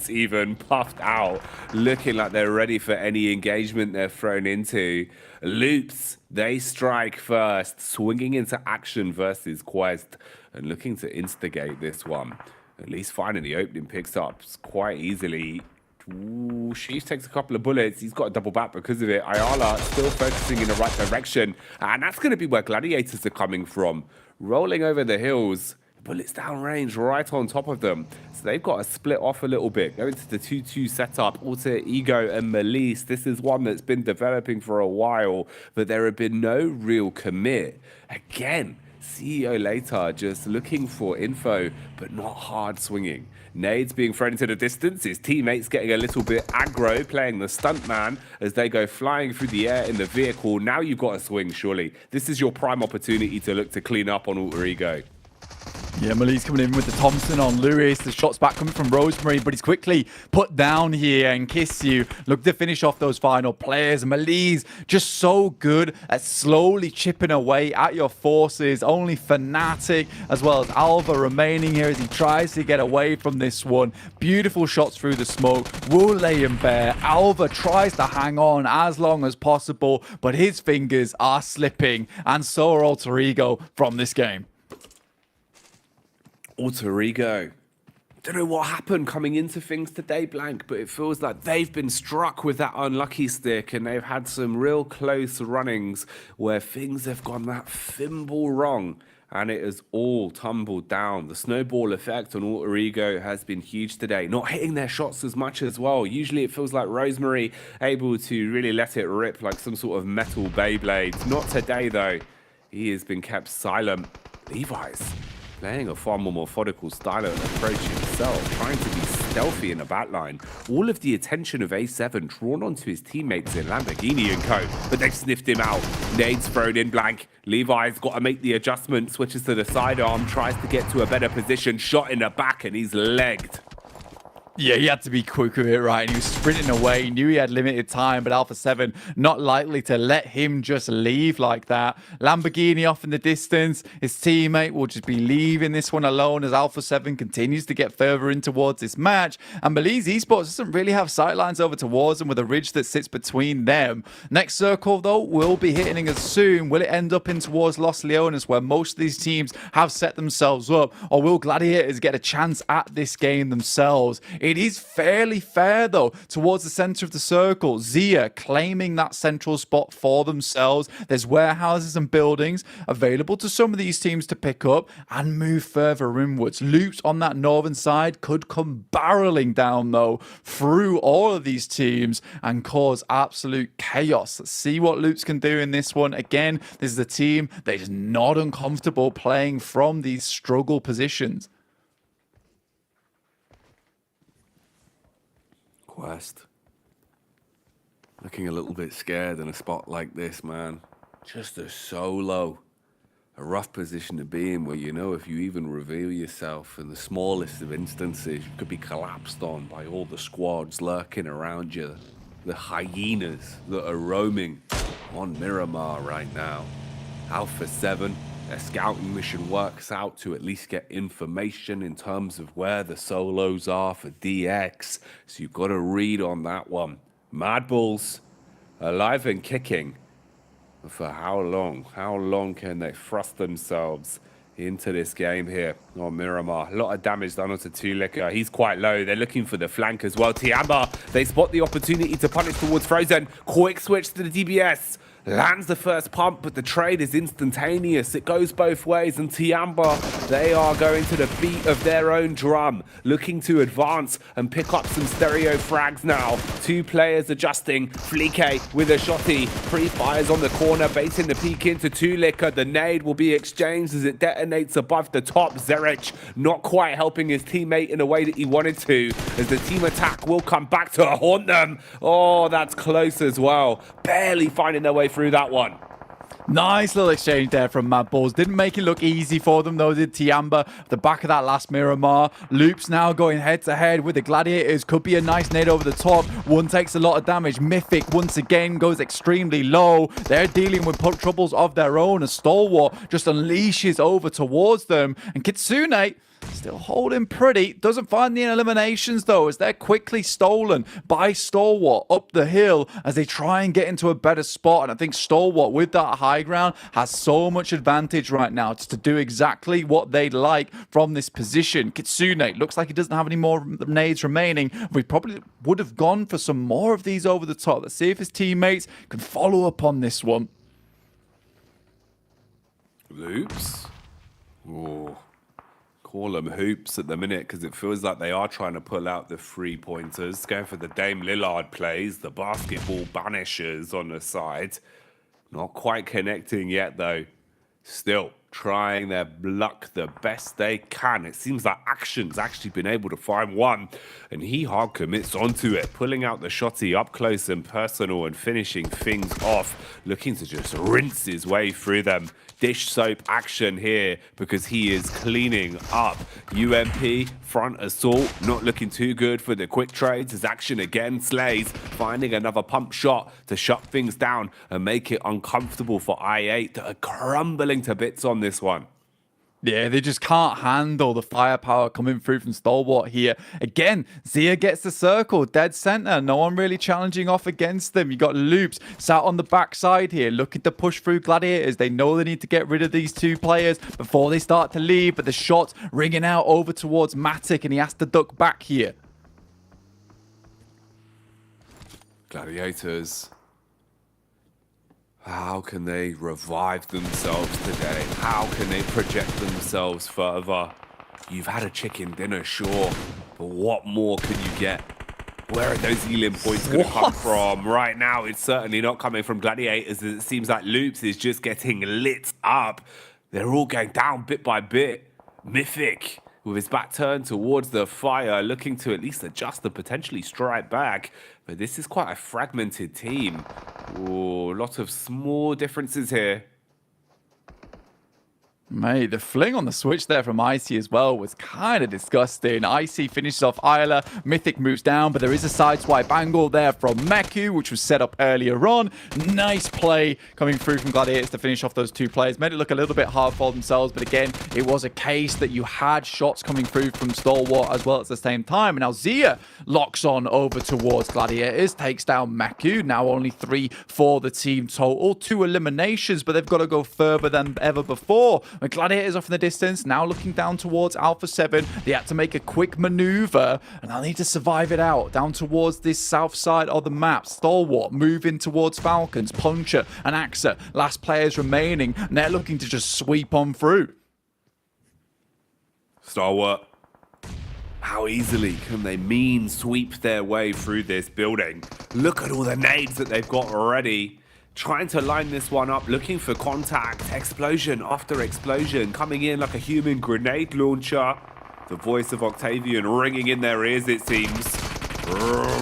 S15: even puffed out, looking like they're ready for any engagement they're thrown into. Loops, they strike first, swinging into action versus Quest, and looking to instigate this one. At least finding the opening picks up quite easily. Ooh, Sheesh takes a couple of bullets. He's got a double back because of it. Ayala still focusing in the right direction. And that's going to be where Gladiators are coming from. Rolling over the hills. Bullets downrange right on top of them. So they've got to split off a little bit. Going to the 2-2 setup. Alter Ego and Melise. This is one that's been developing for a while, but there have been no real commit. Again, CEO later just looking for info, but not hard swinging. Nades being thrown into the distance. His teammates getting a little bit aggro, playing the stuntman as they go flying through the air in the vehicle. Now you've got to swing, surely. This is your prime opportunity to look to clean up on Alter Ego.
S16: Yeah, Mali's coming in with the Thompson on Lewis. The shot's back coming from Rosemary, but he's quickly put down here, and Kissu look to finish off those final players. Mali's just so good at slowly chipping away at your forces. Only Fnatic as well as Alva remaining here as he tries to get away from this one. Beautiful shots through the smoke. Will lay him bare. Alva tries to hang on as long as possible, but his fingers are slipping, and so are Alter Ego from this game.
S15: Alter Ego. Don't know what happened coming into things today, Blank, but it feels like they've been struck with that unlucky stick, and they've had some real close runnings where things have gone that thimble wrong, and it has all tumbled down. The snowball effect on Alter Ego has been huge today. Not hitting their shots as much as well. Usually it feels like Rosemary able to really let it rip like some sort of metal Beyblade. Not today, though. He has been kept silent. Levi's playing a far more methodical style of approach himself, trying to be stealthy in the backline. All of the attention of A7 drawn onto his teammates in Lamborghini and co, but they've sniffed him out. Nades thrown in Blank. Levi's got to make the adjustment, switches to the sidearm, tries to get to a better position, shot in the back, and he's legged.
S16: Yeah, he had to be quick with it, right? And he was sprinting away. He knew he had limited time, but Alpha 7 not likely to let him just leave like that. Lamborghini off in the distance. His teammate will just be leaving this one alone as Alpha 7 continues to get further in towards this match. And Belize Esports doesn't really have sightlines over towards them with a ridge that sits between them. Next circle, though, will be hitting us soon. Will it end up in towards Los Leones, where most of these teams have set themselves up? Or will Gladiators get a chance at this game themselves? It is fairly fair, though, towards the center of the circle. Zia claiming that central spot for themselves. There's warehouses and buildings available to some of these teams to pick up and move further inwards. Loops on that northern side could come barreling down, though, through all of these teams and cause absolute chaos. Let's see what Loops can do in this one. Again, this is a team that is not uncomfortable playing from these struggle positions.
S15: Quest. Looking a little bit scared in a spot like this, man. Just a solo. A rough position to be in where you know if you even reveal yourself in the smallest of instances, you could be collapsed on by all the squads lurking around you. The hyenas that are roaming on Miramar right now. Alpha 7. Their scouting mission works out to at least get information in terms of where the solos are for DX. So you've got to read on that one. Mad Bulls, alive and kicking. For how long? How long can they thrust themselves into this game here on Miramar? A lot of damage done onto Tulika. He's quite low. They're looking for the flank as well. Tiamba, they spot the opportunity to punish towards Frozen. Quick switch to the DBS. Lands the first pump, but the trade is instantaneous. It goes both ways, and Tiamba, they are going to the beat of their own drum, looking to advance and pick up some stereo frags now. Two players adjusting. Flique with a shotty. Pre-fires on the corner, baiting the peek into Tulika. The nade will be exchanged as it detonates above the top. Zerich not quite helping his teammate in a way that he wanted to, as the team attack will come back to haunt them. Oh, that's close as well. Barely finding their way through that one.
S16: Nice little exchange there from Mad Bulls. Didn't make it look easy for them, though, did Tiamba. The back of that last Miramar. Loops now going head-to-head with the Gladiators. Could be a nice nade over the top. One takes a lot of damage. Mythic, once again, goes extremely low. They're dealing with troubles of their own. A Stalwart just unleashes over towards them. And Kitsune still holding pretty. Doesn't find the eliminations, though, as they're quickly stolen by Stalwart up the hill as they try and get into a better spot. And I think Stalwart, with that high ground, has so much advantage right now to do exactly what they'd like from this position. Kitsune looks like he doesn't have any more nades remaining. We probably would have gone for some more of these over the top. Let's see if his teammates can follow up on this one.
S15: Loops. Oh. Call them hoops at the minute because it feels like they are trying to pull out the 3-pointers. Going for the Dame Lillard plays, the basketball banishers on the side. Not quite connecting yet, though. Still, trying their luck the best they can. It seems like Action's actually been able to find one, and he hard commits onto it, pulling out the shotty up close and personal and finishing things off, looking to just rinse his way through them. Dish soap Action here because he is cleaning up. UMP front assault not looking too good for the quick trades as Action again slays, finding another pump shot to shut things down and make it uncomfortable for I8 that are crumbling to bits on this one.
S16: Yeah, they just can't handle the firepower coming through from Stalwart here. Again, Zia gets the circle, dead center. No one really challenging off against them. You got Loops sat on the backside here, looking to push through Gladiators. They know they need to get rid of these two players before they start to leave, but the shot's ringing out over towards Matic, and he has to duck back here.
S15: Gladiators. How can they revive themselves today? How can they project themselves further? You've had a chicken dinner, sure, but what more could you get? Where are those healing points going to come from? Right now, it's certainly not coming from Gladiators. It seems like Loops is just getting lit up. They're all going down bit by bit. Mythic, with his back turned towards the fire, looking to at least adjust and potentially strike back. But this is quite a fragmented team. Ooh, a lot of small differences here.
S16: Mate, the fling on the switch there from Icy as well was kind of disgusting. Icy finishes off Isla. Mythic moves down, but there is a sideswipe angle there from Meku, which was set up earlier on. Nice play coming through from Gladiators to finish off those two players. Made it look a little bit hard for themselves, but again, it was a case that you had shots coming through from Stalwart as well at the same time. And now Zia locks on over towards Gladiators, takes down Meku. Now only 3 for the team total. 2 eliminations, but they've got to go further than ever before. When Gladiators off in the distance, now looking down towards Alpha 7. They had to make a quick maneuver, and they'll need to survive it out. Down towards this south side of the map. Stalwart moving towards Falcons. Puncher and Axa, last players remaining, and they're looking to just sweep on through.
S15: Stalwart, how easily can they mean sweep their way through this building? Look at all the nades that they've got already. Trying to line this one up, looking for contact, explosion after explosion, coming in like a human grenade launcher. The voice of Octavian ringing in their ears, it seems.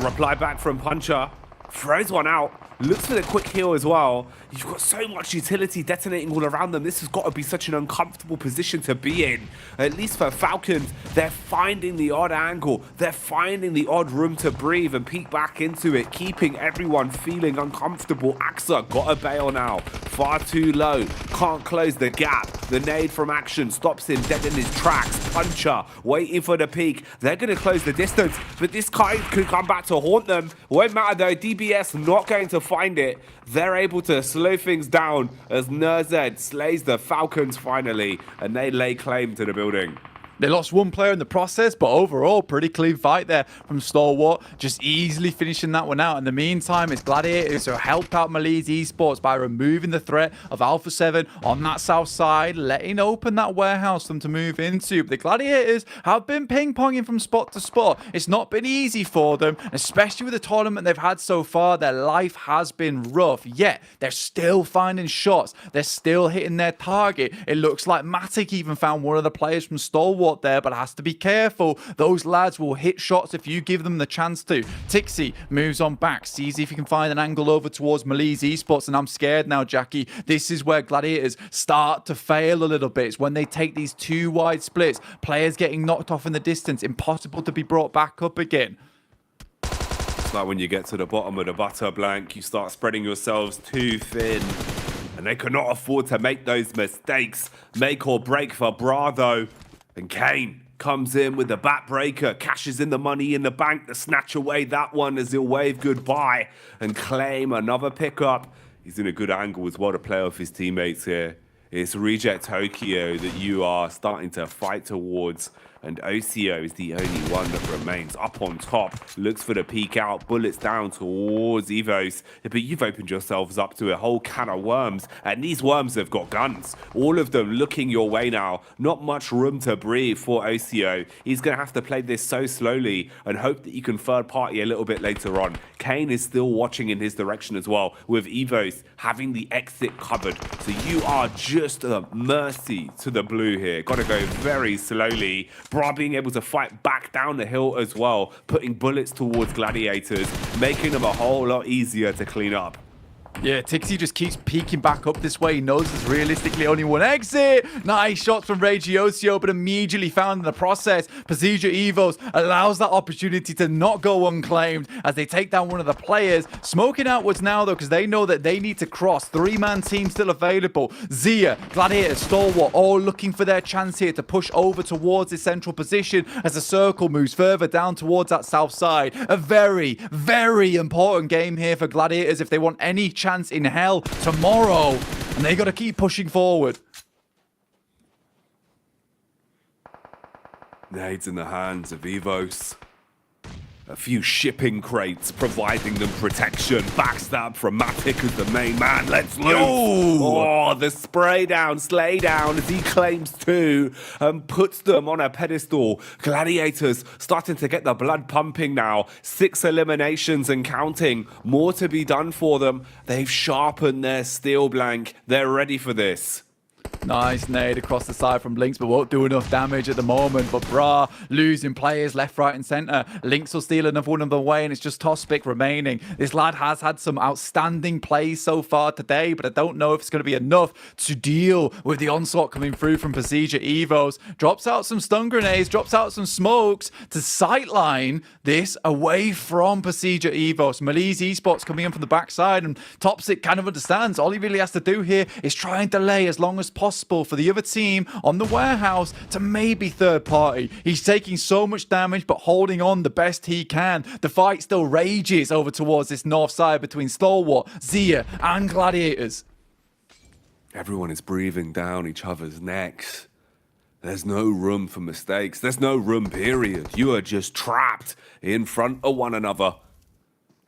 S15: Reply back from Puncher, throws one out, looks for the quick heal as well. You've got so much utility detonating all around them. This has got to be such an uncomfortable position to be in. At least for Falcons, they're finding the odd angle. They're finding the odd room to breathe and peek back into it, keeping everyone feeling uncomfortable. Axa got a bail now. Far too low. Can't close the gap. The nade from Action stops him dead in his tracks. Puncher waiting for the peak. They're going to close the distance, but this guy could come back to haunt them. Won't matter though. DBS not going to find it. They're able to slow things down as Nurzed slays the Falcons finally, and they lay claim to the building.
S16: They lost one player in the process, but overall, pretty clean fight there from Stalwart. Just easily finishing that one out. In the meantime, it's Gladiators who helped out Malise Esports by removing the threat of Alpha 7 on that south side, letting open that warehouse for them to move into. But the Gladiators have been ping-ponging from spot to spot. It's not been easy for them, especially with the tournament they've had so far. Their life has been rough, yet they're still finding shots. They're still hitting their target. It looks like Matic even found one of the players from Stalwart there, but has to be careful. Those lads will hit shots if you give them the chance to. Tixie moves on back, sees if he can find an angle over towards Malise Esports, and I'm scared now, Jackie. This is where Gladiators start to fail a little bit. It's when they take these 2 wide splits, players getting knocked off in the distance, impossible to be brought back up again.
S15: It's like when you get to the bottom of the butter blank, you start spreading yourselves too thin. And they cannot afford to make those mistakes. Make or break for Bravo. And Kane comes in with the backbreaker, cashes in the money in the bank to snatch away that one as he'll wave goodbye and claim another pickup. He's in a good angle as well to play off his teammates here. It's Reject Tokyo that you are starting to fight towards. And OCO is the only one that remains up on top. Looks for the peek out. Bullets down towards Evos. But you've opened yourselves up to a whole can of worms. And these worms have got guns. All of them looking your way now. Not much room to breathe for OCO. He's going to have to play this so slowly and hope that you can third party a little bit later on. Kane is still watching in his direction as well, with Evos having the exit covered. So you are just just a mercy to the blue here. Got to go very slowly. Bra being able to fight back down the hill as well, putting bullets towards Gladiators, making them a whole lot easier to clean up.
S16: Yeah, Tixie just keeps peeking back up this way. He knows there's realistically only one exit. Nice shots from Regiosio, but immediately found in the process. Pasija Evos allows that opportunity to not go unclaimed as they take down one of the players. Smoking outwards now, though, because they know that they need to cross. Three-man team still available. Zia, Gladiator, Stalwart, all looking for their chance here to push over towards this central position as the circle moves further down towards that south side. A very, very important game here for Gladiators if they want any chance in hell tomorrow, and they got to keep pushing forward.
S15: Nades in the hands of Evos. A few shipping crates providing them protection. Backstab from Matic as the main man. Let's loot. Oh, the spray down, slay down as he claims two and puts them on a pedestal. Gladiators starting to get the blood pumping now. 6 eliminations and counting. More to be done for them. They've sharpened their steel blank. They're ready for this.
S16: Nice nade across the side from Lynx, but won't do enough damage at the moment. But Bra losing players left, right, and center. Lynx will steal another one of them away, and it's just Tospic remaining. This lad has had some outstanding plays so far today, but I don't know if it's going to be enough to deal with the onslaught coming through from Pasija Evos. Drops out some stun grenades, drops out some smokes to sightline this away from Pasija Evos. Malise Esports coming in from the backside, and Toxic kind of understands. All he really has to do here is try and delay as long as possible for the other team on the warehouse to maybe third party. He's taking so much damage but holding on the best he can. The fight still rages over towards this north side between Stalwart, Zia and Gladiators.
S15: Everyone is breathing down each other's necks. There's no room for mistakes. There's no room, period. You are just trapped in front of one another.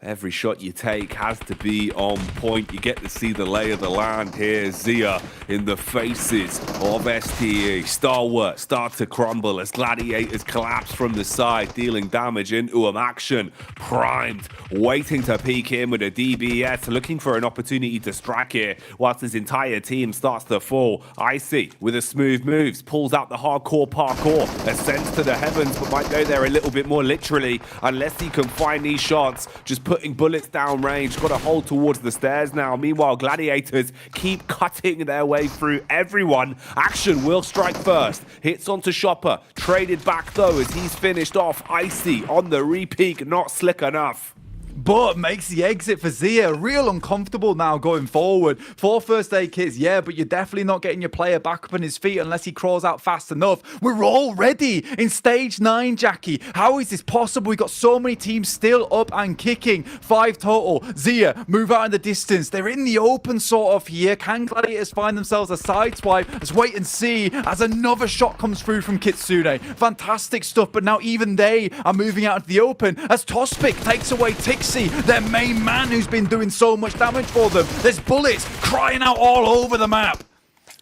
S15: Every shot you take has to be on point. You get to see the lay of the land here. Zia in the faces of STE. Stalwart start to crumble as Gladiators collapse from the side, dealing damage into them. Action primed, waiting to peek in with a DBS, looking for an opportunity to strike here whilst his entire team starts to fall. Icy with a smooth moves, pulls out the hardcore parkour, ascends to the heavens, but might go there a little bit more literally unless he can find these shots. Just putting bullets down range. Got a hold towards the stairs now. Meanwhile, Gladiators keep cutting their way through everyone. Action will strike first. Hits onto Shopper. Traded back though as he's finished off. Icy on the re-peak. Not slick enough.
S16: But makes the exit for Zia real uncomfortable now going forward. 4 first aid kits, yeah, but you're definitely not getting your player back up on his feet unless he crawls out fast enough. We're already in stage 9, Jackie. How is this possible? We've got so many teams still up and kicking. 5 total. Zia, move out in the distance. They're in the open sort of here. Can Gladiators find themselves a side swipe? Let's wait and see as another shot comes through from Kitsune. Fantastic stuff, but now even they are moving out into the open as Tospic takes away Tixie, their main man who's been doing so much damage for them. There's bullets crying out all over the map.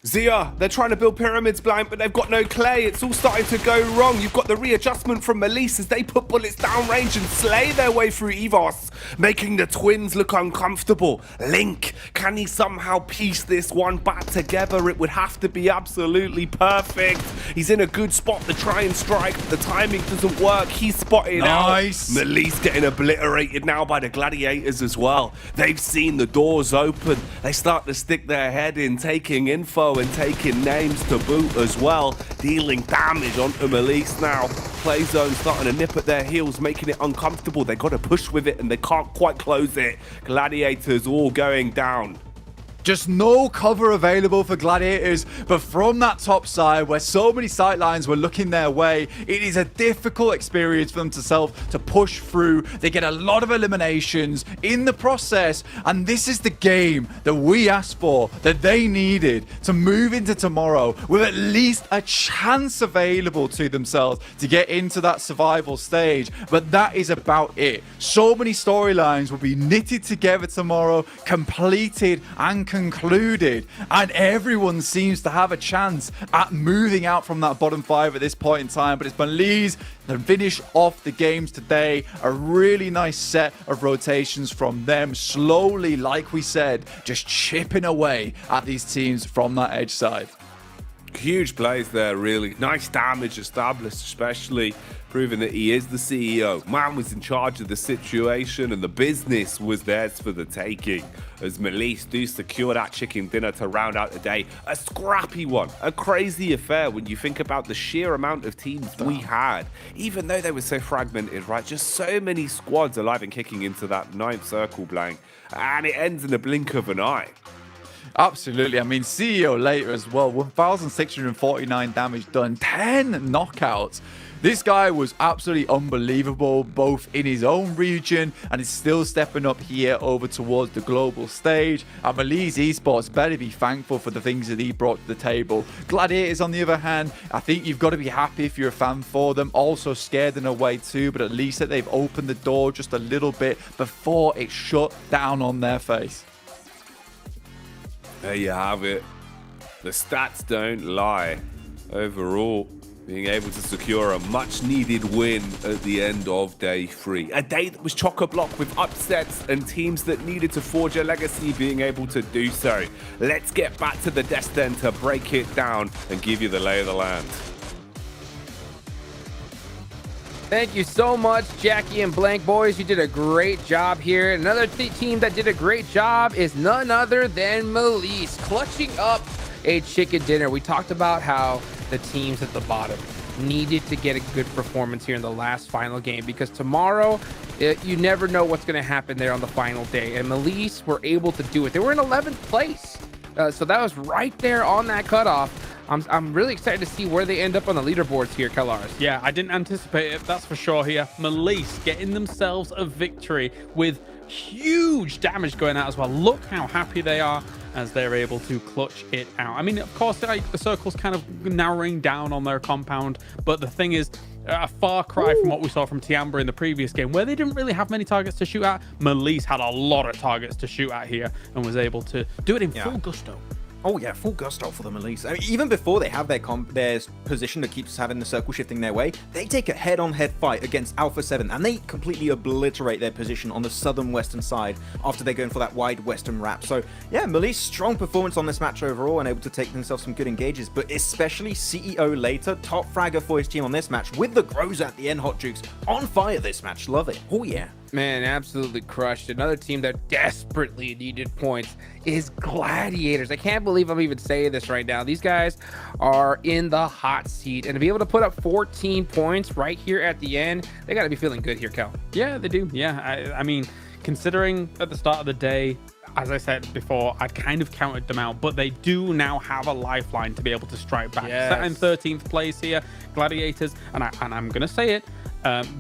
S15: Zia, they're trying to build pyramids blind, but they've got no clay. It's all starting to go wrong. You've got the readjustment from Malise as they put bullets down range and slay their way through Evos, making the twins look uncomfortable. Link, can he somehow piece this one back together? It would have to be absolutely perfect. He's in a good spot to try and strike, but the timing doesn't work. He's spotted
S16: nice.
S15: out. Malise getting obliterated now by the Gladiators as well. They've seen the doors open. They start to stick their head in, taking info and taking names to boot as well, dealing damage onto Malise now. Play zone starting to nip at their heels, making it uncomfortable. They got to push with it and they can't quite close it. Gladiators all going down.
S16: Just no cover available for Gladiators, but from that top side where so many sightlines were looking their way, it is a difficult experience for them to push through. They get a lot of eliminations in the process, and this is the game that we asked for, that they needed to move into tomorrow with at least a chance available to themselves to get into that survival stage. But that is about it. So many storylines will be knitted together tomorrow, completed and concluded, and everyone seems to have a chance at moving out from that bottom 5 at this point in time. But it's Belize that finish off the games today. A really nice set of rotations from them, slowly, like we said, just chipping away at these teams from that edge side.
S15: Huge plays there, really. Nice damage established, especially proving that he is the CEO. Man was in charge of the situation and the business was theirs for the taking. As Melise do secure that chicken dinner to round out the day. A scrappy one, a crazy affair when you think about the sheer amount of teams we had. Even though they were so fragmented, right? Just so many squads alive and kicking into that 9th circle blank. And it ends in a blink of an eye.
S16: Absolutely. I mean, CEO later as well. 1,649 damage done. 10 knockouts. This guy was absolutely unbelievable, both in his own region and is still stepping up here over towards the global stage. And Belize Esports better be thankful for the things that he brought to the table. Gladiators, on the other hand, I think you've got to be happy if you're a fan for them. Also scared in a way too, but at least that they've opened the door just a little bit before it shut down on their face.
S15: There you have it. The stats don't lie. Overall, being able to secure a much-needed win at the end of day 3. A day that was chock-a-block with upsets and teams that needed to forge a legacy being able to do so. Let's get back to the desk then to break it down and give you the lay of the land.
S12: Thank you so much, Jackie and Blank boys. You did a great job here. Another team that did a great job is none other than Melise, clutching up a chicken dinner. We talked about how the teams at the bottom needed to get a good performance here in the last final game, because tomorrow you never know what's going to happen there on the final day, and Melise were able to do it. They were in 11th place, so that was right there on that cutoff. I'm really excited to see where they end up on the leaderboards here, Kalars.
S13: Yeah, I didn't anticipate it, that's for sure here. Melise getting themselves a victory with huge damage going out as well. Look how happy they are as they're able to clutch it out. I mean, of course, the circle's kind of narrowing down on their compound, but the thing is, a far cry from what we saw from Tiamba in the previous game, where they didn't really have many targets to shoot at. Melise had a lot of targets to shoot at here and was able to do it in full gusto.
S14: Oh yeah, full gusto for the Melise. I mean, even before they have their position that keeps having the circle shifting their way, they take a head-on-head fight against Alpha 7, and they completely obliterate their position on the southern western side after they're going for that wide western wrap. So yeah, Melise, strong performance on this match overall and able to take themselves some good engages, but especially CEO later, top fragger for his team on this match with the Groza at the end. Hot Jukes on fire this match. Love it. Oh yeah.
S12: Man, absolutely crushed. Another team that desperately needed points is Gladiators. I can't believe I'm even saying this right now. These guys are in the hot seat, and to be able to put up 14 points right here at the end, they got to be feeling good here, Cal.
S13: Yeah, they do. Yeah, I mean, considering at the start of the day, as I said before, I'd kind of counted them out, but they do now have a lifeline to be able to strike back.
S12: Yes.
S13: Set in 13th place here, Gladiators, and I'm going to say it,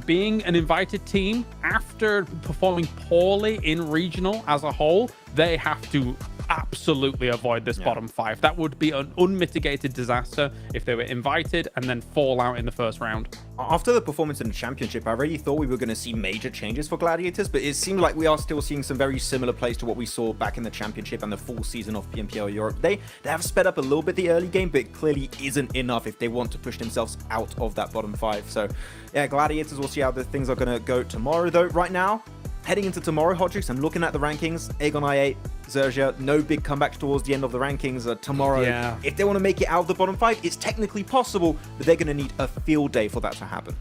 S13: being an invited team after performing poorly in regional as a whole, they have to absolutely avoid this bottom 5. That would be an unmitigated disaster if they were invited and then fall out in the first round.
S14: After the performance in the championship, I really thought we were going to see major changes for Gladiators, but it seemed like we are still seeing some very similar plays to what we saw back in the championship and the full season of PMPL Europe. They have sped up a little bit the early game, but it clearly isn't enough if they want to push themselves out of that bottom 5. So yeah, Gladiators, we'll see how the things are going to go tomorrow. Though right now, heading into tomorrow, Hot Jukes, I'm looking at the rankings. Aegon I8, Zergia, no big comebacks towards the end of the rankings tomorrow.
S12: Yeah.
S14: If they want to make it out of the bottom 5, it's technically possible, but they're going to need a field day for that to happen.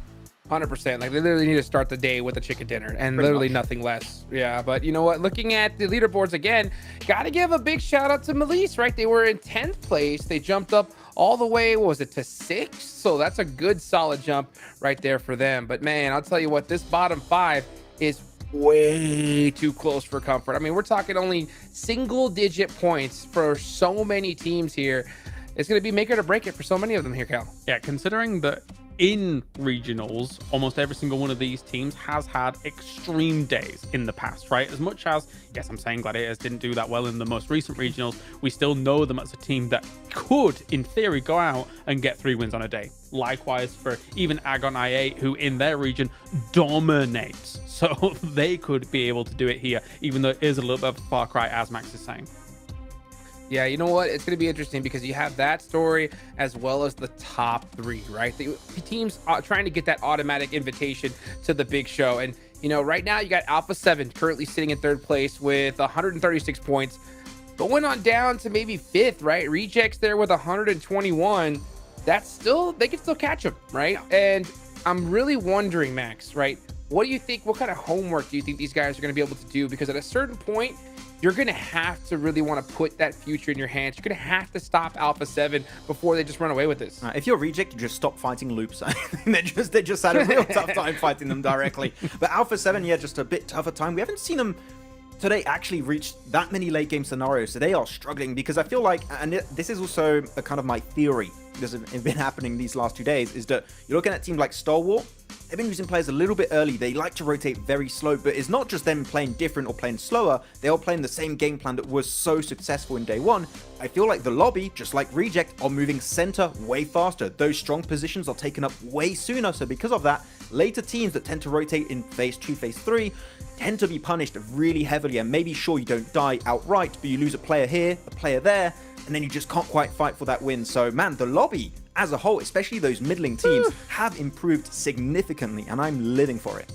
S12: 100%. Like, they literally need to start the day with a chicken dinner and literally nothing less. Yeah, but you know what? Looking at the leaderboards again, got to give a big shout out to Melise, right? They were in 10th place. They jumped up all the way, what was it, to 6th? So that's a good solid jump right there for them. But man, I'll tell you what, this bottom 5 is way too close for comfort. I mean, we're talking only single-digit points for so many teams here. It's going to be make it or break it for so many of them here, Cal.
S13: Yeah, considering that in regionals, almost every single one of these teams has had extreme days in the past, right? As much as, yes, I'm saying Gladiators didn't do that well in the most recent regionals, we still know them as a team that could, in theory, go out and get 3 wins on a day. Likewise for even Aegon I8, who in their region dominates. So they could be able to do it here, even though it is a little bit of a far cry, as Max is saying.
S12: Yeah, you know what? It's going to be interesting because you have that story as well as the top 3, right? The teams are trying to get that automatic invitation to the big show. And, you know, right now you got Alpha 7 currently sitting in 3rd place with 136 points. Going on down to maybe 5th, right? Rejects there with 121. That's still, they can still catch them, right? And I'm really wondering, Max, right? What do you think? What kind of homework do you think these guys are going to be able to do? Because at a certain point, you're going to have to really want to put that future in your hands. You're going to have to stop Alpha 7 before they just run away with this.
S14: If you're Reject, you just stop fighting loops. they just had a real tough time fighting them directly. But Alpha 7, yeah, just a bit tougher time. We haven't seen them today actually reach that many late game scenarios. So they are struggling because I feel like, and this is also a kind of my theory, because it's been happening these last 2 days, is that you're looking at teams like Stalwart. They've been using players a little bit early. They like to rotate very slow, but it's not just them playing different or playing slower. They are playing the same game plan that was so successful in day 1. I feel like the lobby, just like Reject, are moving center way faster. Those strong positions are taken up way sooner. So because of that, later teams that tend to rotate in phase 2, phase 3, tend to be punished really heavily. And maybe sure, you don't die outright, but you lose a player here, a player there, and then you just can't quite fight for that win. So man, the lobby as a whole, especially those middling teams, have improved significantly, and I'm living for it.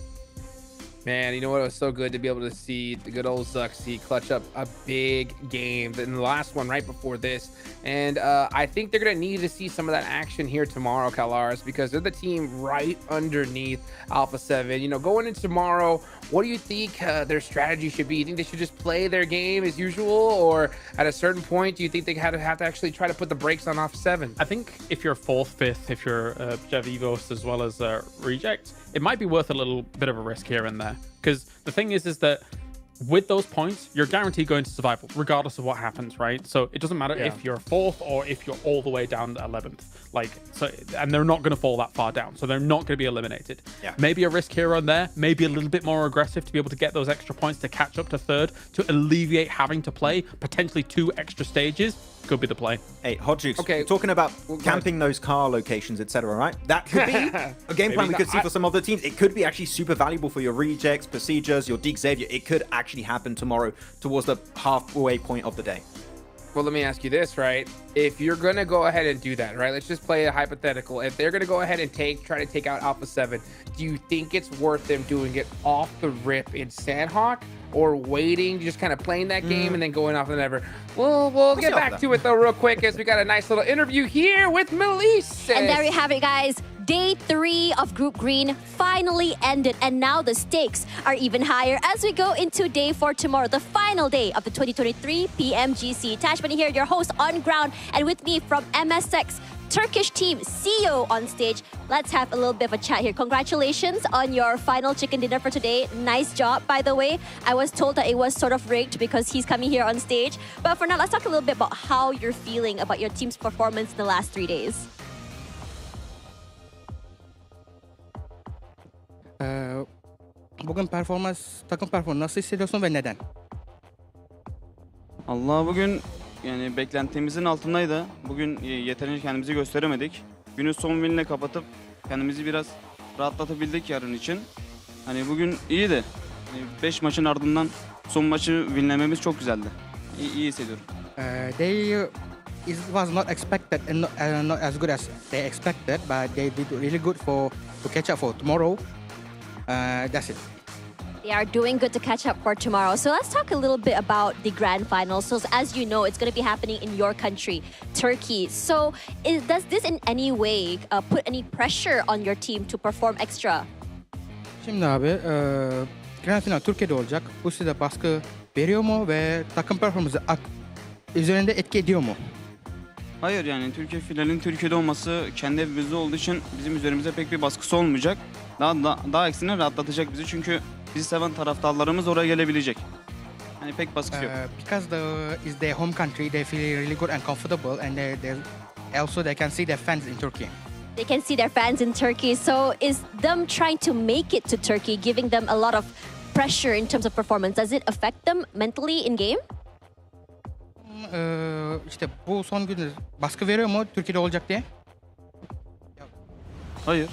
S12: Man, you know what? It was so good to be able to see the good old Zuxi clutch up a big game in the last one right before this. And I think they're going to need to see some of that action here tomorrow, Kalaris, because they're the team right underneath Alpha 7. You know, going into tomorrow, what do you think their strategy should be? You think they should just play their game as usual? Or at a certain point, do you think they have to actually try to put the brakes on Alpha 7?
S13: I think if you're 4th, 5th, if you're Javivos as well as Reject, it might be worth a little bit of a risk here and there. Because the thing is that with those points, you're guaranteed going to survival, regardless of what happens, right? So it doesn't matter if you're 4th or if you're all the way down to 11th. And they're not going to fall that far down, so they're not going to be eliminated.
S14: Yeah.
S13: Maybe a risk here and there, maybe a little bit more aggressive to be able to get those extra points to catch up to 3rd, to alleviate having to play potentially 2 extra stages. Could be the play.
S14: Hey, Hot Jukes, talking about camping those car locations, etc., right? That could be a game plan we could see for some other teams. It could be actually super valuable for your Rejects, Besiegers, your Deke Xavier. It could actually happen tomorrow towards the halfway point of the day.
S12: Well, let me ask you this, right? If you're going to go ahead and do that, right? Let's just play a hypothetical. If they're going to go ahead and try to take out Alpha 7, do you think it's worth them doing it off the rip in Sandhawk, or waiting, just kind of playing that game and then going off and ever? We'll get back to it though real quick, as we got a nice little interview here with Melise.
S9: And there you have it, guys. Day 3 of Group Green finally ended, and now the stakes are even higher as we go into Day 4 tomorrow, the final day of the 2023 PMGC. Tash Bunny here, your host on ground, and with me from MSX Turkish team CEO on stage. Let's have a little bit of a chat here. Congratulations on your final chicken dinner for today. Nice job, by the way. I was told that it was sort of rigged because he's coming here on stage. But for now, let's talk a little bit about how you're feeling about your team's performance in the last 3 days.
S18: Bugün takım performansı hissediyorsun ve neden?
S19: Allah, bugün yani beklentimizin altındaydı. Bugün yeterince kendimizi gösteremedik. Günü son winle kapatıp kendimizi biraz rahatlatabildik yarın için. Hani bugün iyiydi. 5 maçın ardından son maçı winlememiz çok güzeldi. İyi hissediyorum.
S18: It was not expected and not as good as they expected, but they did really good to catch up for tomorrow. That's it.
S9: They are doing good to catch up for tomorrow. So let's talk a little bit about the Grand Finals. So as you know, it's going to be happening in your country, Turkey. So does this in any way put any pressure on your team to perform extra?
S18: Şimdi abi, Grand Final Türkiye'de olacak. Bu size baskı veriyor mu ve takım performansı üzerinde etki ediyor mu?
S19: Hayır, yani Türkiye finalinin Türkiye'de olması kendi evimizde olduğu için bizim üzerimize pek bir baskısı olmayacak. Daha aksine rahatlatacak bizi, çünkü bizi seven taraftarlarımız oraya gelebilecek. Yani pek baskısı yok.
S18: Because is their home country, they feel really good and comfortable, and they can see their fans in Turkey.
S9: They can see their fans in Turkey. So is them trying to make it to Turkey giving them a lot of pressure in terms of performance? Does it affect them mentally in game?
S18: İşte bu son günde baskı veriyor mu Türkiye'de olacak diye?
S19: Hayır.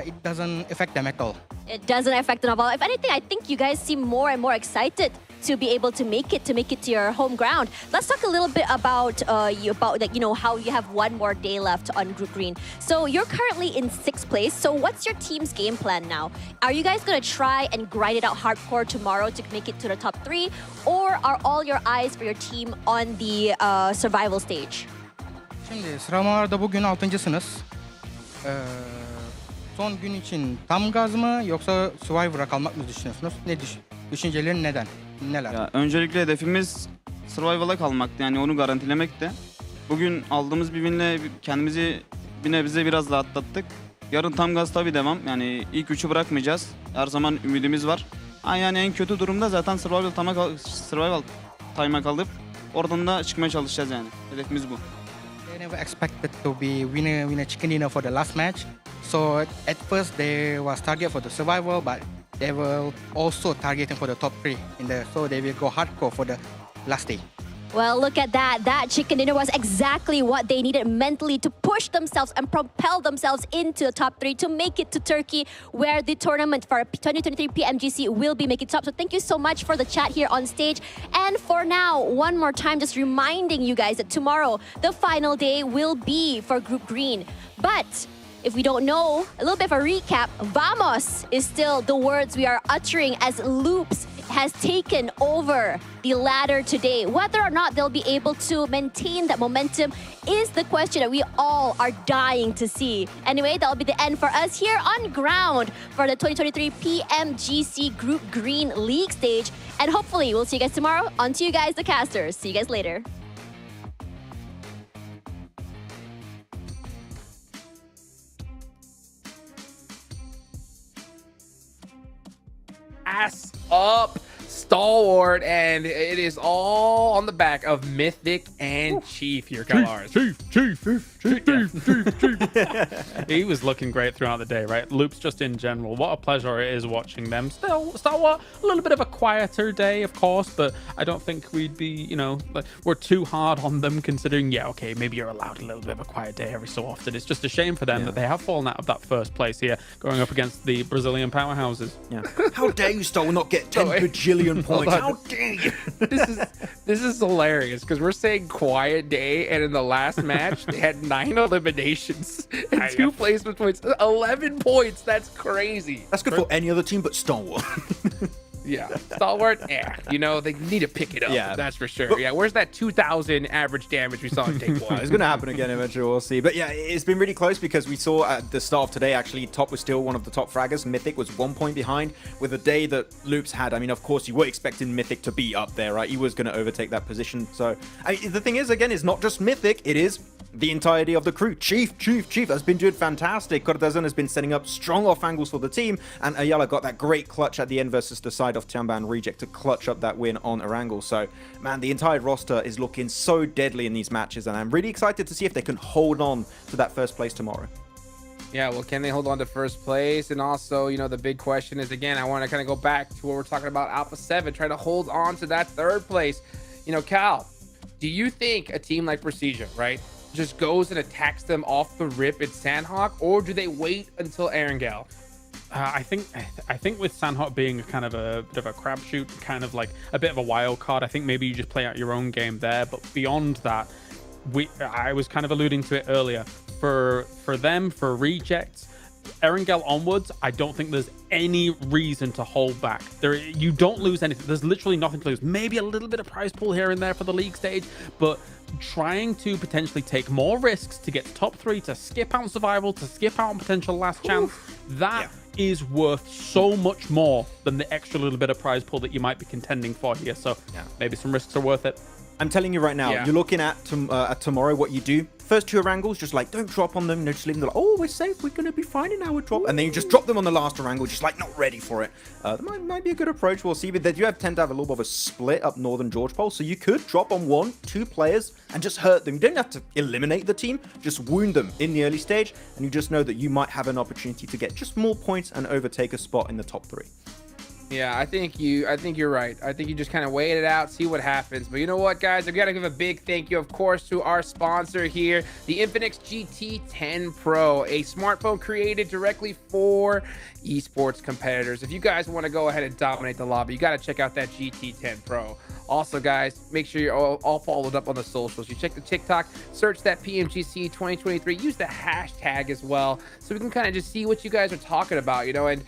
S18: It doesn't affect them at all.
S9: It doesn't affect them at all. If anything, I think you guys seem more and more excited to be able to make it to your home ground. Let's talk a little bit about how you have one more day left on Group Green. So you're currently in 6th place. So what's your team's game plan now? Are you guys gonna try and grind it out hardcore tomorrow to make it to the top 3, or are all your eyes for your team on the survival stage?
S18: Şimdi sıralamalarda bugün 6.sınız. Son gün için tam gaz mı yoksa Survivor'a kalmak mı düşünüyorsunuz? Düşüncelerin neler?
S19: Ya, öncelikle hedefimiz Survival'a kalmaktı. Yani onu garantilemekti. Bugün aldığımız bir winle kendimizi bir nebze biraz rahatlattık. Yarın tam gaz tabii devam. Yani ilk 3'ü bırakmayacağız. Her zaman ümidimiz var. Yani en kötü durumda zaten Survival time'a kalıp oradan da çıkmaya çalışacağız yani. Hedefimiz bu.
S18: They never expected to be winner chicken dinner for the last match. So at first they was target for the survival, but they were also targeting for the top 3 so they will go hardcore for the last day.
S9: Well, look at that. That chicken dinner was exactly what they needed mentally to push themselves and propel themselves into the top 3 to make it to Turkey, where the tournament for 2023 PMGC will be making top. So thank you so much for the chat here on stage. And for now, one more time, just reminding you guys that tomorrow, the final day will be for Group Green. But if we don't know, a little bit of a recap, Vamos is still the words we are uttering as Loops has taken over the ladder today. Whether or not they'll be able to maintain that momentum is the question that we all are dying to see. Anyway, that'll be the end for us here on ground for the 2023 PMGC Group Green League stage. And hopefully we'll see you guys tomorrow. On to you guys, the casters. See you guys later.
S12: Ass up, Stalwart, and it is all on the back of Mythic and Chief here, Kalars.
S13: Chief. He was looking great throughout the day, right? Loops just in general. What a pleasure it is watching them. Still, Stalwart, a little bit of a quieter day, of course, but I don't think we'd be, we're too hard on them considering, okay, maybe you're allowed a little bit of a quiet day every so often. It's just a shame for them that they have fallen out of that first place here, going up against the Brazilian powerhouses.
S14: Yeah. How dare you, Stalwart, not get 10 bajillion points? How dare you?
S12: This is hilarious because we're saying quiet day, and in the last match they had 9 eliminations and 2 placement points, 11 points. That's crazy.
S14: That's good for any other team but Stalwart.
S12: Yeah, Stalwart, they need to pick it up.
S14: Yeah.
S12: That's for sure. Yeah, where's that 2,000 average damage we saw in day 1?
S14: It's going to happen again eventually, we'll see. But yeah, it's been really close because we saw at the start of today, actually, Top was still one of the top fraggers. Mythic was 1 point behind with the day that Loops had. I mean, of course, you were expecting Mythic to be up there, right? He was going to overtake that position. So the thing is, again, it's not just Mythic, it is the entirety of the crew. Chief has been doing fantastic. Cortazan has been setting up strong off angles for the team, and Ayala got that great clutch at the end versus the side of Tiamba and Reject to clutch up that win on Erangel. So, man, the entire roster is looking so deadly in these matches, and I'm really excited to see if they can hold on to that first place tomorrow.
S12: Yeah, well, can they hold on to first place? And also, the big question is, again, I want to kind of go back to what we're talking about, Alpha 7, trying to hold on to that 3rd place. Cal, do you think a team like Precision, right, just goes and attacks them off the rip at Sandhawk, or do they wait until Erangel?
S13: I think with Sandhawk being kind of a bit of a crapshoot, kind of like a bit of a wild card, I think maybe you just play out your own game there. But beyond that, I was kind of alluding to it earlier. For them, for Rejects, Erangel onwards, I don't think there's any reason to hold back. You don't lose anything. There's literally nothing to lose. Maybe a little bit of prize pool here and there for the league stage, but trying to potentially take more risks to get to top 3, to skip out on survival, to skip out on potential last chance, is worth so much more than the extra little bit of prize pool that you might be contending for here. So maybe some risks are worth it.
S14: I'm telling you right now, you're looking at tomorrow, what you do. First 2 Erangels, just like, don't drop on them. Just leave them like, oh, we're safe. We're going to be fine in our drop. And then you just drop them on the last Erangel, just like, not ready for it. That might be a good approach. We'll see. But they do tend to have a little bit of a split up Northern George Pole. So you could drop on 1, 2 players and just hurt them. You don't have to eliminate the team. Just wound them in the early stage. And you just know that you might have an opportunity to get just more points and overtake a spot in the top 3.
S12: Yeah, I think you're right. I think you just kind of wait it out, see what happens. But you know what, guys? I've got to give a big thank you, of course, to our sponsor here, the Infinix GT10 Pro, a smartphone created directly for esports competitors. If you guys want to go ahead and dominate the lobby, you got to check out that GT10 Pro. Also, guys, make sure you're all followed up on the socials. You check the TikTok, search that PMGC 2023, use the hashtag as well, so we can kind of just see what you guys are talking about, you know, and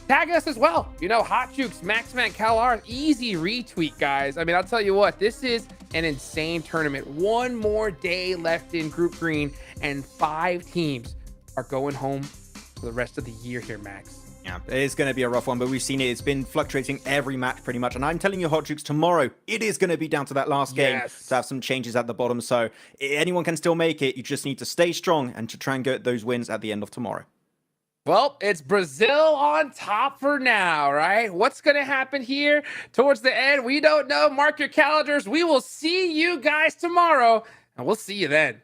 S12: tag us as well. You know, Hot Jukes, Maxman, CalR, easy retweet, guys. I mean, I'll tell you what, this is an insane tournament. One more day left in Group Green, and 5 teams are going home for the rest of the year here, Max.
S14: Yeah, it's going to be a rough one, but we've seen it. It's been fluctuating every match pretty much. And I'm telling you, Hot Jukes, tomorrow, it is going to be down to that last game to have some changes at the bottom. So anyone can still make it. You just need to stay strong and to try and get those wins at the end of tomorrow.
S12: Well, it's Brazil on top for now, right? What's going to happen here towards the end? We don't know. Mark your calendars. We will see you guys tomorrow, and we'll see you then.